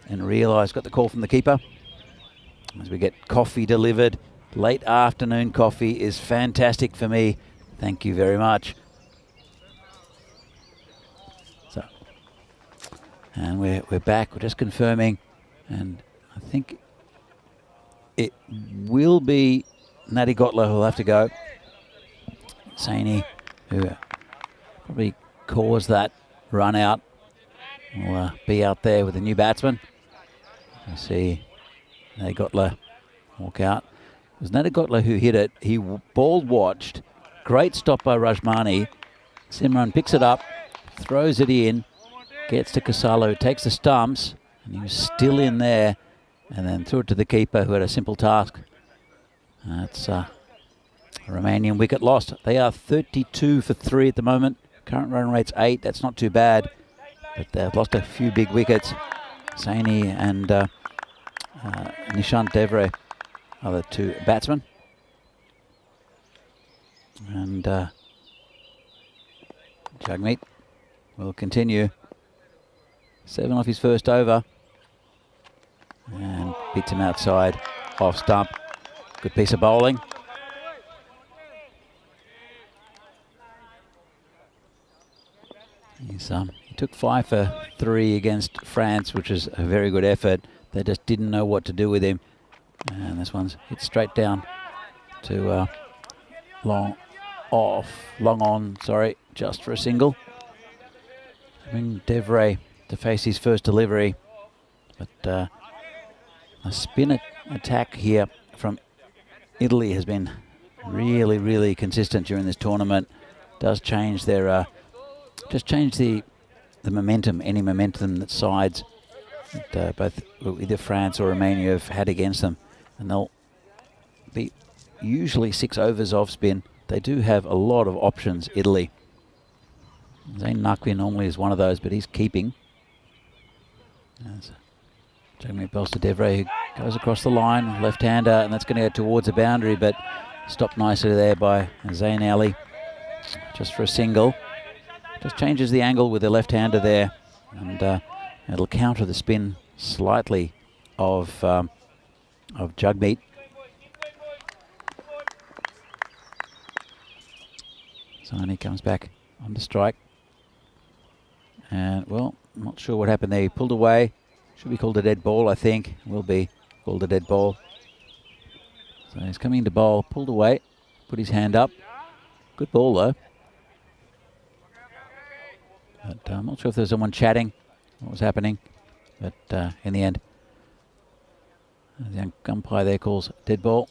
Speaker 4: and realised, got the call from the keeper. As we get coffee delivered. Late afternoon coffee is fantastic for me. Thank you very much. So, and we're back. We're just confirming, and I think it will be Narigotla who'll have to go. Saini, who probably caused that run out, will be out there with the new batsman. You see Narigotla walk out. It was Narigotla who hit it. He ball watched. Great stop by Rajmani. Simran picks it up, throws it in, gets to Kasala, who takes the stumps, and he was still in there, and then threw it to the keeper, who had a simple task. That's a Romanian wicket lost. They are 32 for 3 at the moment. Current run rate's 8. That's not too bad, but they've lost a few big wickets. Saini and Nishant Devre are the two batsmen. And Jagmeet will continue. 7 off his first over. And beats him outside, off stump. Good piece of bowling. he took 5 for 3 against France, which is a very good effort. They just didn't know what to do with him. And this one's hit straight down to long on, just for a single. Bring Devray to face his first delivery. But a spin attack here from Italy has been really, really consistent during this tournament. Does change their, just change the momentum, any momentum that sides that both either France or Romania have had against them. And they'll be usually 6 overs off spin. They do have a lot of options, Italy. Zayn Nakwi normally is one of those, but he's keeping. Jeremy Belster Devray who goes across the line, left-hander, and that's going to go towards the boundary, but stopped nicely there by Zayn Ali, just for a single. Just changes the angle with the left-hander there, and it'll counter the spin slightly of Jugmeat. Zani comes back on the strike. And, well, I'm not sure what happened there. He pulled away. Should be called a dead ball, I think. Will be called a dead ball. So he's coming to bowl, pulled away, put his hand up. Good ball, though. But I'm not sure if there was someone chatting, what was happening. But in the end, the umpire there calls dead ball.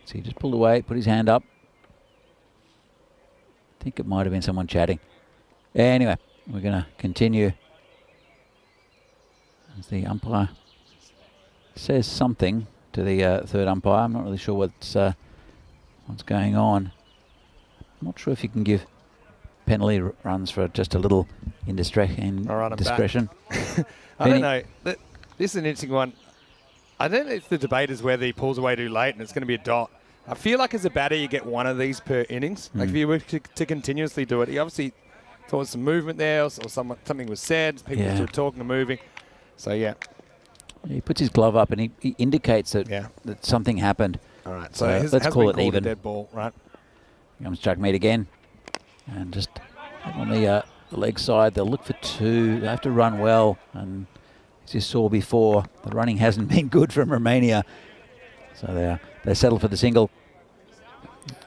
Speaker 4: So he just pulled away, put his hand up. I think it might have been someone chatting. Anyway, we're going to continue. As the umpire says something to the third umpire. I'm not really sure what's going on. I'm not sure if you can give penalty runs for just a little indiscretion.
Speaker 5: I don't know. This is an interesting one. I don't know if the debate is whether he pulls away too late and it's going to be a dot. I feel like as a batter you get one of these per innings. Like if you were to continuously do it, he obviously thought there was some movement there, or something was said, people were talking and moving. So yeah. He
Speaker 4: puts his glove up and he indicates that that something happened.
Speaker 5: All right, so
Speaker 4: let's call it even.
Speaker 5: A dead ball, right?
Speaker 4: Here comes Jugmeat again, and just on the leg side, they'll look for 2. They have to run well, and as you saw before, the running hasn't been good from Romania. So they settle for the single,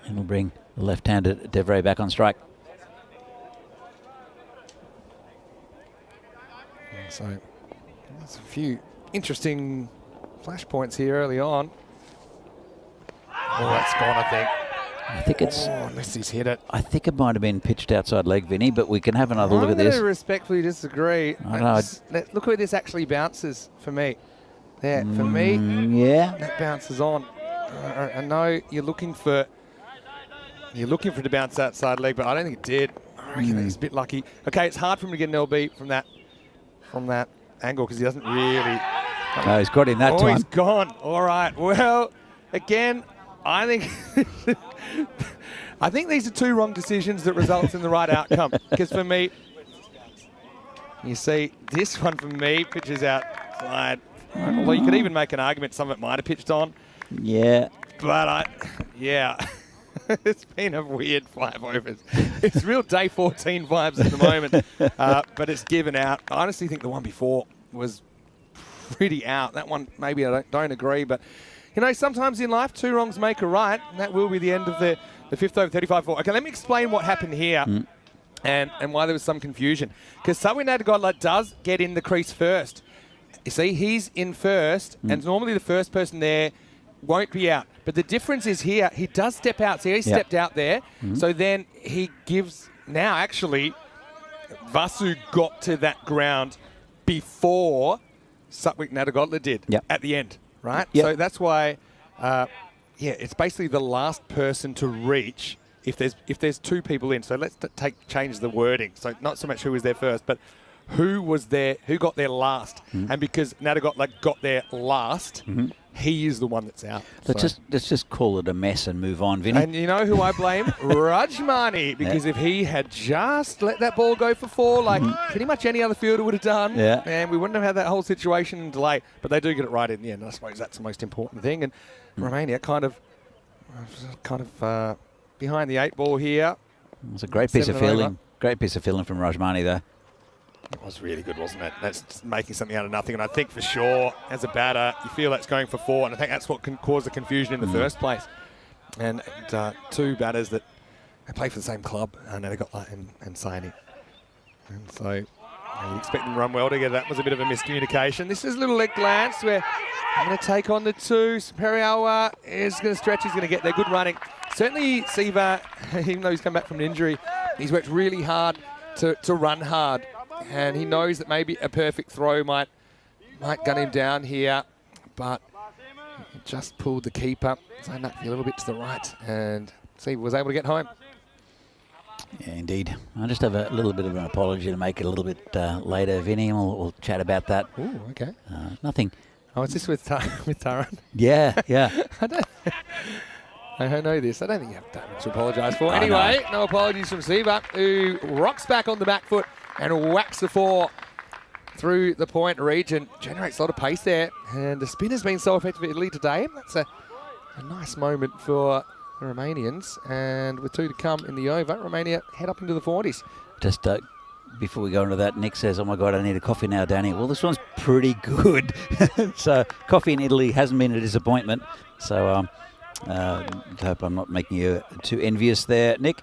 Speaker 4: and will bring the left-handed Devray back on strike.
Speaker 5: So there's a few interesting flashpoints here early on. Oh, that's gone, I think it's... Oh, unless he's hit it.
Speaker 4: I think it might have been pitched outside leg, Vinny, but we can have another look at this.
Speaker 5: I'm going to respectfully disagree. Look where this actually bounces for me. There, for me, that bounces on. I know you're looking for it to bounce outside leg, but I don't think it did. I reckon he's a bit lucky. Okay, it's hard for him to get an LB from that angle because he doesn't really...
Speaker 4: No, he's got him that time.
Speaker 5: Oh, he's gone. All right. Well, again, I think these are 2 wrong decisions that results in the right outcome. Because for me, you see, this one for me pitches outside. Although you could even make an argument some of it might have pitched on.
Speaker 4: Yeah.
Speaker 5: But it's been a weird 5 overs. It's real day 14 vibes at the moment, but it's given out. I honestly think the one before was pretty out. That one, maybe I don't agree, but you know, sometimes in life 2 wrongs make a right, and that will be the end of the 5th over 35-4. Okay, let me explain what happened here and why there was some confusion. Because Sabwin Nadegodla does get in the crease first. You see, he's in first, and normally the first person there won't be out. But the difference is here, he does step out. See, he stepped out there. So then he gives, now actually, Vasu got to that ground before Satwik Nadegodla did at the end, right? So that's why, it's basically the last person to reach if there's 2 people in. So let's change the wording. So not so much who was there first, but who got there last. And because Nadegodla got there last, he is the one that's out.
Speaker 4: Let's just call it a mess and move on, Vinny.
Speaker 5: And you know who I blame? Rajmani, because if he had just let that ball go for 4, like pretty much any other fielder would have done, and we wouldn't have had that whole situation and delay. But they do get it right in the end. I suppose that's the most important thing. And Romania kind of behind the 8 ball here.
Speaker 4: It was a great piece of fielding Great piece of filling from Rajmani there.
Speaker 5: It was really good, wasn't it? That's just making something out of nothing. And I think for sure, as a batter, you feel that's going for 4. And I think that's what can cause the confusion in the first place. And two batters that play for the same club, Nadagot and Saini. And so you'd expect them to run well together. That was a bit of a miscommunication. This is a little leg glance where I'm going to take on the 2. Superior is going to stretch. He's going to get there. Good running. Certainly, Siva, even though he's come back from an injury, he's worked really hard to run hard. And he knows that maybe a perfect throw might gun him down here. But he just pulled the keeper. So a little bit to the right. And Siva was able to get home.
Speaker 4: Yeah, indeed. I just have a little bit of an apology to make it a little bit later, Vinny, and we'll chat about that.
Speaker 5: Ooh, okay.
Speaker 4: Nothing.
Speaker 5: Oh, is this with Taran?
Speaker 4: Yeah, yeah.
Speaker 5: I don't know this. I don't think you have that much to apologise for.
Speaker 4: Oh,
Speaker 5: Anyway, no apologies from Siva, who rocks back on the back foot and whacks the 4 through the point region. Generates a lot of pace there. And the spin has been so effective in Italy today. That's a nice moment for the Romanians. And with 2 to come in the over, Romania head up into the 40s.
Speaker 4: Just before we go into that, Nick says, oh my God, I need a coffee now, Danny. Well, this one's pretty good. So coffee in Italy hasn't been a disappointment. So I hope I'm not making you too envious there, Nick.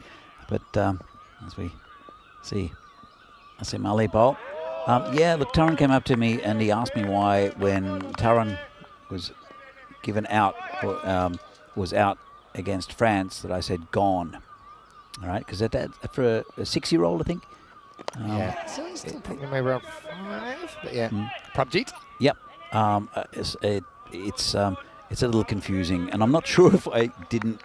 Speaker 4: But as we see, I see Mali bowl. Yeah, look, Taran came up to me and he asked me why when Taran was given out, was out against France, that I said gone. All right, because for a 6-year-old, I think.
Speaker 5: Yeah, so he's still probably maybe around 5, but yeah. Prabjit?
Speaker 4: Yep. It's a little confusing, and I'm not sure if I didn't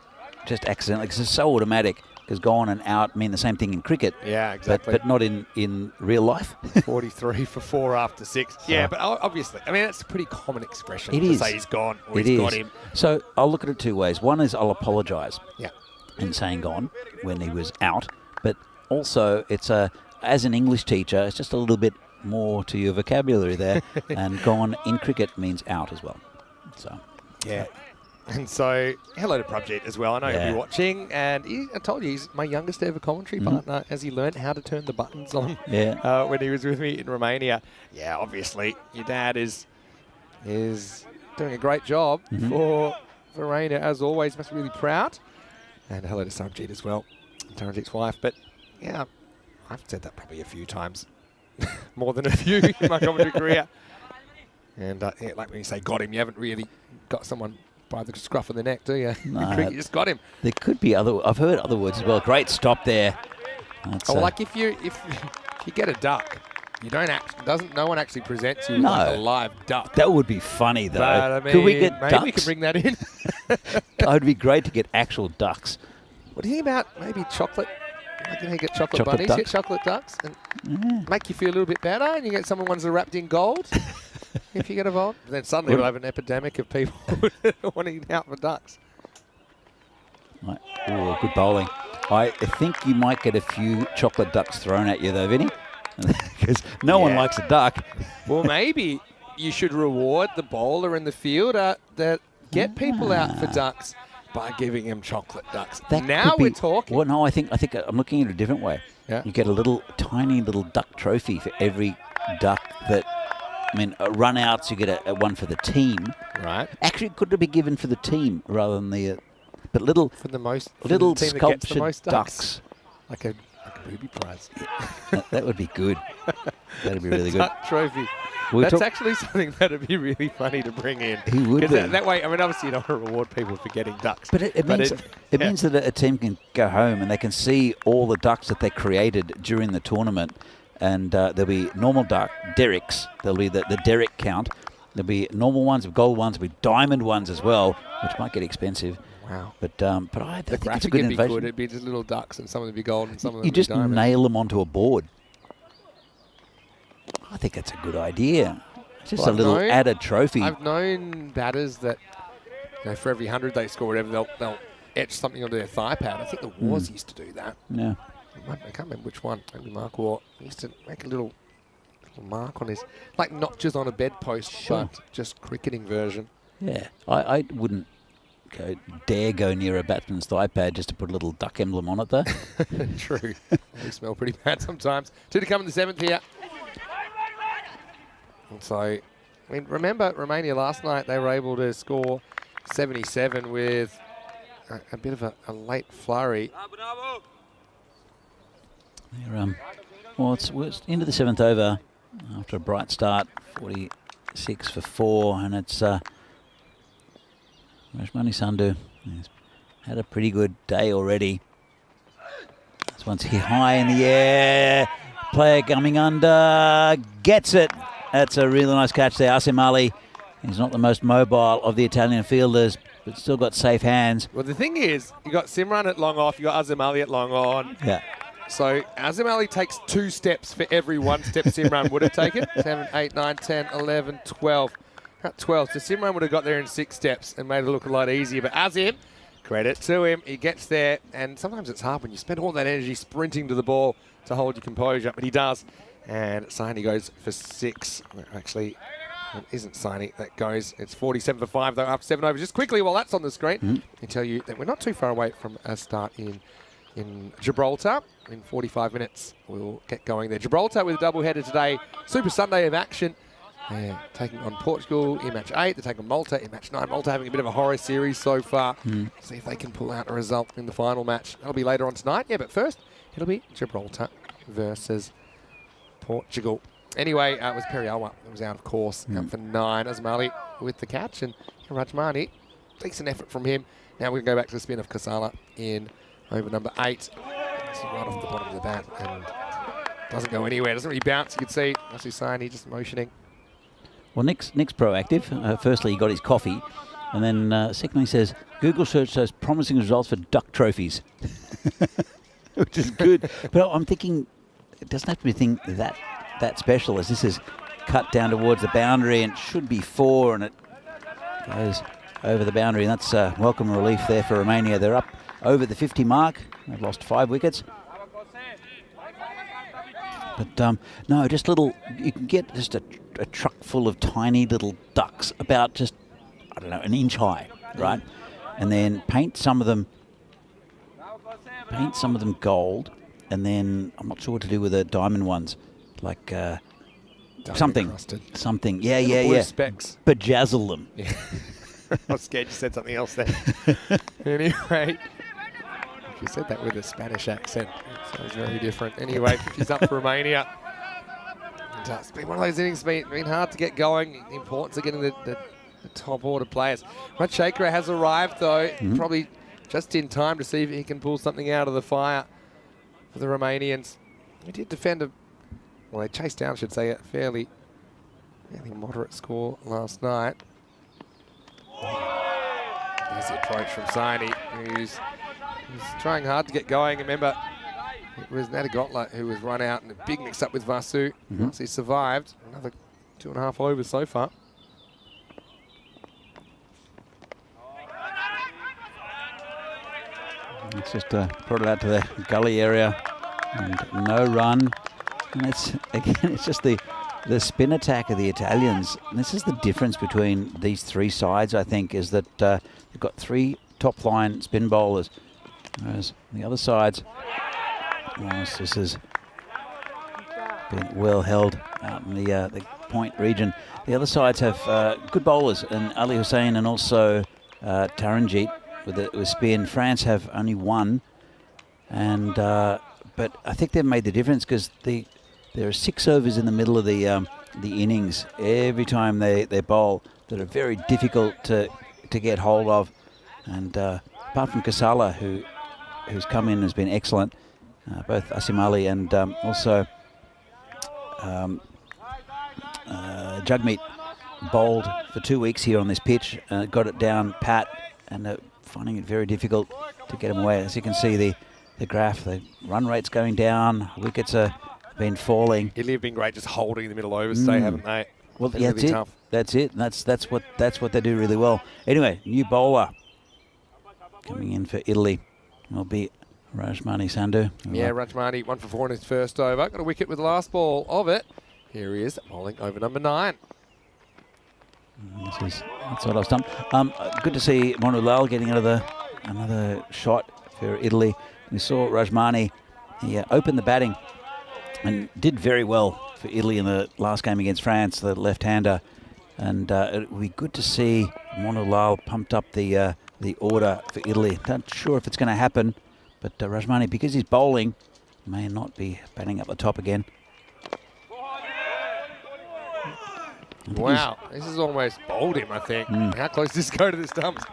Speaker 4: just accidentally, because it's so automatic, because gone and out mean the same thing in cricket.
Speaker 5: Yeah, exactly.
Speaker 4: But not in real life.
Speaker 5: 43 for 4 after 6. Yeah, but obviously, I mean, that's a pretty common expression
Speaker 4: it
Speaker 5: to
Speaker 4: is.
Speaker 5: say he's gone or
Speaker 4: It
Speaker 5: he's
Speaker 4: is.
Speaker 5: got him.
Speaker 4: So I'll look at it 2 ways. One is I'll apologise
Speaker 5: Yeah.
Speaker 4: in saying gone when he was out, but also it's as an English teacher, it's just a little bit more to your vocabulary there, and gone in cricket means out as well. So
Speaker 5: yeah. And so, hello to Prabjit as well. I know he'll be watching, and I told you, he's my youngest ever commentary partner as he learned how to turn the buttons on when he was with me in Romania. Yeah, obviously, your dad is doing a great job for Romania, as always. Must be really proud. And hello to Sarabjit as well, Taranjit's wife. But, yeah, I've said that probably a few times, more than a few in my commentary career. And, like when you say got him, you haven't really got someone by the scruff of the neck, do you?
Speaker 4: No,
Speaker 5: You just got him.
Speaker 4: there could be I've heard other words as well. Great stop there. That's,
Speaker 5: Like if you get a duck, you don't no one actually presents you with like a live duck.
Speaker 4: that would be funny though.
Speaker 5: But, I mean,
Speaker 4: could we get
Speaker 5: maybe
Speaker 4: ducks?
Speaker 5: we could bring that in.
Speaker 4: It would be great to get actual ducks.
Speaker 5: What do you think about maybe chocolate? Like you get chocolate bunnies,
Speaker 4: ducks.
Speaker 5: get chocolate ducks, and make you feel a little bit better, and you get some ones that are wrapped in gold. If you get involved, then suddenly we'll have an epidemic of people wanting out for ducks.
Speaker 4: Right. Ooh, good bowling. I think you might get a few chocolate ducks thrown at you though, Vinny, because no one likes a duck.
Speaker 5: Well, maybe you should reward the bowler and the fielder that get people out for ducks by giving them chocolate ducks. Now we're talking.
Speaker 4: Well, no, I think I'm looking at it a different way.
Speaker 5: Yeah.
Speaker 4: You get a tiny little duck trophy for every duck that. I mean, run-outs, you get a one for the team.
Speaker 5: Right.
Speaker 4: Actually, could it be given for the team rather than the... but little
Speaker 5: For the most, for
Speaker 4: little
Speaker 5: the team that gets the
Speaker 4: sculptured
Speaker 5: most
Speaker 4: ducks.
Speaker 5: Like a booby prize.
Speaker 4: That would be good. That'd be really good.
Speaker 5: Duck trophy.
Speaker 4: We'll
Speaker 5: That's actually something that'd be really funny to bring in.
Speaker 4: He would be.
Speaker 5: That way, I mean, obviously you don't want to reward people for getting ducks.
Speaker 4: But it means that a team can go home and they can see all the ducks that they created during the tournament. And there'll be normal derricks. There'll be the derrick count. There'll be normal ones, gold ones, there'll be diamond ones as well, which might get expensive.
Speaker 5: Wow.
Speaker 4: But I think it's a good
Speaker 5: would be
Speaker 4: innovation.
Speaker 5: good. It'd be just little ducks, and some of them would be gold, and some of them
Speaker 4: You
Speaker 5: would be
Speaker 4: just
Speaker 5: diamond.
Speaker 4: nail them onto a board. I think that's a good idea. Just a little added trophy.
Speaker 5: I've known batters that, for every 100 they score, whatever, they'll etch something onto their thigh pad. I think the Wars used to do that.
Speaker 4: Yeah.
Speaker 5: I can't remember which one. Maybe Mark Waugh. He used to make a little mark on his, like notches on a bedpost, but just cricketing version.
Speaker 4: Yeah. I wouldn't dare go near a batsman's thigh pad just to put a little duck emblem on it, though.
Speaker 5: True. They smell pretty bad sometimes. 2 to come in the 7th here. And so, I mean, remember Romania last night, they were able to score 77 with a bit of a late flurry.
Speaker 4: Well, it's into the 7th over after a bright start, 46 for 4, and it's Rashmani Sandhu has had a pretty good day already. This one's hit high in the air. Player coming under, gets it. That's a really nice catch there. Asim Ali, he's not the most mobile of the Italian fielders, but still got safe hands.
Speaker 5: Well, the thing is, you got Simran at long off, you got Azim Ali at long on.
Speaker 4: Yeah.
Speaker 5: So Azim Ali takes 2 steps for every 1 step Simran would have taken. 7, 8, 9, 10, 11, 12. At 12. So Simran would have got there in 6 steps and made it look a lot easier. But Azim, credit to him, he gets there. And sometimes it's hard when you spend all that energy sprinting to the ball to hold your composure. But he does. And Saini goes for 6. Actually, it isn't Saini that goes. It's 47 for 5, though, up 7 overs. Just quickly, while that's on the screen, I tell you that we're not too far away from a start in Gibraltar. In 45 minutes, we'll get going there. Gibraltar with a double-header today. Super Sunday of action. They're taking on Portugal in match 8. They're taking on Malta in match 9. Malta having a bit of a horror series so far. See if they can pull out a result in the final match. That'll be later on tonight. Yeah, but first, it'll be Gibraltar versus Portugal. Anyway, it was Periawa that was out of course. Out for 9. Azmali with the catch. And Rajmani, decent effort from him. Now we're going to go back to the spin of Kasala in over number 8. Right off the bottom of the bat and doesn't go anywhere. Doesn't really bounce. You can see Asusani just motioning.
Speaker 4: Well, Nick's proactive. Firstly, he got his coffee. And then secondly, he says, Google search shows promising results for duck trophies. Which is good. But I'm thinking, it doesn't have to be anything that special, as this is cut down towards the boundary and should be 4, and it goes over the boundary. And that's welcome relief there for Romania. They're up over the 50 mark. They've lost 5 wickets. But no, just little, you can get just a truck full of tiny little ducks, about just, I don't know, an inch high, right? And then paint some of them gold, and then I'm not sure what to do with the diamond ones, like something. Yeah.
Speaker 5: Specs.
Speaker 4: Bejazzle them.
Speaker 5: Yeah. I was scared you said something else there. Anyway. You said that with a Spanish accent, so it's very different. Anyway, 50's up for Romania. And, it's been one of those innings, been hard to get going. The importance of getting the top order players. Rajshekara has arrived, though, probably just in time to see if he can pull something out of the fire for the Romanians. He did defend well, they chased down, I should say, a fairly moderate score last night. There's the approach from Saini, who's trying hard to get going. Remember, it was Natagotla who was run out in a big mix-up with Vasu. Once he survived, another 2.5 overs so far.
Speaker 4: It's just brought it out to the gully area and no run. And it's just the spin attack of the Italians. And this is the difference between these 3 sides, I think, is that they've got 3 top-line spin bowlers. Whereas the other sides, this has been well held out in the point region. The other sides have good bowlers, and Ali Hussein and also Taranjeet with spin. France have only 1, and but I think they've made the difference because there are 6 overs in the middle of the innings every time they bowl that are very difficult to get hold of, and apart from Kasala, who's come in and has been excellent, both Asim Ali and also Jagmeet bowled for 2 weeks here on this pitch, got it down pat, and finding it very difficult to get them away. As you can see, the graph, the run rate's going down, wickets are been falling.
Speaker 5: Italy have been great just holding in the middle overs today, haven't they?
Speaker 4: Well, yeah, really tough. That's it. That's what they do really well. Anyway, new bowler coming in for Italy will be Rajmani Sandhu.
Speaker 5: Yeah, Rajmani 1 for 4 in his first over. Got a wicket with the last ball of it. Here he is, bowling over number 9.
Speaker 4: That's what I was done. Good to see Monulal getting another shot for Italy. We saw Rajmani. He opened the batting and did very well for Italy in the last game against France, the left-hander. And it would be good to see Monulal pumped up the order for Italy. Not sure if it's going to happen, but Rajmani, because he's bowling, may not be batting up the top again.
Speaker 5: Wow, this has almost bowled him, I think. How close does this go to the stumps?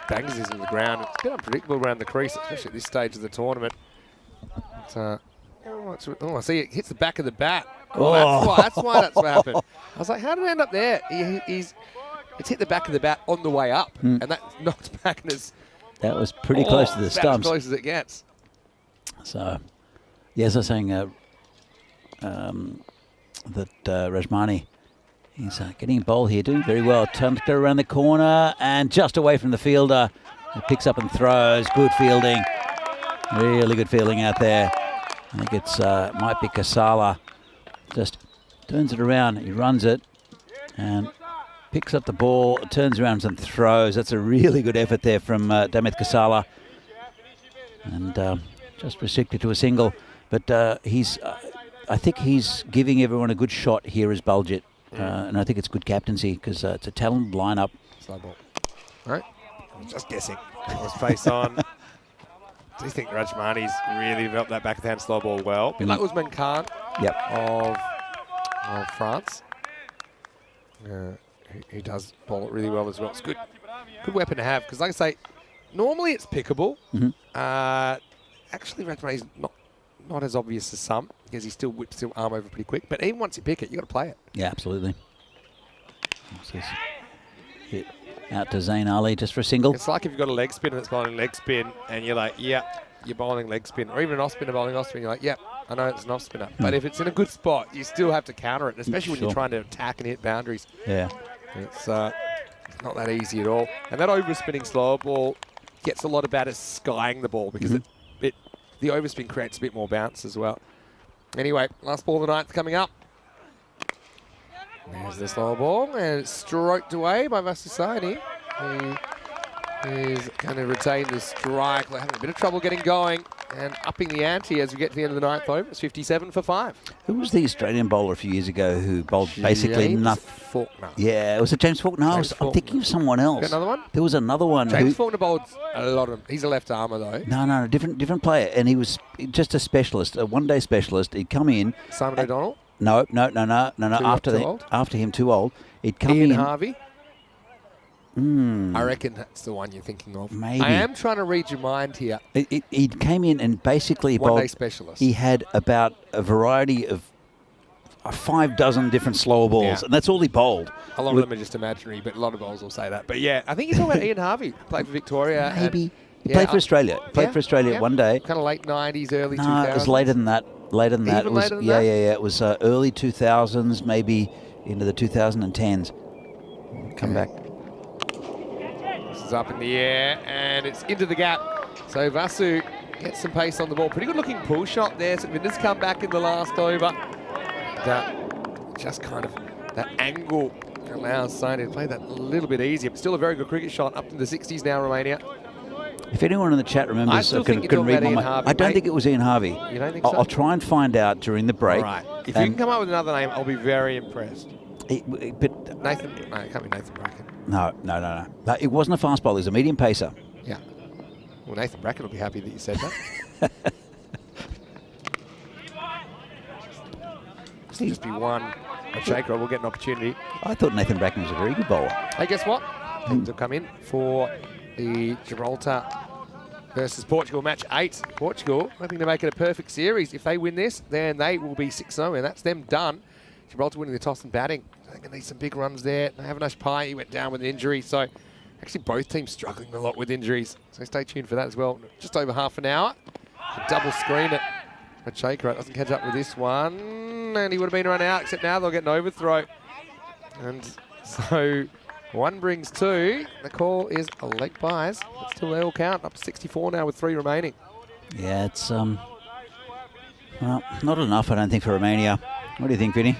Speaker 5: Bangs this in the ground. It's a bit unpredictable around the crease, especially at this stage of the tournament. But, I see it hits the back of the bat. That's why that's what happened. I was like, how did it end up there? It's hit the back of the bat on the way up, and that knocked back. And
Speaker 4: that was pretty close to the stumps.
Speaker 5: As close as it gets.
Speaker 4: So, as I was saying, that Rajmani, he's getting a bowl here, doing very well. Turn to go around the corner and just away from the fielder. He picks up and throws. Good fielding. Really good fielding out there. I think it's might be Kasala. Just turns it around. He runs it and picks up the ball, turns around and throws. That's a really good effort there from Damit Kasala. And just restricted to a single. But I think he's giving everyone a good shot here as Baljit. And I think it's good captaincy because it's a talented lineup.
Speaker 5: Slow ball. All right. I was just guessing. Was face on. Do you think Rajmani's really developed that backhand slow ball well? Like Usman Khan of France. He does bowl it really well as well. It's good weapon to have because, like I say, normally it's pickable. Actually, Rajmani's not as obvious as some because he still whips the arm over pretty quick. But even once you pick it, you got to play it.
Speaker 4: Yeah, absolutely. Hit out to Zain Ali just for a single.
Speaker 5: It's like if you've got a leg spin and it's bowling leg spin, and you're like, yeah, you're bowling leg spin, or even an off spinner bowling off spin. You're like, yeah, I know it's an off spinner. But if it's in a good spot, you still have to counter it, especially when you're trying to attack and hit boundaries.
Speaker 4: Yeah,
Speaker 5: it's not that easy at all. And that overspinning slower ball gets a lot of batters skying the ball because the overspin creates a bit more bounce as well. Anyway, last ball of the ninth coming up. There's the slow ball, and it's stroked away by Vastusani. He is going to retain the strike. They're having a bit of trouble getting going and upping the ante as we get to the end of the ninth over. It's 57 for 5.
Speaker 4: Who was the Australian bowler a few years ago who bowled basically nothing?
Speaker 5: Faulkner.
Speaker 4: Yeah, was it James Faulkner? No, I'm thinking of someone else.
Speaker 5: Got another one?
Speaker 4: There was another one.
Speaker 5: James Faulkner bowled a lot of them. He's a left armer though.
Speaker 4: No, different player, and he was just a specialist, a one-day specialist. He'd come in.
Speaker 5: Simon O'Donnell?
Speaker 4: No.
Speaker 5: Too
Speaker 4: After him, too old. He'd come
Speaker 5: Ian
Speaker 4: in.
Speaker 5: Harvey? I reckon that's the one you're thinking of.
Speaker 4: Maybe.
Speaker 5: I am trying to read your mind here.
Speaker 4: He came in and basically
Speaker 5: one-day specialist.
Speaker 4: He had about a variety of 5 dozen different slower balls, and that's all he bowled.
Speaker 5: A lot of them are just imaginary, but a lot of bowls will say that. But yeah, I think you're talking about Ian Harvey. Played for Victoria.
Speaker 4: Maybe. He played for Australia. Played for Australia one day.
Speaker 5: Kind of late 90s, early 2000s.
Speaker 4: No, it was later than that. Later than that.
Speaker 5: Even later than that?
Speaker 4: Yeah. It was early 2000s, maybe into the 2010s. Come back.
Speaker 5: This is up in the air, and it's into the gap. So Vasu gets some pace on the ball. Pretty good looking pull shot there. So Vinder's come back in the last over. Just kind of that angle allows Sony to play that a little bit easier. But still a very good cricket shot up in the 60s now, Romania.
Speaker 4: If anyone in the chat remembers,
Speaker 5: I still think
Speaker 4: can read
Speaker 5: Ian
Speaker 4: my
Speaker 5: Harvey,
Speaker 4: I don't
Speaker 5: mate.
Speaker 4: think it was Ian Harvey.
Speaker 5: You don't think so?
Speaker 4: I'll try and find out during the break.
Speaker 5: All right. If you can come up with another name, I'll be very impressed.
Speaker 4: But
Speaker 5: Nathan, no, it can't be Nathan Bracken.
Speaker 4: No. It wasn't a fast bowler. It was a medium pacer.
Speaker 5: Yeah. Well, Nathan Bracken will be happy that you said that. It'll just be one. A shaker will get an opportunity.
Speaker 4: I thought Nathan Bracken was a very good bowler.
Speaker 5: Hey, guess what? Things will come in for the Gibraltar versus Portugal match 8. Portugal hoping to make it a perfect series. If they win this, then they will be 6-0, and that's them done. Gibraltar winning the toss and batting. They're going to need some big runs there. Havanash Pai, he went down with an injury, so actually both teams struggling a lot with injuries. So stay tuned for that as well. Just over half an hour. Double screen it. But Shaker doesn't catch up with this one, and he would have been run out, except now they'll get an overthrow. And so 1 brings 2. The call is a leg buys, but still they all count. Up to 64 now with 3 remaining.
Speaker 4: Yeah, it's well, not enough, I don't think, for Romania. What do you think, Vinny?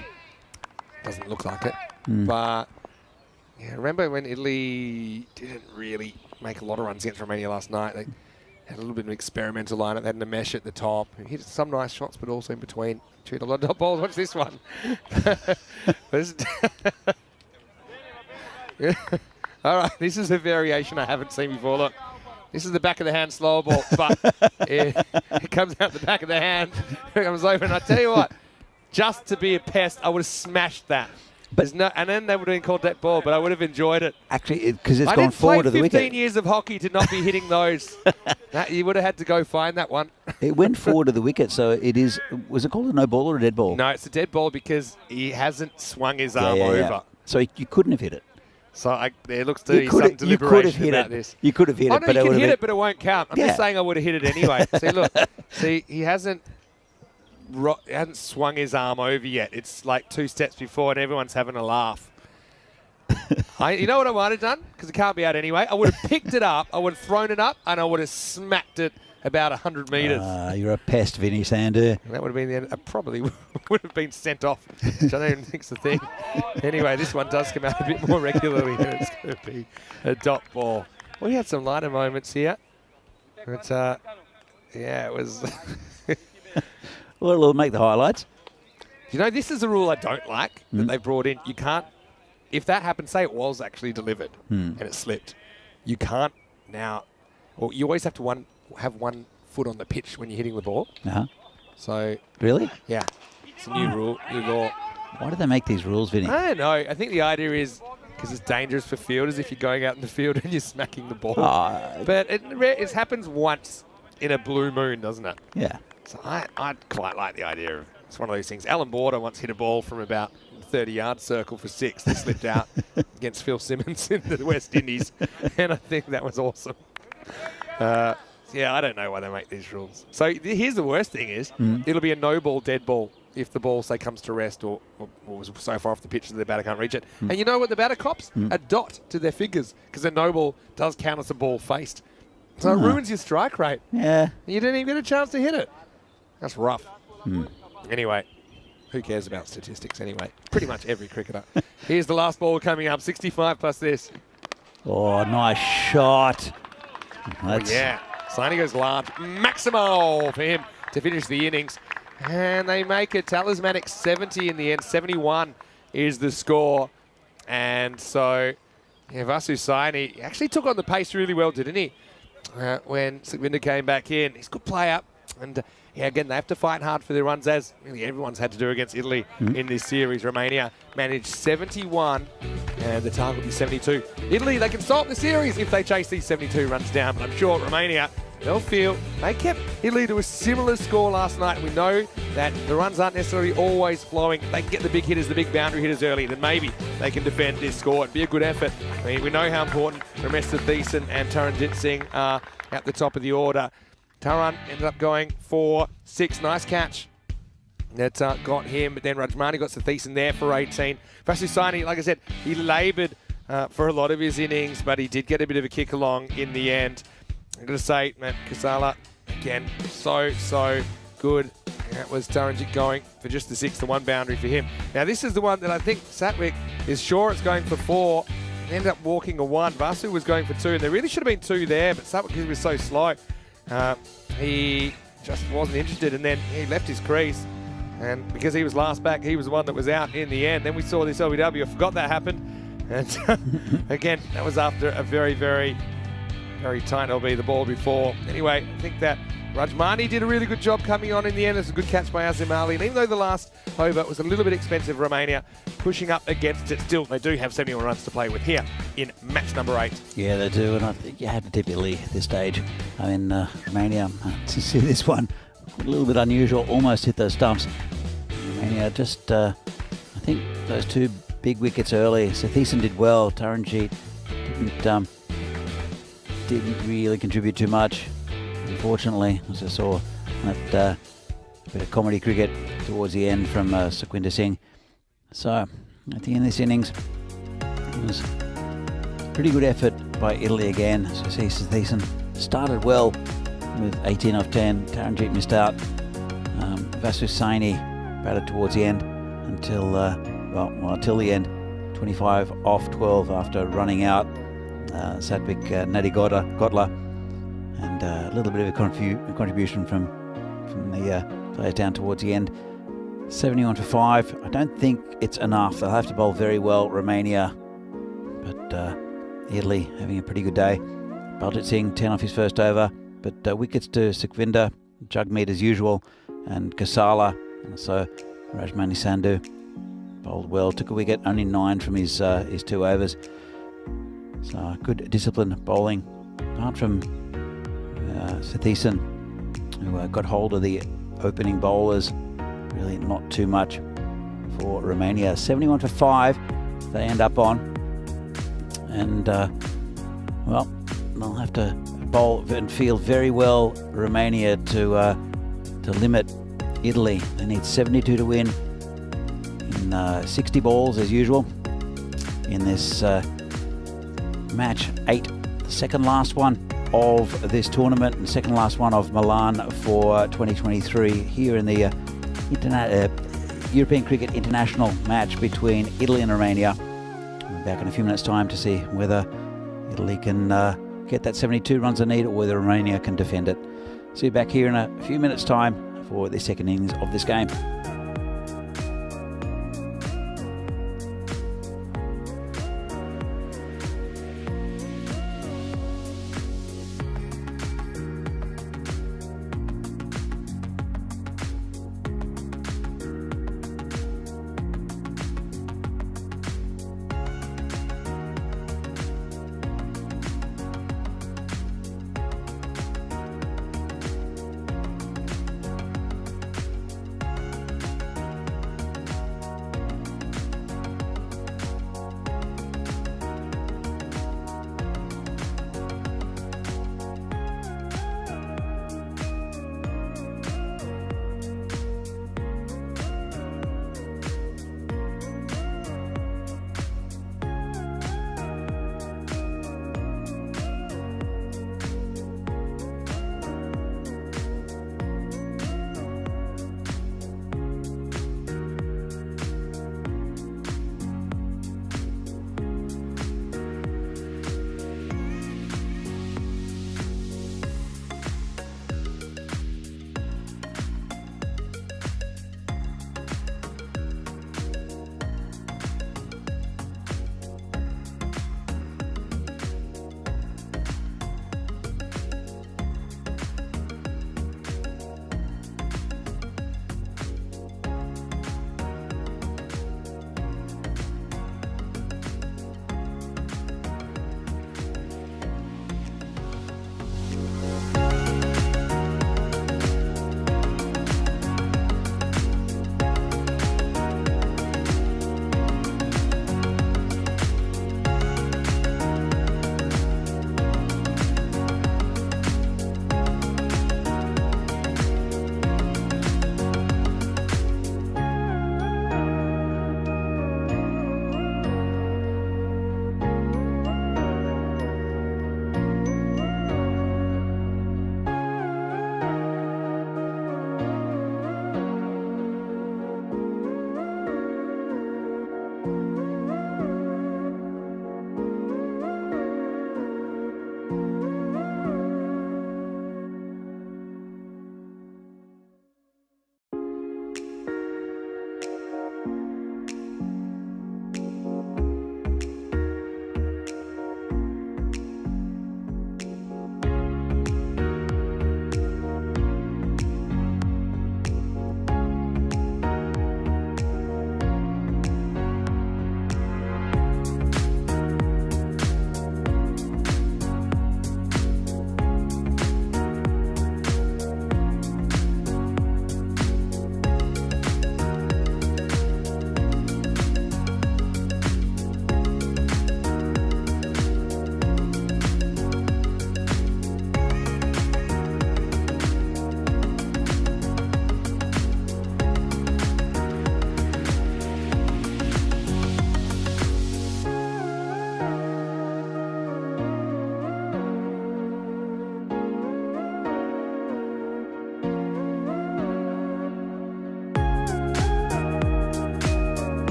Speaker 5: Doesn't look like it. But yeah, remember when Italy didn't really make a lot of runs against Romania last night? They had a little bit of an experimental lineup. They had a mesh at the top. He hit some nice shots, but also in between. Chewed a lot of dot balls. Watch this one. All right, this is a variation I haven't seen before. Look, this is the back of the hand slower ball, but it comes out the back of the hand. It comes over, and I tell you what, just to be a pest, I would have smashed that. But and then they would have been called that ball, but I would have enjoyed it.
Speaker 4: Actually, because it's gone forward of the wicket.
Speaker 5: 15 years of hockey to not be hitting those. You would have had to go find that one.
Speaker 4: It went forward of the wicket, so it is. Was it called a no ball or a dead ball?
Speaker 5: No, it's a dead ball because he hasn't swung his arm over.
Speaker 4: Yeah. So you couldn't have hit it.
Speaker 5: So there looks to be some deliberation about this.
Speaker 4: You could have hit it,
Speaker 5: but you can hit it, but it won't count. I'm just saying I would have hit it anyway. See, he hasn't swung his arm over yet. It's like 2 steps before, and everyone's having a laugh. You know what I might have done? Because it can't be out anyway. I would have picked it up, I would have thrown it up, and I would have smacked it about 100 metres.
Speaker 4: You're a pest, Vinny Sander.
Speaker 5: And that would have been the end. I probably would have been sent off, which I don't even think's the thing. Anyway, this one does come out a bit more regularly, and it's going to be a dot ball. We had some lighter moments here. But, yeah, it was...
Speaker 4: Well, it'll make the highlights.
Speaker 5: You know, this is a rule I don't like that they brought in. You can't... If that happened, say it was actually delivered and it slipped, you can't now... Well, you always have to have one foot on the pitch when you're hitting the ball. So... Really? Yeah. It's a new rule, new law.
Speaker 4: Why do they make these rules, Vinny?
Speaker 5: I don't know. I think the idea is because it's dangerous for fielders if you're going out in the field and you're smacking the ball. But it happens once in a blue moon, doesn't it?
Speaker 4: Yeah.
Speaker 5: So I quite like the idea of it's one of those things. Alan Border once hit a ball from about 30-yard circle for 6 that slipped out against Phil Simmons in the West Indies, and I think that was awesome. Yeah, I don't know why they make these rules. So here's the worst thing is it'll be a no ball, dead ball if the ball, say, comes to rest or was so far off the pitch that the batter can't reach it. And you know what the batter cops? A dot to their fingers because a no ball does count as a ball faced. So it ruins your strike rate.
Speaker 4: Yeah.
Speaker 5: You didn't even get a chance to hit it. That's rough. Anyway, who cares about statistics anyway? Pretty much every cricketer. Here's the last ball coming up, 65 plus this.
Speaker 4: Oh, nice shot.
Speaker 5: Yeah. Saini goes large. Maximo for him to finish the innings. And they make a talismanic 70 in the end. 71 is the score. And so, yeah, Vasu Saini actually took on the pace really well, didn't he? When Sukhvinder came back in. He's a good player. And yeah, again, they have to fight hard for their runs, as really everyone's had to do against Italy in this series. Romania managed 71, and the target will be 72. Italy, they can stop the series if they chase these 72 runs down. But I'm sure Romania, they'll feel they kept Italy to a similar score last night. And we know that the runs aren't necessarily always flowing. They can get the big hitters, the big boundary hitters early, then maybe they can defend this score. It'd be a good effort. I mean, we know how important Ramesh Thiessen and Taranjit Singh are at the top of the order. Taran ended up going for 6. Nice catch. That got him, but then Rajmani got Thiessen there for 18. Vasu Saini, like I said, he laboured for a lot of his innings, but he did get a bit of a kick along in the end. I'm going to say, Matt Kasala, again, so good. That was Taranjit going for just the 6, the 1 boundary for him. Now, this is the one that I think Satwik is sure it's going for 4. Ended up walking a 1. Vasu was going for 2, and there really should have been 2 there, but Satwik was so slow. He just wasn't interested, and then he left his crease, and because he was last back, he was the one that was out in the end. Then we saw this LBW. I forgot that happened, and again, that was after a very, very, very tight LB the ball before. Anyway, I think that Rajmani did a really good job coming on in the end. It's a good catch by Azim Ali, and even though the last over was a little bit expensive, Romania pushing up against it. Still, they do have 71 runs to play with here in match number 8.
Speaker 4: Yeah, they do, and I think you had to tip Italy at this stage. I mean, Romania, to see this one, a little bit unusual, almost hit those stumps. Romania just, I think those 2 big wickets early. So Thiessen did well. Taranjit didn't really contribute too much. Unfortunately, as I saw that bit of comedy cricket towards the end from Sukhvinder Singh. So, at the end of this innings, it was a pretty good effort by Italy again. So, Thiessen started well with 18 off 10. Taranjit missed out. Vasu Saini batted towards the end until well, till the end, 25 off 12 after running out. Satvik Nadigotla, and a little bit of a contribution from the players down towards the end. 71 for 5. I don't think it's enough. They'll have to bowl very well, Romania, but Italy having a pretty good day. Baljit Singh 10 off his first over, but wickets to Sukhvinder, Jagmeet as usual, and Kasala, and also Rajmani Sandhu bowled well. Took a wicket, only 9 from his 2 overs. So good disciplined bowling, apart from Sathisen, who got hold of the opening bowlers. Really not too much for Romania. 71 for 5 they end up on, and well, they'll have to bowl and field very well, Romania, to limit Italy. They need 72 to win in 60 balls as usual in this match 8, the second last one of this tournament and second last one of Milan for 2023 here in the European Cricket International match between Italy and Romania. We'll be back in a few minutes' time to see whether Italy can get that 72 runs they need or whether Romania can defend it. See you back here in a few minutes' time for the second innings of this game.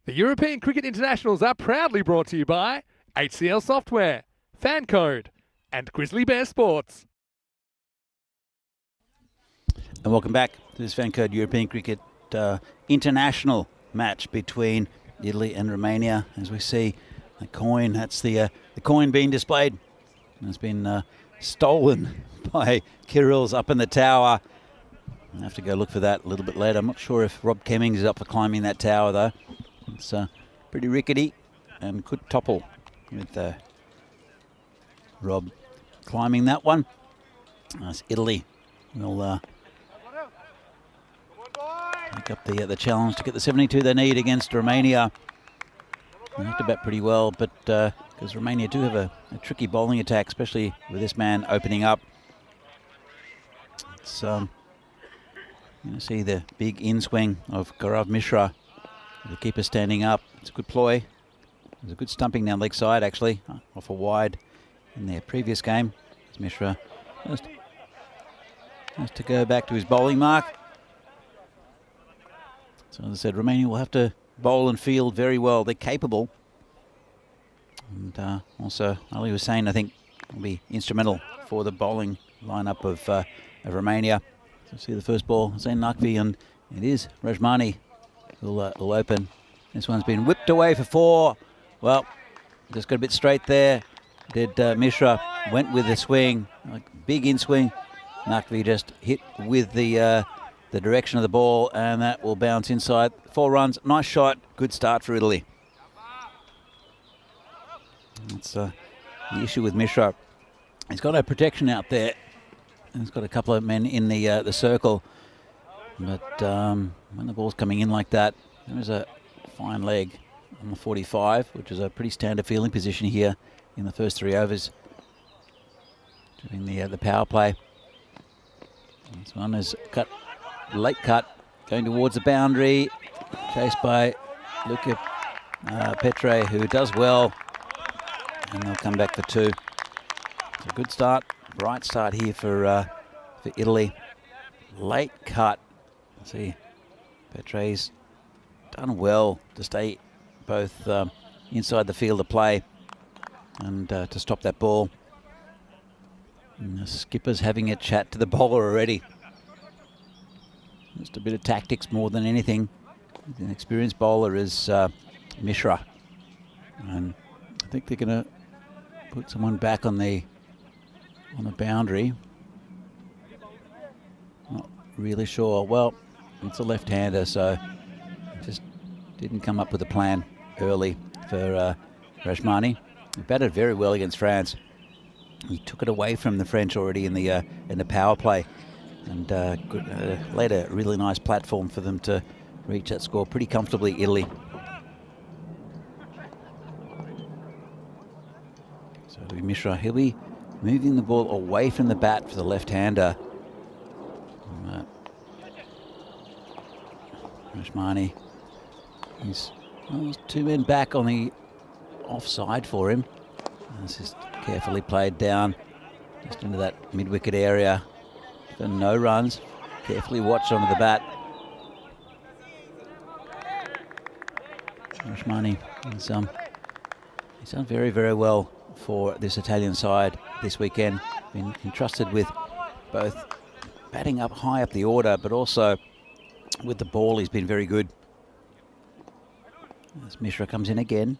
Speaker 2: The European Cricket Internationals are proudly brought to you by HCL Software, Fan Code, and Grizzly Bear Sports.
Speaker 4: And welcome back to this Fan Code European Cricket International match between Italy and Romania. As we see the coin, that's the coin being displayed. It's been stolen by Kirill's up in the tower. I'll have to go look for that a little bit later. I'm not sure if Rob Kemmings is up for climbing that tower though. It's pretty rickety and could topple with Rob climbing that one. As Italy will take up the challenge to get the 72 they need against Romania. They have to bat pretty well, but because Romania do have a tricky bowling attack, especially with this man opening up. It's you see the big in-swing of Gaurav Mishra. The keeper standing up. It's a good ploy. There's a good stumping down leg side, actually, off a wide in their previous game. As Mishra has to go back to his bowling mark. So as I said, Romania will have to bowl and field very well. They're capable. And also, Ali Hussain, I think, will be instrumental for the bowling lineup of Romania. So see the first ball, Zain Naqvi, and it is Rajmani will open. This one's been whipped away for 4. Well, just got a bit straight there. Did Mishra, went with the swing, like big in swing. Naqvi just hit with the direction of the ball, and that will bounce inside. 4 runs, nice shot, good start for Italy. That's the issue with Mishra. He's got no protection out there, and he's got a couple of men in the circle. But when the ball's coming in like that, there is a fine leg on the 45, which is a pretty standard fielding position here in the first 3 overs during the power play. This one is cut, late cut, going towards the boundary, chased by Luca Petre, who does well, and they'll come back for 2. It's a good start, bright start here for Italy. Late cut. See, Petre's done well to stay both inside the field of play and to stop that ball. And the skipper's having a chat to the bowler already. Just a bit of tactics more than anything. The experienced bowler is Mishra, and I think they're going to put someone back on the boundary. Not really sure. Well, it's a left-hander, so just didn't come up with a plan early for Rajmani. He batted very well against France. He took it away from the French already in the power play, and laid a really nice platform for them to reach that score pretty comfortably, Italy. So it'll be Mishra. He'll be moving the ball away from the bat for the left-hander. Rajmani, there's 2 men back on the offside for him. This is carefully played down just into that mid-wicket area for no runs. Carefully watched onto the bat. Rajmani, he's done very, very well for this Italian side this weekend. Been entrusted with both batting up high up the order, but also with the ball, he's been very good. As Mishra comes in again.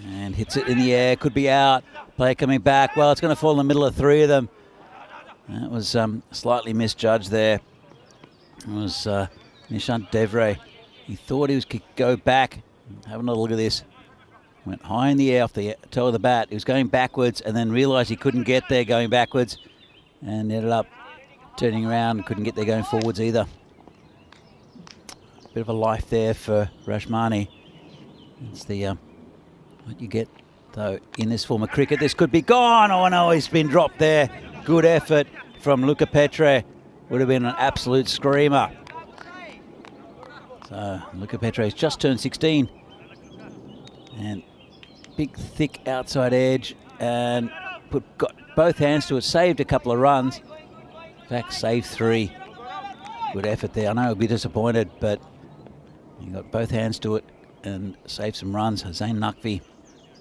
Speaker 4: And hits it in the air, could be out. Player coming back. Well, it's going to fall in the middle of 3 of them. That was slightly misjudged there. It was Nishant Devre. He thought he could go back. Have another look at this. Went high in the air off the toe of the bat. He was going backwards and then realised he couldn't get there going backwards, and ended up turning around, couldn't get there going forwards either. Bit of a life there for Rajmani. It's the what you get though in this form of cricket. This could be gone. Oh no, he's been dropped there. Good effort from Luca Petre. Would have been an absolute screamer. So Luca Petre's just turned 16, and big thick outside edge, and got both hands to it. Saved a couple of runs. In fact, saved 3. Good effort there. I know he'll be disappointed, but He got both hands to it and saved some runs. Zane Naqvi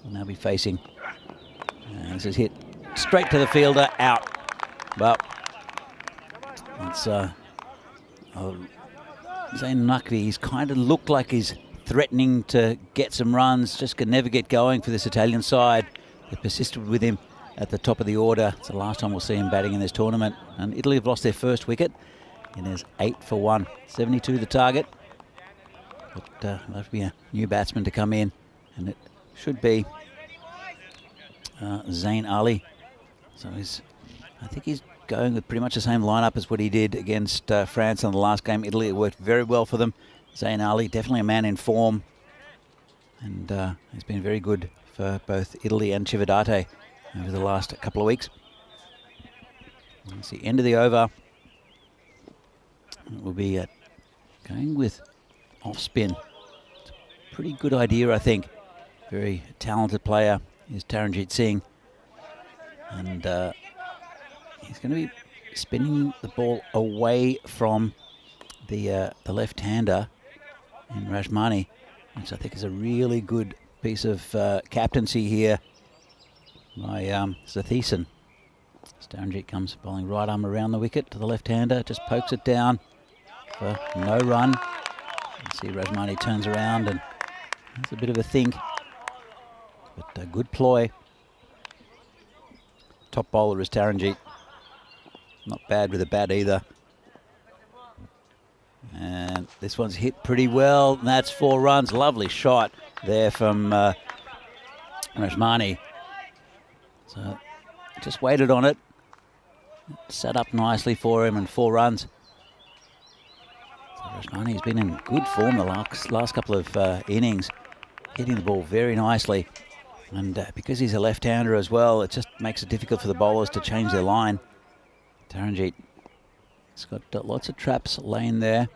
Speaker 4: will now be facing. And this is hit straight to the fielder, out. Well, it's Zane Naqvi, he's kind of looked like he's threatening to get some runs, just could never get going for this Italian side. They persisted with him at the top of the order. It's the last time we'll see him batting in this tournament. And Italy have lost their first wicket. And there's 8 for 1. 72 the target. But there'll have to be a new batsman to come in. And it should be Zain Ali. So I think he's going with pretty much the same lineup as what he did against France in the last game. Italy, it worked very well for them. Zain Ali, definitely a man in form. And he's been very good for both Italy and Chividate over the last couple of weeks. It's the end of the over. We'll be going with off spin. It's a pretty good idea, I think. Very talented player is Taranjit Singh. And he's going to be spinning the ball away from the left-hander in Rajmani, which I think is a really good piece of captaincy here by Sathiesan. Taranjit comes bowling right arm around the wicket to the left-hander, just pokes it down for no run. You see Rajmani turns around and has a bit of a think, but a good ploy. Top bowler is Taranjit. Not bad with a bat either. And this one's hit pretty well. And that's 4 runs. Lovely shot there from Rajmani. So just waited on it. Set up nicely for him and 4 runs. So Rajmani's been in good form the last couple of innings. Hitting the ball very nicely. And because he's a left-hander as well, it just makes it difficult for the bowlers to change their line. Taranjit has got lots of traps laying there.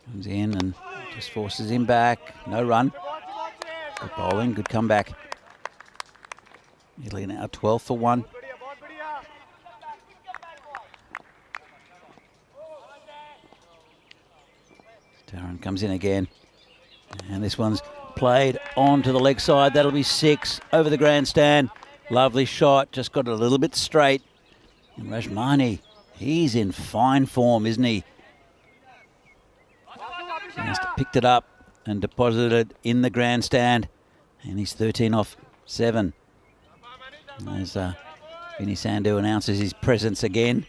Speaker 4: Comes in and just forces him back. No run. Good bowling, good comeback. Italy now 12 for 1. Taran comes in again. And this one's played on to the leg side. That'll be 6 over the grandstand. Lovely shot, just got it a little bit straight. And Rajmani, he's in fine form, isn't he? Just picked it up and deposited it in the grandstand. And he's 13 off 7. As Vinny Sandhu announces his presence again.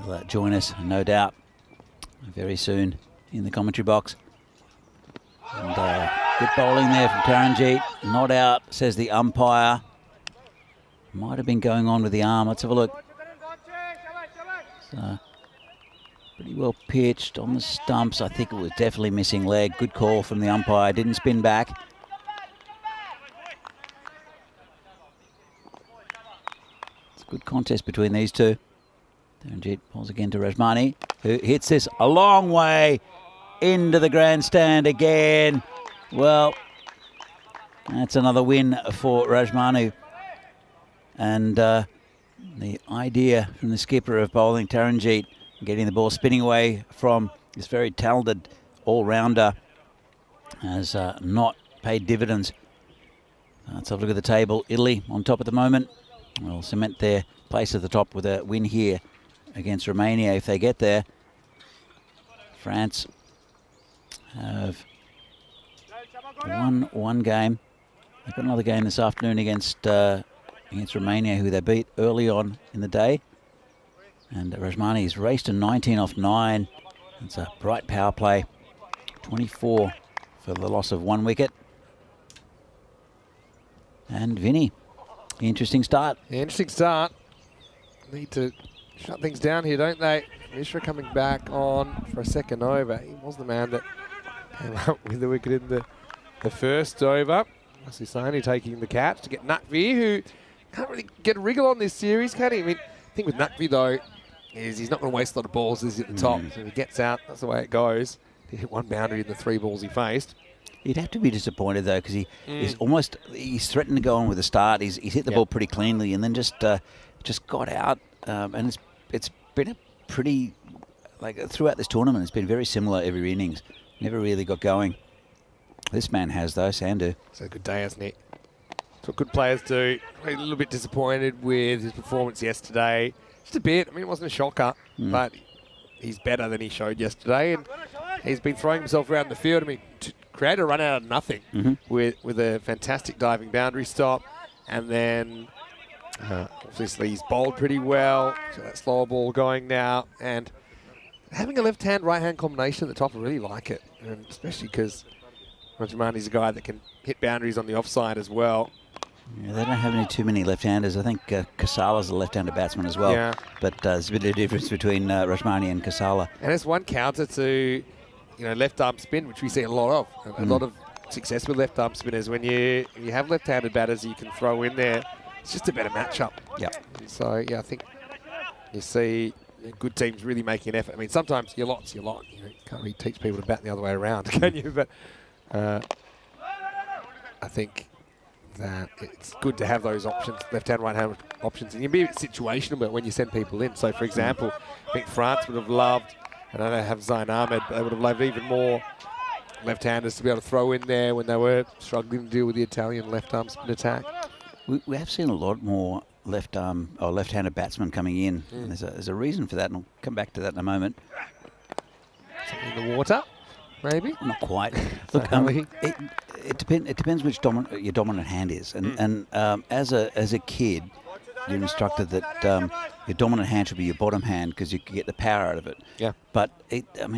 Speaker 4: He'll join us, no doubt, very soon in the commentary box. And good bowling there from Taranjit. Not out, says the umpire. Might have been going on with the arm. Let's have a look. So, pretty well pitched on the stumps. I think it was definitely missing leg. Good call from the umpire. Didn't spin back. It's a good contest between these two. Taranjit pulls again to Rajmani, who hits this a long way into the grandstand again. Well, that's another win for Rajmani. And the idea from the skipper of bowling Taranjit, getting the ball spinning away from this very talented all-rounder, has not paid dividends. Let's have a look at the table. Italy on top at the moment. Will cement their place at the top with a win here against Romania if they get there. France have won one game. They've got another game this afternoon against Romania, who they beat early on in the day. And Rajmani's raced to 19 off 9. It's a bright power play. 24 for the loss of 1 wicket. And Vinny, interesting start.
Speaker 5: Yeah, interesting start. Need to shut things down here, don't they? Mishra coming back on for a second over. He was the man that came up with the wicket in the first over. Sisani taking the catch to get Naqvi, who can't really get a wriggle on this series, can he? I mean, the thing with Naqvi, though, is he's not going to waste a lot of balls as he's at the top. So if he gets out, that's the way it goes. He hit 1 boundary in the 3 balls he faced.
Speaker 4: He'd have to be disappointed, though, because he's threatened to go on with a start. He's hit the ball pretty cleanly and then just got out. And it's it's been a pretty, like throughout this tournament, it's been very similar every innings. Never really got going. This man has, though, Sandu.
Speaker 5: It's a good day, hasn't it? That's what good players do. A little bit disappointed with his performance yesterday. Just a bit. I mean, it wasn't a shocker, but he's better than he showed yesterday. And he's been throwing himself around the field. I mean, to create a run out of nothing with a fantastic diving boundary stop. And then, obviously, he's bowled pretty well. So that slower ball going now. And having a left-hand, right-hand combination at the top, I really like it. And especially because Rajamani's a guy that can hit boundaries on the offside as well.
Speaker 4: Yeah, they don't have too many left-handers. I think Kasala's a left-handed batsman as well.
Speaker 5: Yeah.
Speaker 4: But there's a bit of difference between Rajmani and Kasala.
Speaker 5: And it's one counter to, left arm spin, which we see a lot of. A lot of success with left arm spinners. When you have left-handed batters you can throw in there, it's just a better matchup.
Speaker 4: Yeah.
Speaker 5: So yeah, I think you see good teams really making an effort. I mean, sometimes your lot's your lot. You can't really teach people to bat the other way around, can you? But I think that it's good to have those options, left-hand, right-hand options. And you can be a bit situational about when you send people in. So, for example, I think France would have loved, and I know they have Zayn Ahmed, but they would have loved even more left-handers to be able to throw in there when they were struggling to deal with the Italian left-arm spin attack.
Speaker 4: We have seen a lot more left-handed batsmen coming in. And there's a reason for that, and I'll come back to that in a moment.
Speaker 5: Something in the water, maybe?
Speaker 4: Not quite. Look, it depends which your dominant hand is, and as a kid, you're instructed that your dominant hand should be your bottom hand because you can get the power out of it.
Speaker 5: Yeah.
Speaker 4: But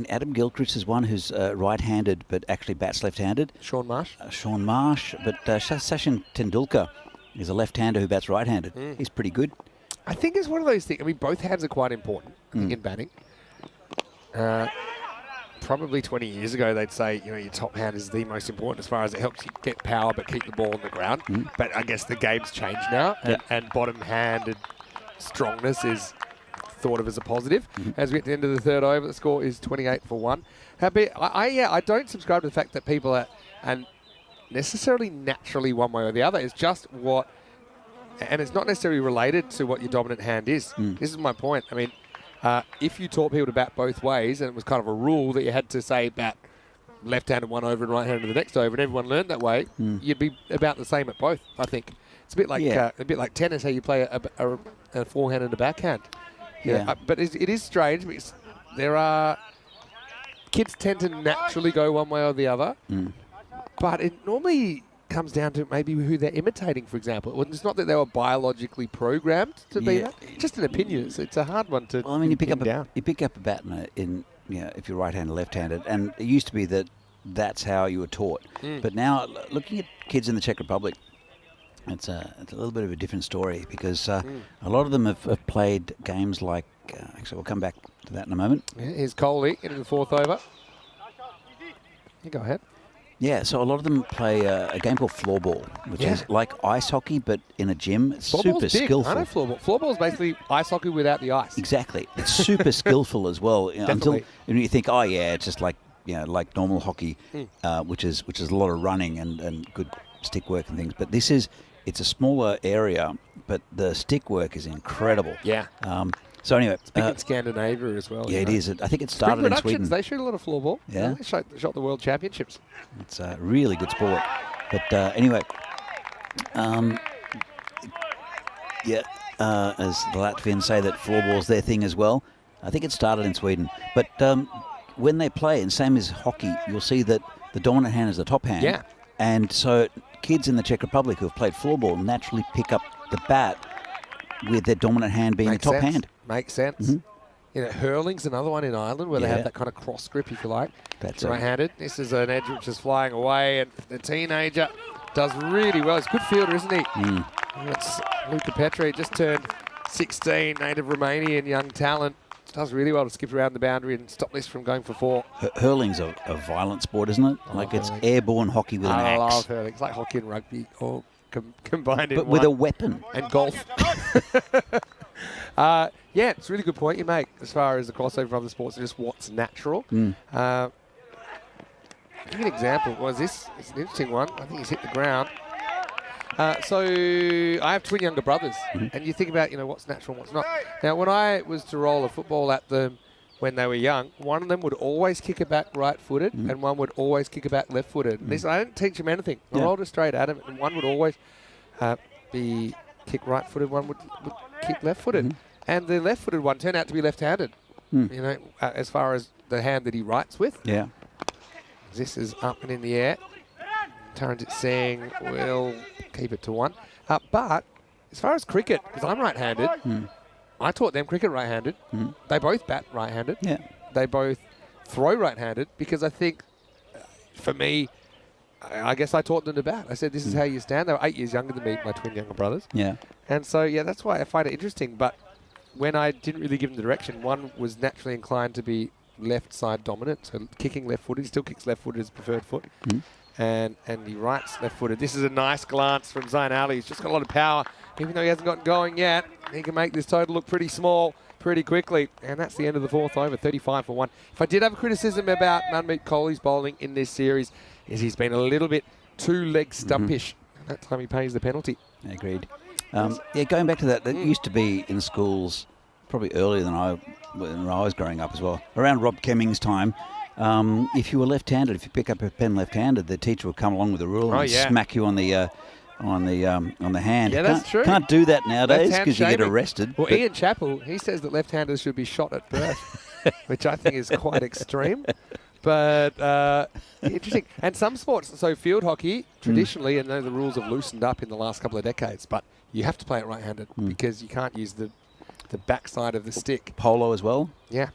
Speaker 4: Adam Gilchrist is one who's right-handed but actually bats left-handed.
Speaker 5: Sean Marsh.
Speaker 4: Sean Marsh, but Sachin Tendulkar is a left-hander who bats right-handed. He's pretty good.
Speaker 5: I think it's one of those things. I mean, both hands are quite important in batting. Probably 20 years ago, they'd say, your top hand is the most important as far as it helps you get power but keep the ball on the ground. But I guess the game's changed now, and bottom-handed strongness is thought of as a positive. As we get to the end of the third over, the score is 28 for 1. I don't subscribe to the fact that people are necessarily naturally one way or the other. It's just what, and it's not necessarily related to what your dominant hand is. This is my point. I mean, if you taught people to bat both ways, and it was kind of a rule that you had to say bat left-handed one over and right-handed the next over, and everyone learned that way, you'd be about the same at both. I think it's a bit like tennis, how you play a forehand and a backhand. But it is strange because kids tend to naturally go one way or the other, but it normally comes down to maybe who they're imitating, for example. It's not that they were biologically programmed to be that. Just an opinion. It's a hard one to
Speaker 4: you pick up
Speaker 5: down.
Speaker 4: You pick up a bat if you're right-handed, left-handed, and it used to be that's how you were taught. But now, looking at kids in the Czech Republic, it's a little bit of a different story because a lot of them have played games like. Actually, we'll come back to that in a moment.
Speaker 5: Here's Coley into the fourth over. You go ahead.
Speaker 4: Yeah, so a lot of them play a game called floorball, which is like ice hockey, but in a gym. It's super skillful.
Speaker 5: I know floorball. Floorball is basically ice hockey without the ice.
Speaker 4: Exactly. It's super skillful as well. Until you think, it's just like normal hockey, which is a lot of running and good stick work and things. But it's a smaller area, but the stick work is incredible.
Speaker 5: Yeah.
Speaker 4: So anyway,
Speaker 5: it's big in Scandinavia as well.
Speaker 4: Yeah, it is. I think it started in Sweden.
Speaker 5: They shoot a lot of floorball.
Speaker 4: Yeah,
Speaker 5: they shot the World Championships.
Speaker 4: It's a really good sport. But anyway, as the Latvians say that floorball's their thing as well. I think it started in Sweden. But when they play, and same as hockey, you'll see that the dominant hand is the top hand.
Speaker 5: Yeah.
Speaker 4: And so kids in the Czech Republic who have played floorball naturally pick up the bat with their dominant hand being the top hand.
Speaker 5: Makes sense. Hurling's another one in Ireland where they have that kind of cross grip, if you like.
Speaker 4: That's
Speaker 5: right-handed. This is an edge which is flying away, and the teenager does really well. He's a good fielder, isn't he? That's Luca Petri, just turned 16, native Romanian young talent. Does really well to skip around the boundary and stop this from going for 4.
Speaker 4: Hurling's a violent sport, isn't it? It's airborne hockey with an axe.
Speaker 5: I love hurling. It's like hockey and rugby all combined in one.
Speaker 4: But with a weapon.
Speaker 5: And golf. It's a really good point you make as far as the crossover from the sports and just what's natural. Give you an example. It's an interesting one. I think he's hit the ground. So I have twin younger brothers, and you think about, what's natural and what's not. Now, when I was to roll a football at them when they were young, one of them would always kick it back right-footed, and one would always kick it back left-footed. And I didn't teach them anything. I rolled it straight at them, and one would always be kick right-footed, one would kick left-footed. And the left-footed one turned out to be left-handed, as far as the hand that he writes with.
Speaker 4: Yeah.
Speaker 5: This is up and in the air. Taranjit Singh will keep it to 1. But as far as cricket, because I'm right-handed, I taught them cricket right-handed. They both bat right-handed.
Speaker 4: Yeah.
Speaker 5: They both throw right-handed because I think, for me, I guess I taught them to bat. I said, this is how you stand. They were 8 years younger than me, my twin younger brothers.
Speaker 4: Yeah.
Speaker 5: And so, that's why I find it interesting. But when I didn't really give them the direction, one was naturally inclined to be left side dominant, so kicking left-footed. He still kicks left-footed as preferred foot. And he writes left-footed. This is a nice glance from Zain Ali. He's just got a lot of power. Even though he hasn't gotten going yet, he can make this total look pretty small pretty quickly. And that's the end of the 4th over, 35 for 1. If I did have a criticism about Manmeet Kohli's bowling in this series, is he's been a little bit too leg stumpish. And that time he pays the penalty.
Speaker 4: Agreed. Going back to that used to be in schools probably earlier than when I was growing up as well. Around Rob Kemming's time, if you were left-handed, if you pick up a pen left-handed, the teacher would come along with a rule and smack you on the hand.
Speaker 5: Yeah, that's true.
Speaker 4: Can't do that nowadays because you get arrested.
Speaker 5: Well, Ian Chappell, he says that left-handers should be shot at birth, which I think is quite extreme. But interesting. And some sports, so field hockey, traditionally, and the rules have loosened up in the last couple of decades, but you have to play it right-handed because you can't use the backside of the stick.
Speaker 4: Polo as well?
Speaker 5: Yeah.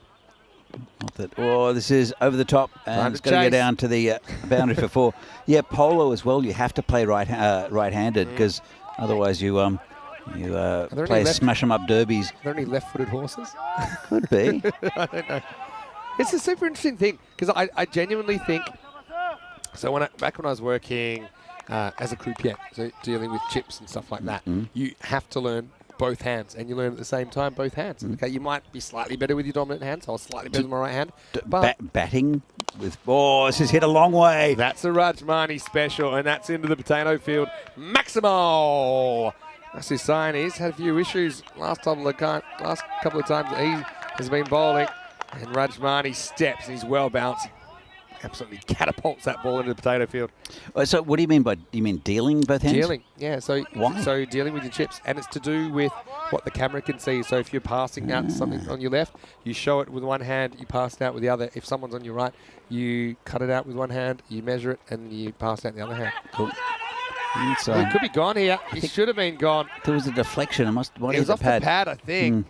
Speaker 4: Not that. Oh, this is over the top, and it's going to go down to the boundary for 4. Yeah, polo as well. You have to play right-handed because otherwise you play smash 'em up derbies.
Speaker 5: Are there any left-footed horses?
Speaker 4: Could be.
Speaker 5: I don't know. It's a super interesting thing because I genuinely think. So back when I was working as a croupier, so dealing with chips and stuff like that, you have to learn both hands, and you learn at the same time both hands. Okay, you might be slightly better with your dominant hand, so I was slightly better with my right hand. But
Speaker 4: batting with this is hit a long way.
Speaker 5: That's a Rajmani special, and that's into the potato field. Maximo. That's his sign. He's had a few issues last couple of times that he has been bowling, and Rajmani steps. And he's well bounced. Absolutely catapults that ball into the potato field.
Speaker 4: So what do you mean by, dealing both hands?
Speaker 5: Dealing, yeah. So
Speaker 4: why?
Speaker 5: So dealing with your chips. And it's to do with what the camera can see. So if you're passing out something on your left, you show it with one hand, you pass it out with the other. If someone's on your right, you cut it out with one hand, you measure it, and you pass it out the other hand.
Speaker 4: Cool.
Speaker 5: Well, he could be gone here. He should have been gone.
Speaker 4: There was a deflection. It was
Speaker 5: off the pad, I think.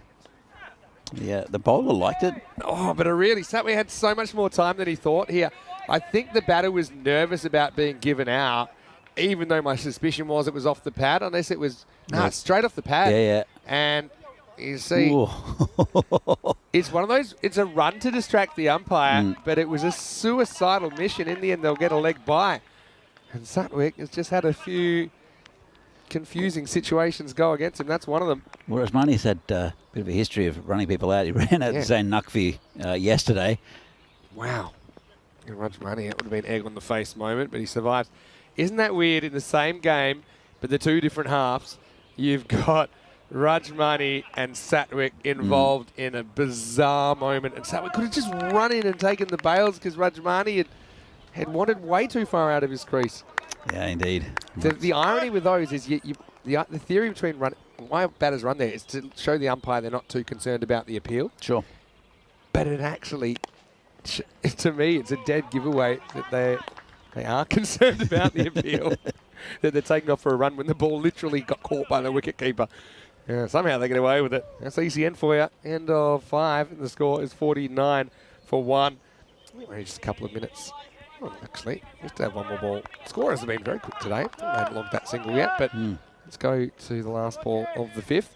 Speaker 4: Yeah, the bowler liked it.
Speaker 5: Oh, but we had so much more time than he thought here. I think the batter was nervous about being given out, even though my suspicion was it was off the pad, unless it was straight off the pad.
Speaker 4: Yeah.
Speaker 5: And you see, it's one of those, it's a run to distract the umpire, but it was a suicidal mission. In the end, they'll get a leg by. And Satwick has just had a few confusing situations go against him. That's one of them.
Speaker 4: Well, Rajmani's had a bit of a history of running people out. He ran out Zain Naqvi yesterday.
Speaker 5: Wow. Rajmani, it would have been egg on the face moment, but he survives. Isn't that weird? In the same game, but the two different halves, you've got Rajmani and Satwick involved in a bizarre moment. And Satwick could have just run in and taken the bails because Rajmani had wandered way too far out of his crease.
Speaker 4: Yeah, indeed.
Speaker 5: The irony with those is the theory between why batters run there is to show the umpire they're not too concerned about the appeal.
Speaker 4: Sure.
Speaker 5: But it actually, to me, it's a dead giveaway that they are concerned about the appeal, that they're taking off for a run when the ball literally got caught by the wicketkeeper. Yeah, somehow they get away with it. That's ECN for you. End of 5, and the score is 49 for 1. Only just a couple of minutes. Oh, actually, just to have one more ball. Scorers have been very quick today. They haven't logged that single yet, but let's go to the last ball of the 5th.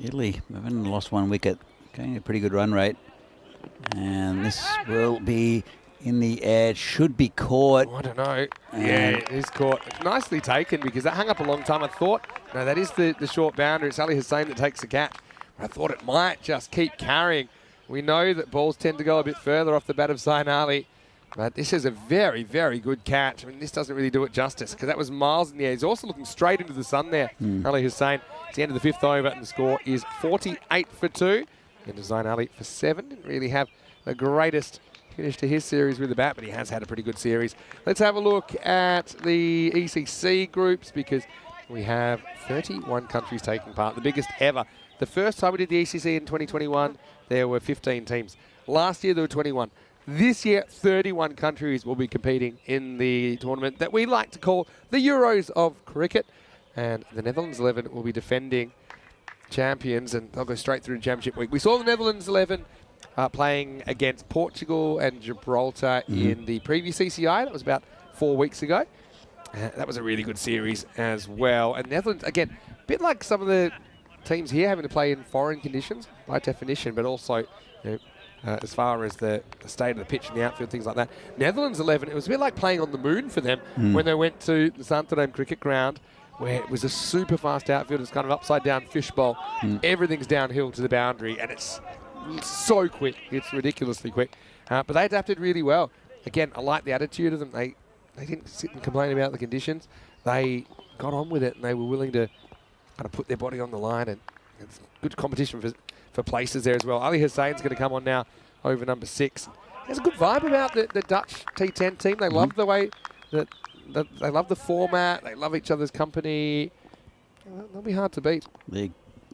Speaker 4: Italy haven't lost one wicket. Going a pretty good run rate. And this will be in the air. It should be caught.
Speaker 5: Oh, I don't know. Yeah, it is caught. It's nicely taken because that hung up a long time. I thought, no, that is the short boundary. It's Ali Hussain that takes the catch. I thought it might just keep carrying. We know that balls tend to go a bit further off the bat of Zain Ali, But this is a very, very good catch. I mean, this doesn't really do it justice because that was miles in the air. He's also looking straight into the sun there. Ali Hussain, it's the end of the 5th over, and the score is 48 for 2. And Design Ali for 7. Didn't really have the greatest finish to his series with the bat, but he has had a pretty good series. Let's have a look at the ECC groups because we have 31 countries taking part, the biggest ever. The first time we did the ECC in 2021, there were 15 teams. Last year, there were 21. This year, 31 countries will be competing in the tournament that we like to call the Euros of cricket. And the Netherlands 11 will be defending champions, and they'll go straight through to Championship Week. We saw the Netherlands 11 playing against Portugal and Gibraltar in the previous ECI. That was about 4 weeks ago. That was a really good series as well. And Netherlands, again, a bit like some of the teams here having to play in foreign conditions by definition, but also as far as the state of the pitch and the outfield, things like that. Netherlands 11, it was a bit like playing on the moon for them when they went to the Santarém cricket ground, where it was a super fast outfield. It's kind of upside down fishbowl. Everything's downhill to the boundary, and it's so quick. It's ridiculously quick. But they adapted really well. Again, I like the attitude of them. They didn't sit and complain about the conditions. They got on with it, and they were willing to kind of put their body on the line, and it's good competition for places there as well. Ali Hussain's going to come on now over number 6. There's a good vibe about the Dutch T10 team. They love the way that they love the format. They love each other's company. They'll be hard to beat.
Speaker 4: They're a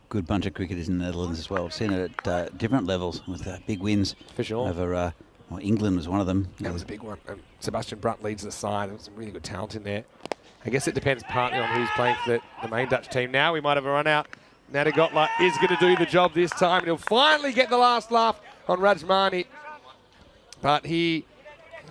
Speaker 4: good bunch of cricketers in the Netherlands as well. I've seen it at different levels with big wins.
Speaker 5: For sure.
Speaker 4: Over England was one of them.
Speaker 5: That was a big one. Sebastian Brunt leads the side. There was some really good talent in there. I guess it depends partly on who's playing for the main Dutch team now. We might have a run out. Nadigotla is going to do the job this time. He'll finally get the last laugh on Rajmani. But he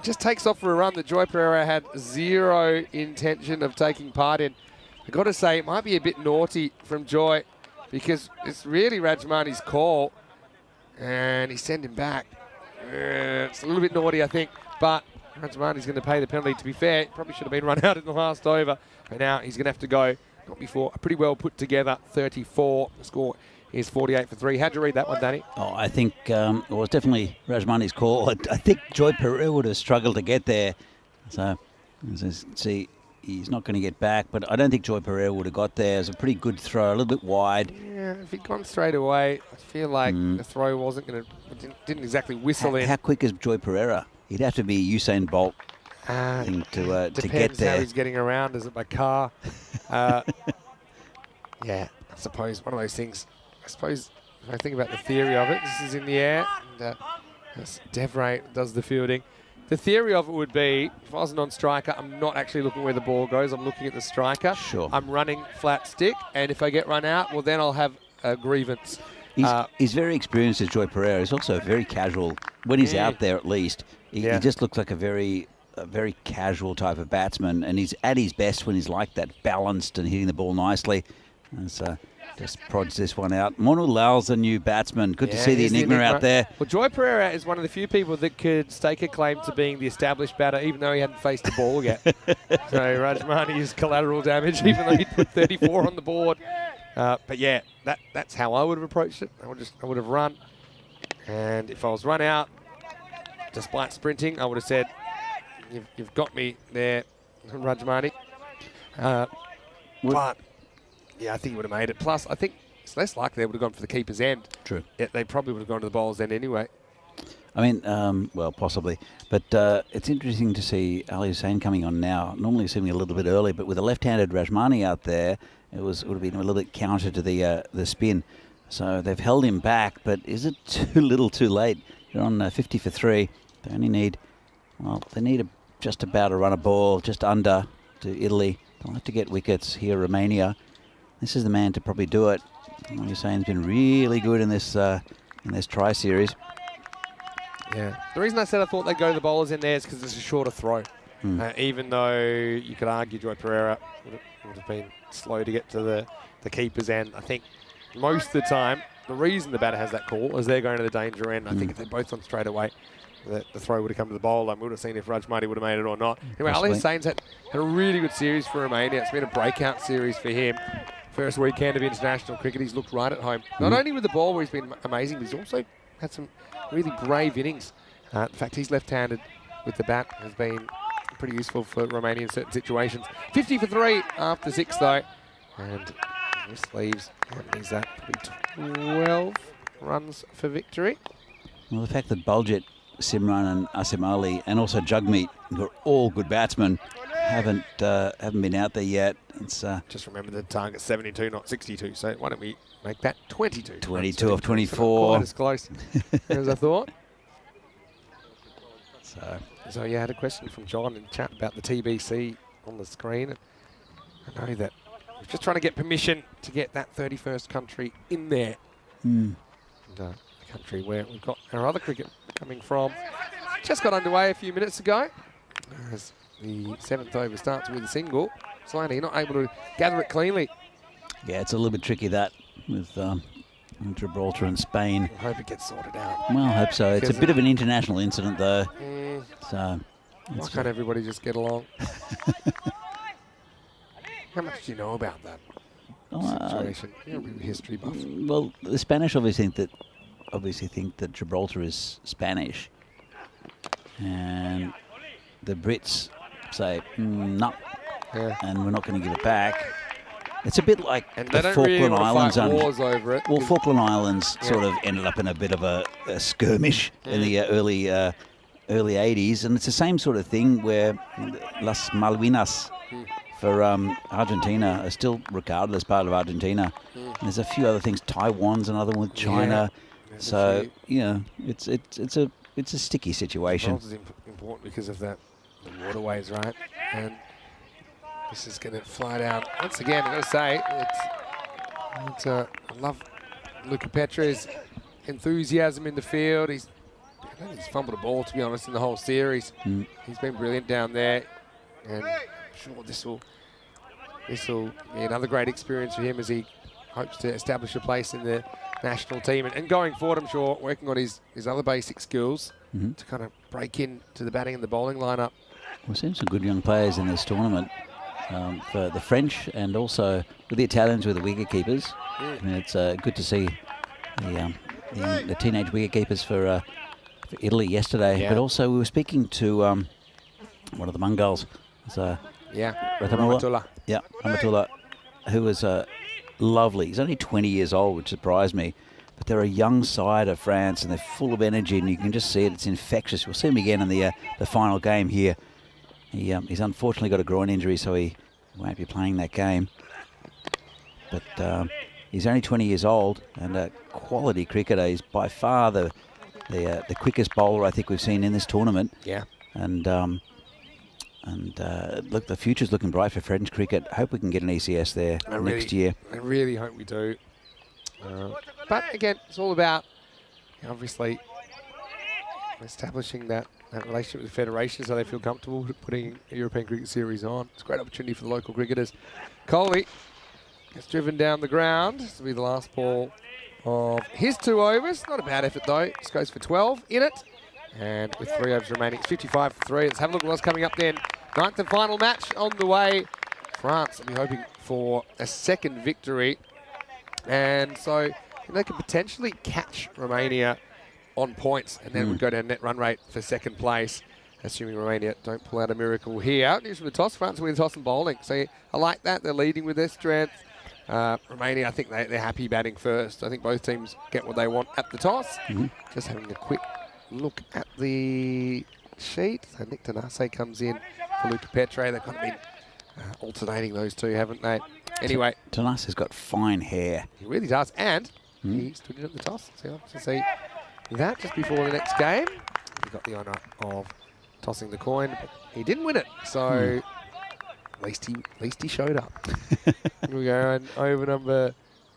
Speaker 5: just takes off for a run that Joy Pereira had zero intention of taking part in. I've got to say, it might be a bit naughty from Joy because it's really Rajmani's call. And he sent him back. It's a little bit naughty, I think. But Rajmani's going to pay the penalty. To be fair, it probably should have been run out in the last over. But now he's going to have to go. Not before. A pretty well put together 34. The score is 48 for 3. How'd you read that one, Danny?
Speaker 4: Oh, I think it was definitely Rajmani's call. I think Joy Pereira would have struggled to get there. So, as I see, he's not going to get back. But I don't think Joy Pereira would have got there. It was a pretty good throw, a little bit wide.
Speaker 5: Yeah, if he'd gone straight away, I feel like the throw wasn't going to, didn't exactly whistle in.
Speaker 4: How quick is Joy Pereira? He'd have to be Usain Bolt. Thing to get there.
Speaker 5: Depends how he's getting around. Is it by car? Yeah, I suppose one of those things. I suppose if I think about the theory of it, this is in the air, and Devray does the fielding. The theory of it would be, if I was a non-striker, I'm not actually looking where the ball goes. I'm looking at the striker.
Speaker 4: Sure.
Speaker 5: I'm running flat stick, and if I get run out, well, then I'll have a grievance.
Speaker 4: He's very experienced as Joy Pereira. He's also very casual. When he's out there, at least, he just looks like a very casual type of batsman, and he's at his best when he's like that, balanced and hitting the ball nicely. And just prods this one out. Monu Lal's a new batsman. Good to see the enigma out there.
Speaker 5: Well, Joy Pereira is one of the few people that could stake a claim to being the established batter, even though he hadn't faced the ball yet. So Rajmani is collateral damage, even though he'd put 34 on the board. But yeah, that's how I would have approached it. I would have run, and if I was run out, despite sprinting, I would have said, You've got me there, Rajmani. But, yeah, I think he would have made it. Plus, I think it's less likely they would have gone for the keeper's end.
Speaker 4: True.
Speaker 5: Yeah, they probably would have gone to the bowler's end anyway.
Speaker 4: I mean, well, possibly. But it's interesting to see Ali Hussain coming on now. Normally seeming a little bit early, but with a left-handed Rajmani out there, it would have been a little bit counter to the spin. So they've held him back, but is it too little too late? They're on 50 for 3. They only need, they need just about a run a ball, just under to Italy. They'll have to get wickets here, Romania. This is the man to probably do it. Ali Hussain's been really good in this try series.
Speaker 5: Yeah. The reason I said I thought they'd go to the bowlers in there is because it's a shorter throw. Even though you could argue Joy Pereira would have been slow to get to the keeper's end. I think most of the time, the reason the batter has that call is they're going to the danger end. I think if they're both on straight away, the throw would have come to the bowler. We would have seen if Rajmani would have made it or not. Anyway, Ali Hussain's had a really good series for Romania. It's been a breakout series for him. First weekend of international cricket, he's looked right at home. Not only with the ball, where he's been amazing, but he's also had some really brave innings. In fact, he's left-handed. with the bat has been pretty useful for Romania in certain situations. 50 for 3 after 6 though. And this leaves, what is that, probably 12 runs for victory.
Speaker 4: Well, the fact that Buljet, Simran and Asim Ali and also Jugmeet, who are all good batsmen, haven't been out there yet. It's
Speaker 5: just remember the target's 72, not 62. So why don't we make that 22?
Speaker 4: 22 of 24.
Speaker 5: Quite as close as I thought. So you had a question from John in chat about the TBC on the screen. I know that we're just trying to get permission to get that 31st country in there. And, the country where we've got our other cricket coming from just got underway a few minutes ago. As the 7th over starts with a single. Slowly, not able to gather it cleanly.
Speaker 4: Yeah, it's a little bit tricky that with Gibraltar and Spain.
Speaker 5: I hope it gets sorted out.
Speaker 4: Well, I hope so. It's a bit of an international incident though. So
Speaker 5: why can't everybody just get along? How much do you know about that situation? You're a bit of a history buff.
Speaker 4: Well, the Spanish obviously think that Gibraltar is Spanish, and the Brits say no, and we're not going to give it back. It's a bit like the Falkland Islands.
Speaker 5: Wars over it.
Speaker 4: Well, Falkland Islands sort of ended up in a bit of a skirmish in the early 80s, and it's the same sort of thing where Las Malvinas for Argentina are still regarded as part of Argentina. And there's a few other things. Taiwan's another one with China. So it's a sticky situation.
Speaker 5: It's important because of that, the waterways, right? And this is going to fly down once again. I've got to say, I love Luca Petra's enthusiasm in the field. He's fumbled a ball, to be honest, in the whole series. He's been brilliant down there, and I'm sure this will be another great experience for him as he hopes to establish a place in the national team. And going forward, I'm sure, working on his other basic skills to kind of break into the batting and the bowling lineup.
Speaker 4: We've seen some good young players in this tournament for the French and also with the Italians with the wicket keepers. I mean, it's good to see the teenage wicket keepers for Italy yesterday. But also we were speaking to one of the Mongals.
Speaker 5: Ramatullah.
Speaker 4: Yeah, Ramatullah, who was lovely. He's only 20 years old, which surprised me. But they're a young side of France, and they're full of energy, and you can just see it. It's infectious. We'll see him again in the final game here. He's unfortunately got a groin injury, so he won't be playing that game. But he's only 20 years old and a quality cricketer. He's by far the quickest bowler I think we've seen in this tournament.
Speaker 5: Yeah.
Speaker 4: And look, the future's looking bright for French cricket. Hope we can get an ECS there next year.
Speaker 5: I really hope we do. But again, it's all about obviously establishing that relationship with the federation so they feel comfortable putting a European Cricket Series on. It's a great opportunity for the local cricketers. Coley gets driven down the ground. This will be the last ball of his 2 overs. Not a bad effort though. Just goes for 12 in it. And with 3 overs remaining, it's 55 for 3. Let's have a look at what's coming up then. 9th and final match on the way. France will be hoping for a second victory. And so they could potentially catch Romania on points and then would go down net run rate for second place, assuming Romania don't pull out a miracle here. News from the toss. France will win the toss and bowling. So I like that. They're leading with their strength. Romania, I think they're happy batting first. I think both teams get what they want at the toss. Just having a quick look at the sheet. So Nick Tanase comes in for Luca Petre. They've kind of been alternating those two, haven't they? Anyway.
Speaker 4: Tanase's got fine hair.
Speaker 5: He really does. And he stood in at the toss. So I'll have to see that just before the next game. He got the honour of tossing the coin, but he didn't win it. So at least he showed up. Here we go, and over number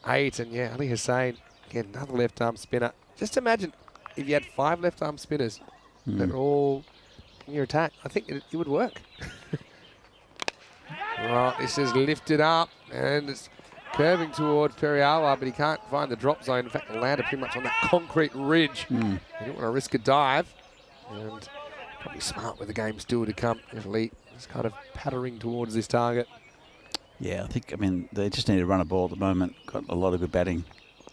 Speaker 5: 8, and yeah, Ali Hussain, again, another left-arm spinner. Just imagine if you had 5 left-arm spinners that are all in your attack. I think it would work. Right, this is lifted up, and it's curving towards Periawa, but he can't find the drop zone. In fact, it landed pretty much on that concrete ridge. He didn't want to risk a dive, and probably smart with the game still to come. Italy is kind of pattering towards this target.
Speaker 4: Yeah, I mean, they just need to run a ball at the moment. Got a lot of good batting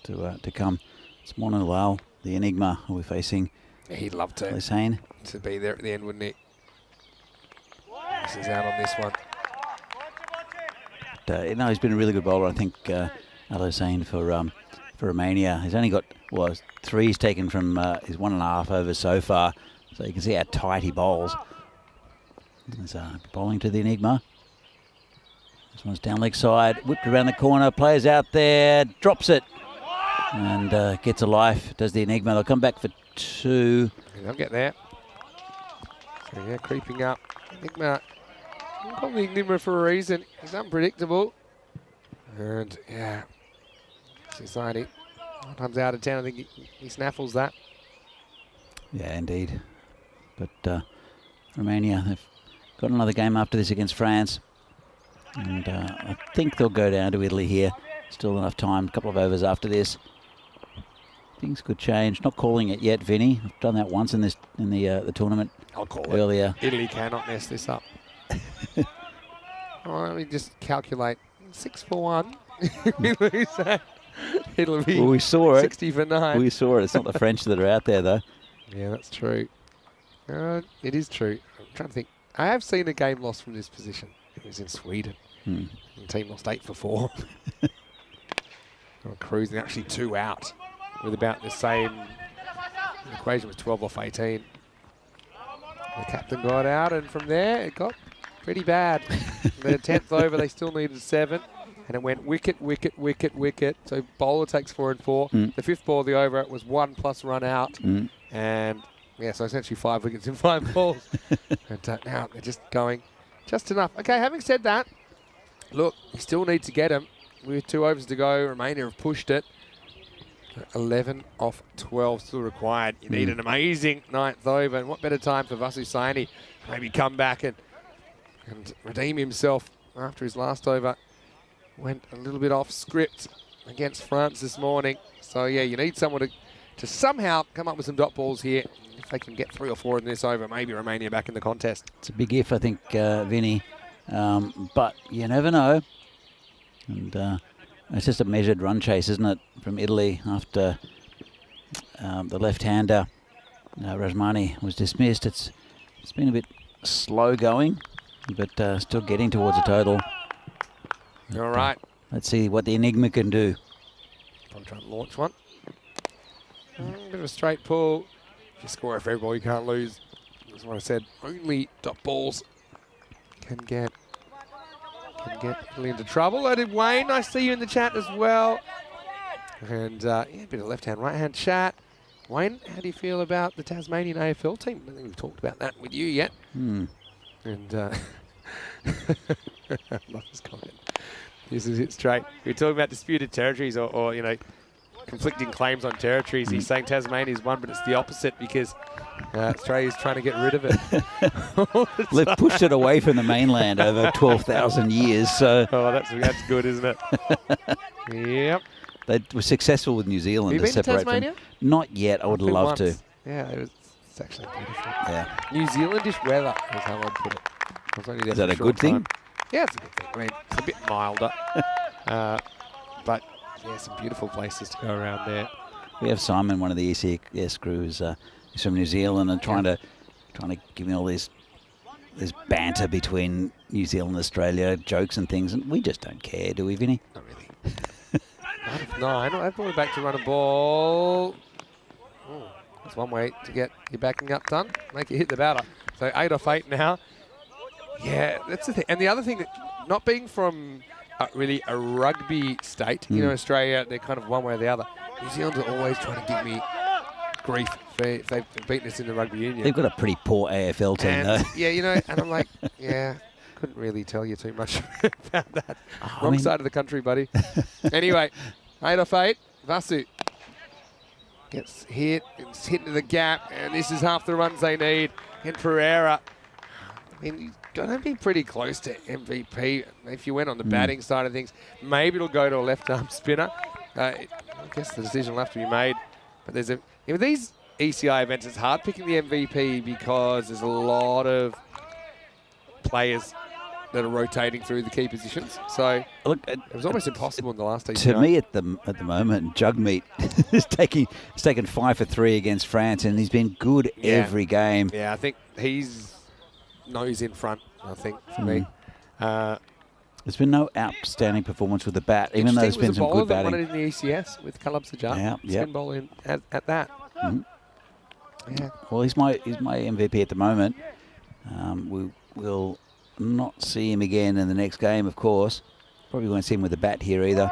Speaker 4: to come. It's Mono Lal, the enigma we're facing.
Speaker 5: Yeah, he'd love to.
Speaker 4: Hussain.
Speaker 5: To be there at the end, wouldn't he? Misses out on this one.
Speaker 4: No, he's been a really good bowler, I think, Al-Hussein for Romania. He's only got, well, 3's taken from his 1.5 overs so far, so you can see how tight he bowls. He's bowling to the Enigma. This one's down leg side, whipped around the corner, players out there, drops it, and gets a life, does the Enigma. They'll come back for 2.
Speaker 5: They'll get there. So yeah, creeping up. Enigma. I'm calling the Enigma for a reason. He's unpredictable. And yeah, Society. 9 times out of 10, I think he snaffles that.
Speaker 4: Yeah, indeed. But Romania, they've got another game after this against France. And I think they'll go down to Italy here. Still enough time, a couple of overs after this. Things could change. Not calling it yet, Vinny. I've done that once in the tournament.
Speaker 5: I'll call
Speaker 4: earlier.
Speaker 5: it. Italy cannot mess this up. Let me just calculate. 6 for 1. We lose that. It'll be
Speaker 4: we saw
Speaker 5: 60 for 9.
Speaker 4: We saw it. It's not the French that are out there, though.
Speaker 5: Yeah, that's true. It is true. I'm trying to think. I have seen a game lost from this position. It was in Sweden. The team lost 8 for 4. Cruising, actually 2 out with about the same. The equation was 12 off 18. The captain got out, and from there it got pretty bad. The 10th over, they still needed 7. And it went wicket, wicket, wicket, wicket. So bowler takes 4 and 4. The 5th ball of the over, it was 1 plus run out. And yeah, so essentially 5 wickets in 5 balls. And now they're just going just enough. Okay, having said that, look, you still need to get them. With 2 overs to go, Romania have pushed it. 11 off 12 still required. You need an amazing 9th over. And what better time for Vasu Saini to maybe come back and redeem himself after his last over. Went a little bit off script against France this morning. So, yeah, you need someone to somehow come up with some dot balls here. If they can get 3 or 4 in this over, maybe Romania back in the contest.
Speaker 4: It's a big if, I think, Vinny. But you never know. And it's just a measured run chase, isn't it, from Italy after the left-hander, Rajmani, was dismissed. It's been a bit slow going, but still getting towards a total.
Speaker 5: All right.
Speaker 4: Let's see what the Enigma can do.
Speaker 5: I'm trying to launch one. Bit of a straight pull. If you score a fair ball, you can't lose. That's what I said. Only dot balls can get Italy into trouble. I did Wayne. I see you in the chat as well. And yeah, a bit of left-hand, right-hand chat. Wayne, how do you feel about the Tasmanian AFL team? I don't think we've talked about that with you yet. And love this comment. This is it straight. We were talking about disputed territories or you know, conflicting claims on territories. He's saying Tasmania's one, but it's the opposite because Australia's trying to get rid of it.
Speaker 4: They've pushed it away from the mainland over 12,000 years. So
Speaker 5: that's good, isn't it? Yep.
Speaker 4: They were successful with New Zealand
Speaker 5: Have you
Speaker 4: to
Speaker 5: been to
Speaker 4: separate
Speaker 5: Tasmania?
Speaker 4: them. Not yet. I would love
Speaker 5: once.
Speaker 4: to.
Speaker 5: Yeah, it's actually beautiful.
Speaker 4: Yeah.
Speaker 5: New Zealandish weather is how I'd put it. I was only there
Speaker 4: Is
Speaker 5: for
Speaker 4: that a
Speaker 5: short
Speaker 4: good thing?
Speaker 5: time. Yeah, it's a good thing. I mean, it's a bit milder. But yeah, some beautiful places to go around there.
Speaker 4: We have Simon, one of the ECS crews, he's from New Zealand, and trying to give me all this banter between New Zealand and Australia, jokes and things, and we just don't care, do we, Vinny?
Speaker 5: Not really. 9 of 9. I brought it back to run a ball. Oh, that's one way to get your backing up done. Make it hit the batter. So 8 off 8 now. Yeah, that's the thing. And the other thing, not being from really a rugby state, you know, Australia, they're kind of one way or the other. New Zealand are always trying to give me grief if they've beaten us in the rugby union.
Speaker 4: They've got a pretty poor AFL team, though.
Speaker 5: Yeah, you know, and I'm like, yeah, couldn't really tell you too much about that. Wrong side of the country, buddy. Anyway, 8 off 8. Vasu gets hit. It's hit into the gap, and this is half the runs they need. And Pereira, I mean, you've got to be pretty close to MVP. If you went on the batting side of things, maybe it'll go to a left-arm spinner. I guess the decision will have to be made. But there's with these ECI events, it's hard picking the MVP because there's a lot of players that are rotating through the key positions. So
Speaker 4: Look,
Speaker 5: it was almost impossible in the last ECI.
Speaker 4: To me, at the moment, Jugmeat is taken 5 for 3 against France, and he's been good every game.
Speaker 5: Yeah, I think he's nose in front I think, for me.
Speaker 4: There's been no outstanding performance with the bat, even though there's been some good batting.
Speaker 5: Won it in the ECS with Kalab Sajjad. Spin bowler at that. Yeah.
Speaker 4: Well, he's my MVP at the moment. We will not see him again in the next game, of course. Probably won't see him with the bat here either.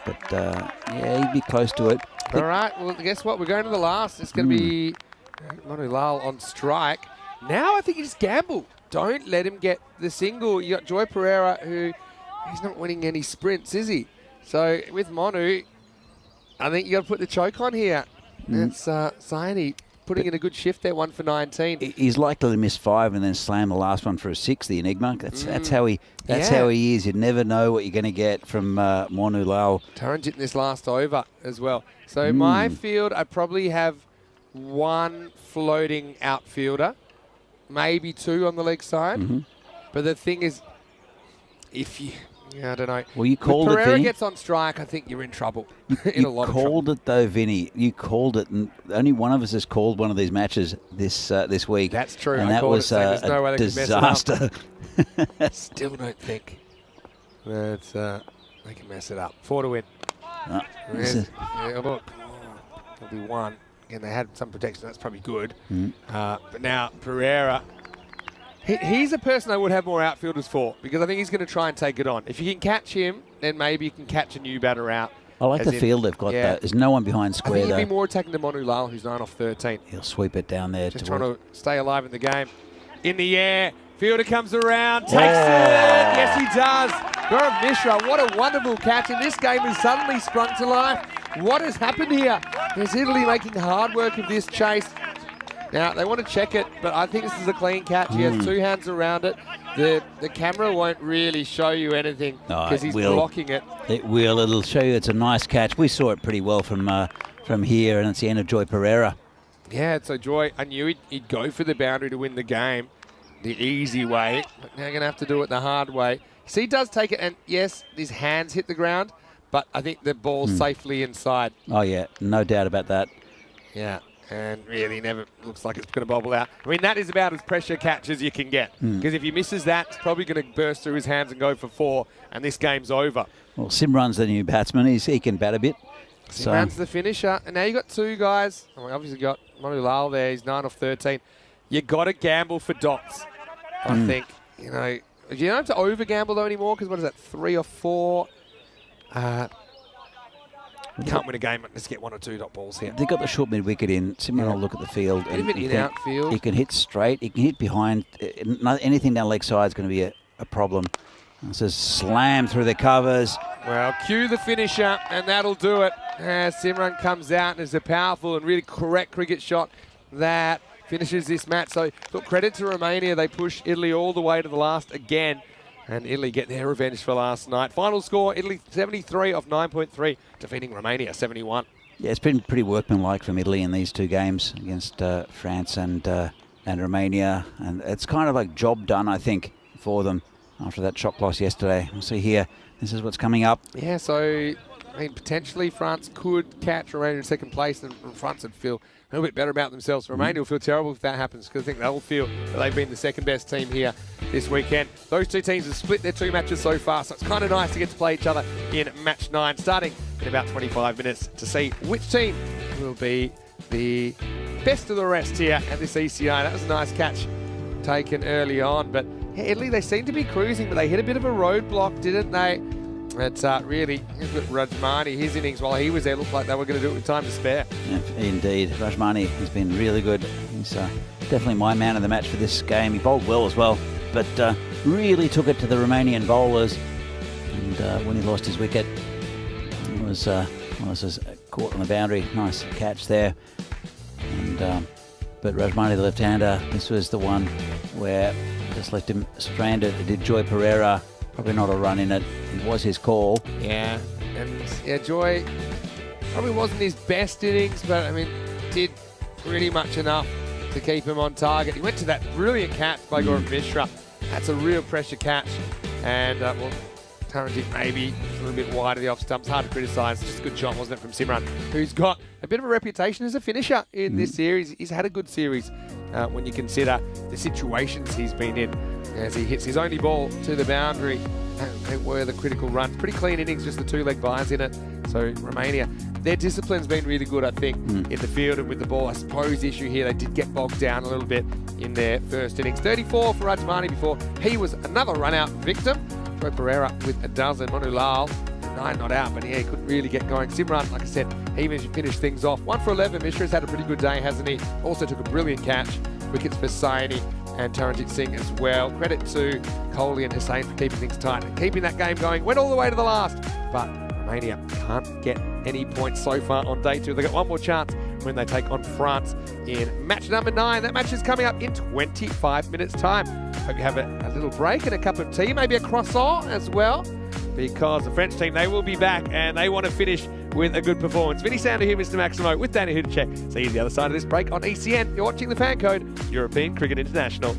Speaker 4: But yeah, he'd be close to it.
Speaker 5: All right. Well, guess what? We're going to the last. It's going to be Manu Lal on strike. Now I think you just gamble. Don't let him get the single. You got Joy Pereira, who he's not winning any sprints, is he? So with Manu, I think you got to put the choke on here. It's Sayani putting in a good shift there, 1 for 19.
Speaker 4: He's likely to miss 5 and then slam the last one for a 6, the Enigma. That's how he is. You'd never know what you're going to get from Manu Lal.
Speaker 5: Taranjit in this last over as well. So my field, I probably have 1 floating outfielder, maybe 2 on the leg side. But the thing is, if you... Yeah, I don't know.
Speaker 4: Well, you called it, Vinny.
Speaker 5: Pereira gets on strike, I think you're in trouble. In a lot of trouble.
Speaker 4: You called it, though, Vinny. You called it, and only one of us has called one of these matches this week.
Speaker 5: That's true.
Speaker 4: And that was a disaster.
Speaker 5: Still don't think that they can mess it up. 4 to win. Look, there'll be 1. Again, they had some protection. That's probably good. But now Pereira... He's a person I would have more outfielders for, because I think he's going to try and take it on. If you can catch him, then maybe you can catch a new batter out.
Speaker 4: I like the field they've got, though. There's no one behind square,
Speaker 5: I think he'd be more attacking to Manu Lal, who's 9 off 13.
Speaker 4: He'll sweep it down there.
Speaker 5: Just trying to stay alive in the game. In the air, fielder comes around, takes it. Yes, he does. Gaurav Mishra, what a wonderful catch. And this game has suddenly sprung to life. What has happened here? Is Italy making hard work of this chase? Now, they want to check it, but I think this is a clean catch. He has 2 hands around it. The camera won't really show you anything because he's blocking it.
Speaker 4: It will. It'll show you it's a nice catch. We saw it pretty well from here, and it's the end of Joy Pereira.
Speaker 5: Yeah, so Joy, I knew he'd go for the boundary to win the game, the easy way, but now you're going to have to do it the hard way. See, he does take it, and yes, his hands hit the ground, but I think the ball's safely inside.
Speaker 4: Oh, yeah, no doubt about that.
Speaker 5: Yeah. And really never looks like it's going to bobble out. I mean, that is about as pressure catch as you can get. Because if he misses that, it's probably going to burst through his hands and go for 4, and this game's over.
Speaker 4: Well, Simran's the new batsman. He can bat a bit.
Speaker 5: Simran's the finisher. And now you've got 2 guys. Oh, we obviously got Manu Lal there. He's 9 off 13. You got to gamble for dots, I think. You know, you don't have to over-gamble, though, anymore, because what is that, 3 or 4? Can't win a game. Let's get 1 or 2 dot balls here.
Speaker 4: They've got the short mid-wicket in. Simran will look at the field.
Speaker 5: And outfield.
Speaker 4: He can hit straight. He can hit behind. Anything down leg side is going to be a problem. This is slam through the covers.
Speaker 5: Well, cue the finisher, and that'll do it. As Simran comes out, and it's a powerful and really correct cricket shot that finishes this match. So, look, credit to Romania. They push Italy all the way to the last again. And Italy get their revenge for last night. Final score, Italy 73 off 9.3, defeating Romania 71.
Speaker 4: Yeah, it's been pretty workmanlike from Italy in these 2 games against France and Romania. And it's kind of like job done, I think, for them after that shock loss yesterday. We'll see here. This is what's coming up.
Speaker 5: Yeah, so, I mean, potentially France could catch Romania in 2nd place, and France would feel a little bit better about themselves. Romania will feel terrible if that happens, because I think they'll feel that they've been the 2nd best team here this weekend. Those 2 teams have split their 2 matches so far, so it's kind of nice to get to play each other in match 9, starting in about 25 minutes to see which team will be the best of the rest here at this ECN. That was a nice catch taken early on, but yeah, Italy, they seem to be cruising, but they hit a bit of a roadblock, didn't they? It's really, Rajmani, his innings while he was there looked like they were going to do it with time to spare.
Speaker 4: Yeah, indeed. Rajmani has been really good. He's definitely my man of the match for this game. He bowled well as well, but really took it to the Romanian bowlers. And when he lost his wicket, it was caught on the boundary. Nice catch there. And but Rajmani, the left-hander, this was the one where just left him stranded. It did Joy Pereira. Probably not a run in it. It was his call.
Speaker 5: Yeah, and yeah, Joy probably wasn't his best innings, but I mean, did pretty much enough to keep him on target. He went to that brilliant catch by Gaurav Mishra. That's a real pressure catch. And, well, Taranjit maybe a little bit wide of the off stumps. Hard to criticise. Just a good shot, wasn't it, from Simran, who's got a bit of a reputation as a finisher in this series. He's had a good series when you consider the situations he's been in. as he hits his only ball to the boundary. They were the critical runs. Pretty clean innings, just the 2-leg byes in it. So Romania, their discipline's been really good, I think, in the field and with the ball. I suppose the issue here, they did get bogged down a little bit in their first innings. 34 for Rajmani before he was another run-out victim. Joe Pereira with a dozen. Manu Lal, 9 not out, but he couldn't really get going. Simran, like I said, he finished things off. 1 for 11. Mishra's had a pretty good day, hasn't he? Also took a brilliant catch. Wickets for Saini and Taranjit Singh as well. Credit to Kohli and Hussain for keeping things tight and keeping that game going. Went all the way to the last, but Romania can't get any points so far on day 2. They've got one more chance when they take on France in match number 9. That match is coming up in 25 minutes' time. Hope you have a little break and a cup of tea, maybe a croissant as well, because the French team, they will be back and they want to finish with a good performance. Vinny Sander here, Mr. Maximo, with Danny Hudacek. See you the other side of this break on ECN. You're watching the Fan Code, European Cricket International.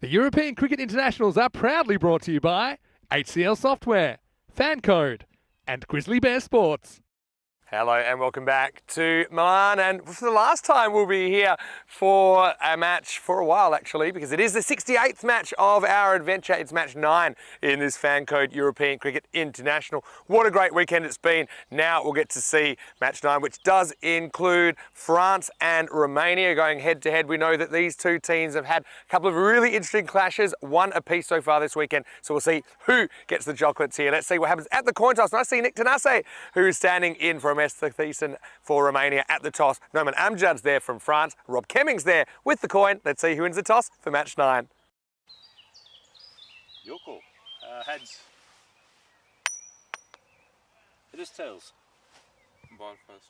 Speaker 2: The European Cricket Internationals are proudly brought to you by HCL Software, Fan Code, and Grizzly Bear Sports.
Speaker 1: Hello and welcome back to Milan, and for the last time we'll be here for a match for a while actually, because it is the 68th match of our adventure. It's match 9 in this Fan Code European Cricket International. What a great weekend it's been. Now we'll get to see match 9, which does include France and Romania going head to head. We know that these two teams have had a couple of really interesting clashes, one apiece so far this weekend, so we'll see who gets the chocolates here. Let's see what happens at the coin toss. And I see Nick Tanase, who is standing in for T10 for Romania at the toss. Noman Amjad's there from France. Rob Kemming's there with the coin. Let's see who wins the toss for match 9.
Speaker 3: Your call. Heads. It is tails. Ball first.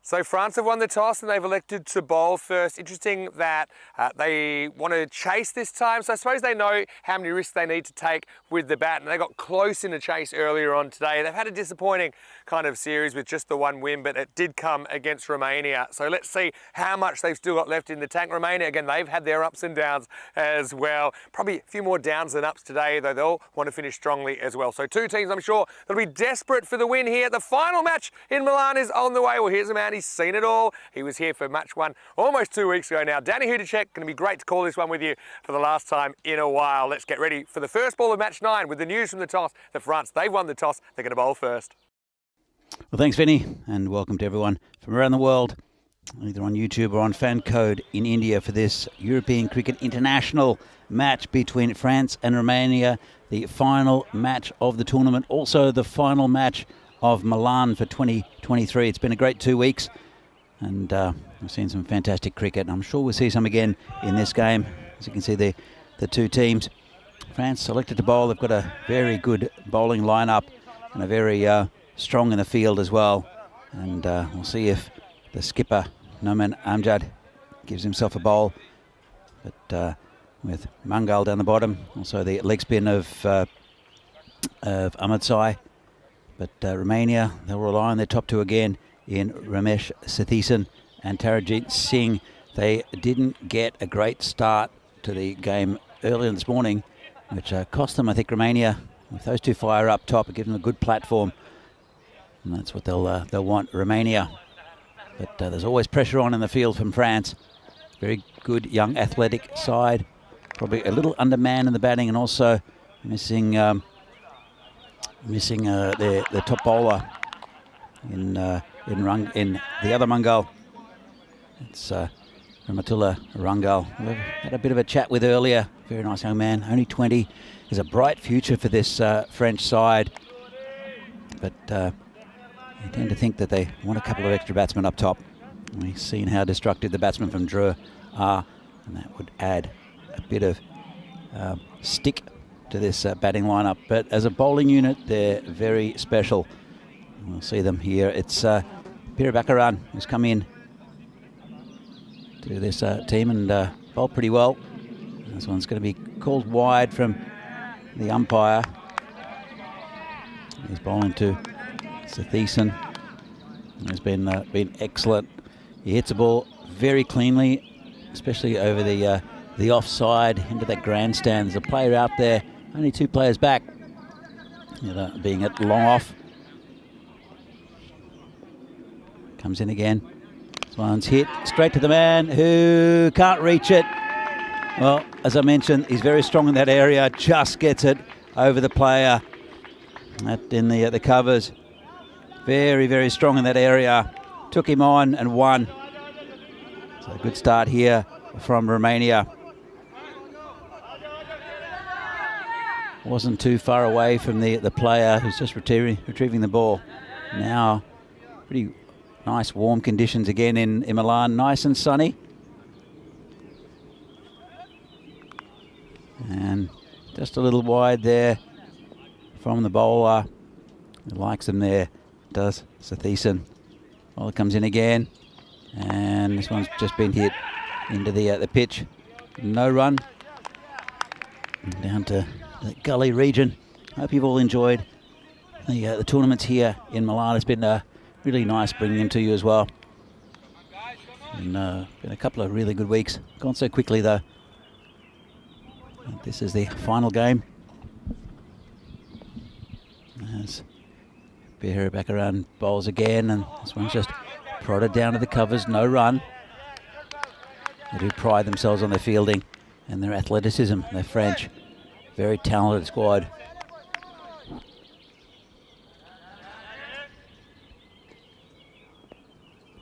Speaker 1: So France have won the toss and they've elected to bowl first. Interesting that they want to chase this time. So I suppose they know how many risks they need to take with the bat, and they got close in the chase earlier on today. They've had a disappointing kind of series with just the one win, but it did come against Romania. So let's see how much they've still got left in the tank. Romania, again, they've had their ups and downs as well. Probably a few more downs than ups today, though they'll want to finish strongly as well. So two teams, I'm sure, that'll be desperate for the win here. The final match in Milan is on the way. Well, here's a man. He's seen it all. He was here for match 1 almost 2 weeks ago now. Danny Hudacek, going to be great to call this one with you for the last time in a while. Let's get ready for the first ball of match 9 with the news from the toss that France, they've won the toss. They're going to bowl first.
Speaker 4: Well, thanks, Vinny, and welcome to everyone from around the world, either on YouTube or on Fan Code in India for this European Cricket International match between France and Romania, the final match of the tournament, also the final match of Milan for 2023. It's been a great 2 weeks. And we've seen some fantastic cricket, and I'm sure we'll see some again in this game. As you can see, the two teams. France selected to bowl. They've got a very good bowling lineup and a very strong in the field as well. And we'll see if the skipper, Noman Amjad, gives himself a bowl. But with Mangal down the bottom, also the leg spin of Ahmed Sai. But Romania, they'll rely on their top two again in Ramesh Sathisen and Tarajit Singh. They didn't get a great start to the game earlier this morning, which cost them, I think, Romania. With those two fire up top, it gives them a good platform, and that's what they'll want, Romania. But there's always pressure on in the field from France. Very good young athletic side, probably a little undermanned in the batting, and also missing their top bowler in the other Mangal. It's Ramatullah Rangal. We had a bit of a chat with earlier. Very nice young man, only 20. There's a bright future for this French side. But you tend to think that they want a couple of extra batsmen up top. We've seen how destructive the batsmen from Dreux are, and that would add a bit of stick to this batting lineup. But as a bowling unit, they're very special. We'll see them here. It's Pira Bakaran who's come in to this team and bowled pretty well. This one's going to be called wide from the umpire. He's bowling to Sathisen. He's been excellent. He hits the ball very cleanly, especially over the offside into that grandstand. There's a player out there, only 2 players back, being at long off. Comes in again. This one's hit straight to the man who can't reach it. Well, as I mentioned, he's very strong in that area. Just gets it over the player in the covers. Very, very strong in that area. Took him on and won. So a good start here from Romania. Wasn't too far away from the player who's just retrieving the ball. Now, pretty nice warm conditions again in Milan. Nice and sunny. And just a little wide there from the bowler. He likes them there, does Sathisen. Well, it comes in again. And this one's just been hit into the pitch. No run. And down to the gully region. Hope you've all enjoyed the tournaments here in Milan. It's been really nice bringing them to you as well. And, been a couple of really good weeks. Gone so quickly though. And this is the final game. As Bear back around, bowls again, and this one's just prodded down to the covers, no run. They do pride themselves on their fielding and their athleticism. They're French. Very talented squad.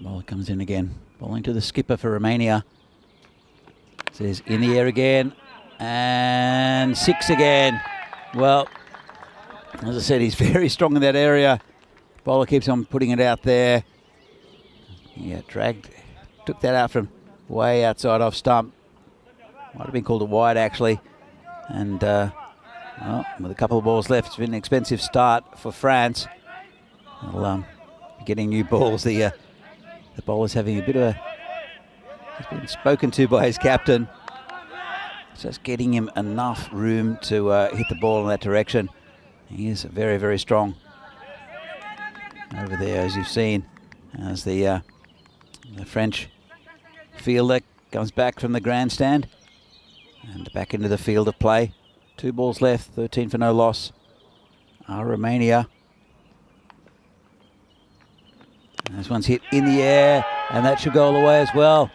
Speaker 4: Bowler comes in again. Bowling to the skipper for Romania. Says in the air again. And 6 again. Well, as I said, he's very strong in that area. Bowler keeps on putting it out there. Yeah, took that out from way outside off stump. Might have been called a wide actually. And well, with a couple of balls left, it's been an expensive start for France. They'll be getting new balls. The bowler's having a bit of a... He's been spoken to by his captain. Just getting him enough room to hit the ball in that direction. He is very, very strong over there, as you've seen, as the French fielder comes back from the grandstand and back into the field of play. 2 balls left, 13 for no loss. Romania. And this one's hit in the air, and that should go all the way as well.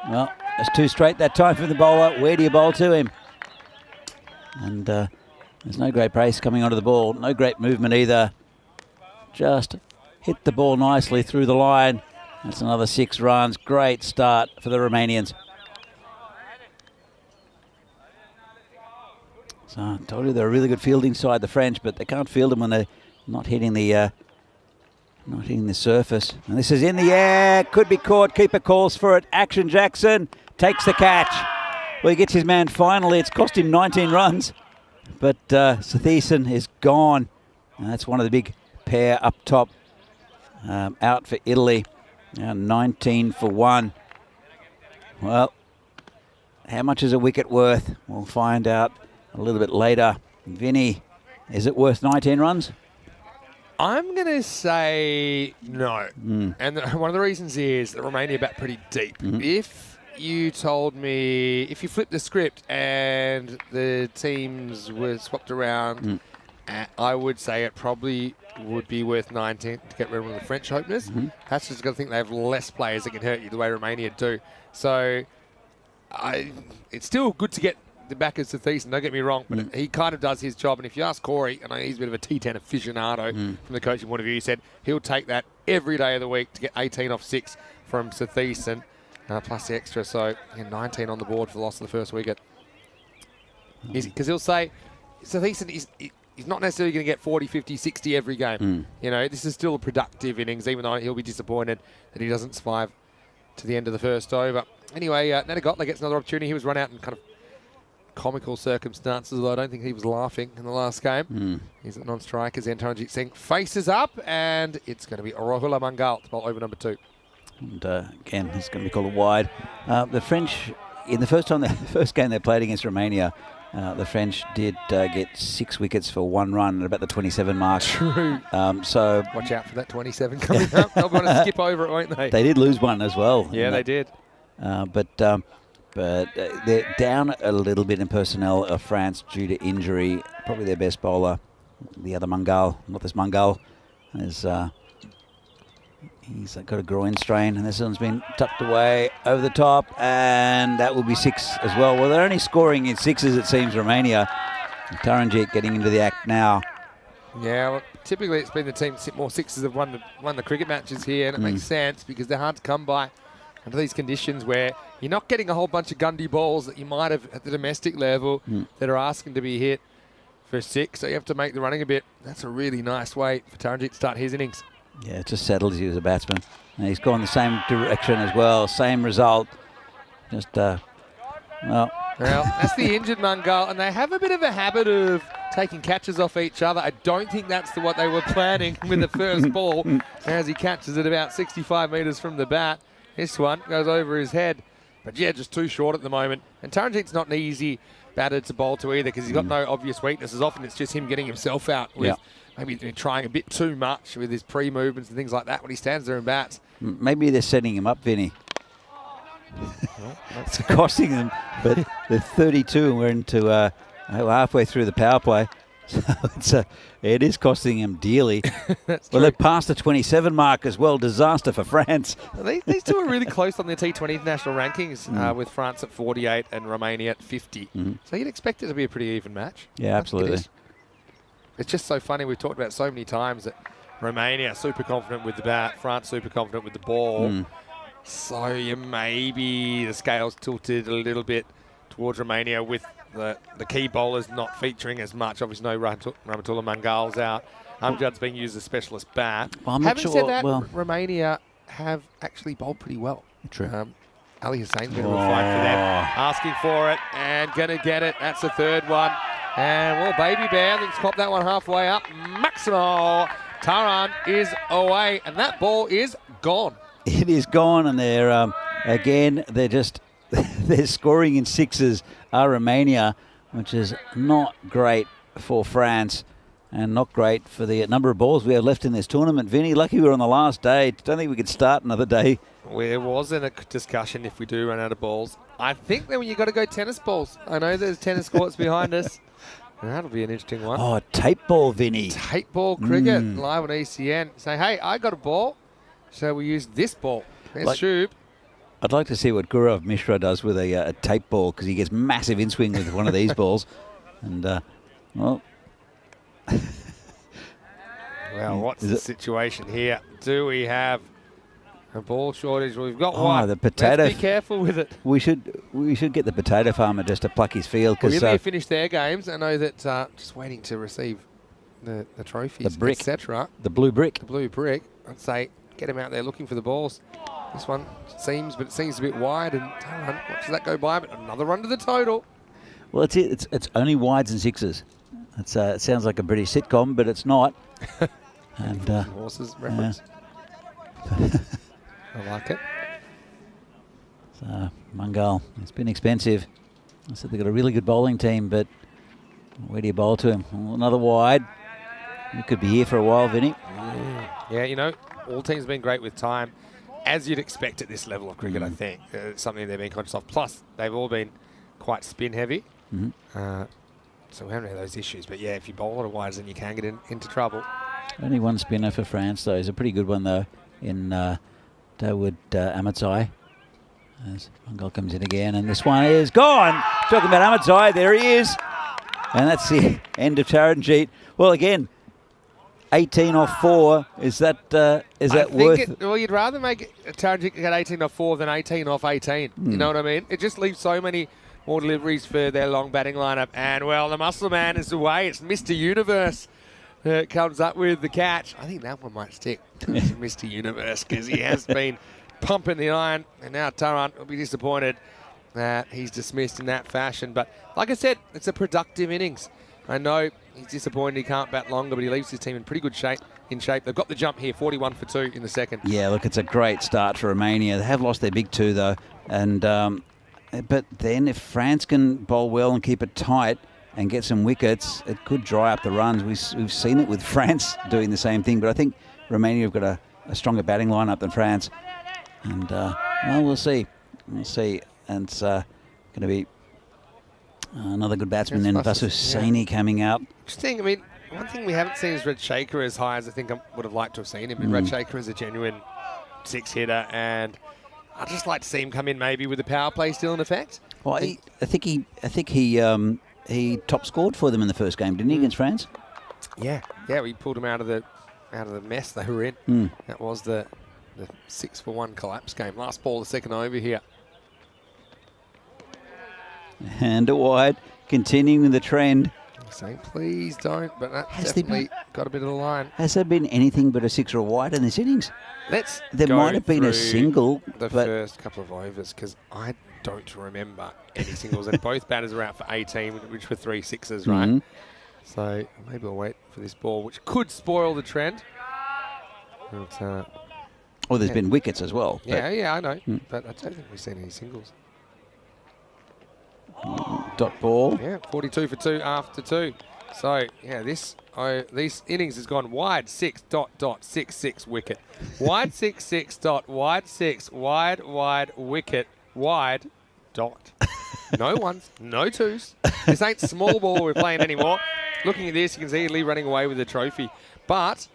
Speaker 4: Well, that's 2 straight that time from the bowler. Where do you bowl to him? And there's no great pace coming onto the ball. No great movement either. Just hit the ball nicely through the line. That's another 6 runs. Great start for the Romanians. So I told you they're a really good fielding side, the French, but they can't field them when they're not hitting the surface. And this is in the air. Could be caught. Keeper calls for it. Action Jackson takes the catch. Well, he gets his man finally. It's cost him 19 runs. But Sathisen is gone. And that's one of the big pair up top. Out for Italy. Now 19 for 1. Well, how much is a wicket worth? We'll find out a little bit later. Vinny, is it worth 19 runs?
Speaker 5: I'm going to say no. And one of the reasons is that Romania bat pretty deep. If you told me, if you flipped the script and the teams were swapped around, I would say it probably would be worth 19 to get rid of the French openers. That's just going to think they have less players that can hurt you the way Romania do. So it's still good to get the backers to Thiessen, don't get me wrong, but he kind of does his job. And if you ask Corey, and he's a bit of a T10 aficionado from the coaching point of view, he said he'll take that every day of the week to get 18 off 6 from Thiessen, plus the extra. So 19 on the board for the loss of the first wicket. Because he'll say, Thiessen he's not necessarily going to get 40, 50, 60 every game. You know, this is still a productive innings, even though he'll be disappointed that he doesn't survive to the end of the first over. Anyway, Nanagotla gets another opportunity. He was run out in kind of comical circumstances, although I don't think he was laughing in the last game. He's at non-strikers. Taranjit Singh faces up, and it's going to be Rahula Mangal to bowl over number 2.
Speaker 4: And again, it's going to be called a wide. The French, in the first game they played against Romania, the French did get 6 wickets for 1 run at about the 27 mark.
Speaker 5: True.
Speaker 4: So
Speaker 5: watch out for that 27 coming up. They'll want to skip over it, won't they?
Speaker 4: They did lose one as well.
Speaker 5: Yeah, they did.
Speaker 4: But they're down a little bit in personnel of France due to injury. Probably their best bowler, the other Mangal, not this Mangal, is he's got a groin strain, and this one's been tucked away over the top, and that will be 6 as well. Well, they're only scoring in 6s, it seems, Romania. Taranjit getting into the act now.
Speaker 5: Yeah, well, typically it's been the team more 6s have won the cricket matches here, and it makes sense because they're hard to come by under these conditions where you're not getting a whole bunch of Gundy balls that you might have at the domestic level that are asking to be hit for 6. So you have to make the running a bit. That's a really nice way for Taranjit to start his innings.
Speaker 4: Yeah, it just settles you as a batsman. And he's gone the same direction as well. Same result. Just, well,
Speaker 5: that's the injured Mangal, and they have a bit of a habit of taking catches off each other. I don't think that's what they were planning with the first ball as he catches it about 65 metres from the bat. This one goes over his head. But yeah, just too short at the moment. And Taranjit's not an easy batter to bowl to either because he's got no obvious weaknesses. Often it's just him getting himself out with maybe trying a bit too much with his pre-movements and things like that when he stands there and bats.
Speaker 4: Maybe they're setting him up, Vinny. It's costing them, but they're 32 and we're into halfway through the power play. So it is costing him dearly. Well, they've passed the 27 mark as well. Disaster for France.
Speaker 5: These two are really close on the T20 international rankings, with France at 48 and Romania at 50. So you'd expect it to be a pretty even match.
Speaker 4: Yeah, absolutely.
Speaker 5: It's just so funny. We've talked about so many times that Romania super confident with the bat, France super confident with the ball. So maybe the scales tilted a little bit towards Romania with the key bowlers not featuring as much. Obviously, no Rahmatullah Mangal's out. Amjad's being used as a specialist bat.
Speaker 4: Well, I'm not
Speaker 5: Having
Speaker 4: sure,
Speaker 5: said that,
Speaker 4: well,
Speaker 5: Romania have actually bowled pretty well.
Speaker 4: True.
Speaker 5: Ali Hussein's been a real fight for them. Asking for it and going to get it. That's the third one. And, well, Baby Bear, let's cop that one halfway up. Maximo Taran is away, and that ball is gone.
Speaker 4: It is gone, and they're, again, they're just, they're scoring in sixes, Romania, which is not great for France and not great for the number of balls we have left in this tournament. Vinny, lucky we're on the last day. Don't think we could start another day.
Speaker 5: There wasn't a discussion if we do run out of balls. I think that when you've got to go tennis balls. I know there's tennis courts behind us. That'll be an interesting one.
Speaker 4: Oh, tape ball, Vinny.
Speaker 5: Tape ball cricket, live on ECN. Say, hey, I got a ball, so we use this ball. There's Shub.
Speaker 4: I'd like to see what Gaurav Mishra does with a tape ball, because he gets massive in-swing with one of these balls. And, well...
Speaker 5: Well, what's the situation here? Do we have a ball shortage? We've got one.
Speaker 4: The potato.
Speaker 5: Let's be careful with it.
Speaker 4: We should get the potato farmer just to pluck his field.
Speaker 5: Well,
Speaker 4: Because
Speaker 5: they finished their games. I know that just waiting to receive the trophies,
Speaker 4: the brick,
Speaker 5: etc.
Speaker 4: The blue brick.
Speaker 5: The blue brick. I'd say get him out there looking for the balls. This one seems a bit wide, and watches that go by, but another run to the total.
Speaker 4: Well, it's only wides and sixes. It sounds like a British sitcom, but it's not. And
Speaker 5: horses reference. I like it.
Speaker 4: So Mangal, it's been expensive. I said they've got a really good bowling team, but where do you bowl to him? Well, another wide. You could be here for a while, Vinny.
Speaker 5: Yeah, you know, all teams have been great with time, as you'd expect at this level of cricket, I think. It's something they've been conscious of. Plus, they've all been quite spin heavy. So we haven't had those issues. But yeah, if you bowl a lot of wides, then you can get into trouble.
Speaker 4: Only one spinner for France, though. He's a pretty good one, though, in Dawood Amatzai. As Mangal comes in again, and this one is gone. Talking about Amatzai, there he is. And that's the end of Taranjeet. Well, again, 18 off 4. Is that worth?
Speaker 5: Well, you'd rather make Taranjeet get 18 off 4 than 18 off 18. You know what I mean? It just leaves so many more deliveries for their long batting lineup. And, well, the muscle man is away. It's Mr. Universe comes up with the catch. I think that one might stick. Mr. Universe, because he has been pumping the iron. And now Taran will be disappointed that he's dismissed in that fashion. But, like I said, it's a productive innings. I know he's disappointed he can't bat longer, but he leaves his team in pretty good shape. They've got the jump here, 41 for 2 in the second.
Speaker 4: Yeah, look, it's a great start for Romania. They have lost their big 2, though. And but then if France can bowl well and keep it tight and get some wickets, it could dry up the runs. We've seen it with France doing the same thing, but I think Romania have got a stronger batting lineup than France. And, well, we'll see. We'll see. And it's going to be another good batsman, then Vasu Saini coming out.
Speaker 5: Interesting. I mean, one thing we haven't seen is Raj Shaker as high as I think I would have liked to have seen him. But Raj Shaker is a genuine 6-hitter, and I'd just like to see him come in maybe with the power play still in effect.
Speaker 4: Well, I think he top scored for them in the first game, didn't he, against France?
Speaker 5: Yeah, we pulled him out of the mess they were in. That was the 6-for-1 collapse game. Last ball, the second over here.
Speaker 4: And a wide, continuing the trend.
Speaker 5: Saying please don't, but that definitely got a bit of the line.
Speaker 4: Has there been anything but a 6 or a wide in this innings?
Speaker 5: There
Speaker 4: might have been a single.
Speaker 5: The first couple of overs, because I don't remember any singles, and both batters are out for 18, which were 3 sixes, right? So maybe I'll wait for this ball, which could spoil the trend. But,
Speaker 4: there's been wickets as well.
Speaker 5: Yeah, I know. But I don't think we've seen any singles.
Speaker 4: Dot ball.
Speaker 5: Yeah, 42 for 2 after 2. So, yeah, these innings has gone wide 6.66 wicket. Wide 6 dot wide 6 wide wicket wide dot. No ones, no twos. This ain't small ball we're playing anymore. Looking at this, you can see Italy running away with the trophy. But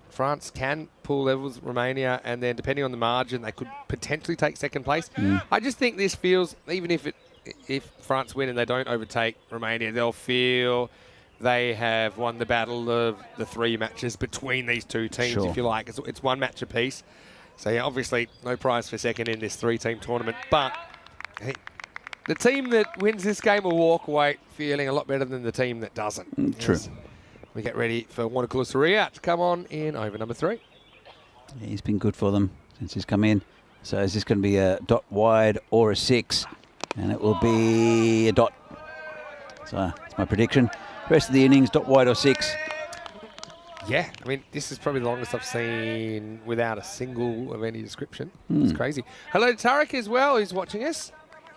Speaker 5: France can pull levels Romania, and then depending on the margin, they could potentially take second place. I just think this feels, even if France win and they don't overtake Romania, they'll feel they have won the battle of the 3 matches between these two teams, if you like. It's 1 match apiece. So, yeah, obviously no prize for second in this 3-team tournament. But hey, the team that wins this game will walk away feeling a lot better than the team that doesn't.
Speaker 4: True.
Speaker 5: We get ready for Watercooler Surya to come on in over number 3.
Speaker 4: Yeah, he's been good for them since he's come in. So is this going to be a dot wide or a 6? And it will be a dot. So that's my prediction. Rest of the innings, dot wide or 6.
Speaker 5: Yeah, I mean, this is probably the longest I've seen without a single of any description. It's crazy. Hello to Tarek as well, who's watching us.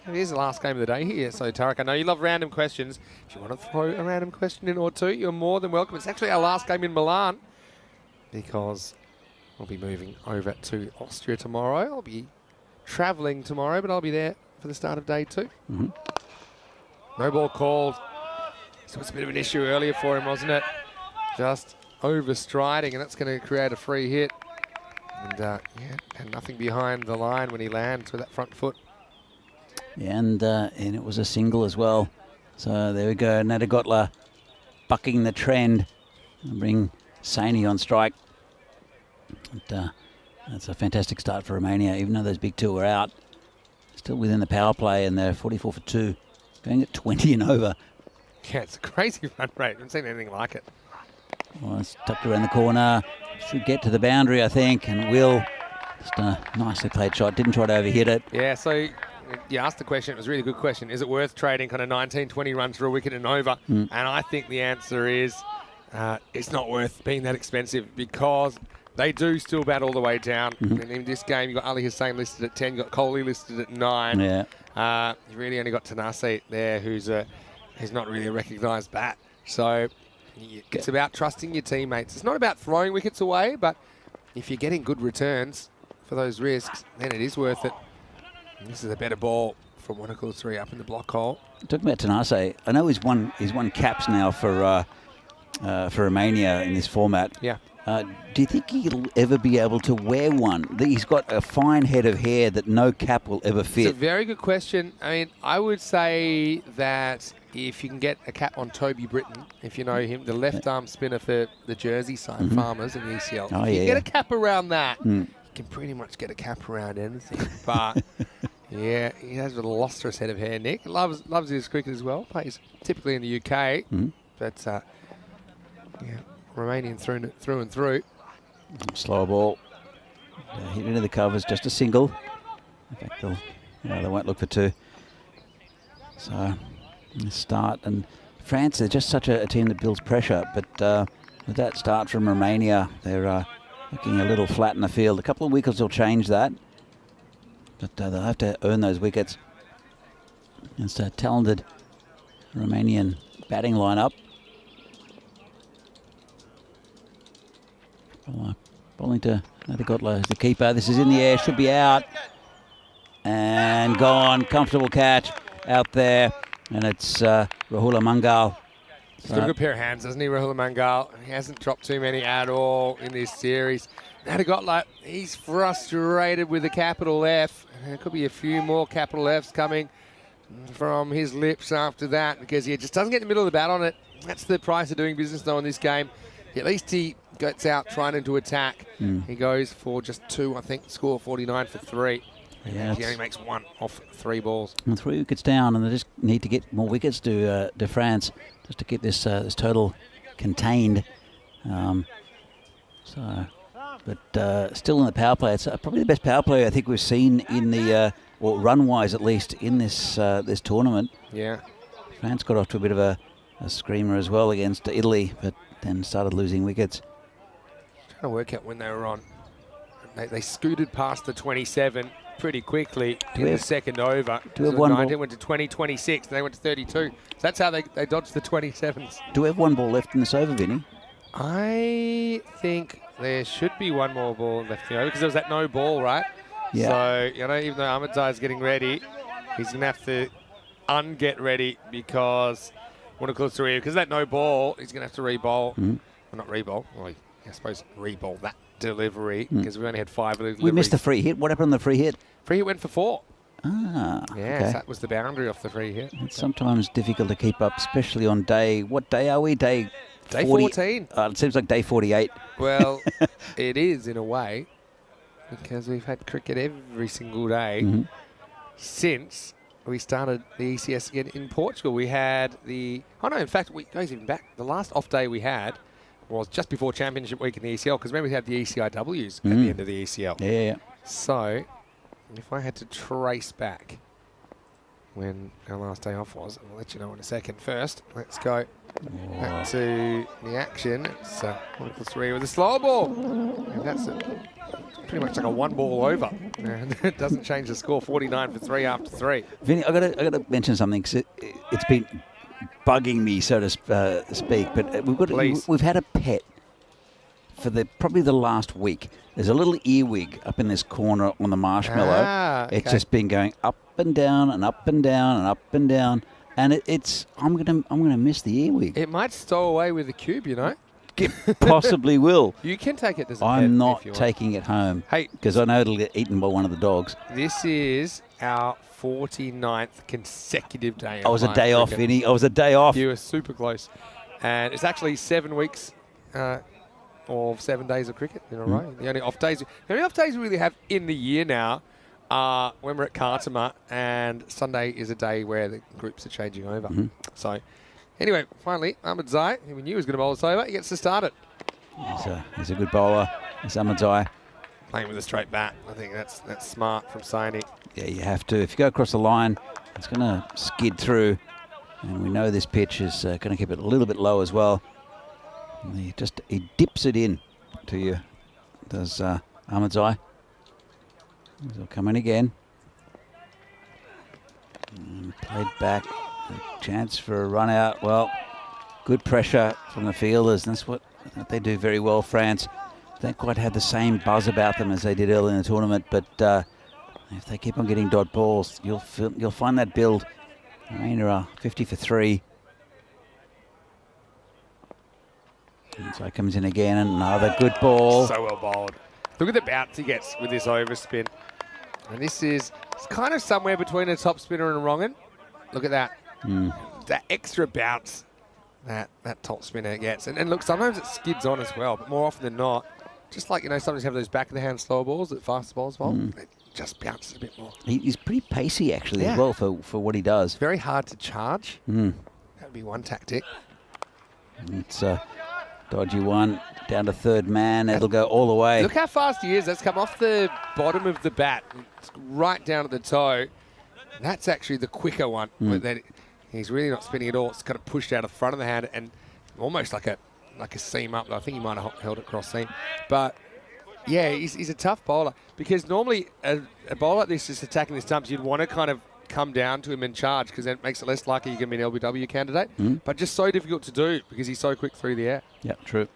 Speaker 5: It is the last game of the day here. So, Tarek, I know you love random questions. If you want to throw a random question in or two, you're more than welcome. It's actually our last game in Milan because we'll be moving over to Austria tomorrow. I'll be travelling tomorrow, but I'll be there for the start of day 2. No ball called. So it's a bit of an issue earlier for him, wasn't it? Just overstriding, and that's going to create a free hit. And, yeah, had nothing behind the line when he lands with that front foot.
Speaker 4: Yeah, and it was a single as well. So there we go. Nadagotla bucking the trend and bring Saini on strike. But, that's a fantastic start for Romania, even though those big 2 were out. Still within the power play, and they're 44 for 2, going at 20 and over.
Speaker 5: Yeah, it's a crazy run rate. I haven't seen anything like it.
Speaker 4: Well, it's tucked around the corner. Should get to the boundary, I think, and will. Just a nicely played shot. Didn't try to overhit it.
Speaker 5: Yeah, so you asked the question. It was a really good question. Is it worth trading kind of 19, 20 runs for a wicket and over? And I think the answer is it's not worth being that expensive because they do still bat all the way down. And in this game, you've got Ali Hussain listed at 10, you've got Kohli listed at 9.
Speaker 4: Yeah.
Speaker 5: You've really only got Tanasi there, who's not really a recognised bat. So it's about trusting your teammates. It's not about throwing wickets away, but if you're getting good returns for those risks, then it is worth it. And this is a better ball from Watercooler 3 up in the block hole.
Speaker 4: Talking about Tanase, I know he's won caps now for Romania in this format.
Speaker 5: Yeah.
Speaker 4: Do you think he'll ever be able to wear one? He's got a fine head of hair that no cap will ever fit.
Speaker 5: It's a very good question. I mean, I would say that if you can get a cap on Toby Britton, if you know him, the left-arm spinner for the Jersey side, Farmers in the ECL.
Speaker 4: Oh,
Speaker 5: if you
Speaker 4: yeah.
Speaker 5: get a cap around that, you can pretty much get a cap around anything. But, yeah, he has a lustrous head of hair, Nick. Loves his cricket as well. Plays typically in the UK. But, yeah, Romanian through and through.
Speaker 4: Slow ball. Hit into the covers, just a single. In fact, they won't look for 2. So, start. And France, they're just such a team that builds pressure. But with that start from Romania, they're looking a little flat in the field. A couple of wickets will change that. But they'll have to earn those wickets. It's a talented Romanian batting lineup. Bowling to Nadagotla as the keeper. This is in the air, should be out. And gone. Comfortable catch out there. And it's Rahul Mangal.
Speaker 5: He's got a good pair of hands, doesn't he, Rahul Mangal? He hasn't dropped too many at all in this series. Nadagotla, he's frustrated with the capital F. There could be a few more capital Fs coming from his lips after that because he just doesn't get in the middle of the bat on it. That's the price of doing business, though, in this game. At least he gets out trying to attack. He goes for just 2, I think, score 49 for 3.
Speaker 4: Yeah,
Speaker 5: he only makes 1 off 3 balls.
Speaker 4: And 3 wickets down, and they just need to get more wickets to France just to keep this total contained. But still in the power play, it's probably the best power play I think we've seen in the, or run-wise at least, in this this tournament.
Speaker 5: Yeah.
Speaker 4: France got off to a bit of a screamer as well against Italy, but then started losing wickets.
Speaker 5: Trying to work out when they were on. They scooted past the 27. pretty quickly
Speaker 4: Do
Speaker 5: in
Speaker 4: we
Speaker 5: the
Speaker 4: have-
Speaker 5: second over.
Speaker 4: do we have
Speaker 5: So
Speaker 4: one
Speaker 5: 19
Speaker 4: ball?
Speaker 5: went to 20, 26, and they went to 32. So that's how they dodged the 27s.
Speaker 4: Do we have one ball left in this over, Vinny?
Speaker 5: I think there should be one more ball left in the over because there was that no ball, right?
Speaker 4: Yeah.
Speaker 5: So, even though Ahmadzai is getting ready, he's going to have to unget ready because because that no ball, he's going to have to re-bowl. Well, not re-bowl. Well, I suppose re-bowl that delivery because we only had 5 deliveries.
Speaker 4: We missed the free hit. What happened on the free hit?
Speaker 5: Free hit went for 4.
Speaker 4: Ah,
Speaker 5: Yes,
Speaker 4: okay.
Speaker 5: that was the boundary off the free hit.
Speaker 4: It's sometimes difficult to keep up, especially on day. What day are we? Day
Speaker 5: 14.
Speaker 4: It seems like day 48.
Speaker 5: Well, it is in a way because we've had cricket every single day since we started the ECS again in Portugal. We had in fact, it goes even back. The last off day we had was just before Championship Week in the ECL because remember we had the ECIWs at the end of the ECL.
Speaker 4: Yeah.
Speaker 5: So, if I had to trace back when our last day off was, I'll let you know in a second. First, let's go back to the action. It's 1-3 with a slow ball. And that's pretty much like a 1 ball over. And it doesn't change the score, 49 for 3 after 3.
Speaker 4: Vinny, I got to mention something because it's been bugging me, so to speak. But we've had a pet for probably the last week. There's a little earwig up in this corner on the marshmallow. It's just been going up and down and up and down and up and down, and I'm gonna miss the earwig.
Speaker 5: It might stow away with the cube,
Speaker 4: Possibly will.
Speaker 5: You can take it as a pet
Speaker 4: I'm not
Speaker 5: if you want.
Speaker 4: taking it home.
Speaker 5: Hey,
Speaker 4: because I know it'll get eaten by one of the dogs.
Speaker 5: this is our 49th consecutive day.
Speaker 4: I was a
Speaker 5: live
Speaker 4: day off,
Speaker 5: cricket.
Speaker 4: Vinny. I was a day off.
Speaker 5: You were super close. And it's actually 7 weeks of 7 days of cricket in a row. The only off days we really have in the year now are when we're at Kartama, and Sunday is a day where the groups are changing over. So, anyway, finally, Ahmadzai, who we knew was going to bowl us over, he gets to start it.
Speaker 4: He's a good bowler. He's Ahmadzai.
Speaker 5: Playing with a straight bat. I think that's smart from Saini.
Speaker 4: Yeah, you have to. If you go across the line, it's going to skid through. And we know this pitch is going to keep it a little bit low as well. And he dips it in to you. Does Ahmadzai. He'll come in again. And played back. A chance for a run out. Well, good pressure from the fielders. That's what they do very well, France. Don't quite have the same buzz about them as they did early in the tournament, but if they keep on getting dot balls, you'll find that build. Romania are 50 for 3. And so comes in again, and another good ball.
Speaker 5: So well bowled. Look at the bounce he gets with this overspin. And it's kind of somewhere between a top spinner and a wrong-un. Look at that. That extra bounce that top spinner gets. And look, sometimes it skids on as well, but more often than not, just like, sometimes you have those back-of-the-hand slow balls that fast balls bowl, it just bounces a bit more.
Speaker 4: He's pretty pacey, actually, as well, for what he does.
Speaker 5: Very hard to charge. That would be one tactic.
Speaker 4: It's a dodgy one. Down to third man. It'll go all the way.
Speaker 5: Look how fast he is. That's come off the bottom of the bat. It's right down at the toe. That's actually the quicker one. He's really not spinning at all. It's kind of pushed out of the front of the hand and almost like a seam up. I think he might have held it cross seam. But, yeah, he's a tough bowler. Because normally a bowler like this is attacking the stumps. You'd want to kind of come down to him and charge because then it makes it less likely you're going to be an LBW candidate. But just so difficult to do because he's so quick through the air.
Speaker 4: Yeah, true.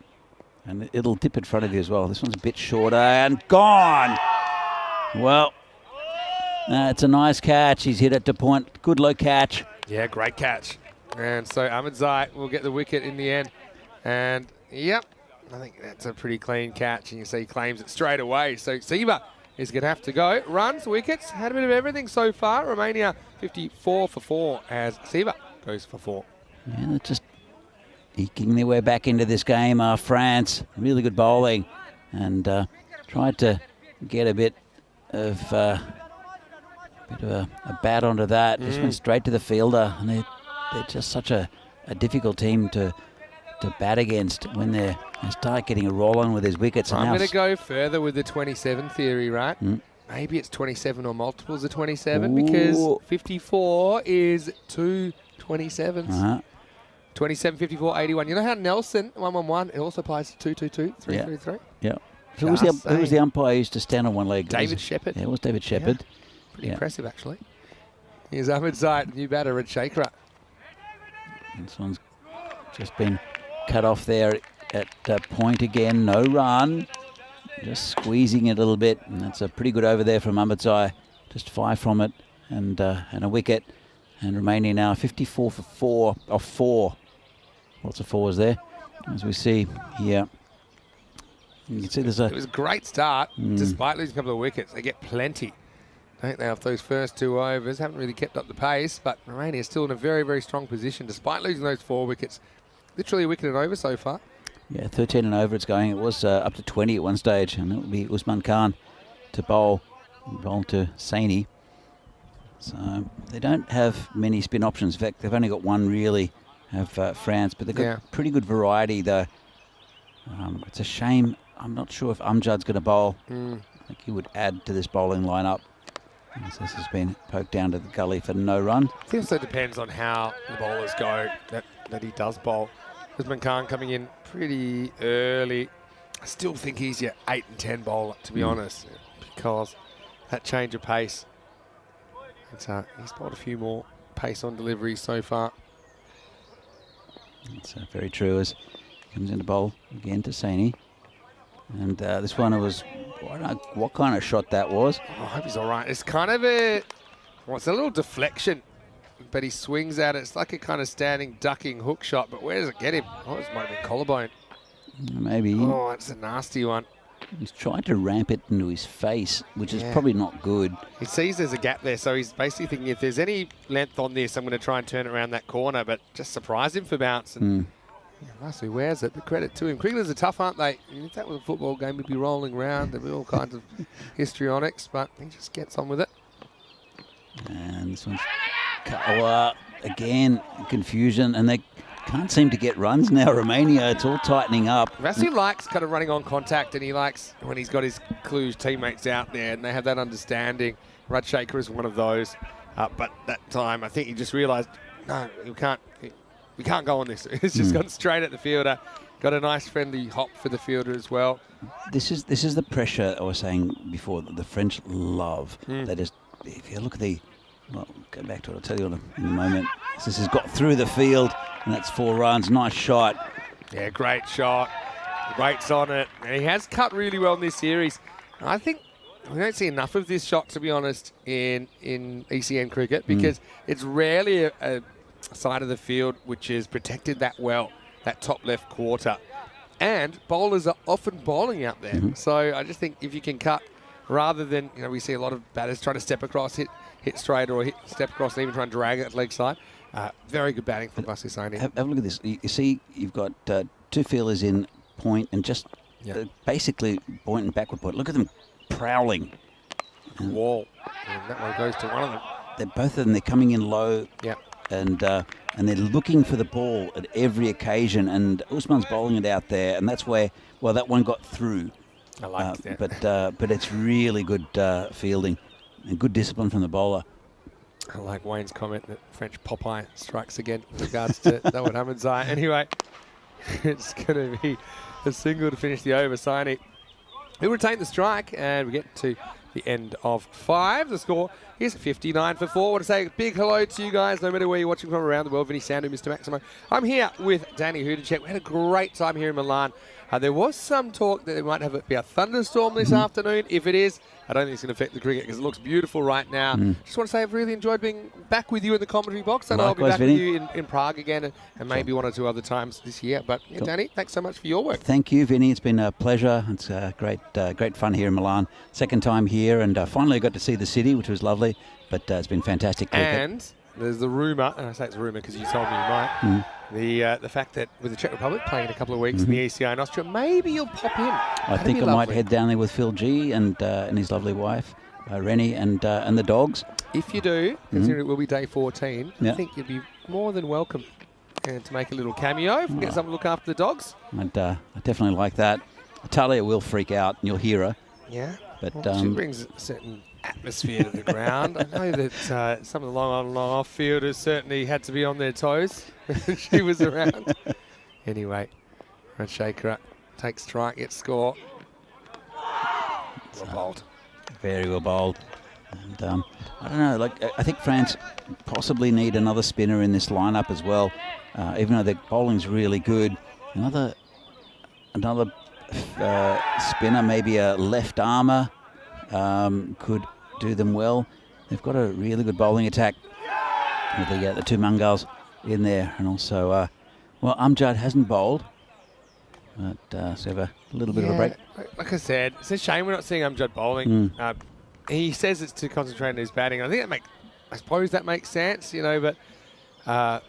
Speaker 4: And it'll dip in front of you as well. This one's a bit shorter and gone. Well, it's a nice catch. He's hit it to point. Good low catch.
Speaker 5: Yeah, great catch. And so Ahmadzai will get the wicket in the end. And, yep, I think that's a pretty clean catch. And you see he claims it straight away. So Siva is going to have to go. Runs, wickets, had a bit of everything so far. Romania 54 for 4 as Siva goes for 4.
Speaker 4: Yeah, they're just eking their way back into this game. France, really good bowling. And tried to get a bit of a bat onto that. Just went straight to the fielder. And they're just such a difficult team to bat against when they start getting a roll on with his wickets.
Speaker 5: I'm going to go further with the 27 theory, right? Maybe it's 27 or multiples of 27 because 54 is 2 27s. 27, 54, 81. You know how Nelson, 111, it also applies to 222, 333?
Speaker 4: Yeah. Who was the umpire who used to stand on one leg?
Speaker 5: David Shepherd.
Speaker 4: Yeah, it was David Shepherd.
Speaker 5: Pretty impressive, actually. Here's Ahmed Zayed, new batter, Red Shaker.
Speaker 4: This one's just been cut off there at point again. No run. Just squeezing it a little bit. And that's a pretty good over there from Ahmed Zayed. Just 5 from it and a wicket. And Romania now 54 for 4 off 4. Lots of 4s there. As we see here. You can see there's
Speaker 5: It was a great start, despite losing a couple of wickets. They get plenty, don't they, off those first 2 overs. Haven't really kept up the pace, but Romania is still in a very, very strong position, despite losing those 4 wickets. Literally a wicket and over so far.
Speaker 4: Yeah, 13 and over it's going. It was up to 20 at one stage, and it will be Usman Khan to bowl to Saini. So they don't have many spin options. In fact, they've only got one really, have France, but they've got pretty good variety though. It's a shame. I'm not sure if Amjad's going to bowl. I think he would add to this bowling lineup. As this has been poked down to the gully for no run.
Speaker 5: It also depends on how the bowlers go that he does bowl. Usman Khan coming in pretty early. I still think he's your 8 and 10 bowler, to be honest, because that change of pace. He's bowled a few more pace on deliveries so far.
Speaker 4: That's very true. As he comes into bowl again to Saini. And this one was, I don't know what kind of shot that was.
Speaker 5: Oh, I hope he's all right. It's kind of it's a little deflection, but he swings at it. It's like a kind of standing, ducking hook shot, but where does it get him? Oh, it might have been collarbone.
Speaker 4: Maybe.
Speaker 5: Oh, it's a nasty one.
Speaker 4: He's trying to ramp it into his face, which is probably not good.
Speaker 5: He sees there's a gap there, so he's basically thinking if there's any length on this, I'm going to try and turn it around that corner, but just surprise him for bounce. And nicely wears it, but credit to him. Cricketers are tough, aren't they? If that was a football game, we'd be rolling around. There'd be all kinds of histrionics, but he just gets on with it.
Speaker 4: And this one's again, confusion, and they can't seem to get runs now. Romania, it's all tightening up.
Speaker 5: Vasily likes kind of running on contact, and he likes when he's got his Cluj teammates out there, and they have that understanding. Rajshekhar is one of those, but that time I think he just realised, no, we can't go on this. It's just gone straight at the fielder. Got a nice friendly hop for the fielder as well.
Speaker 4: This is the pressure I was saying before that the French love. They just, if you look at well, go back to it, I'll tell you in a moment. This has got through the field, and that's 4 runs. Nice shot.
Speaker 5: Yeah, great shot. Rates on it. And he has cut really well in this series. I think we don't see enough of this shot, to be honest, in ECN cricket, because it's rarely a side of the field which is protected that well, that top left quarter. And bowlers are often bowling out there. So I just think if you can cut, rather than, we see a lot of batters trying to step across, hit straight, or step across and even try and drag it at leg side. Very good batting from Vasily Saini.
Speaker 4: Have a look at this. You see you've got 2 fielders in point and just basically point and backward point. Look at them prowling.
Speaker 5: Wall. And that one goes to one of them.
Speaker 4: Both of them, they're coming in low.
Speaker 5: Yep.
Speaker 4: And they're looking for the ball at every occasion, and Usman's bowling it out there, and that's where, well, that one got through.
Speaker 5: I like that.
Speaker 4: But it's really good fielding and good discipline from the bowler.
Speaker 5: I like Wayne's comment that French Popeye strikes again in regards to Dawood Ahmedzai. Anyway, it's going to be a single to finish the over. Saini, who retained the strike, and we get to the end of 5. The score is 59 for 4. I want to say a big hello to you guys, no matter where you're watching from around the world. Vinny Sandu, Mr. Maximo. I'm here with Danny Hudacek. We had a great time here in Milan. There was some talk that there might be a thunderstorm this afternoon. If it is, I don't think it's going to affect the cricket because it looks beautiful right now. Just want to say I've really enjoyed being back with you in the commentary box, and I'll be back with you in Prague again, and maybe 1 or 2 other times this year. But Danny, thanks so much for your work.
Speaker 4: Thank you, Vinny. It's been a pleasure. It's great fun here in Milan. Second time here, and finally got to see the city, which was lovely. But it's been fantastic cricket.
Speaker 5: And there's the rumour, and I say it's a rumour because you told me you might, the fact that with the Czech Republic playing in a couple of weeks in the ECN in Austria, maybe you'll pop in.
Speaker 4: I think I might head down there with Phil G and his lovely wife, Rennie, and the dogs.
Speaker 5: If you do, considering it will be day 14, I think you'd be more than welcome to make a little cameo and get someone to look after the dogs.
Speaker 4: I definitely like that. Talia will freak out, and you'll hear her.
Speaker 5: Yeah,
Speaker 4: but
Speaker 5: she brings a certain atmosphere to the ground. I know that some of the long on, long off fielders certainly had to be on their toes when she was around. Anyway, Rajshekhar takes strike, gets score. Well bowled.
Speaker 4: Very well bowled. And I don't know, like I think France possibly need another spinner in this lineup as well. Even though their bowling's really good, another spinner, maybe a left armour, could do them well. They've got a really good bowling attack with the two Mungals in there, and also, well, Amjad hasn't bowled, but so have a little bit of a break.
Speaker 5: Like I said, it's a shame we're not seeing Amjad bowling. He says it's to concentrate on his batting. I think I suppose that makes sense, you know, but yeah,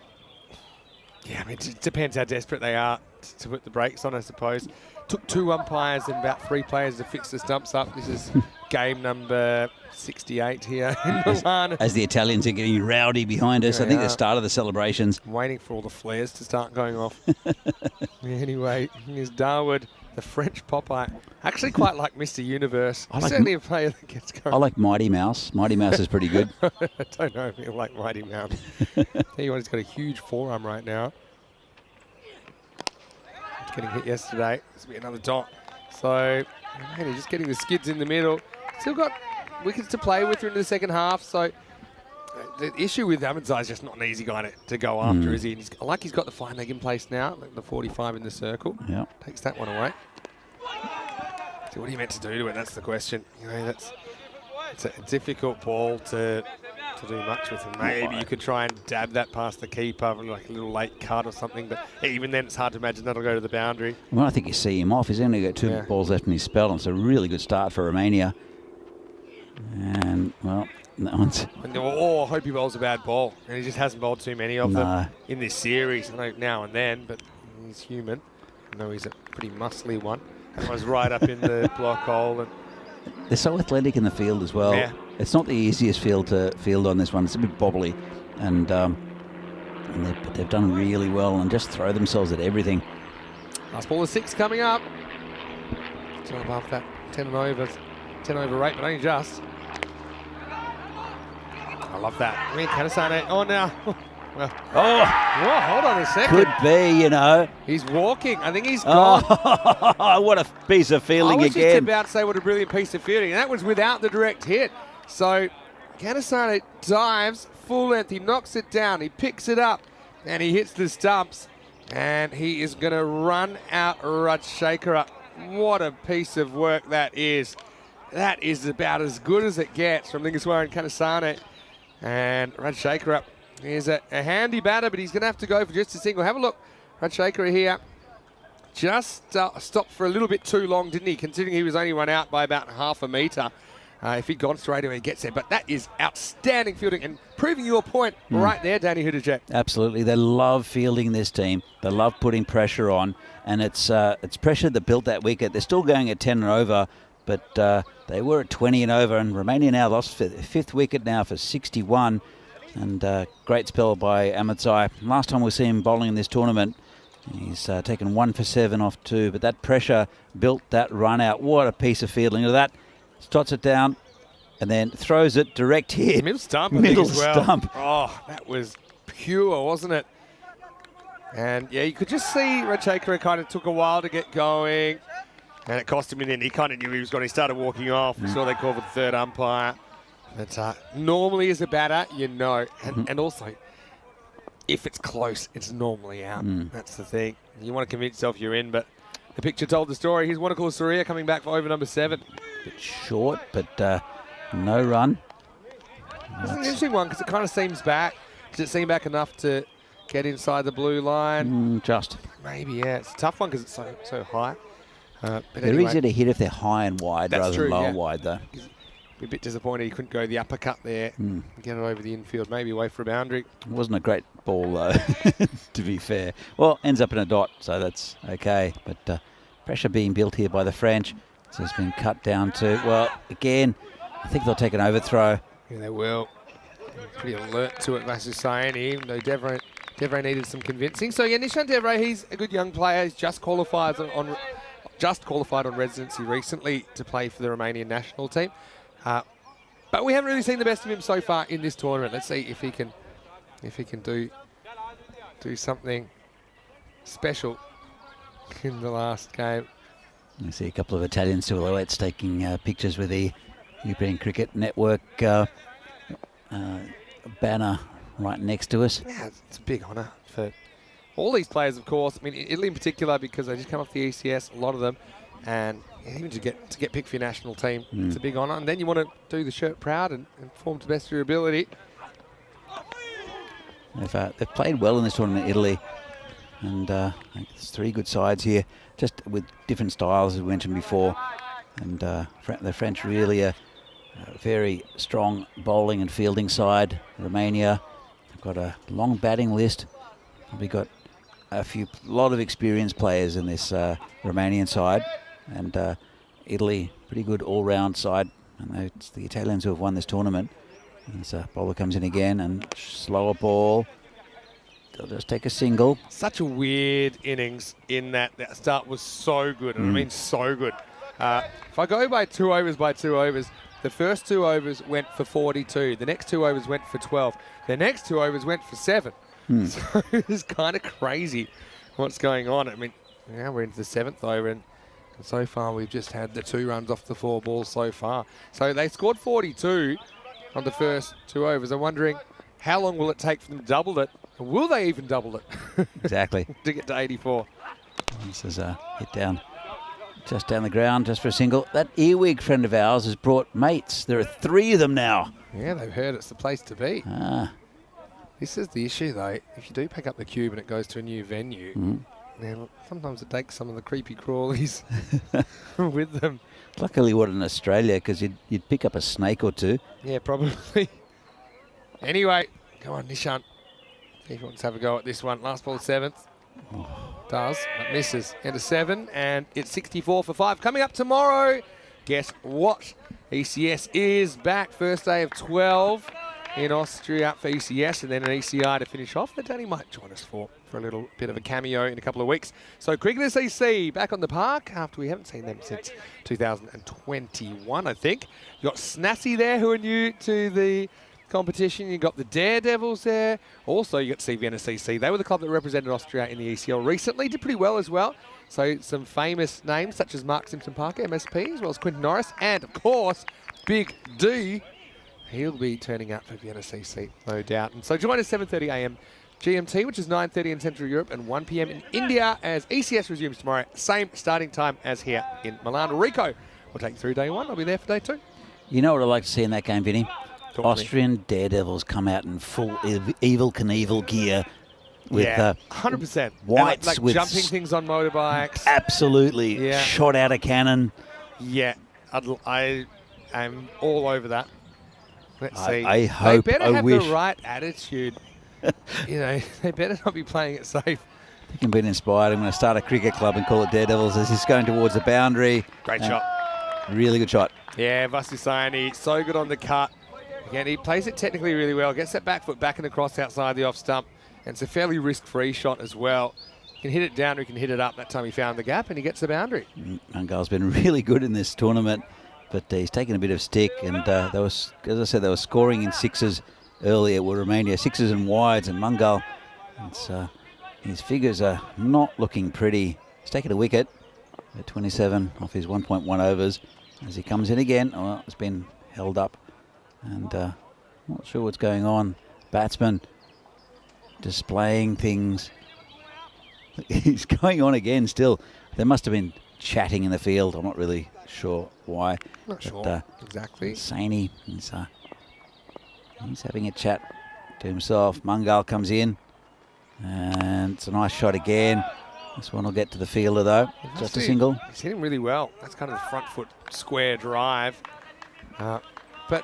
Speaker 5: I mean, it depends how desperate they are to put the brakes on, I suppose. Took 2 umpires and about 3 players to fix the stumps up. This is game number 68 here in Milan.
Speaker 4: As the Italians are getting rowdy behind us, I think the start of the celebrations.
Speaker 5: I'm waiting for all the flares to start going off. Anyway, here's Darwood, the French Popeye. Actually quite like Mr. Universe. Certainly a player that gets going.
Speaker 4: I like Mighty Mouse. Mighty Mouse is pretty good.
Speaker 5: I don't know if you like Mighty Mouse. He's got a huge forearm right now. Getting hit yesterday. This will be another dot. So, man, he's just getting the skids in the middle. Still got wickets to play with in the second half. So, the issue with Ahmedzai is just not an easy guy to go after, is he? And he's got the fine leg in place now, like the 45 in the circle.
Speaker 4: Yeah.
Speaker 5: Takes that one away. So, what are you meant to do to it? That's the question. You know, it's a difficult ball to do much with him. Maybe you could try and dab that past the keeper, like a little late cut or something, but even then it's hard to imagine that'll go to the boundary.
Speaker 4: Well, I think you see him off. He's only got 2 balls left in his spell, and it's a really good start for Romania. And, well, that one's...
Speaker 5: I hope he bowls a bad ball, and he just hasn't bowled too many of them in this series. I know now and then, but he's human. I know he's a pretty muscly one. That was right up in the block hole. And
Speaker 4: they're so athletic in the field as well.
Speaker 5: Yeah.
Speaker 4: It's not the easiest field to field on this one. It's a bit bobbly, and they've done really well and just throw themselves at everything.
Speaker 5: Last ball of 6 coming up. Still above that 10 over 8, but only just. I love that. I mean, Kanasane. Oh, now. Well, whoa, hold on a second.
Speaker 4: Could be, you know.
Speaker 5: He's walking. I think he's gone.
Speaker 4: Oh, what a piece of fielding again.
Speaker 5: I was just about to say what a brilliant piece of fielding. And that was without the direct hit. So, Kanasane dives full length. He knocks it down. He picks it up. And he hits the stumps. And he is going to run out Rajshekhar. What a piece of work that is. That is about as good as it gets from Lingaswaran Kanasane. And Rajshekhar is a handy batter, but he's going to have to go for just a single. Have a look. Rajshekhar here just stopped for a little bit too long, didn't he? Considering he was only run out by about half a metre. If he'd gone straight away, he gets there. But that is outstanding fielding and proving your point right there, Danny Hudajek.
Speaker 4: Absolutely. They love fielding this team. They love putting pressure on. And it's pressure that built that wicket. They're still going at 10 and over, but they were at 20 and over. And Romania now lost their 5th wicket now for 61. And great spell by Ahmedzai. Last time we see him bowling in this tournament, he's taken 1 for 7 off 2. But that pressure built that run out. What a piece of fielding. Look at that. Stots it down and then throws it direct hit.
Speaker 5: Middle stump,
Speaker 4: Middle
Speaker 5: I think, as well.
Speaker 4: stump.
Speaker 5: Oh, that was pure, wasn't it? And yeah, you could just see Rajshekhar kind of took a while to get going. And it cost him in the end. He kind of knew he was going. He started walking off. We saw they called for the 3rd umpire. But normally as a batter, you know. And also, if it's close, it's normally out. That's the thing. You want to convince yourself you're in, but the picture told the story. Here's Wanakula Surya coming back for over number 7.
Speaker 4: Bit short, but no run.
Speaker 5: It's an interesting one because it kind of seems back. Does it seem back enough to get inside the blue line?
Speaker 4: Just.
Speaker 5: Maybe, yeah. It's a tough one because it's so high. But
Speaker 4: they're
Speaker 5: anyway,
Speaker 4: easy to hit if they're high and wide rather than low and wide, though.
Speaker 5: Be a bit disappointed he couldn't go the uppercut there and get it over the infield, maybe away for a boundary.
Speaker 4: It wasn't a great ball, though, to be fair. Well, ends up in a dot, so that's okay. But pressure being built here by the French. So it's been cut down to, well, again, I think they'll take an overthrow.
Speaker 5: Yeah, they will. Pretty alert to it, Vasu Sayani, even though Devray needed some convincing. So yeah, Nishan Devray, he's a good young player. He's just qualified on residency recently to play for the Romanian national team. But we haven't really seen the best of him so far in this tournament. Let's see if he can do something special in the last game.
Speaker 4: You see a couple of Italian silhouettes taking pictures with the European Cricket Network banner right next to us.
Speaker 5: Yeah, it's a big honour for all these players, of course. I mean, Italy in particular, because they just come off the ECS, a lot of them, and even to get picked for your national team, it's a big honour. And then you want to do the shirt proud and perform to the best of your ability.
Speaker 4: They've played well in this tournament, Italy, and there's 3 good sides here, just with different styles, as we mentioned before. And the French really a very strong bowling and fielding side. Romania have got a long batting list. We've got a lot of experienced players in this Romanian side, and Italy, pretty good all-round side. And it's the Italians who have won this tournament. As bowler comes in again, and slower ball. They'll just take a single.
Speaker 5: Such a weird innings in that start was so good, and I mean so good. If I go by 2 overs, the first 2 overs went for 42. The next 2 overs went for 12. The next 2 overs went for 7. So it's kind of crazy what's going on. I mean, now we're into the 7th over, and so far we've just had the 2 runs off the 4 balls so far. So they scored 42 on the first 2 overs. I'm wondering how long will it take for them to double it? And will they even double it?
Speaker 4: Exactly.
Speaker 5: To get to 84.
Speaker 4: This is a hit down, just down the ground, just for a single. That earwig friend of ours has brought mates. There are 3 of them now.
Speaker 5: Yeah, they've heard it's the place to be. This is the issue, though. If you do pick up the cube and it goes to a new venue, then sometimes it takes some of the creepy crawlies with them.
Speaker 4: Luckily, what in Australia, because you'd pick up a snake or 2.
Speaker 5: Yeah, probably. Anyway, come on, Nishant. See if he wants to have a go at this one. Last ball, 7th. Does, but misses. Into 7, and it's 64 for 5. Coming up tomorrow, guess what? ECS is back. First day of 12 in Austria for ECS, and then an ECI to finish off. But Danny might join us for a little bit of a cameo in a couple of weeks. So Cricketers EC back on the park after we haven't seen them since 2021, I think. You got Snazzy there, who are new to the competition. You got the Daredevils there. Also, you got Vienna CC. They were the club that represented Austria in the ECL recently. Did pretty well as well. So some famous names such as Mark Simpson-Parker, MSP, as well as Quinton Norris, and of course, Big D. He'll be turning out for Vienna CC, no doubt. And so join us 7:30 a.m. GMT, which is 9:30 in Central Europe, and 1 p.m. in India as ECS resumes tomorrow. Same starting time as here in Milan. Rico will take you through day 1. I'll be there for day 2.
Speaker 4: You know what I'd like to see in that game, Vinny? Austrian Daredevils come out in full Evel Knievel gear with
Speaker 5: 100%.
Speaker 4: whites,
Speaker 5: like
Speaker 4: with
Speaker 5: jumping things on motorbikes.
Speaker 4: Absolutely.
Speaker 5: Yeah.
Speaker 4: Shot out of cannon.
Speaker 5: Yeah, I am all over that. Let's see.
Speaker 4: I hope,
Speaker 5: they better
Speaker 4: I
Speaker 5: have
Speaker 4: wish.
Speaker 5: the right attitude. You know, they better not be playing it safe.
Speaker 4: I think I'm being inspired. I'm going to start a cricket club and call it Daredevils as he's going towards the boundary.
Speaker 5: Great shot.
Speaker 4: Really good shot.
Speaker 5: Yeah, Vasisayani, so good on the cut. Again, he plays it technically really well. Gets that back foot back and across outside the off stump. And it's a fairly risk-free shot as well. He can hit it down or he can hit it up. That time he found the gap and he gets the boundary.
Speaker 4: Mungal's been really good in this tournament, but he's taken a bit of stick. And they was, as I said, they were scoring in 6s earlier with Romania, 6s and wides. And Mungal, his figures are not looking pretty. He's taken a wicket at 27 off his 1.1 overs. As he comes in again, it's been held up. And not sure what's going on. Batsman displaying things. He's going on again still. There must have been chatting in the field. I'm not really sure why.
Speaker 5: Not sure exactly.
Speaker 4: Saini, he's having a chat to himself. Mungal comes in. And it's a nice shot again. This one will get to the fielder though. Just a single.
Speaker 5: He's hitting really well. That's kind of the front foot square drive. But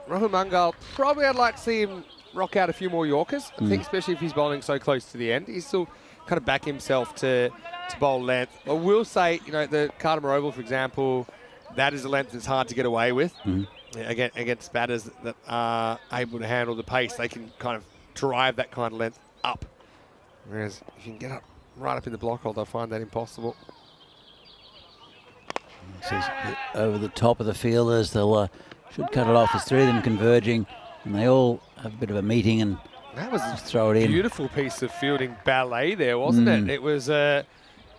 Speaker 5: Rahul Mungal, probably I'd like to see him rock out a few more Yorkers. I think especially if he's bowling so close to the end. He's still kind of back himself to bowl length. I will say, you know, the Cardimer Oval, for example, that is a length that's hard to get away with. Against batters that are able to handle the pace. They can kind of drive that kind of length up. Whereas if you can get up right up in the block hole, they'll find that impossible.
Speaker 4: Over the top of the fielders, they'll should cut it off. There's 3 of them converging, and they all have a bit of a meeting and
Speaker 5: that was
Speaker 4: throw it in.
Speaker 5: Beautiful piece of fielding ballet there, wasn't it? It was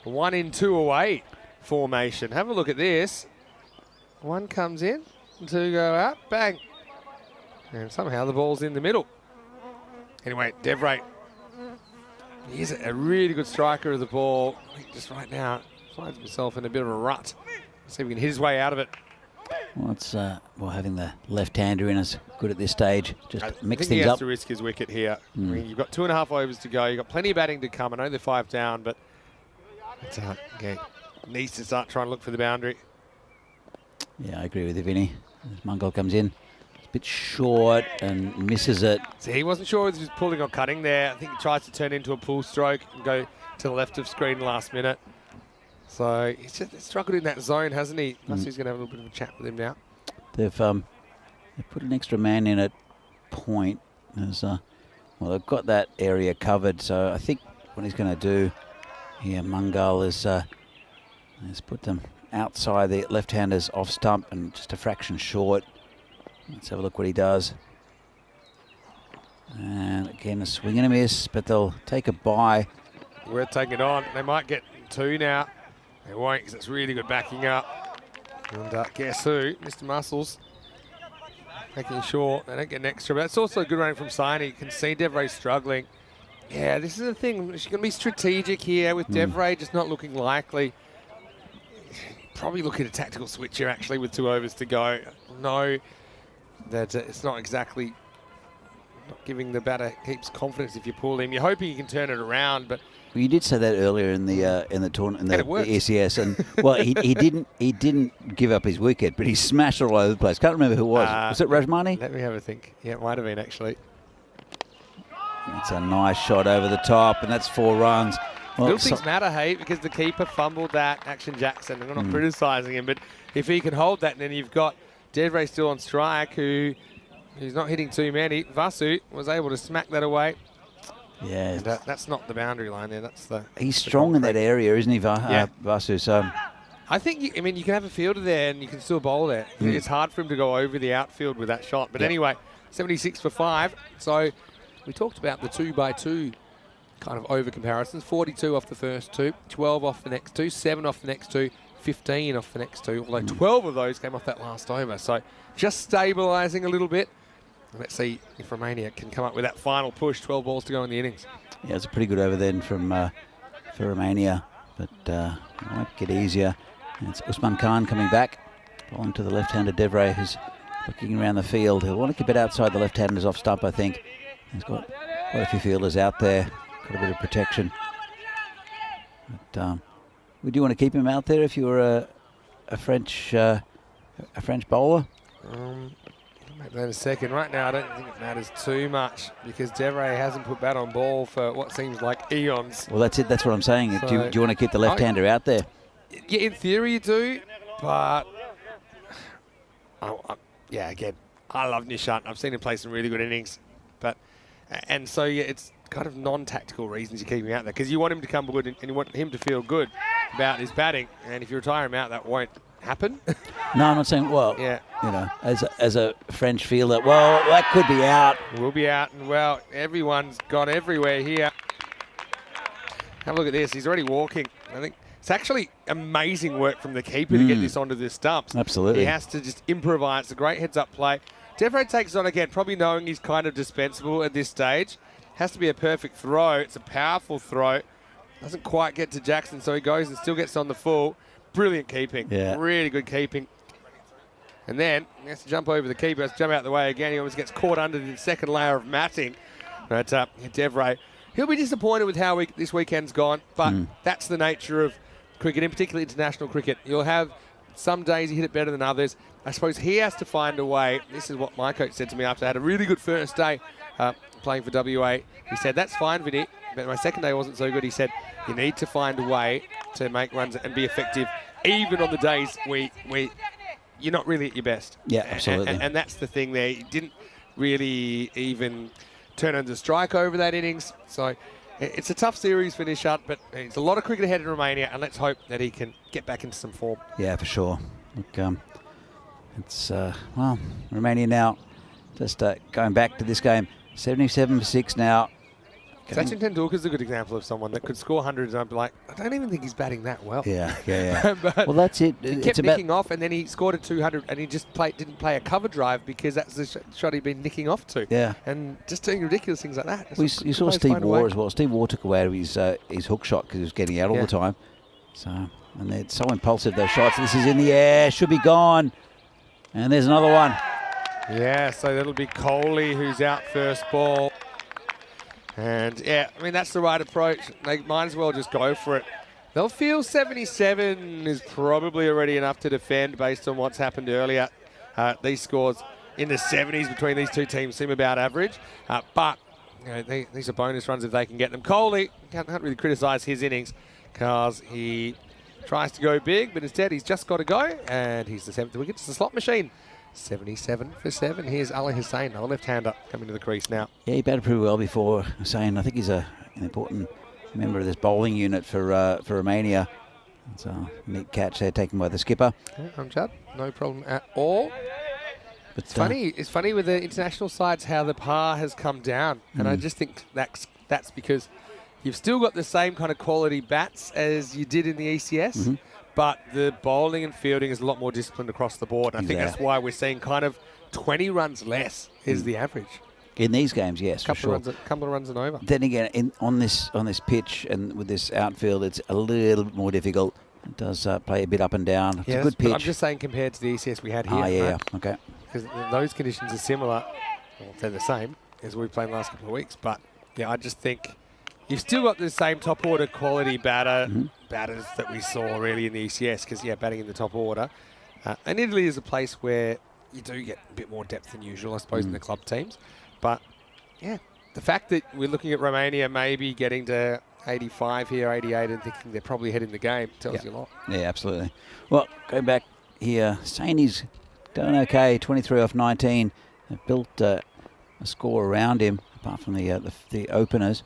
Speaker 5: 1 in 2 away. formation. Have a look at this. One comes in, 2 go out, bang. And somehow the ball's in the middle. Anyway, Devray, he's a really good striker of the ball. Just right now, finds himself in a bit of a rut. Let's see if he can hit his way out of it.
Speaker 4: Well, it's having the left-hander in is good at this stage. Just mix
Speaker 5: I think
Speaker 4: things
Speaker 5: he has
Speaker 4: up.
Speaker 5: to risk his wicket here. I mean, you've got 2.5 overs to go. You've got plenty of batting to come. I know they're 5 down, but okay, needs to start trying to look for the boundary.
Speaker 4: Yeah, I agree with you, Vinny. As Mungal comes in, it's a bit short and misses it.
Speaker 5: So he wasn't sure if he was pulling or cutting there. I think he tries to turn into a pull stroke and go to the left of screen last minute. So he's just struggled in that zone, hasn't he? Plus he's going to have a little bit of a chat with him now.
Speaker 4: They've put an extra man in at point. As, well, they've got that area covered. So I think what he's going to do here, Mungal, is put them outside the left-handers off stump and just a fraction short. Let's have a look what he does. And again, a swing and a miss, but they'll take a bye.
Speaker 5: Worth taking it on. They might get 2 now. They won't because it's really good backing up. And guess who? Mr. Muscles. Making sure they don't get an extra. But that's also a good running from Saini. You can see Devray struggling. Yeah, this is the thing. She's going to be strategic here with Devray just not looking likely. Probably looking at a tactical switch here, actually, with 2 overs to go. No, that it's not exactly not giving the batter heaps confidence if you pull him. You're hoping you can turn it around, but
Speaker 4: Well, you did say that earlier in the tournament, in
Speaker 5: And
Speaker 4: the
Speaker 5: it worked.
Speaker 4: ECS, and well, he didn't give up his wicket, but he smashed it all over the place. Can't remember who it was. Was it Rajmani?
Speaker 5: let me have a think. Yeah, it might have been, actually.
Speaker 4: It's a nice shot over the top, and that's 4 runs. Well,
Speaker 5: Little things matter, hey, because the keeper fumbled that, Action Jackson, and I'm not criticising him, but if he can hold that, then you've got Devray still on strike, who's not hitting too many. Vasu was able to smack that away.
Speaker 4: yeah,
Speaker 5: And, that's not the boundary line there. That's the.
Speaker 4: he's strong in that area, isn't he, Vasu? So
Speaker 5: I think you can have a fielder there and you can still bowl there. It's hard for him to go over the outfield with that shot. But anyway, 76 for 5. So we talked about the 2x2 kind of over comparisons. 42 off the first 2, 12 off the next 2, 7 off the next 2, 15 off the next 2. Although 12 of those came off that last over. So just stabilising a little bit. Let's see if Romania can come up with that final push. 12 balls to go in the innings.
Speaker 4: yeah, it's a pretty good over then from for Romania, but it might get easier. And it's Usman Khan coming back, bowling to the left-hander Devray, who's looking around the field. He'll want to keep it outside the left-handers off stump, I think. He's got quite a few fielders out there, got a bit of protection. But would you want to keep him out there if you were a French bowler?
Speaker 5: Make that a second. Right now, I don't think it matters too much because Devray hasn't put bat on ball for what seems like eons.
Speaker 4: Well, that's it. That's what I'm saying.
Speaker 5: So,
Speaker 4: do you want to keep the left-hander out there?
Speaker 5: Yeah, in theory you do, but yeah, again, I love Nishant. I've seen him play some really good innings, and so yeah, it's kind of non-tactical reasons you keep him out there because you want him to come good and you want him to feel good about his batting. And if you retire him out, that won't happen.
Speaker 4: No, I'm not saying. Well,
Speaker 5: Yeah.
Speaker 4: you know, as a French fielder, well, that could be out.
Speaker 5: We'll be out, and well, everyone's gone everywhere here. Have a look at this. He's already walking. I think it's actually amazing work from the keeper to get this onto the stumps.
Speaker 4: Absolutely.
Speaker 5: He has to just improvise. It's a great heads-up play. Devray takes it on again, probably knowing he's kind of dispensable at this stage. Has to be a perfect throw. It's a powerful throw. Doesn't quite get to Jackson, so he goes and still gets on the full. Brilliant keeping.
Speaker 4: Yeah.
Speaker 5: Really good keeping. And then he has to jump over the keeper, has to jump out the way again. He almost gets caught under the second layer of matting. But Devray, he'll be disappointed with how this weekend's gone, but that's the nature of cricket, in particular international cricket. You'll have some days you hit it better than others. I suppose he has to find a way. This is what my coach said to me after I had a really good first day playing for WA. He said, that's fine, Vinny, but my second day wasn't so good. He said, you need to find a way to make runs and be effective, even on the days where you're not really at your best.
Speaker 4: Yeah, absolutely.
Speaker 5: And that's the thing there. He didn't really even turn under strike over that innings. So it's a tough series for Nishant, but it's a lot of cricket ahead in Romania, and let's hope that he can get back into some form.
Speaker 4: Yeah, for sure. Look, it's well, Romania now just going back to this game. 77 for 6 now.
Speaker 5: Sachin Tendulkar's a good example of someone that could score hundreds, and I'd be like, I don't even think he's batting that well.
Speaker 4: Yeah.
Speaker 5: But
Speaker 4: Well, that's it.
Speaker 5: he kept
Speaker 4: It's about
Speaker 5: nicking off, and then he scored a 200, and he just didn't play a cover drive because that's the shot he'd been nicking off to.
Speaker 4: Yeah.
Speaker 5: And just doing ridiculous things like that.
Speaker 4: you saw Steve Waugh as well. Steve Waugh took away his hook shot because he was getting out all the time. So, and they're so impulsive, those shots. This is in the air, should be gone. And there's another one.
Speaker 5: Yeah, so that'll be Coley who's out first ball. And yeah, I mean, that's the right approach. They might as well just go for it. They'll feel 77 is probably already enough to defend based on what's happened earlier. These scores in the 70s between these two teams seem about average. But you know, these are bonus runs if they can get them. Coley, can't really criticise his innings because he tries to go big, but instead he's just got to go. And he's the 7th wicket. It's the slot machine. 77 for 7. Here's Ali Hussain, a left-hander, coming to the crease now.
Speaker 4: Yeah, he batted pretty well before Hussain. I think he's an important member of this bowling unit for Romania. It's a neat catch there taken by the skipper.
Speaker 5: Yeah, Amjad, no problem at all.
Speaker 4: But
Speaker 5: It's funny. It's funny with the international sides how the par has come down, and I just think that's because you've still got the same kind of quality bats as you did in the ECS. But the bowling and fielding is a lot more disciplined across the board. I think that's why we're seeing kind of 20 runs less is the average.
Speaker 4: In these games, yes, for sure.
Speaker 5: Couple of runs and over.
Speaker 4: Then again, on this pitch and with this outfield, it's a little bit more difficult. It does play a bit up and down. It's a good pitch.
Speaker 5: I'm just saying compared to the ECS we had here.
Speaker 4: Yeah, okay.
Speaker 5: Because those conditions are similar. Well, they're the same as we played the last couple of weeks. But yeah, I just think you've still got the same top order quality batters that we saw really in the ECS. Because batting in the top order, and Italy is a place where you do get a bit more depth than usual, I suppose, in the club teams. But yeah, the fact that we're looking at Romania maybe getting to 85 here, 88, and thinking they're probably ahead in the game tells you a lot.
Speaker 4: Yeah, absolutely. Well, going back here, Saini's done okay, 23 off 19. They've built a score around him, apart from the openers.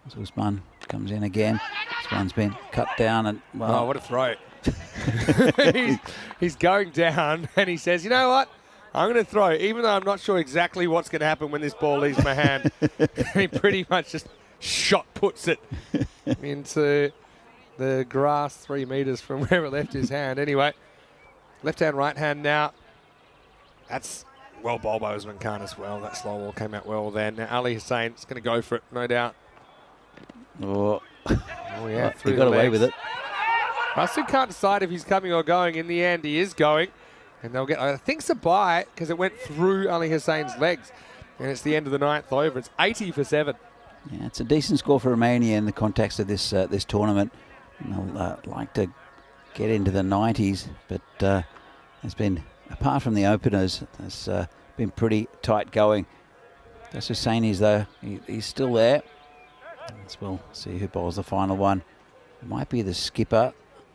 Speaker 4: So Usman comes in again. Usman's been cut down, and
Speaker 5: oh, what a throw! he's going down, and he says, "You know what? I'm going to throw, even though I'm not sure exactly what's going to happen when this ball leaves my hand." He pretty much just shot puts it into the grass 3 metres from where it left his hand. Anyway, left hand, right hand now. That's well bowled by Usman Khan as well. That slow ball came out well there. Now Ali Hussain is going to go for it, no doubt.
Speaker 4: Oh
Speaker 5: yeah,
Speaker 4: he got away with it.
Speaker 5: I still can't decide if he's coming or going. In the end, he is going. And they'll get, I think, a bye because it went through Ali Hussain's legs. And it's the end of the 9th over. It's 80 for 7.
Speaker 4: Yeah, it's a decent score for Romania in the context of this this tournament. And they'll like to get into the 90s, but it's been, apart from the openers, it's been pretty tight going. That's Hussaini's though. He's still there. Let's we'll see who bowls the final one. It might be the skipper,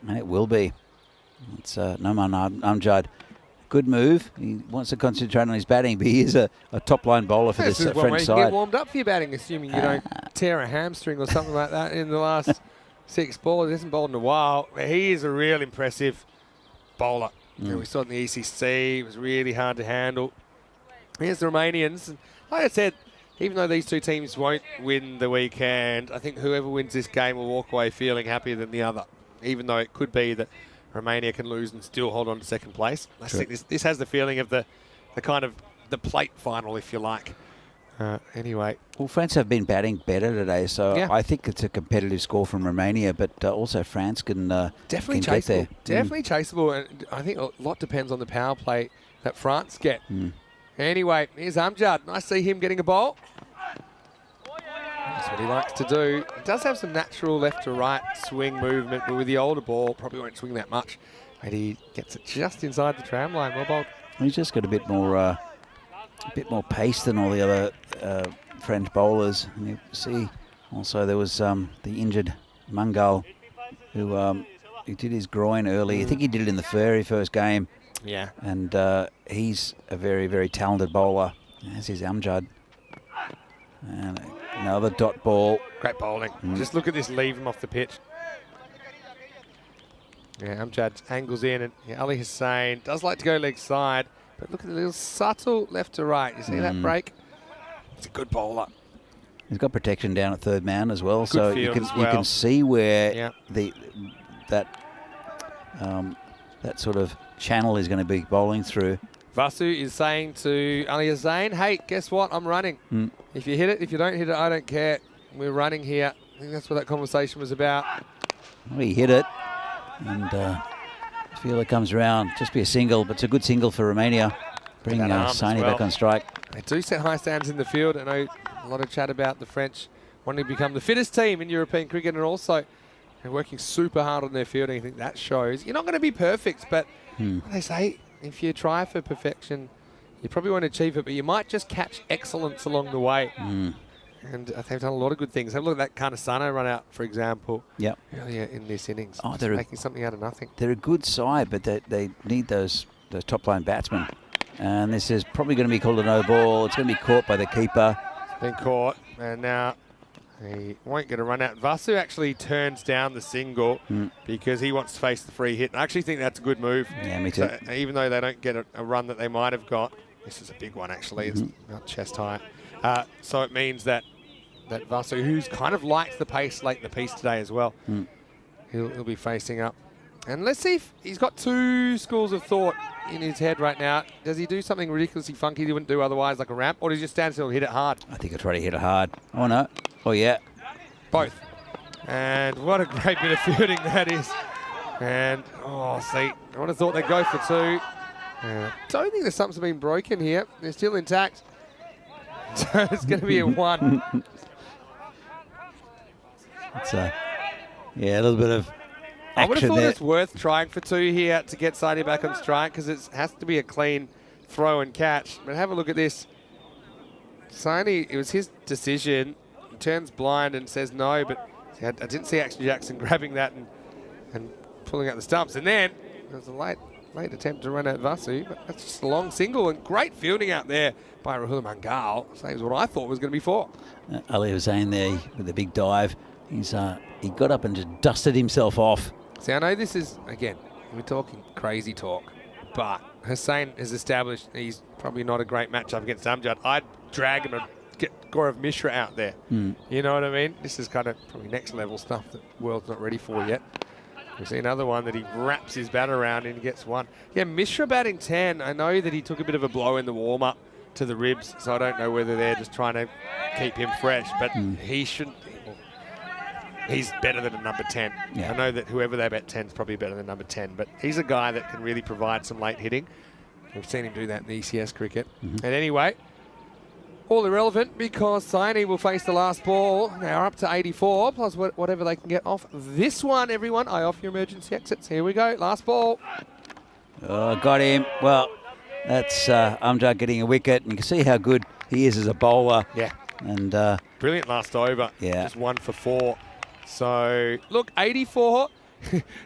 Speaker 4: and it will be. It's Noman Amjad. Good move. He wants to concentrate on his batting, but he is a top-line bowler for this French side.
Speaker 5: You can get warmed up for your batting, assuming you don't tear a hamstring or something like that in the last 6 balls. He hasn't bowled in a while. He is a real impressive bowler. You know, we saw it in the ECC. It was really hard to handle. Here's the Romanians. Like I said, even though these two teams won't win the weekend, I think whoever wins this game will walk away feeling happier than the other, even though it could be that Romania can lose and still hold on to second place. I think this has the feeling of the kind of the plate final, if you like. Anyway.
Speaker 4: Well, France have been batting better today, so I think it's a competitive score from Romania, but also France can
Speaker 5: definitely
Speaker 4: can
Speaker 5: chaseable.
Speaker 4: get there.
Speaker 5: Definitely chaseable, and I think a lot depends on the power play that France get. Anyway, here's Amjad. Nice to see him getting a bowl. That's what he likes to do. He does have some natural left to right swing movement, but with the older ball, probably won't swing that much. And he gets it just inside the tram line. Well bowled.
Speaker 4: He's just got a bit more pace than all the other French bowlers. And you see, also there was the injured Mangal, who he did his groin early. I think he did it in the very first game.
Speaker 5: Yeah.
Speaker 4: And he's a very, very talented bowler. As is Amjad. And another dot ball.
Speaker 5: Great bowling. Just look at this, leave him off the pitch. Yeah, Amjad angles in, and Ali Hussain does like to go leg side, but look at the little subtle left to right. You see that break? It's a good bowler.
Speaker 4: He's got protection down at third man as well, so you
Speaker 5: field
Speaker 4: can
Speaker 5: as
Speaker 4: you
Speaker 5: well.
Speaker 4: can see where
Speaker 5: Yeah.
Speaker 4: that sort of channel is going to be bowling through.
Speaker 5: Vasu is saying to Ali Zain, hey, guess what? I'm running. If you hit it, if you don't hit it, I don't care. We're running here. I think that's what that conversation was about.
Speaker 4: Well, he hit it, and Fila comes around. Just be a single, but it's a good single for Romania. Bring
Speaker 5: That arm as
Speaker 4: Saini
Speaker 5: well.
Speaker 4: back on strike.
Speaker 5: They do set high standards in the field. I know a lot of chat about the French wanting to become the fittest team in European cricket, and also they're working super hard on their fielding. I think that shows. You're not going to be perfect, but what they say, if you try for perfection, you probably won't achieve it, but you might just catch excellence along the way. And they've done a lot of good things. Have a look at that kind of Sano run out, for example, earlier in this innings.
Speaker 4: Oh,
Speaker 5: Just
Speaker 4: they're
Speaker 5: making something out of nothing.
Speaker 4: They're a good side, but they need those top line batsmen. And this is probably going to be called a no ball. It's going to be caught by the keeper.
Speaker 5: Been caught, and now he won't get a run out. Vasu actually turns down the single because he wants to face the free hit. I actually think that's a good move.
Speaker 4: Yeah, me too.
Speaker 5: So, even though they don't get a run that they might have got, this is a big one actually. It's not chest high. So it means that Vasu, who's kind of liked the pace late in the piece today as well, he'll be facing up. And let's see if he's got two schools of thought in his head right now. Does he do something ridiculously funky he wouldn't do otherwise, like a ramp, or does he just stand still and hit it hard?
Speaker 4: I think he'll try to hit it hard. Oh, no. Oh, yeah.
Speaker 5: Both. And what a great bit of fielding that is. And, oh, see, I would have thought they'd go for two. Don't think there's something's been broken here. They're still intact. So it's going to be a one.
Speaker 4: It's a little bit of
Speaker 5: I would have
Speaker 4: action
Speaker 5: thought
Speaker 4: there.
Speaker 5: it's worth trying for two here to get Saini back on strike because it has to be a clean throw and catch. But have a look at this. Saini, it was his decision. He turns blind and says no, but I didn't see Action Jackson grabbing that and pulling out the stumps. And then there was a late attempt to run out Vasu, but that's just a long single and great fielding out there by Rahul Mangal. Same as what I thought was going to be four.
Speaker 4: Ali was saying there with the big dive, he got up and just dusted himself off.
Speaker 5: See, I know this is, again, we're talking crazy talk, but Hussain has established he's probably not a great matchup against Amjad. I'd drag him and get Gaurav Mishra out there. You know what I mean? This is kind of probably next level stuff that the world's not ready for yet. We see another one that he wraps his bat around and he gets one. Yeah, Mishra batting 10. I know that he took a bit of a blow in the warm-up to the ribs, so I don't know whether they're just trying to keep him fresh, but he shouldn't. He's better than a number 10.
Speaker 4: Yeah.
Speaker 5: I know that whoever they bet 10 is probably better than number 10, but he's a guy that can really provide some late hitting. We've seen him do that in the ECS cricket. And anyway, all irrelevant because Saini will face the last ball. Now up to 84, plus whatever they can get off this one, everyone. Eye off your emergency exits. Here we go, last ball.
Speaker 4: Oh, got him. Well, that's Amjad getting a wicket, and you can see how good he is as a bowler.
Speaker 5: Yeah.
Speaker 4: And
Speaker 5: Brilliant last over.
Speaker 4: Yeah.
Speaker 5: Just 1 for 4. So, look, 84.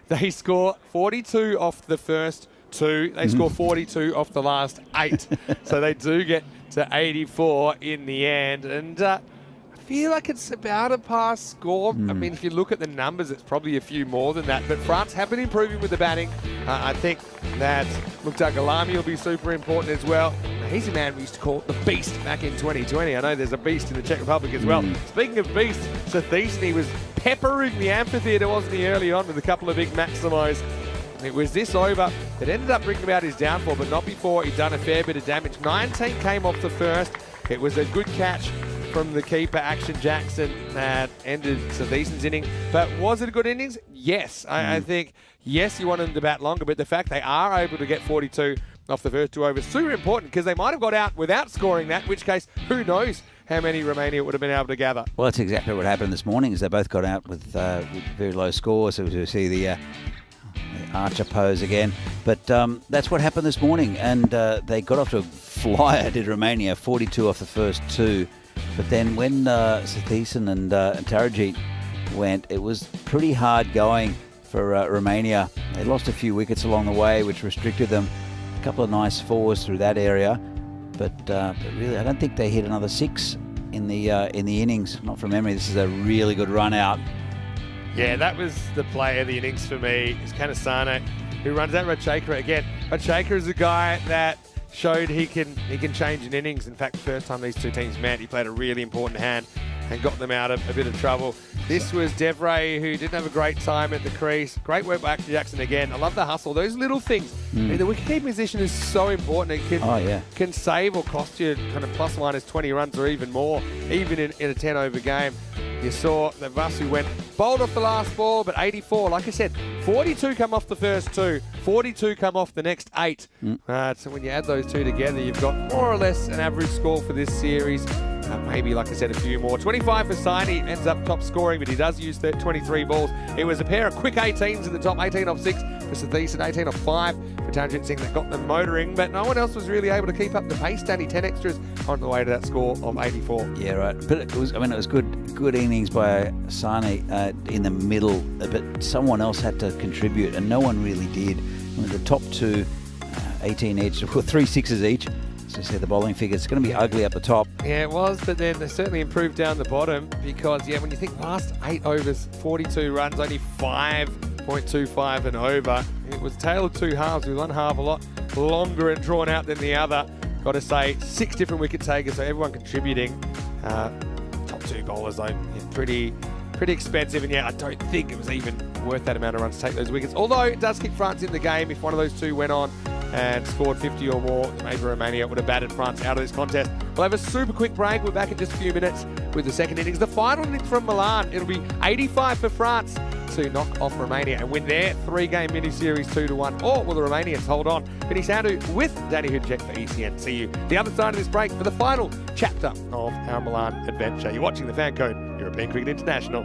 Speaker 5: They score 42 off the first 2. They score 42 off the last 8. So they do get to 84 in the end. And I feel like it's about a pass score. I mean, if you look at the numbers, it's probably a few more than that. But France have been improving with the batting. I think that Mukhtar Ghalami will be super important as well. He's a man we used to call the Beast back in 2020. I know there's a Beast in the Czech Republic as well. Speaking of Beast, Sathishni was peppering the amphitheatre, wasn't he, early on with a couple of big maximos. It was this over that ended up bringing about his downfall, but not before he'd done a fair bit of damage. 19 came off the first. It was a good catch from the keeper, Action Jackson, that ended Sathishni's inning. But was it a good innings? Yes. I think, yes, you wanted them to bat longer, but the fact they are able to get 42 off the first 2 overs is super important because they might have got out without scoring that, in which case, who knows how many Romania would have been able to gather.
Speaker 4: well, that's exactly what happened this morning. Is they both got out with very low scores. So we see the Archer pose again. But that's what happened this morning, and they got off to a flyer. Did Romania 42 off the first 2, but then when Sathisen and Tarajit went, it was pretty hard going for Romania. They lost a few wickets along the way, which restricted them. A couple of nice 4s through that area, but really, I don't think they hit another 6 in the innings. Not from memory. This is a really good run out.
Speaker 5: Yeah, that was the play of the innings for me. It's Kanasano who runs out. Rajshekar again. Rajshekar is a guy that showed he can change an innings. In fact, the first time these two teams met, he played a really important hand. and got them out of a bit of trouble. This was Devray, who didn't have a great time at the crease. Great work by Jackson again. I love the hustle. Those little things. I mean, the wicket-keeping position is so important. It can save or cost you kind of plus minus 20 runs or even more, even in a 10-over game. You saw that Vasu went bowled off the last ball, but 84. Like I said, 42 come off the first 2, 42 come off the next 8. So when you add those 2 together, you've got more or less an average score for this series. Maybe, like I said, a few more. 25 for Saini, ends up top scoring, but he does use 23 balls. It was a pair of quick 18s in the top, 18 off 6 for Satheesh and 18 off 5 for Tanjit Singh that got them motoring, but no one else was really able to keep up the pace. Danny, 10 extras on the way to that score of 84.
Speaker 4: Yeah, right. But it was good innings by Saini in the middle, but someone else had to contribute, and no one really did. I mean, the top 2, 18 each, 3 sixes each. So you see the bowling figure, it's going to be ugly up the top.
Speaker 5: Yeah, it was, but then they certainly improved down the bottom because, when you think last 8 overs, 42 runs, only 5.25 and over. It was tale of 2 halves, with one half a lot longer and drawn out than the other. Got to say, 6 different wicket takers, so everyone contributing. Top 2 bowlers, though, pretty expensive, and I don't think it was even worth that amount of runs to take those wickets. Although it does kick France in the game. If one of those 2 went on and scored 50 or more, maybe Romania would have batted France out of this contest. We'll have a super quick break. We're back in just a few minutes with the second innings. The final innings from Milan. It'll be 85 for France to knock off Romania and win their 3-game mini-series 2-1. Or will the Romanians hold on? Vinny Sandhu with Danny Hudjek for ECN. See you the other side of this break for the final chapter of our Milan adventure. You're watching the Fan Code, European Cricket International.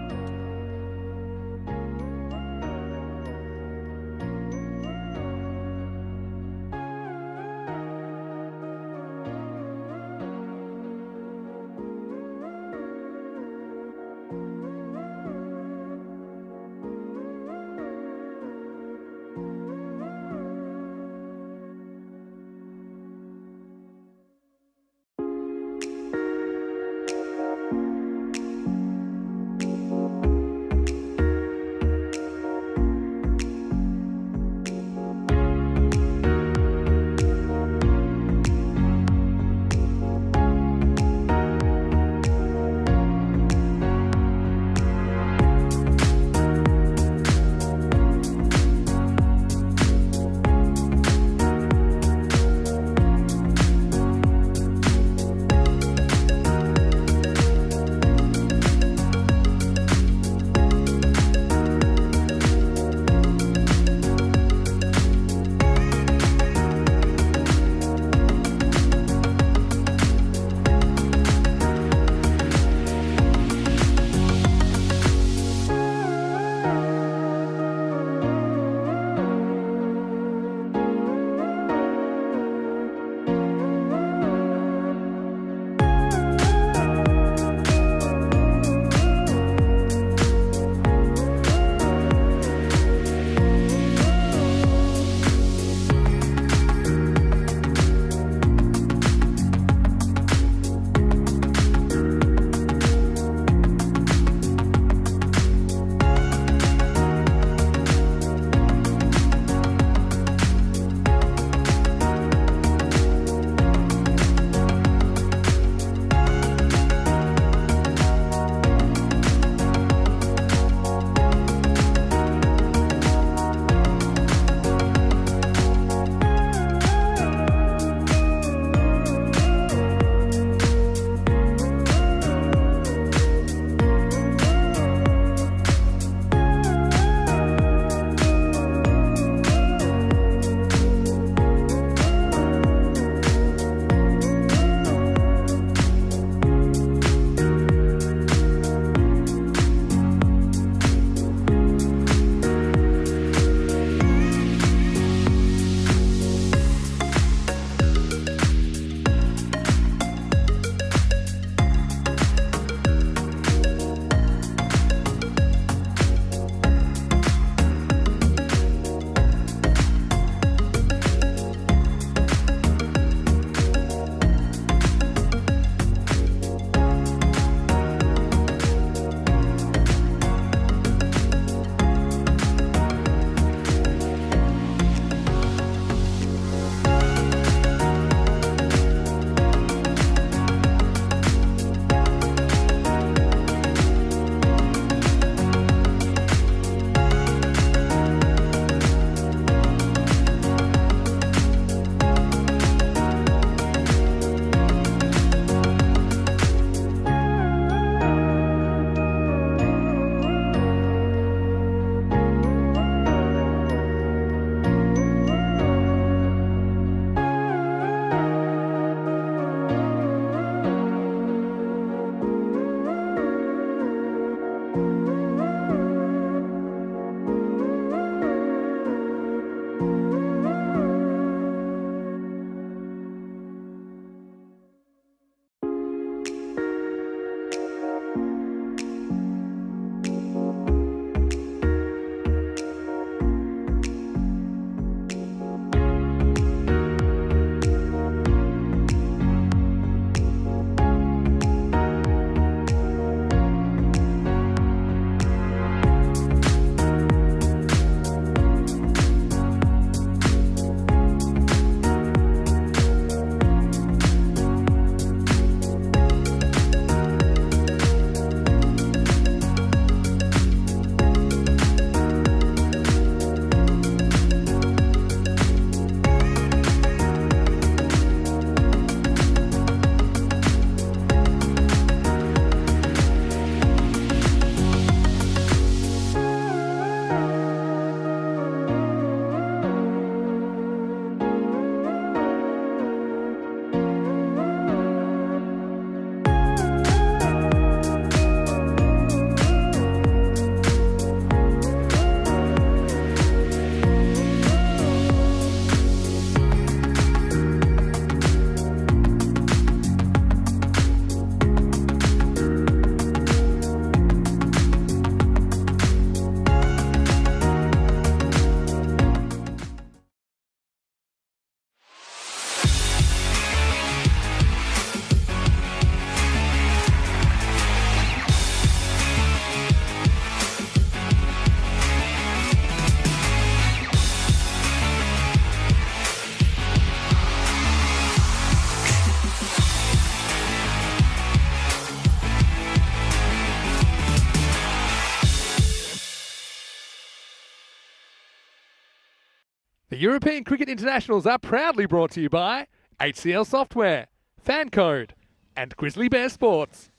Speaker 2: European Cricket Internationals are proudly brought to you by HCL Software, Fan Code, and Grizzly Bear Sports.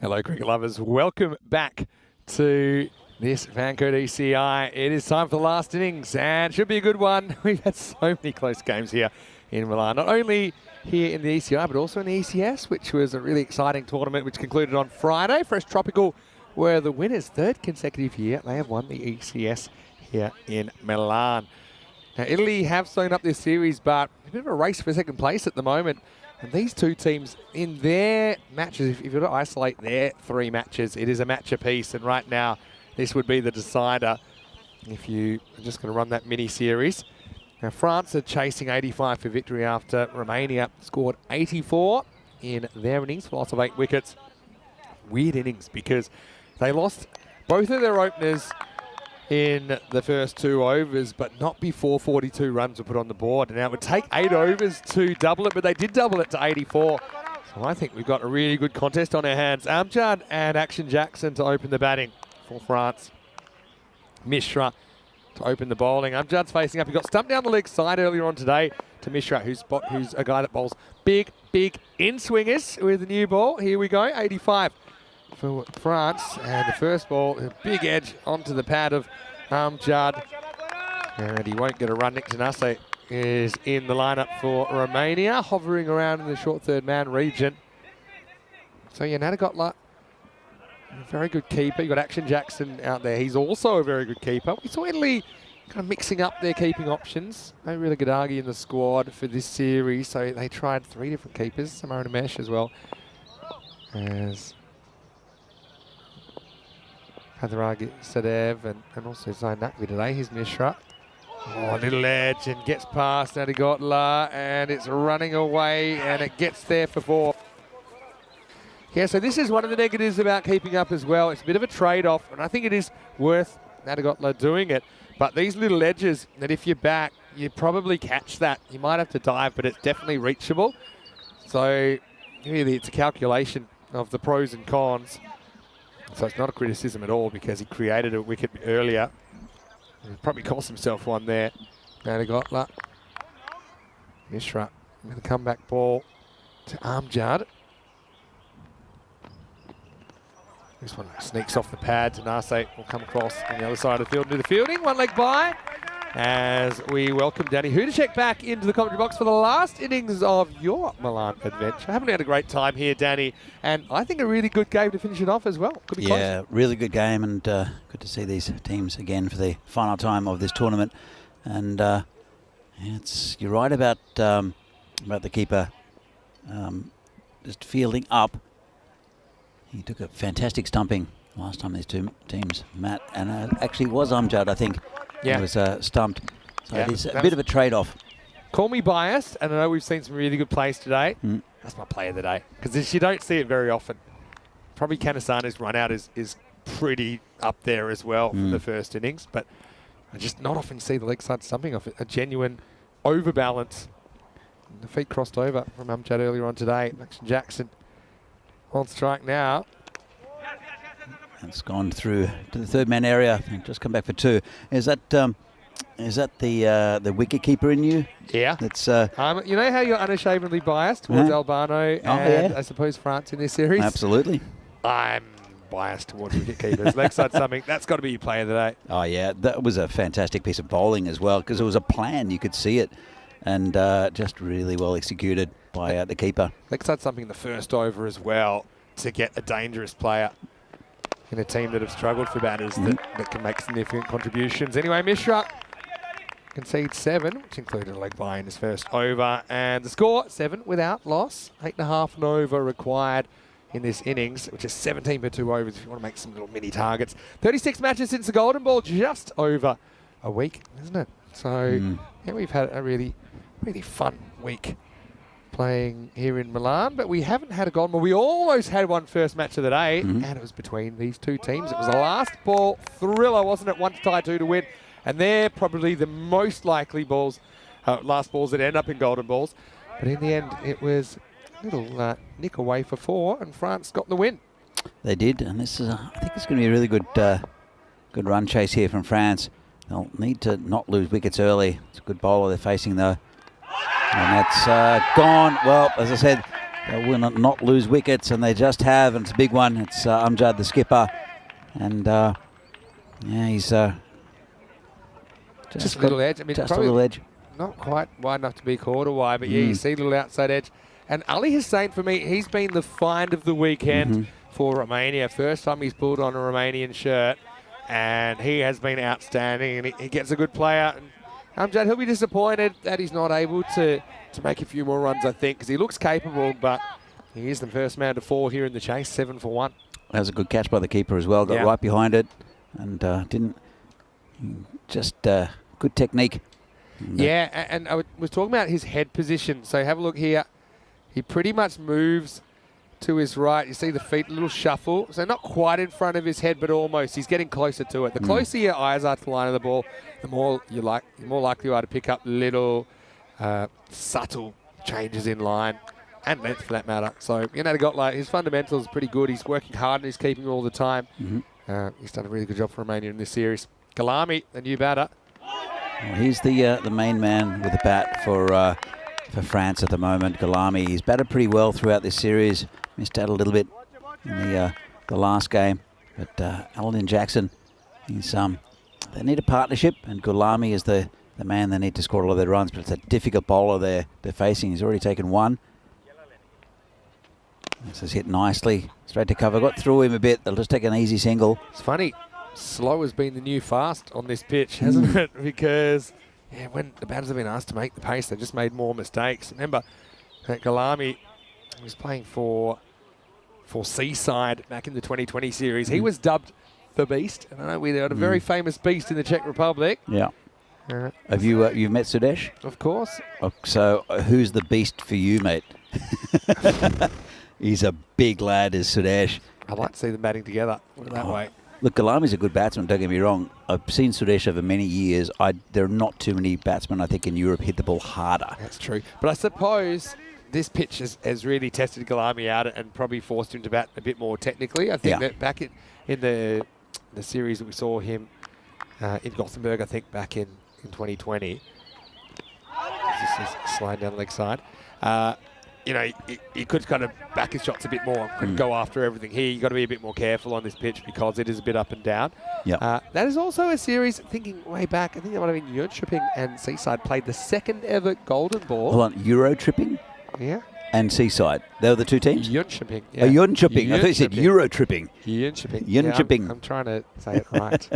Speaker 5: Hello, cricket lovers. Welcome back to this Fan Code ECI. It is time for the last innings, and should be a good one. We've had so many close games here in Milan, not only here in the ECI, but also in the ECS, which was a really exciting tournament, which concluded on Friday. Fresh Tropical were the winners, third consecutive year. They have won the ECS here in Milan. Now, Italy have sewn up this series, but a bit of a race for second place at the moment. And these two teams, in their matches, if you were to isolate their three matches, it is a match apiece. And right now, this would be the decider if you are just going to run that mini-series. Now, France are chasing 85 for victory after Romania scored 84 in their innings for loss of 8 wickets. Weird innings because they lost both of their openers in the first 2 overs, but not before 42 runs were put on the board. Now, it would take 8 overs to double it, but they did double it to 84. So I think we've got a really good contest on our hands. Amjad and Action Jackson to open the batting for France. Mishra to open the bowling. Amjad's facing up. He got stumped down the leg side earlier on today to Mishra, who's a guy that bowls big in-swingers with the new ball. Here we go, 85 for France. And the first ball, a big edge onto the pad of Amjad. And he won't get a run. Nick Janase is in the lineup for Romania, hovering around in the short third man region. So yeah, Nadagotla, a very good keeper. You've got Action Jackson out there. He's also a very good keeper. We saw Italy kind of mixing up their keeping options. No really Gadagi in the squad for this series, so they tried 3 different keepers. Samara Namesh as well as Hadaragi Sadev and also Zain Naqvi today. Here's Mishra. Oh, little edge and gets past Nadagotla, and it's running away, and it gets there for 4. Yeah, so this is one of the negatives about keeping up as well. It's a bit of a trade-off, and I think it is worth Nadagotla doing it. But these little edges, that if you're back, you probably catch that. You might have to dive, but it's definitely reachable. So really, it's a calculation of the pros and cons. So it's not a criticism at all because he created a wicket earlier. He probably cost himself one there. Nadagotla. Mishra with a comeback ball to Amjad. This one sneaks off the pad. Nase will come across on the other side of the field into the fielding. One leg by as we welcome Danny Hudacek back into the commentary box for the last innings of your Milan adventure. Haven't had a great time here, Danny, and I think a really good game to finish it off as well. Could be close.
Speaker 4: Really good game, and good to see these teams again for the final time of this tournament. And you're right about the keeper just fielding up. He took a fantastic stumping last time these two teams met, and actually it was Amjad, I think, who was stumped. So it is a bit of a trade-off.
Speaker 5: Call me biased, and I know we've seen some really good plays today. That's my play of the day, because you don't see it very often. Probably Kanasana's run out is pretty up there as well from the first innings, but I just not often see the leg side stumping off it. A genuine overbalance. The feet crossed over from Amjad earlier on today. Action Jackson on strike now.
Speaker 4: It's gone through to the third man area and just come back for 2. Is that the wicket keeper in you?
Speaker 5: Yeah.
Speaker 4: That's
Speaker 5: you know how you're unashamedly biased towards Albano and I suppose France in this series?
Speaker 4: Absolutely.
Speaker 5: I'm biased towards wicket keepers. Leg side something. That's got to be your play of the day.
Speaker 4: Oh yeah, that was a fantastic piece of bowling as well because it was a plan. You could see it, and just really well executed by the keeper.
Speaker 5: Leg side something the first over as well to get a dangerous player in a team that have struggled for batters that can make significant contributions. Anyway, Mishra concedes 7, which included a leg bye in his first over. And the score, 7 without loss. 8.5 an over required in this innings, which is 17 per 2 overs if you want to make some little mini targets. 36 matches since the Golden Ball, just over a week, isn't it? So, yeah, we've had a really, really fun week playing here in Milan, but we haven't had a Golden Ball. We almost had one first match of the day, and it was between these two teams. It was a last ball thriller, wasn't it? 1 to tie, 2 to win. And they're probably the most likely balls, last balls that end up in Golden Balls. But in the end, it was a little nick away for 4, and France got the win.
Speaker 4: They did, and this is I think it's going to be a really good good run chase here from France. they'll need to not lose wickets early. It's a good bowler they're facing, though. And that's gone. Well, as I said, they will not lose wickets, and they just have, and it's a big one. It's Amjad, the skipper. And, yeah, he's
Speaker 5: just a little edge. I mean,
Speaker 4: just a little edge.
Speaker 5: Not quite wide enough to be quarter wide, but yeah, you see a little outside edge. And Ali Hussain, for me, he's been the find of the weekend for Romania. First time he's pulled on a Romanian shirt, and he has been outstanding, and he gets a good player. And Amjad, he'll be disappointed that he's not able to make a few more runs, I think, because he looks capable, but he is the first man to fall here in the chase, 7 for 1.
Speaker 4: That was a good catch by the keeper as well. Got right behind it and didn't just good technique.
Speaker 5: Yeah, and I was talking about his head position. So have a look here. He pretty much moves to his right. You see the feet, a little shuffle. So not quite in front of his head, but almost. He's getting closer to it. The closer your eyes are to the line of the ball, the more likely you are to pick up little subtle changes in line and length for that matter. So, his fundamentals pretty good. He's working hard and he's keeping all the time. He's done a really good job for Romania in this series. Galami, the new batter.
Speaker 4: Well, he's the main man with the bat for France at the moment. Galami, he's batted pretty well throughout this series. Missed out a little bit in the last game, but Alan Jackson, they need a partnership, and Galami is the man they need to score a lot of their runs. But it's a difficult bowler they're facing. He's already taken one. This is hit nicely, straight to cover. Got through him a bit. They'll just take an easy single.
Speaker 5: It's funny. Slow has been the new fast on this pitch, hasn't it? Because when the batters have been asked to make the pace, they've just made more mistakes. Remember that Galami was playing for Seaside back in the 2020 series. He was dubbed the Beast. And I know we had a very famous beast in the Czech Republic.
Speaker 4: Yeah. Have you've met Sudesh?
Speaker 5: Of course.
Speaker 4: Oh, so who's the beast for you, mate? He's a big lad, is Sudesh.
Speaker 5: I'd like to see them batting together. Put it that way.
Speaker 4: Look, Galami's a good batsman, don't get me wrong. I've seen Sudesh over many years. There are not too many batsmen, I think, in Europe hit the ball harder.
Speaker 5: That's true. But I suppose this pitch has really tested Galami out and probably forced him to bat a bit more technically. I think that back in the series that we saw him in Gothenburg, I think back in 2020. This is sliding down the leg side. He could kind of back his shots a bit more, could go after everything. Here, you've got to be a bit more careful on this pitch because it is a bit up and down. That is also a series, thinking way back, I think that might have been Jönköping and Seaside played the second ever golden ball.
Speaker 4: Hold on, Euro tripping?
Speaker 5: Yeah.
Speaker 4: And Seaside. They were the two teams?
Speaker 5: Jönköping.
Speaker 4: Yeah. Oh, Jönköping. I thought you said Euro tripping.
Speaker 5: Jönköping.
Speaker 4: Jönköping.
Speaker 5: I'm trying to say it right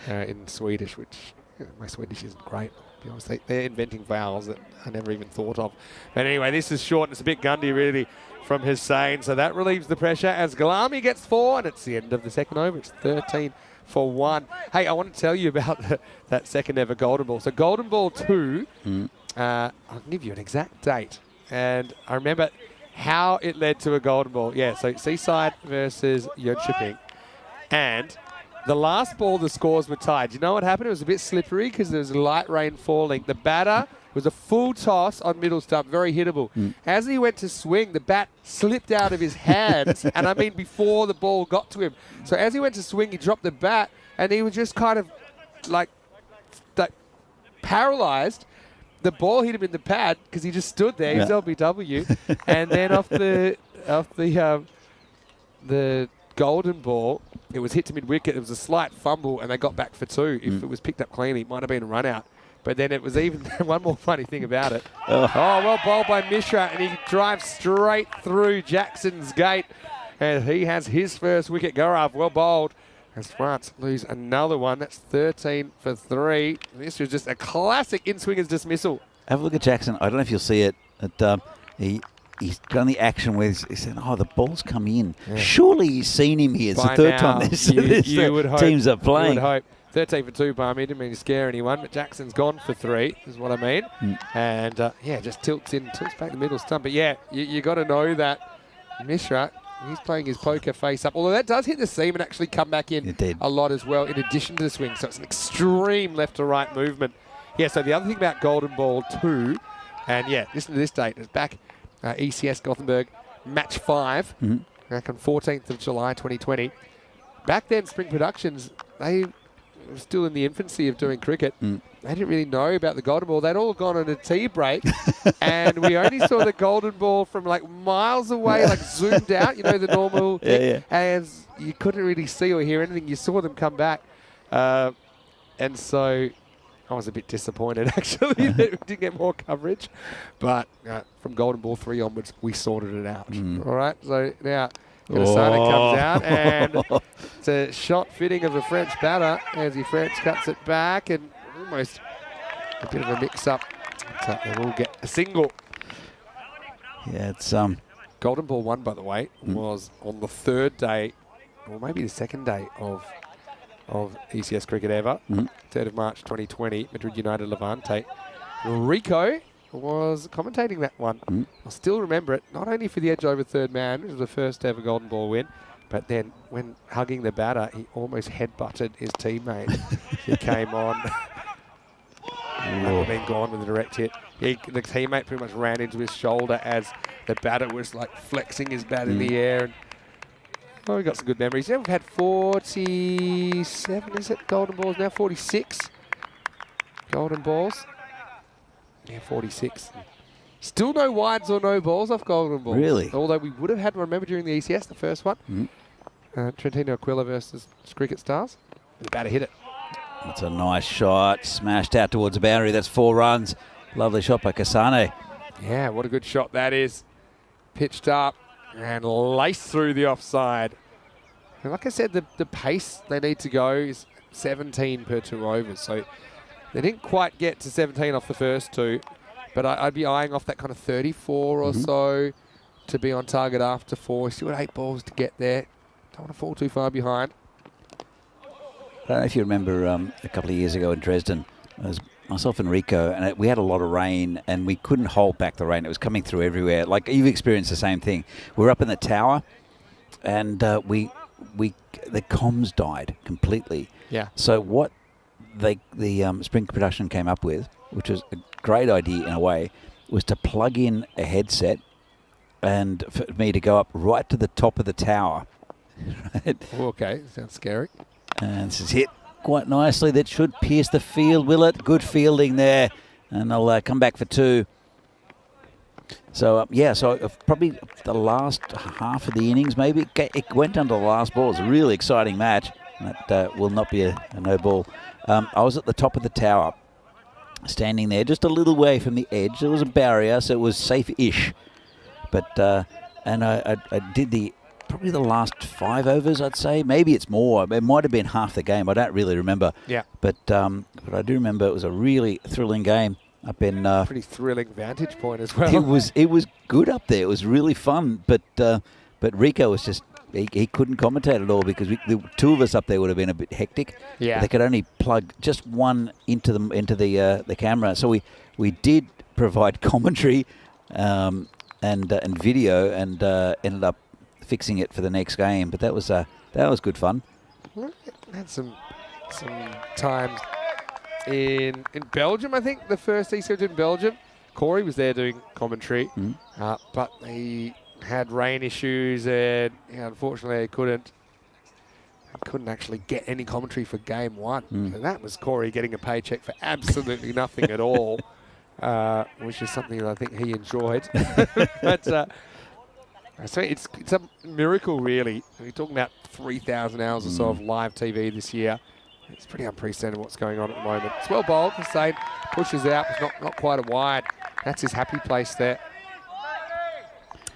Speaker 5: in Swedish, which my Swedish isn't great. To be honest, they're inventing vowels that I never even thought of. But anyway, this is short and it's a bit gundy really from Hussain. So that relieves the pressure as Galami gets 4 and it's the end of the second over. It's 13 for 1. Hey, I want to tell you about that second ever golden ball. So golden ball 2, I'll give you an exact date. And I remember how it led to a golden ball. Yeah, so Seaside versus Jönköping. And the last ball, the scores were tied. Do you know what happened? It was a bit slippery because there was light rain falling. The batter was a full toss on middle stump, very hittable. As he went to swing, the bat slipped out of his hands, and I mean before the ball got to him. So as he went to swing, he dropped the bat, and he was just kind of like paralyzed. The ball hit him in the pad because he just stood there. He was LBW, and then off the golden ball, it was hit to mid-wicket. It was a slight fumble, and they got back for 2. If it was picked up cleanly, it might have been a run-out. But then it was even one more funny thing about it. Well bowled by Mishra, and he drives straight through Jackson's gate. And he has his first wicket. Gaurav, well bowled. As France lose another one. That's 13 for 3. This was just a classic in-swingers dismissal.
Speaker 4: Have a look at Jackson. I don't know if you'll see it. He's done the action where he said, the ball's come in. Yeah. Surely he's seen him here. It's the third time this teams are playing.
Speaker 5: You would hope. 13 for 2, Barmy. Didn't mean to scare anyone, but Jackson's gone for 3, is what I mean. And, just tilts back the middle stump. But, you got to know that Mishra, he's playing his poker face up. Although that does hit the seam and actually come back in a lot as well, in addition to the swing. So it's an extreme left to right movement. Yeah, so the other thing about golden ball 2, and, listen to this date. It's back ECS Gothenburg, match 5, back on 14th of July 2020. Back then, Spring Productions, they was still in the infancy of doing cricket. They didn't really know about the golden ball. They'd all gone on a tea break, and we only saw the golden ball from like miles away, like zoomed out, you know, the normal thing. And you couldn't really see or hear anything. You saw them come back. And so I was a bit disappointed, actually, that we didn't get more coverage. But from golden ball 3 onwards, we sorted it out. All right, so now Gasana comes out, and it's a shot fitting of a French batter as he French cuts it back, and almost a bit of a mix-up. So they will get a single.
Speaker 4: Yeah, it's
Speaker 5: Golden ball 1, by the way, was on the 3rd day, or maybe the 2nd day of ECS cricket ever, 3rd of March 2020, Madrid United Levante. Rico was commentating that one. I'll still remember it, not only for the edge over third man, which was the first ever golden ball win, but then when hugging the batter, he almost headbutted his teammate. He came on. And been gone with a direct hit. The teammate pretty much ran into his shoulder as the batter was like flexing his bat in the air. And, oh, we got some good memories. Yeah, we've had 47, is it, golden balls now? 46 golden balls. Yeah, 46. Still no wides or no balls off golden balls.
Speaker 4: Really?
Speaker 5: Although we would have had one, remember, during the ECS, the first one. Trentino Aquila versus Cricket Stars. The batter hit it.
Speaker 4: That's a nice shot. Smashed out towards the boundary. That's 4 runs. Lovely shot by Kasane.
Speaker 5: Yeah, what a good shot that is. Pitched up and laced through the offside. And like I said, the pace they need to go is 17 per 2 overs. So they didn't quite get to 17 off the first 2. But I'd be eyeing off that kind of 34 or so to be on target after 4. Still got 8 balls to get there. Don't want to fall too far behind.
Speaker 4: I don't know if you remember a couple of years ago in Dresden, it was myself and Rico, and we had a lot of rain, and we couldn't hold back the rain. It was coming through everywhere. Like, you've experienced the same thing. We were up in the tower, and the comms died completely.
Speaker 5: Yeah.
Speaker 4: So what the Spring Production came up with, which was a great idea in a way, was to plug in a headset and for me to go up right to the top of the tower. Right?
Speaker 5: Okay, sounds scary.
Speaker 4: And this is hit quite nicely. That should pierce the field, will it? Good fielding there. And they'll come back for 2. So, so probably the last half of the innings, maybe. It went under the last ball. It was a really exciting match. That will not be a no ball. I was at the top of the tower, standing there just a little way from the edge. There was a barrier, so it was safe-ish. But, and I did probably the last 5 overs, I'd say. Maybe it's more. It might have been half the game. I don't really remember.
Speaker 5: Yeah.
Speaker 4: But I do remember it was a really thrilling game up in.
Speaker 5: Pretty thrilling vantage point as well.
Speaker 4: It was good up there. It was really fun. But Rico was just he couldn't commentate at all because the 2 of us up there would have been a bit hectic.
Speaker 5: Yeah.
Speaker 4: They could only plug just one into the camera. So we did provide commentary and video and ended up fixing it for the next game, but that was good fun.
Speaker 5: Had some times in Belgium, I think, the first ECN in Belgium. Corey was there doing commentary, but they had rain issues, and unfortunately they couldn't actually get any commentary for game 1. So that was Corey getting a paycheck for absolutely nothing at all, which is something that I think he enjoyed. But so it's a miracle, really. We're talking about 3,000 hours or so of live TV this year. It's pretty unprecedented what's going on at the moment. It's well bowled. Hussain pushes out. It's not quite a wide. That's his happy place there.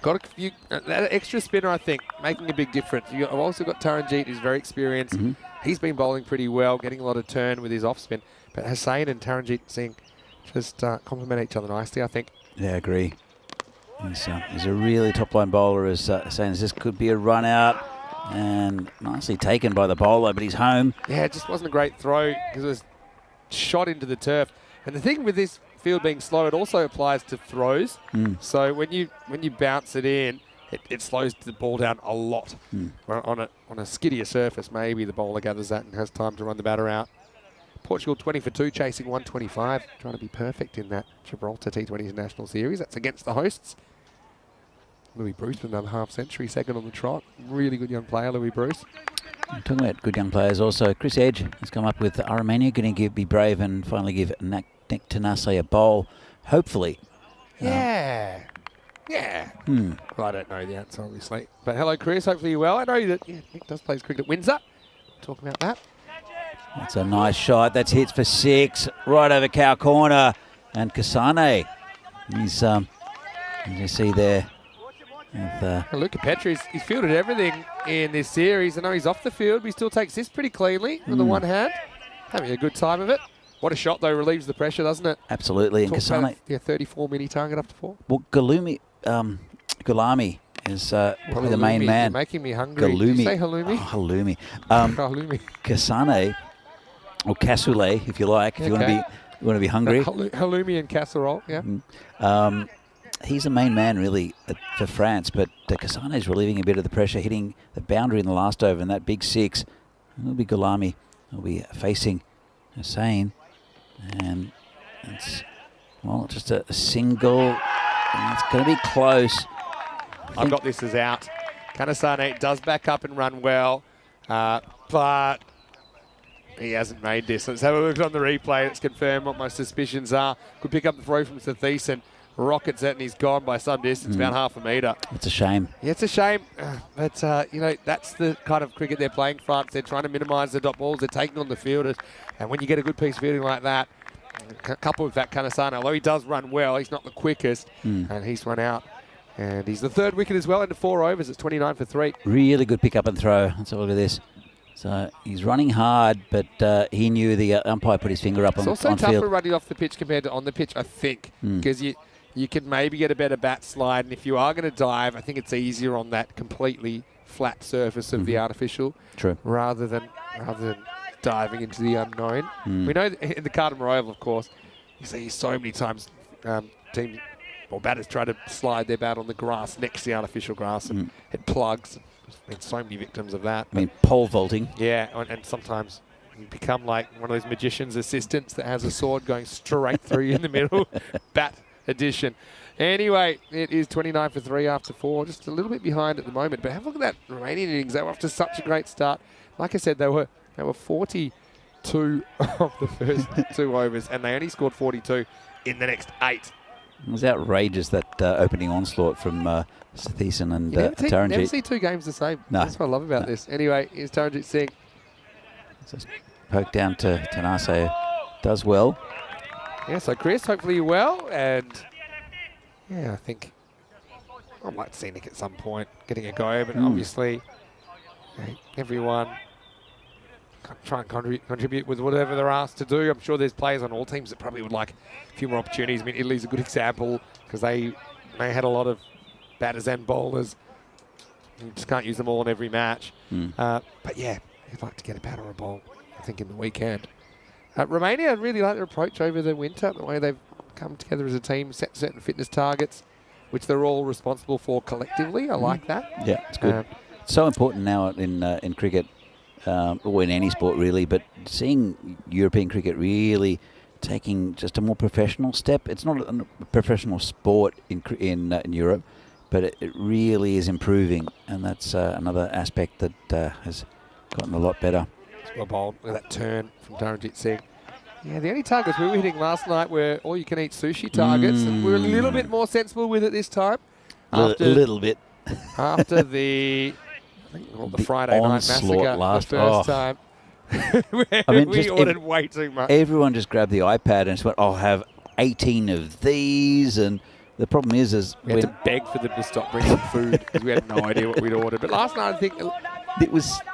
Speaker 5: Got a few, that extra spinner, I think, making a big difference. I've also got Taranjeet, who's very experienced. He's been bowling pretty well, getting a lot of turn with his off spin. But Hussain and Taranjeet Singh just complement each other nicely, I think.
Speaker 4: Yeah, I agree. He's a really top-line bowler, as saying this could be a run out, and nicely taken by the bowler, but he's home.
Speaker 5: Yeah, it just wasn't a great throw because it was shot into the turf. And the thing with this field being slow, it also applies to throws. So when you bounce it in, it slows the ball down a lot. On a skiddier surface, maybe the bowler gathers that and has time to run the batter out. Portugal 20 for 2, chasing 125, trying to be perfect in that Gibraltar T20 International Series. That's against the hosts. Louis Bruce with another half century, second on the trot. Really good young player, Louis Bruce.
Speaker 4: Talking about good young players also, Chris Edge has come up with Romania, going to be brave and finally give Nick Tanase a bowl, hopefully.
Speaker 5: Yeah. Well, I don't know the answer, obviously. But hello, Chris. Hopefully you're well. I know that Nick does play cricket at Windsor. Talk about that.
Speaker 4: That's a nice shot. That's hits for 6, right over cow corner. And Kasane, he's, as you see there, with,
Speaker 5: Luca Petri, he's fielded everything in this series. I know he's off the field, but he still takes this pretty cleanly with the one hand. Having a good time of it. What a shot, though. Relieves the pressure, doesn't it?
Speaker 4: absolutely. And Kasane,
Speaker 5: 34 mini target up to 4.
Speaker 4: well, Gulami is probably the main man.
Speaker 5: You're making me hungry.
Speaker 4: Galumi.
Speaker 5: Did you say halloumi?
Speaker 4: Oh, halloumi.
Speaker 5: Halloumi.
Speaker 4: Kasane, or cassoulet, if you like, if you want to be hungry.
Speaker 5: Halloumi and casserole, yeah.
Speaker 4: He's the main man, really, for France, but Kasane is relieving a bit of the pressure, hitting the boundary in the last over, and that big 6. It'll be Gulami. He'll be facing Hussein, and it's, well, just a single, and it's going to be close.
Speaker 5: I've got this as out. Kanasane does back up and run well, but he hasn't made this. Let's have a look on the replay. Let's confirm what my suspicions are. Could pick up the throw from Thiessen. Rockets it, and he's gone by some distance, about half a metre.
Speaker 4: It's a shame.
Speaker 5: Yeah, it's a shame, but you know, that's the kind of cricket they're playing, France. They're trying to minimise the dot balls. They're taking on the fielders, and when you get a good piece of fielding like that, coupled with that Kanasane, although he does run well, he's not the quickest, and he's run out. And he's the 3rd wicket as well into 4 overs. It's 29 for 3.
Speaker 4: Really good pick up and throw. Let's have a look at this. So he's running hard, but he knew the umpire put his finger up on field.
Speaker 5: It's also tougher running off the pitch compared to on the pitch, I think, because you can maybe get a better bat slide, and if you are going to dive, I think it's easier on that completely flat surface of the artificial, rather than diving into the unknown. We know that in the Carlton Royal, of course, you see so many times team or batters try to slide their bat on the grass next to the artificial grass, and it plugs. There's been so many victims of that.
Speaker 4: I mean, pole vaulting.
Speaker 5: Yeah, and sometimes you become like one of those magician's assistants that has a sword going straight through you in the middle. Bat edition. Anyway, it is 29 for 3 after 4. Just a little bit behind at the moment. But have a look at that Romanian innings. They were off to such a great start. Like I said, they were 42 of the first 2 overs, and they only scored 42 in the next 8.
Speaker 4: It was outrageous, that opening onslaught from Thiessen and
Speaker 5: Never
Speaker 4: Taranjeet.
Speaker 5: see 2 games the same.
Speaker 4: No.
Speaker 5: That's what I love about this. Anyway, here's Taranjeet Singh.
Speaker 4: Just poke down to Tanase. Does well.
Speaker 5: Yeah, so Chris, hopefully you're well, and yeah, I think I'd like to see Nick at some point getting a go, but obviously everyone can try and contribute with whatever they're asked to do. I'm sure there's players on all teams that probably would like a few more opportunities. I mean, Italy's a good example because they had a lot of batters and bowlers. You just can't use them all in every match. But yeah, you'd like to get a bat or a bowl, I think, in the weekend. Romania, I really like their approach over the winter, the way they've come together as a team, set certain fitness targets, which they're all responsible for collectively. I like that.
Speaker 4: Yeah, it's good. It's so important now in cricket, or in any sport really, but seeing European cricket really taking just a more professional step. It's not a professional sport in Europe, but it really is improving, and that's another aspect that has gotten a lot better.
Speaker 5: Well bowled with that turn from Taranjeet Singh. Yeah, the only targets we were hitting last night were all-you-can-eat sushi targets, and we were a little bit more sensible with it this time.
Speaker 4: A little bit.
Speaker 5: After the Friday night massacre
Speaker 4: last
Speaker 5: the first time. We ordered way too much.
Speaker 4: Everyone just grabbed the iPad and just went, I'll have 18 of these, and the problem is
Speaker 5: we had to beg for them to stop bringing food because we had no idea what we'd ordered. But last night, I think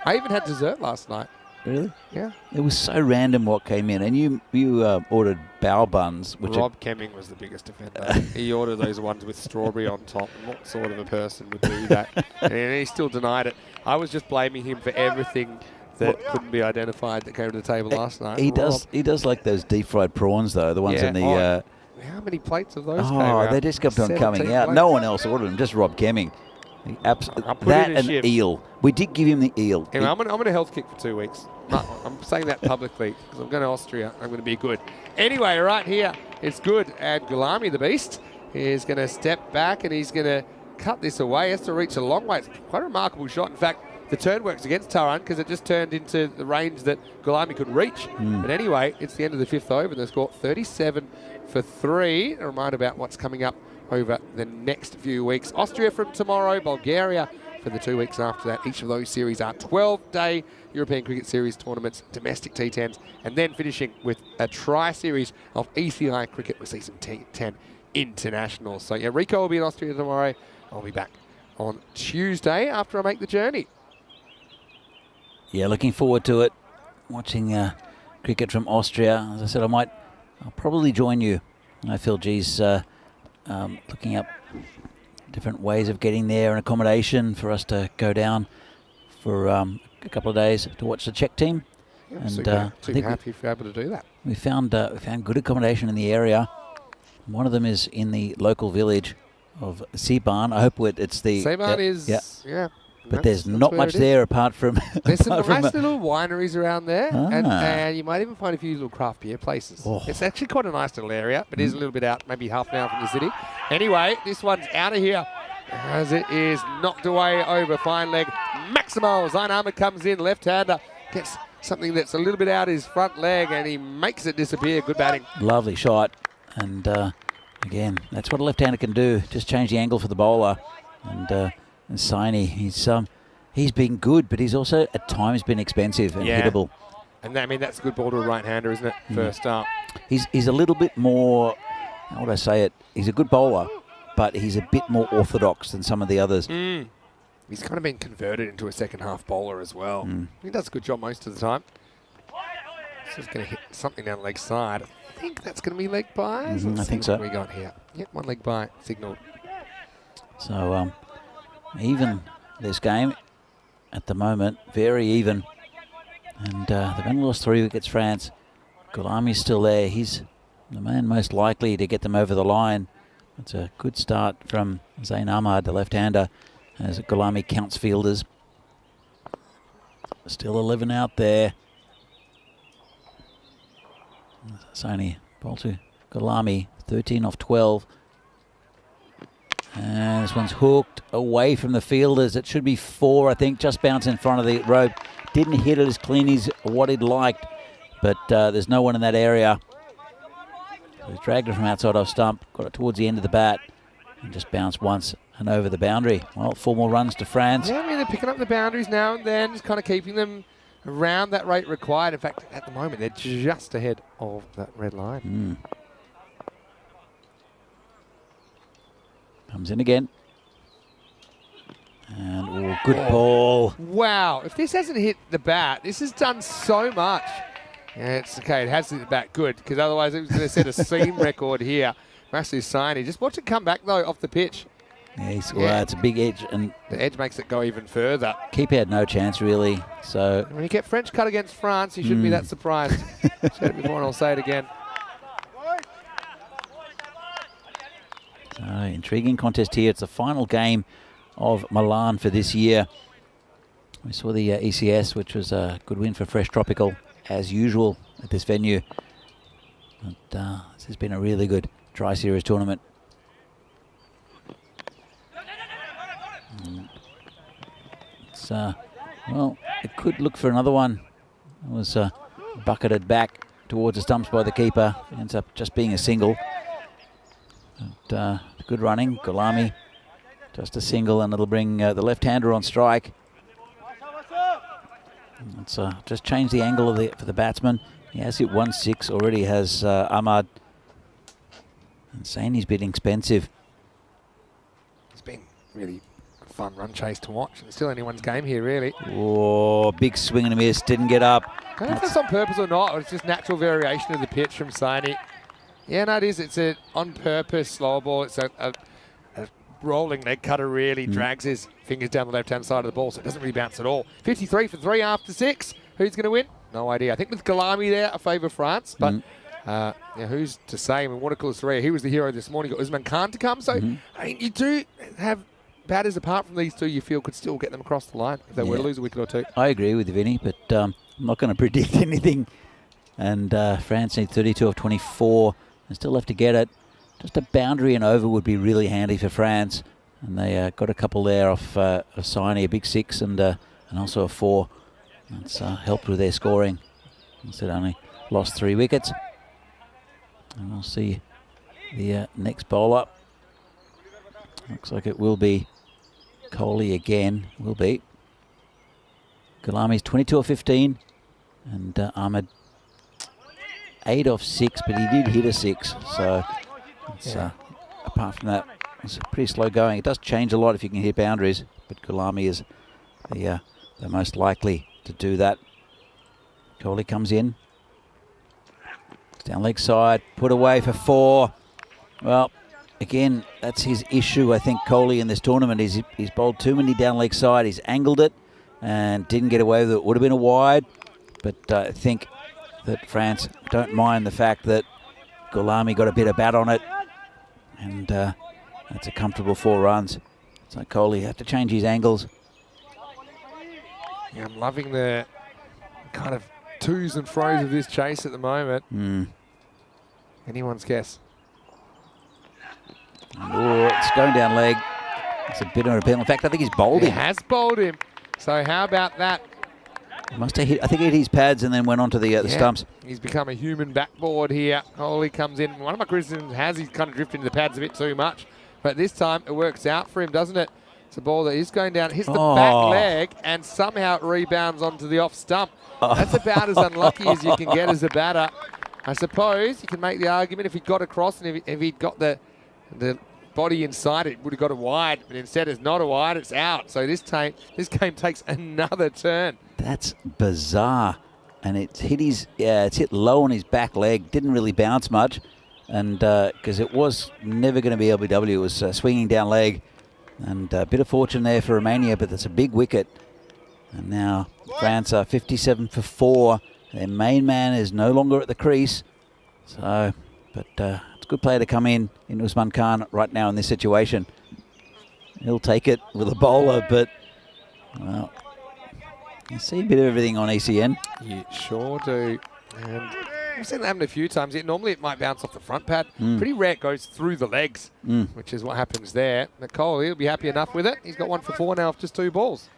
Speaker 5: I even had dessert last night.
Speaker 4: Really?
Speaker 5: Yeah.
Speaker 4: It was so random what came in. And you ordered bao buns. Which
Speaker 5: Rob Kemming was the biggest offender. He ordered those ones with strawberry on top. What sort of a person would do that? And he still denied it. I was just blaming him for everything that couldn't be identified that came to the table last night.
Speaker 4: He does like those deep fried prawns, though. The ones in the...
Speaker 5: how many plates of those came out?
Speaker 4: They just kept on coming out. No one else ordered them, just Rob Kemming. That and eel. We did give him the eel.
Speaker 5: Anyway, I'm on a health kick for 2 weeks. I'm saying that publicly because I'm going to Austria. I'm going to be good. Anyway, right here, it's good. And Gulami, the beast, is going to step back and he's going to cut this away. He has to reach a long way. It's quite a remarkable shot. In fact, the turn works against Taran because it just turned into the range that Gulami could reach. But anyway, it's the end of the 5th over and they score 37 for 3. A reminder about what's coming up over the next few weeks. Austria from tomorrow, Bulgaria for the 2 weeks after that. Each of those series are 12-day European Cricket Series tournaments, domestic T10s, and then finishing with a tri-series of ECI cricket with season T10 internationals. So yeah, Rico will be in Austria tomorrow. I'll be back on Tuesday after I make the journey.
Speaker 4: Yeah, looking forward to it. Watching cricket from Austria. As I said, I'll probably join you. I feel G's looking up different ways of getting there and accommodation for us to go down for a couple of days to watch the Czech team.
Speaker 5: Yeah,
Speaker 4: and
Speaker 5: super
Speaker 4: I think
Speaker 5: happy if you're able to do that.
Speaker 4: we found good accommodation in the area. One of them is in the local village of Seabarn. I hope it's the...
Speaker 5: Seabarn is...
Speaker 4: Yeah. But
Speaker 5: that's
Speaker 4: there's not much there apart from...
Speaker 5: There's some
Speaker 4: apart from
Speaker 5: nice little wineries around there, and
Speaker 4: Ah.
Speaker 5: you might even find a few little craft beer places.
Speaker 4: Oh.
Speaker 5: It's actually quite a nice little area, but it is a little bit out, maybe half an hour from the city. Anyway, this one's out of here as it is knocked away over fine leg. Maximo Zain Ahmed comes in, left-hander, gets something that's a little bit out his front leg, and he makes it disappear. Good batting.
Speaker 4: Lovely shot. And again, that's what a left-hander can do. Just change the angle for the bowler. And Saini, he's been good, but he's also at times been expensive and hittable.
Speaker 5: And I mean, that's a good ball to a right-hander, isn't it? First up.
Speaker 4: He's a little bit more, how would I say it? He's a good bowler, but he's a bit more orthodox than some of the others.
Speaker 5: He's kind of been converted into a second-half bowler as well. He does a good job most of the time. He's just going to hit something down the leg side. I think that's going to be leg by.
Speaker 4: I
Speaker 5: Let's
Speaker 4: think
Speaker 5: see
Speaker 4: so.
Speaker 5: what we got here. Yep, one leg by signalled.
Speaker 4: So even this game at the moment, very even. And they've only lost 3 wickets, France. Gulami's still there. He's the man most likely to get them over the line. It's a good start from Zain Ahmed, the left-hander, as Gulami counts fielders. Still 11 out there. Sony ball to Gulami, 13 off 12. And this one's hooked away from the fielders. It should be 4, I think. Just bounced in front of the rope. Didn't hit it as clean as what he'd liked. But there's no one in that area. So he's dragged it from outside off stump. Got it towards the end of the bat. And just bounced once and over the boundary. Well, 4 more runs to France.
Speaker 5: Yeah, I mean, they're picking up the boundaries now and then, just kind of keeping them around that rate required. In fact, at the moment, they're just ahead of that red line.
Speaker 4: Comes in again. And good ball.
Speaker 5: Wow, if this hasn't hit the bat, this has done so much. Yeah, it's okay, it has hit the bat, good, because otherwise it was going to set a seam record here. Masu Saini, just watch it come back though off the pitch.
Speaker 4: Yeah, well, it's a big edge, and
Speaker 5: The edge makes it go even further.
Speaker 4: keeper had no chance really. So
Speaker 5: When you get French cut against France, you shouldn't be that surprised. Said it before and I'll say it again.
Speaker 4: intriguing contest here. It's the final game of Milan for this year. We saw the ECS, which was a good win for Fresh Tropical, as usual at this venue. But this has been a really good tri-series tournament. It's, well, it could look for another one. It was bucketed back towards the stumps by the keeper. Ends up just being a single. But, good running. Gulami, just a single, and it'll bring the left-hander on strike. Let's just change the angle of for the batsman. He has hit 1-6 already, has Ahmad. And saying he's been expensive.
Speaker 5: It's been really a fun run chase to watch. It's still anyone's game here, really.
Speaker 4: Oh, big swing and a miss. Didn't get up.
Speaker 5: I don't know if that's on purpose or not, or it's just natural variation of the pitch from Saini. Yeah, no, it is. It's an on-purpose slower ball. It's a rolling leg cutter, really drags his fingers down the left-hand side of the ball, so it doesn't really bounce at all. 53 for 3 after 6. Who's going to win? No idea. I think with Gulami there, I favour France, but yeah, who's to say? I mean, Watercolours 3, he was the hero this morning. Got Usman Khan to come, so I mean, you do have batters apart from these two you feel could still get them across the line if they were to lose a wicket or two.
Speaker 4: I agree with you, Vinny, but I'm not going to predict anything. And France need 32 of 24 and still have to get it. Just a boundary and over would be really handy for France. And they got a couple there off Saini, a big 6 and a and also a 4. That's helped with their scoring. Instead, only lost 3 wickets. And we'll see the next bowler. Looks like it will be Kohli again. Will be. Gulami's 22 of 15, and Ahmed 8 of 6, but he did hit a 6. So it's, apart from that, it's pretty slow going. It does change a lot if you can hit boundaries, but Gulami is the most likely to do that. Kohli comes in. Down leg side, put away for 4. Well, again, that's his issue, I think, Kohli, in this tournament. He's bowled too many down leg side. He's angled it and didn't get away with it. Would have been a wide, but I think that France don't mind the fact that Gulami got a bit of bat on it, and that's a comfortable 4 runs. So Kohli had to change his angles.
Speaker 5: Yeah, I'm loving the kind of twos and fro's of this chase at the moment. Anyone's guess.
Speaker 4: Oh, it's going down leg. It's a bit of a penalty. In fact, I think he's bowled him.
Speaker 5: He has bowled him. So how about that?
Speaker 4: He must have hit. I think he hit his pads and then went onto the stumps.
Speaker 5: He's become a human backboard here. Kohli comes in. One of my criticisms has he's kind of drifted into the pads a bit too much. But this time it works out for him, doesn't it? It's a ball that is going down, hits the back leg, and somehow it rebounds onto the off stump. That's about as unlucky as you can get as a batter. I suppose you can make the argument if he got across and if he'd got the body inside, it would have got a wide. But instead, it's not a wide; it's out. So this game takes another turn.
Speaker 4: That's bizarre, and it's hit low on his back leg. Didn't really bounce much, and because it was never going to be LBW, it was swinging down leg. And a bit of fortune there for Romania, but that's a big wicket. And now France are 57 for 4. Their main man is no longer at the crease. So, but it's a good player to come in Usman Khan right now in this situation. He'll take it with a bowler, but, well, you see a bit of everything on ECN.
Speaker 5: You sure do. And I've seen that happen a few times. Normally it might bounce off the front pad. Pretty rare it goes through the legs, which is what happens there. But Kohli will be happy enough with it. He's got 1 for 4 now off just 2 balls.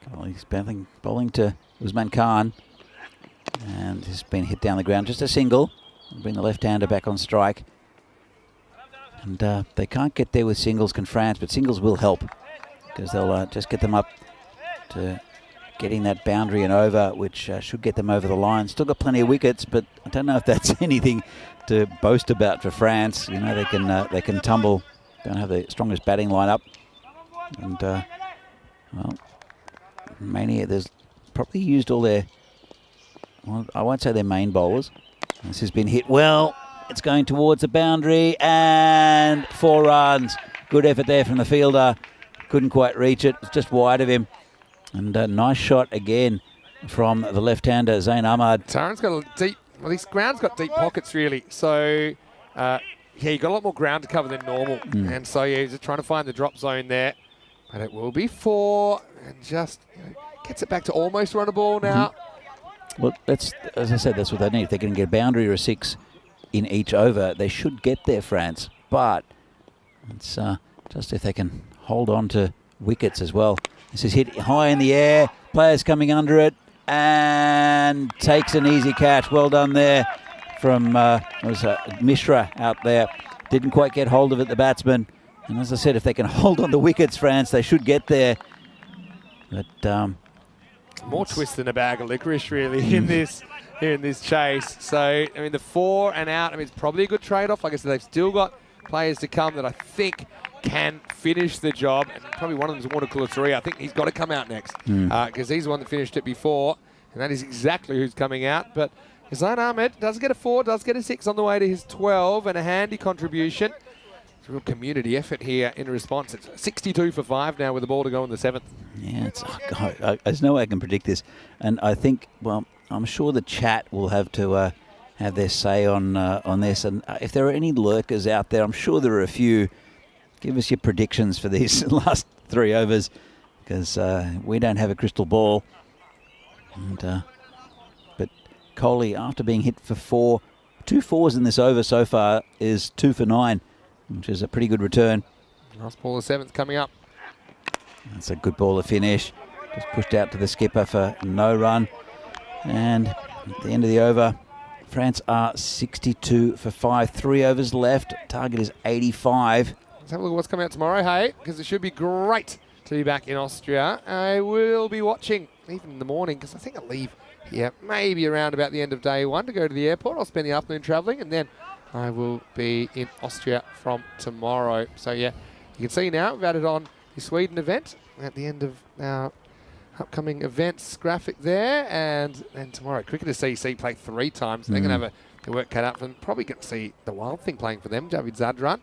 Speaker 4: Kohli's bowling to Usman Khan. And he's been hit down the ground. Just a single. Bring the left-hander back on strike. And they can't get there with singles, can France, but singles will help. Because they'll just get them up to getting that boundary and over, which should get them over the line. Still got plenty of wickets, but I don't know if that's anything to boast about for France. You know, they can tumble. Don't have the strongest batting lineup, and well, Romania, there's probably used all their. Well, I won't say their main bowlers. This has been hit well. It's going towards the boundary and 4 runs. Good effort there from the fielder. Couldn't quite reach it. It's just wide of him. And a nice shot again from the left-hander, Zain Ahmad.
Speaker 5: Taran's got a deep, well, this ground's got deep pockets, really. So, yeah, you got a lot more ground to cover than normal. And so, yeah, he's just trying to find the drop zone there. But it will be 4, and just gets it back to almost run a ball now.
Speaker 4: Well, that's, as I said, that's what they need. If they can get a boundary or a 6 in each over, they should get there, France. But it's just if they can hold on to wickets as well. This is hit high in the air. Players coming under it and takes an easy catch. Well done there from Mishra out there. Didn't quite get hold of it, the batsman. And as I said, if they can hold on the wickets, France, they should get there. But
Speaker 5: more twist than a bag of licorice, really, in this chase. So, I mean, the 4 and out, I mean, it's probably a good trade-off. Like I said, they've still got players to come that I think can finish the job, and probably one of them is Watercooler 3. I think he's got to come out next because he's the one that finished it before, and that is exactly who's coming out. But Zain Ahmed does get a 4, does get a 6 on the way to his 12, and a handy contribution. It's a real community effort here in response. It's 62 for 5 now with the ball to go in the 7th.
Speaker 4: Yeah, there's no way I can predict this, and I think, well, I'm sure the chat will have to have their say on this, and if there are any lurkers out there, I'm sure there are a few. Give us your predictions for these last 3 overs, because we don't have a crystal ball. And but Kohli, after being hit for 4, 2 4s in this over so far, is 2 for 9, which is a pretty good return.
Speaker 5: Last ball, the 7th coming up.
Speaker 4: That's a good ball to finish. Just pushed out to the skipper for no run. And at the end of the over, France are 62 for 5. 3 overs left. Target is 85.
Speaker 5: Let's have a look at what's coming out tomorrow, hey, because it should be great to be back in Austria. I will be watching even in the morning because I think I'll leave here maybe around about the end of day 1 to go to the airport. I'll spend the afternoon travelling, and then I will be in Austria from tomorrow. So yeah, you can see now we've added on the Sweden event at the end of our upcoming events graphic there, and tomorrow Cricketers CC play 3 times. They're going to have their work cut out for them. Probably going to see the Wild Thing playing for them, David Zadran.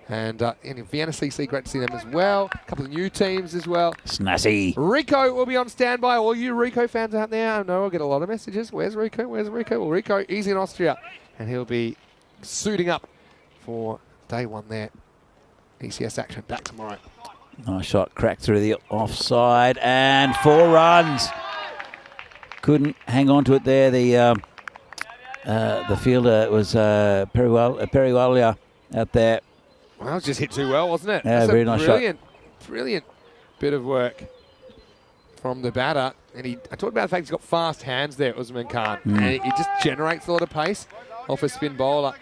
Speaker 5: And in Vienna CC, great to see them as well. A couple of new teams as well.
Speaker 4: Snazzy.
Speaker 5: Rico will be on standby. All you Rico fans out there, I know I'll get a lot of messages. Where's Rico? Where's Rico? Well, Rico, he's in Austria, and he'll be suiting up for day 1 there. ECS action back tomorrow.
Speaker 4: Nice shot, cracked through the offside, and 4 runs. Couldn't hang on to it there. The fielder was Periwalia out there.
Speaker 5: Well, that was just hit too well, wasn't it?
Speaker 4: Yeah, very nice shot.
Speaker 5: Brilliant bit of work from the batter. And I talked about the fact he's got fast hands there, Usman Khan. And he just generates a lot of pace off a spin bowler.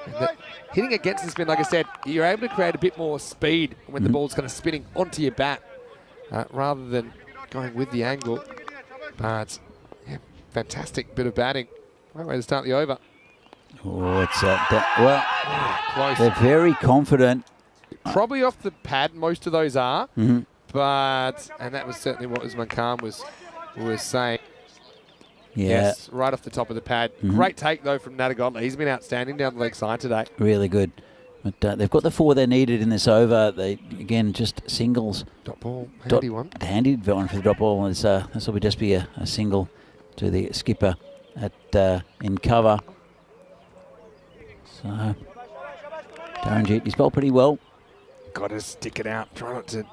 Speaker 5: And hitting against the spin, like I said, you're able to create a bit more speed when the ball's kind of spinning onto your bat rather than going with the angle. But, yeah, fantastic bit of batting. Right way to start the over.
Speaker 4: Oh, it's
Speaker 5: Close.
Speaker 4: they're very confident.
Speaker 5: Probably off the pad, most of those are. But, and that was certainly what Usman Khan was saying.
Speaker 4: Yeah.
Speaker 5: Yes, right off the top of the pad. Great take, though, from Natagodla. He's been outstanding down the leg side today.
Speaker 4: Really good. But they've got the 4 they needed in this over. They, again, just singles.
Speaker 5: Dot ball, handy one.
Speaker 4: Handy one for the drop ball. This will just be a single to the skipper in cover. So, Taranjeet, he's bowled pretty well.
Speaker 5: Got to stick it out. Try not to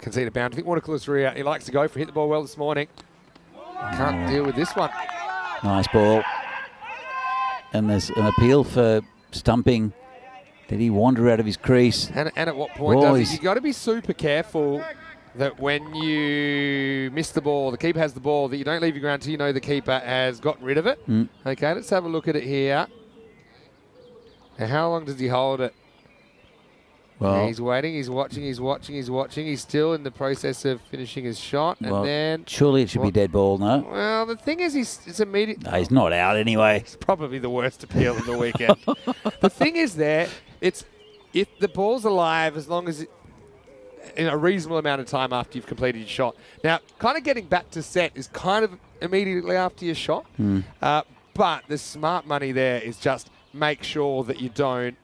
Speaker 5: concede a bound. I think Watercliffe's out. He likes to go for hit the ball well this morning. Can't deal with this one.
Speaker 4: Nice ball. And there's an appeal for stumping. Did he wander out of his crease?
Speaker 5: And at what point does he? You've got to be super careful that when you miss the ball, the keeper has the ball, that you don't leave your ground until you know the keeper has gotten rid of it. Okay, let's have a look at it here. Now, how long does he hold it? Well, he's waiting, he's watching. He's still in the process of finishing his shot. And then
Speaker 4: surely it should be dead ball, no?
Speaker 5: Well, the thing is, it's immediate.
Speaker 4: No, he's not out anyway.
Speaker 5: It's probably the worst appeal of the weekend. The thing is it's if the ball's alive, as long as in a reasonable amount of time after you've completed your shot. Now, kind of getting back to set is kind of immediately after your shot. But the smart money there is just make sure that you don't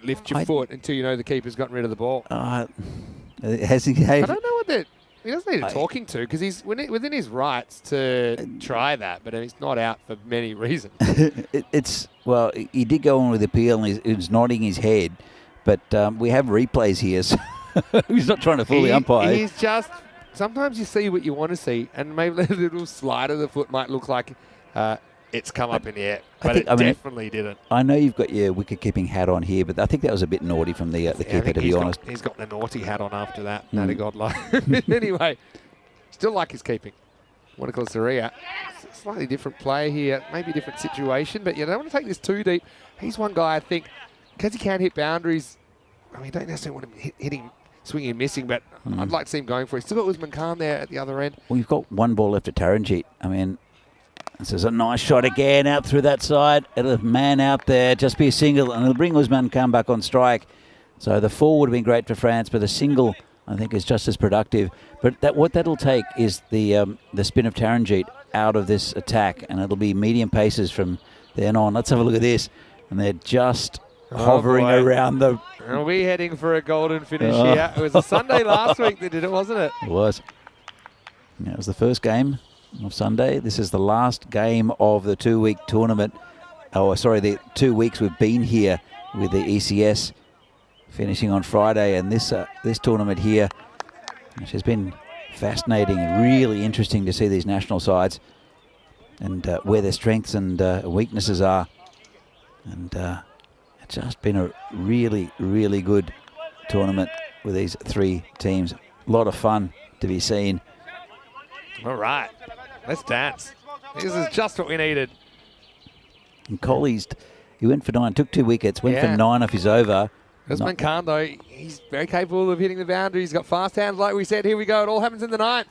Speaker 5: lift your foot until you know the keeper's gotten rid of the ball.
Speaker 4: Has he?
Speaker 5: I don't know what that. He doesn't need a talking to because he's within his rights to try that, but he's not out for many reasons.
Speaker 4: He did go on with the appeal and he was nodding his head, but we have replays here, so he's not trying to fool the umpire.
Speaker 5: He's just sometimes you see what you want to see, and maybe the little slide of the foot might look like it's come up in the air, but it definitely didn't.
Speaker 4: I know you've got your wicket-keeping hat on here, but I think that was a bit naughty from the keeper, to be honest.
Speaker 5: He's got the naughty hat on after that. Natagodla. Anyway, still like his keeping. Monica Saria. Slightly different player here, maybe a different situation, but you don't want to take this too deep. He's one guy, I think, because he can hit boundaries. I mean, you don't necessarily want him hitting, swinging and missing, but I'd like to see him going for it. He's still got Usman Khan there at the other end.
Speaker 4: Well, you've got 1 ball left at Taranjeet. I mean, this is a nice shot again out through that side. It'll have man out there, just be a single, and it'll bring Usman Khan back on strike. So the 4 would have been great for France, but the single, I think, is just as productive. But what that'll take is the spin of Taranjeet out of this attack, and it'll be medium paces from then on. Let's have a look at this. And they're just hovering around the...
Speaker 5: Are we heading for a golden finish here? It was a Sunday last week that did it, wasn't it?
Speaker 4: It was. Yeah, it was the first game of Sunday. This is the last game of the 2-week tournament. Oh, sorry, the 2 weeks we've been here with the ECS, finishing on Friday, and this tournament here, which has been fascinating and really interesting to see these national sides and where their strengths and weaknesses are. And it's just been a really, really good tournament. with these three teams. A lot of fun to be seen.
Speaker 5: All right, let's dance. This is just what we needed.
Speaker 4: And Coley's, he went for 9, took 2 wickets, went for
Speaker 5: Yeah.
Speaker 4: 9 off his over.
Speaker 5: Usman Khan, though, he's very capable of hitting the boundary. He's got fast hands, like we said. Here we go. It all happens in the 9th.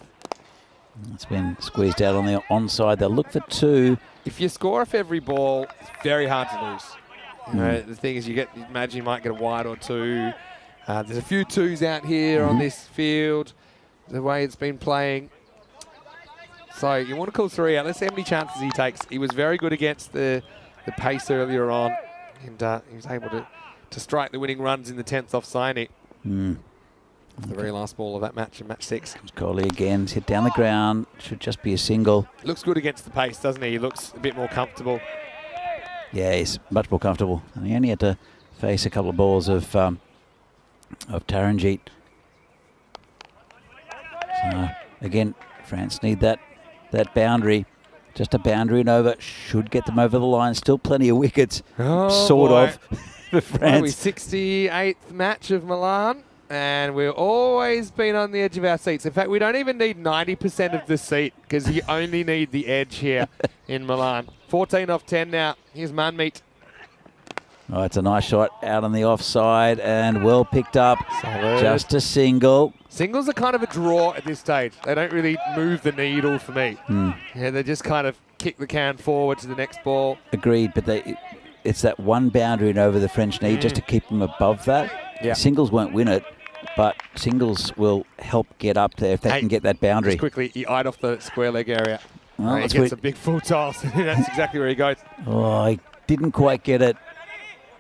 Speaker 4: It's been squeezed out on the onside. They'll look for 2.
Speaker 5: If you score off every ball, it's very hard to lose. You know, the thing is, you imagine you might get a wide or 2. There's a few 2s out here on this field, the way it's been playing. So you want to call 3 out. Let's see how many chances he takes. He was very good against the pace earlier on, and he was able to strike the winning runs in the 10th off Saini. The very last ball of that match in match 6.
Speaker 4: Coley again, hit down the ground. Should just be a single.
Speaker 5: Looks good against the pace, doesn't he? He looks a bit more comfortable.
Speaker 4: Yeah, he's much more comfortable. And he only had to face a couple of balls of Taranjeet. So, again, France need that boundary. Just a boundary and over. Should get them over the line. Still plenty of wickets, sort of, for France.
Speaker 5: Well, 68th match of Milan, and we've always been on the edge of our seats. In fact, we don't even need 90% of the seat because you only need the edge here in Milan. 14 off 10 now. Here's Manmeet.
Speaker 4: Oh, it's a nice shot out on the offside and well picked up.
Speaker 5: Solid.
Speaker 4: Just a single.
Speaker 5: Singles are kind of a draw at this stage. They don't really move the needle for me. Yeah, they just kind of kick the can forward to the next ball.
Speaker 4: Agreed, but it's that one boundary and over the French need just to keep them above that.
Speaker 5: Yeah.
Speaker 4: Singles won't win it, but singles will help get up there if they can get that boundary.
Speaker 5: Just quickly, he eyed off the square leg area.
Speaker 4: Well,
Speaker 5: he
Speaker 4: that's
Speaker 5: gets
Speaker 4: where-
Speaker 5: a big full toss. That's exactly where he goes.
Speaker 4: Oh, I didn't quite get it.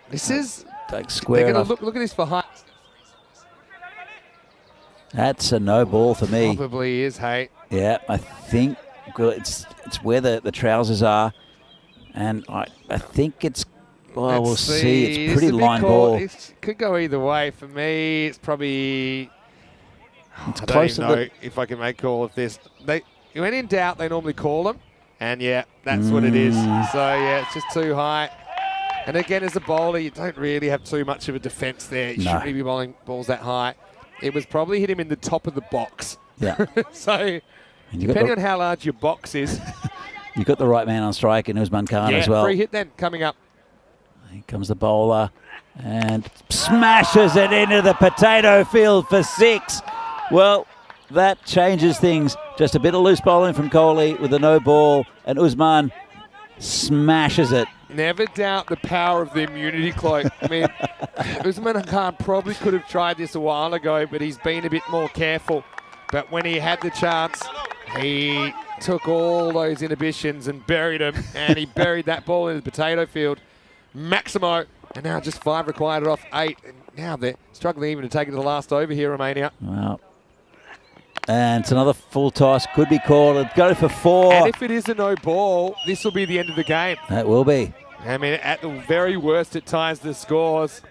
Speaker 5: This is...
Speaker 4: Like square
Speaker 5: They're going
Speaker 4: enough.
Speaker 5: to look at this for height.
Speaker 4: That's a no ball for me.
Speaker 5: Probably is, hey.
Speaker 4: Yeah, I think it's where the trousers are, and I think it's. Well, we'll see. It's
Speaker 5: This
Speaker 4: pretty
Speaker 5: is a big
Speaker 4: line
Speaker 5: call.
Speaker 4: ball.
Speaker 5: It could go either way. For me, it's probably...
Speaker 4: It's
Speaker 5: I
Speaker 4: close
Speaker 5: don't
Speaker 4: to
Speaker 5: even know if I can make call of this. When in doubt, they normally call them, and yeah, that's what it is. So yeah, it's just too high. And again, as a bowler, you don't really have too much of a defence there. You shouldn't really be bowling balls that high. It was probably hit him in the top of the box.
Speaker 4: Yeah.
Speaker 5: So, depending on how large your box is.
Speaker 4: You've got the right man on strike in Usman Khan
Speaker 5: Yeah,
Speaker 4: as well.
Speaker 5: free hit then coming up.
Speaker 4: Here comes the bowler and smashes it into the potato field for 6. Well, that changes things. Just a bit of loose bowling from Kohli with a no ball, and Usman smashes it.
Speaker 5: Never doubt the power of the immunity cloak. I mean, Usman Khan probably could have tried this a while ago, but he's been a bit more careful. But when he had the chance, he took all those inhibitions and buried them, and he buried that ball in the potato field. Maximo, and now just 5 required off 8. And now they're struggling even to take it to the last over here, Romania.
Speaker 4: Well, and it's another full toss. Could be called. It'd go for 4.
Speaker 5: And if it is a no ball, this will be the end of the game.
Speaker 4: That will be.
Speaker 5: I mean, at the very worst, it ties the scores.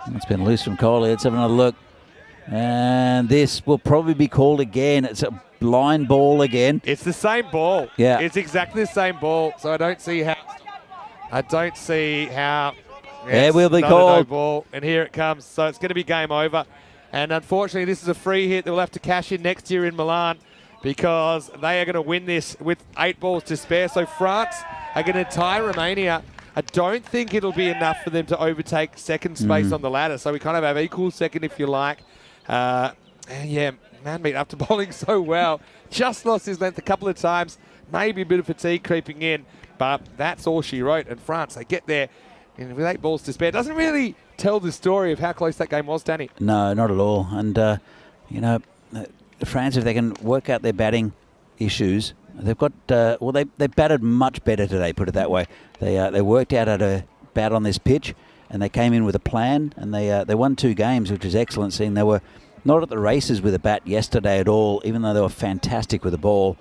Speaker 4: It's been loose from Kohli. Let's have another look. And this will probably be called again. It's a blind ball again.
Speaker 5: It's the same ball.
Speaker 4: Yeah.
Speaker 5: It's exactly the same ball. So I don't see how.
Speaker 4: Yeah, it will be
Speaker 5: not
Speaker 4: called.
Speaker 5: A no ball, and here it comes. So it's going to be game over. And unfortunately, this is a free hit that will have to cash in next year in Milan because they are going to win this with 8 balls to spare. So France are going to tie Romania. I don't think it'll be enough for them to overtake second space on the ladder. So we kind of have equal second, if you like. And yeah, Manmeet, after bowling so well, just lost his length a couple of times. Maybe a bit of fatigue creeping in, but that's all she wrote. And France, they get there and with 8 balls to spare. Doesn't really tell the story of how close that game was, Danny.
Speaker 4: No, not at all. And, you know, France, if they can work out their batting issues, they've got, well, they batted much better today, put it that way. They worked out how to bat on this pitch, and they came in with a plan, and they won 2 games, which is excellent, seeing they were not at the races with a bat yesterday at all, even though they were fantastic with the ball.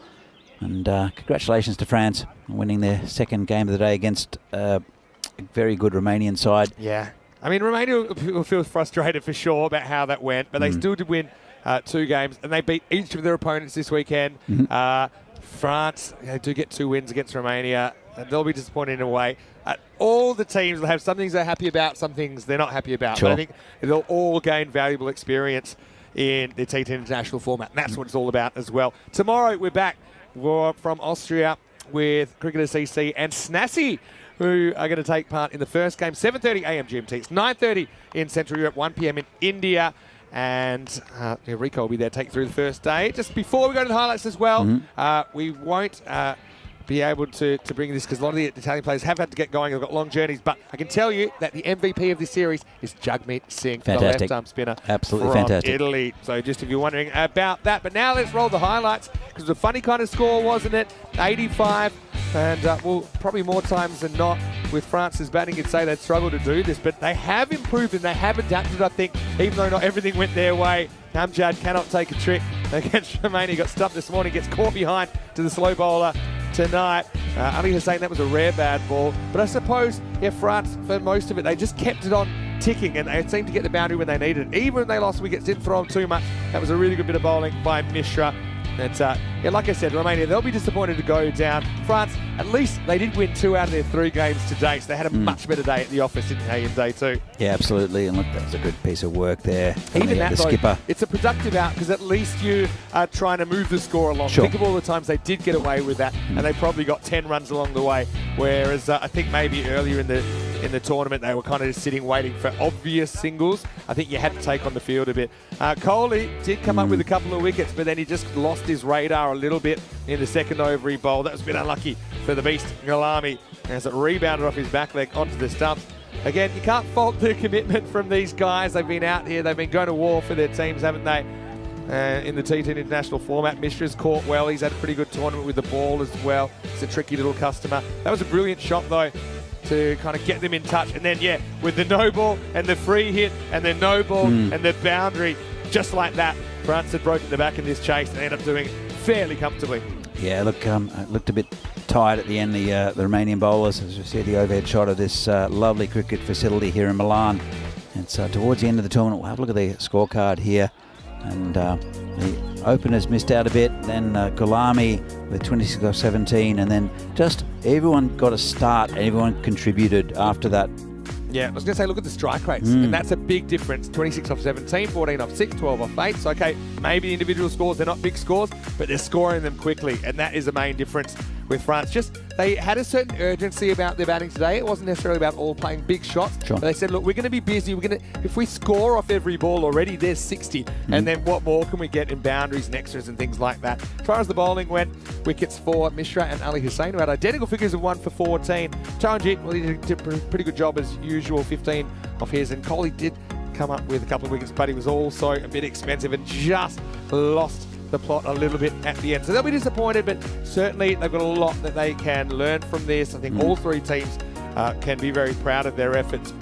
Speaker 4: And congratulations to France on winning their second game of the day against a very good Romanian side.
Speaker 5: Yeah. I mean, Romania will feel frustrated for sure about how that went, but they still did win 2 games, and they beat each of their opponents this weekend. France, they do get 2 wins against Romania. and they'll be disappointed in a way. All the teams will have some things they're happy about, some things they're not happy about.
Speaker 4: Sure.
Speaker 5: But I think they'll all gain valuable experience in the T10 international format, and that's what it's all about as well. Tomorrow we're back from Austria with cricketers CC and Snassi, who are going to take part in the first game, 7:30 a.m. GMT. It's 9:30 in Central Europe, 1 p.m. in India. And Rico will be there to take through the first day. Just before we go to the highlights as well, we won't be able to bring this because a lot of the Italian players have had to get going. They've got long journeys. But I can tell you that the MVP of this series is Jagmeet Singh, the left-arm spinner
Speaker 4: Absolutely
Speaker 5: from
Speaker 4: fantastic.
Speaker 5: Italy. So just if you're wondering about that. But now let's roll the highlights because it was a funny kind of score, wasn't it? 85. And well, probably more times than not with France's batting, you'd say they'd struggle to do this. But they have improved and they have adapted, I think, even though not everything went their way. Amjad cannot take a trick against Romania. Got stumped this morning, gets caught behind to the slow bowler tonight. Ali Hussain, that was a rare bad ball. But I suppose, yeah, France, for most of it, they just kept it on ticking and they seemed to get the boundary when they needed it. Even when they lost wickets, didn't throw them too much. That was a really good bit of bowling by Mishra. And yeah, like I said, Romania, they'll be disappointed to go down. France, at least they did win 2 out of their 3 games today, so they had a much better day at the office, didn't they, in day 2?
Speaker 4: Yeah, absolutely. And look, that was a good piece of work there.
Speaker 5: Even that,
Speaker 4: the
Speaker 5: though,
Speaker 4: skipper.
Speaker 5: it's a productive out because at least you are trying to move the score along.
Speaker 4: Sure.
Speaker 5: Think of all the times they did get away with that, and they probably got 10 runs along the way. Whereas I think maybe earlier in the tournament they were kind of just sitting waiting for obvious singles. I think you had to take on the field a bit. Kohli did come up with a couple of wickets, but then he just lost his radar a little bit in the second over he bowled. That was a bit unlucky for the beast Galami as it rebounded off his back leg onto the stumps. Again, you can't fault the commitment from these guys. They've been out here, they've been going to war for their teams, haven't they? In the T10 international format. Mishra's caught well. He's had a pretty good tournament with the ball as well. It's a tricky little customer. That was a brilliant shot though to kind of get them in touch. And then, yeah, with the no ball and the free hit and the no ball and the boundary, just like that, France had broken the back in this chase and ended up doing it fairly comfortably.
Speaker 4: Yeah, look, it looked a bit tired at the end, the Romanian bowlers, as you see the overhead shot of this lovely cricket facility here in Milan. And so towards the end of the tournament, we'll have a look at the scorecard here. And the openers missed out a bit, then Gulami with 26 off 17, and then just everyone got a start and everyone contributed after that.
Speaker 5: Yeah, I was going to say, look at the strike rates, and that's a big difference. 26 off 17, 14 off 6, 12 off 8. So, okay, maybe the individual scores, they're not big scores, but they're scoring them quickly, and that is the main difference with France. Just, they had a certain urgency about their batting today. It wasn't necessarily about all playing big shots.
Speaker 4: Sure.
Speaker 5: But they said, look, we're going to be busy. If we score off every ball already, there's 60. And then what more can we get in boundaries and extras and things like that? As far as the bowling went, wickets for Mishra and Ali Hussain, who had identical figures of 1 for 14. Charanjit, well, he did a pretty good job as usual, 15 off his. And Kohli did come up with a couple of wickets, but he was also a bit expensive and just lost the plot a little bit at the end. So they'll be disappointed, but certainly they've got a lot that they can learn from this. I think all 3 teams can be very proud of their efforts.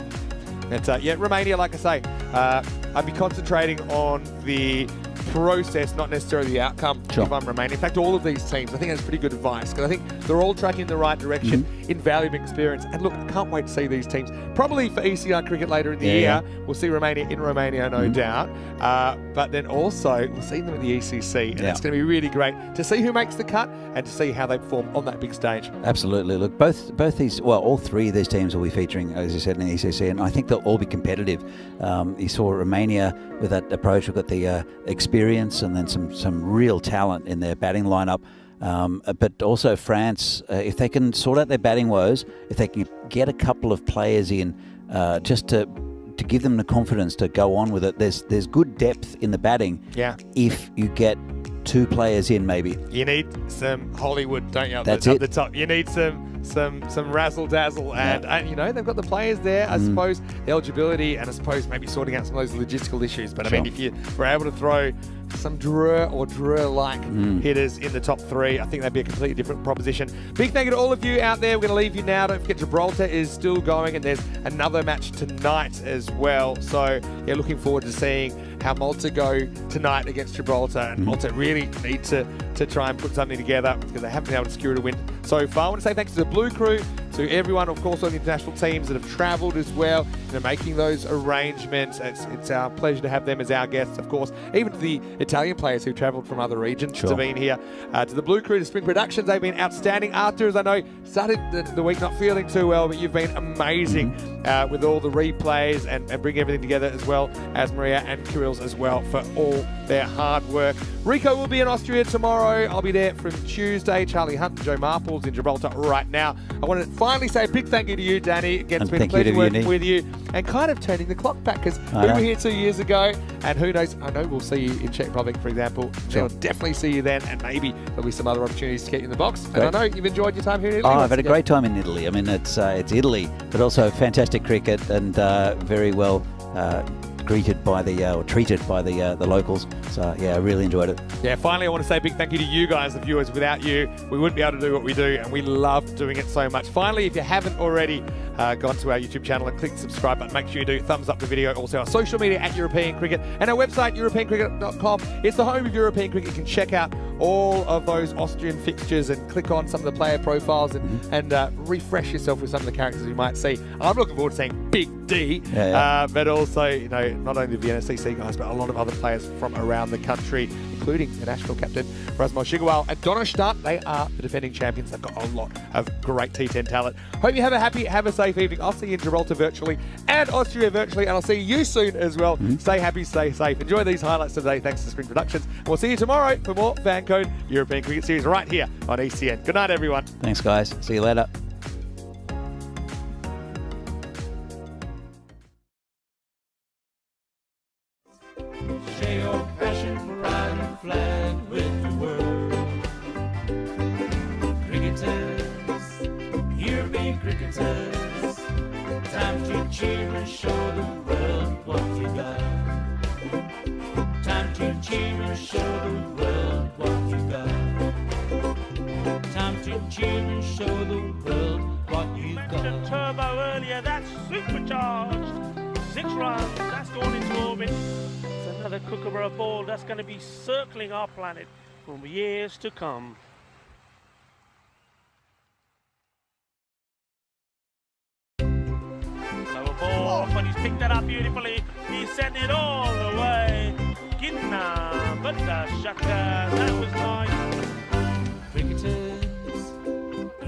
Speaker 5: And yeah, Romania, like I say, I'd be concentrating on the process, not necessarily the outcome.
Speaker 4: Sure.
Speaker 5: If I'm Romania. In fact, all of these teams, I think that's pretty good advice because I think they're all tracking in the right direction in valuable experience. And look, I can't wait to see these teams. Probably for ECN cricket later in the year, we'll see Romania in Romania, no doubt. But then also, we'll see them at the ECC. And it's going to be really great to see who makes the cut and to see how they perform on that big stage.
Speaker 4: Absolutely. Look, both these, well, all 3 of these teams will be featuring, as you said, in the ECC, and I think they'll all be competitive. You saw Romania with that approach. We've got the experience and then some real talent in their batting lineup. But also France, if they can sort out their batting woes, if they can get a couple of players in just to give them the confidence to go on with it, there's good depth in the batting.
Speaker 5: Yeah.
Speaker 4: If you get 2 players in, maybe.
Speaker 5: You need some Hollywood, don't you?
Speaker 4: That's
Speaker 5: up
Speaker 4: it.
Speaker 5: the top. You need some razzle dazzle, and you know they've got the players there. I suppose the eligibility, and I suppose maybe sorting out some of those logistical issues. But I mean, if you were able to throw some Drew-like hitters in the top 3, I think that'd be a completely different proposition. Big thank you to all of you out there. We're going to leave you now. Don't forget Gibraltar is still going, and there's another match tonight as well. So yeah, looking forward to seeing how Malta go tonight against Gibraltar. And Malta really need to try and put something together because they haven't been able to secure a win so far. I want to say thanks to the Blue Crew to everyone, of course, on the international teams that have travelled as well, making those arrangements. It's our pleasure to have them as our guests, of course. Even to the Italian players who travelled from other regions to being here. To the Blue Crew, to Spring Productions, they've been outstanding. Arthur, as I know, started the week not feeling too well, but you've been amazing with all the replays and bring everything together, as well as Maria and Kirill's as well, for all their hard work. Rico will be in Austria tomorrow. I'll be there from Tuesday. Charlie Hunt and Joe Marple's in Gibraltar right now. I want to finally say a big thank you to you, Danny. Again, it's been a pleasure working with you and kind of turning the clock back, because we were here 2 years ago, and who knows, I know we'll see you in Czech Republic, for example. We'll definitely see you then, and maybe there'll be some other opportunities to get you in the box. Great. And I know you've enjoyed your time here in Italy.
Speaker 4: I've had a great time in Italy. I mean, it's Italy, but also fantastic cricket and very well greeted by or treated by the locals. So yeah, I really enjoyed it.
Speaker 5: Yeah, finally I want to say a big thank you to you guys, the viewers. Without you, we wouldn't be able to do what we do, and we love doing it so much. Finally, if you haven't already gone to our YouTube channel and clicked the subscribe button, make sure you do. Thumbs up the video. Also our social media at European Cricket, and our website europeancricket.com. It's the home of European Cricket. You can check out all of those Austrian fixtures and click on some of the player profiles and refresh yourself with some of the characters you might see. I'm looking forward to seeing Big D, but also, not only the NSCC guys, but a lot of other players from around the country, including the national captain, Rasmus Shigawal and Donnerstadt. They are the defending champions. They've got a lot of great T10 talent. Hope you have a safe evening. I'll see you in Gibraltar virtually and Austria virtually, and I'll see you soon as well. Stay happy, stay safe. Enjoy these highlights today, thanks to Spring Productions. And we'll see you tomorrow for more Fan Code European Cricket Series right here on ECN. Good night, everyone.
Speaker 4: Thanks, guys. See you later.
Speaker 6: Share your passion for riding a flag with the world. Cricketers, European cricketers, time to cheer and show the world what you got. Time to cheer and show the world what you got. Time to cheer and show the world what you got.
Speaker 7: Mentioned turbo earlier, that's supercharged. 6 runs, that's gone into orbit. It's another Kookaburra ball that's going to be circling our planet for years to come. Lower ball, but he's picked that up beautifully. He's sent it all the way. Ginna, but the shaka, that was nice.
Speaker 6: Cricketers,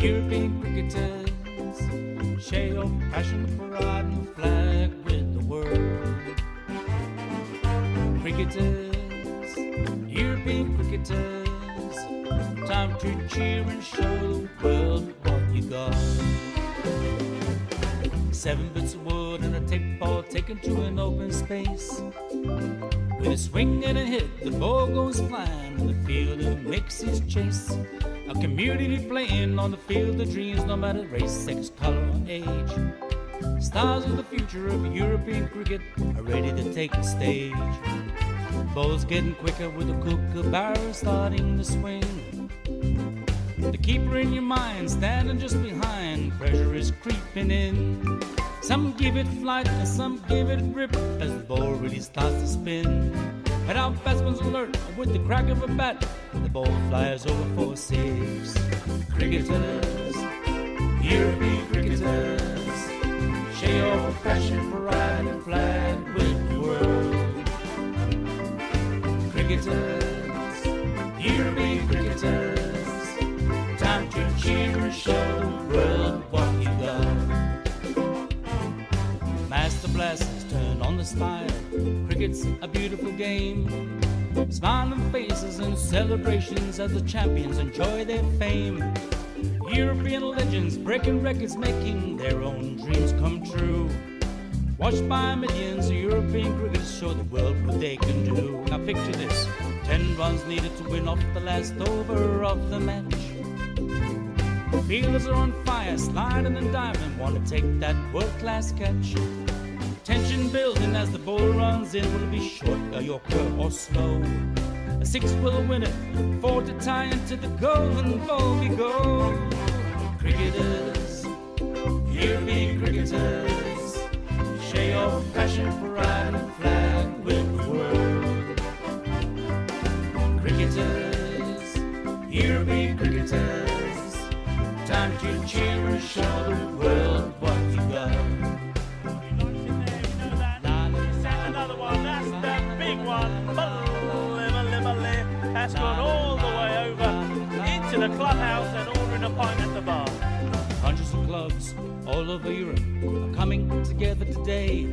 Speaker 6: European cricketers, share your passion for riding the flag with the world. Cricketers, European cricketers, time to cheer and show the world what you got. 7 bits of wood and a tape ball taken to an open space. With a swing and a hit, the ball goes flying in the field and makes his chase. A community playing on the field of dreams, no matter race, sex, color, or age. Stars of the future of European cricket are ready to take the stage. Ball's getting quicker with the Kookaburra starting to swing. The keeper in your mind standing just behind, pressure is creeping in. Some give it flight and some give it rip as the ball really starts to spin. And our batsman's alert with the crack of a bat, the ball flies over for 6. Cricketers, European cricketers, share your passion for riding a flag with the world. Cricketers, European cricketers, time to cheer and show the world what you got. Master blasters turn on the style. Cricket's a beautiful game. Smiling faces and celebrations as the champions enjoy their fame. European legends breaking records, making their own dreams come true. Watched by millions, European cricketers show the world what they can do. Now picture this, 10 runs needed to win off the last over of the match. Fielders are on fire, sliding and diving, want to take that world-class catch. Tension building as the ball runs in. Will it be short, a yorker or slow? A 6 will win it, 4 to tie into the golden ball we go. Cricketers, European cricketers, share your passion for riding a flag with the world. Cricketers, European cricketers, time Time to cheer and show the world what you got.
Speaker 7: Another one, that's the big one. That's gone all the way over into the clubhouse and ordering a pint at the bar.
Speaker 6: Hundreds of clubs all over Europe are coming together today.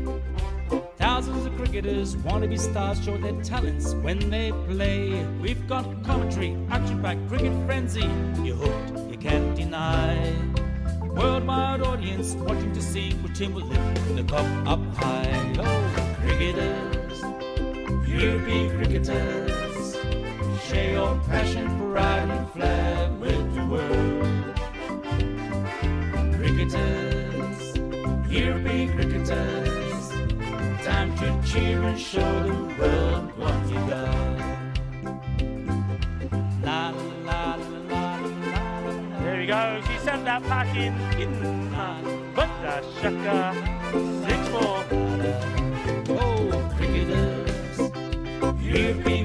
Speaker 6: Thousands of cricketers want to be stars, show their talents when they play. We've got commentary, action-packed cricket frenzy. You're hooked, you can't deny. Worldwide audience watching to see which team will lift the cup up high. Oh, cricketers, European cricketers, share your passion for riding flag with the world. Cricketers, European cricketers, time to cheer and show the world what you got. La la la la la la.
Speaker 7: There he goes, he sent that pack in but the shaka 6-4.
Speaker 6: Oh, cricketers, European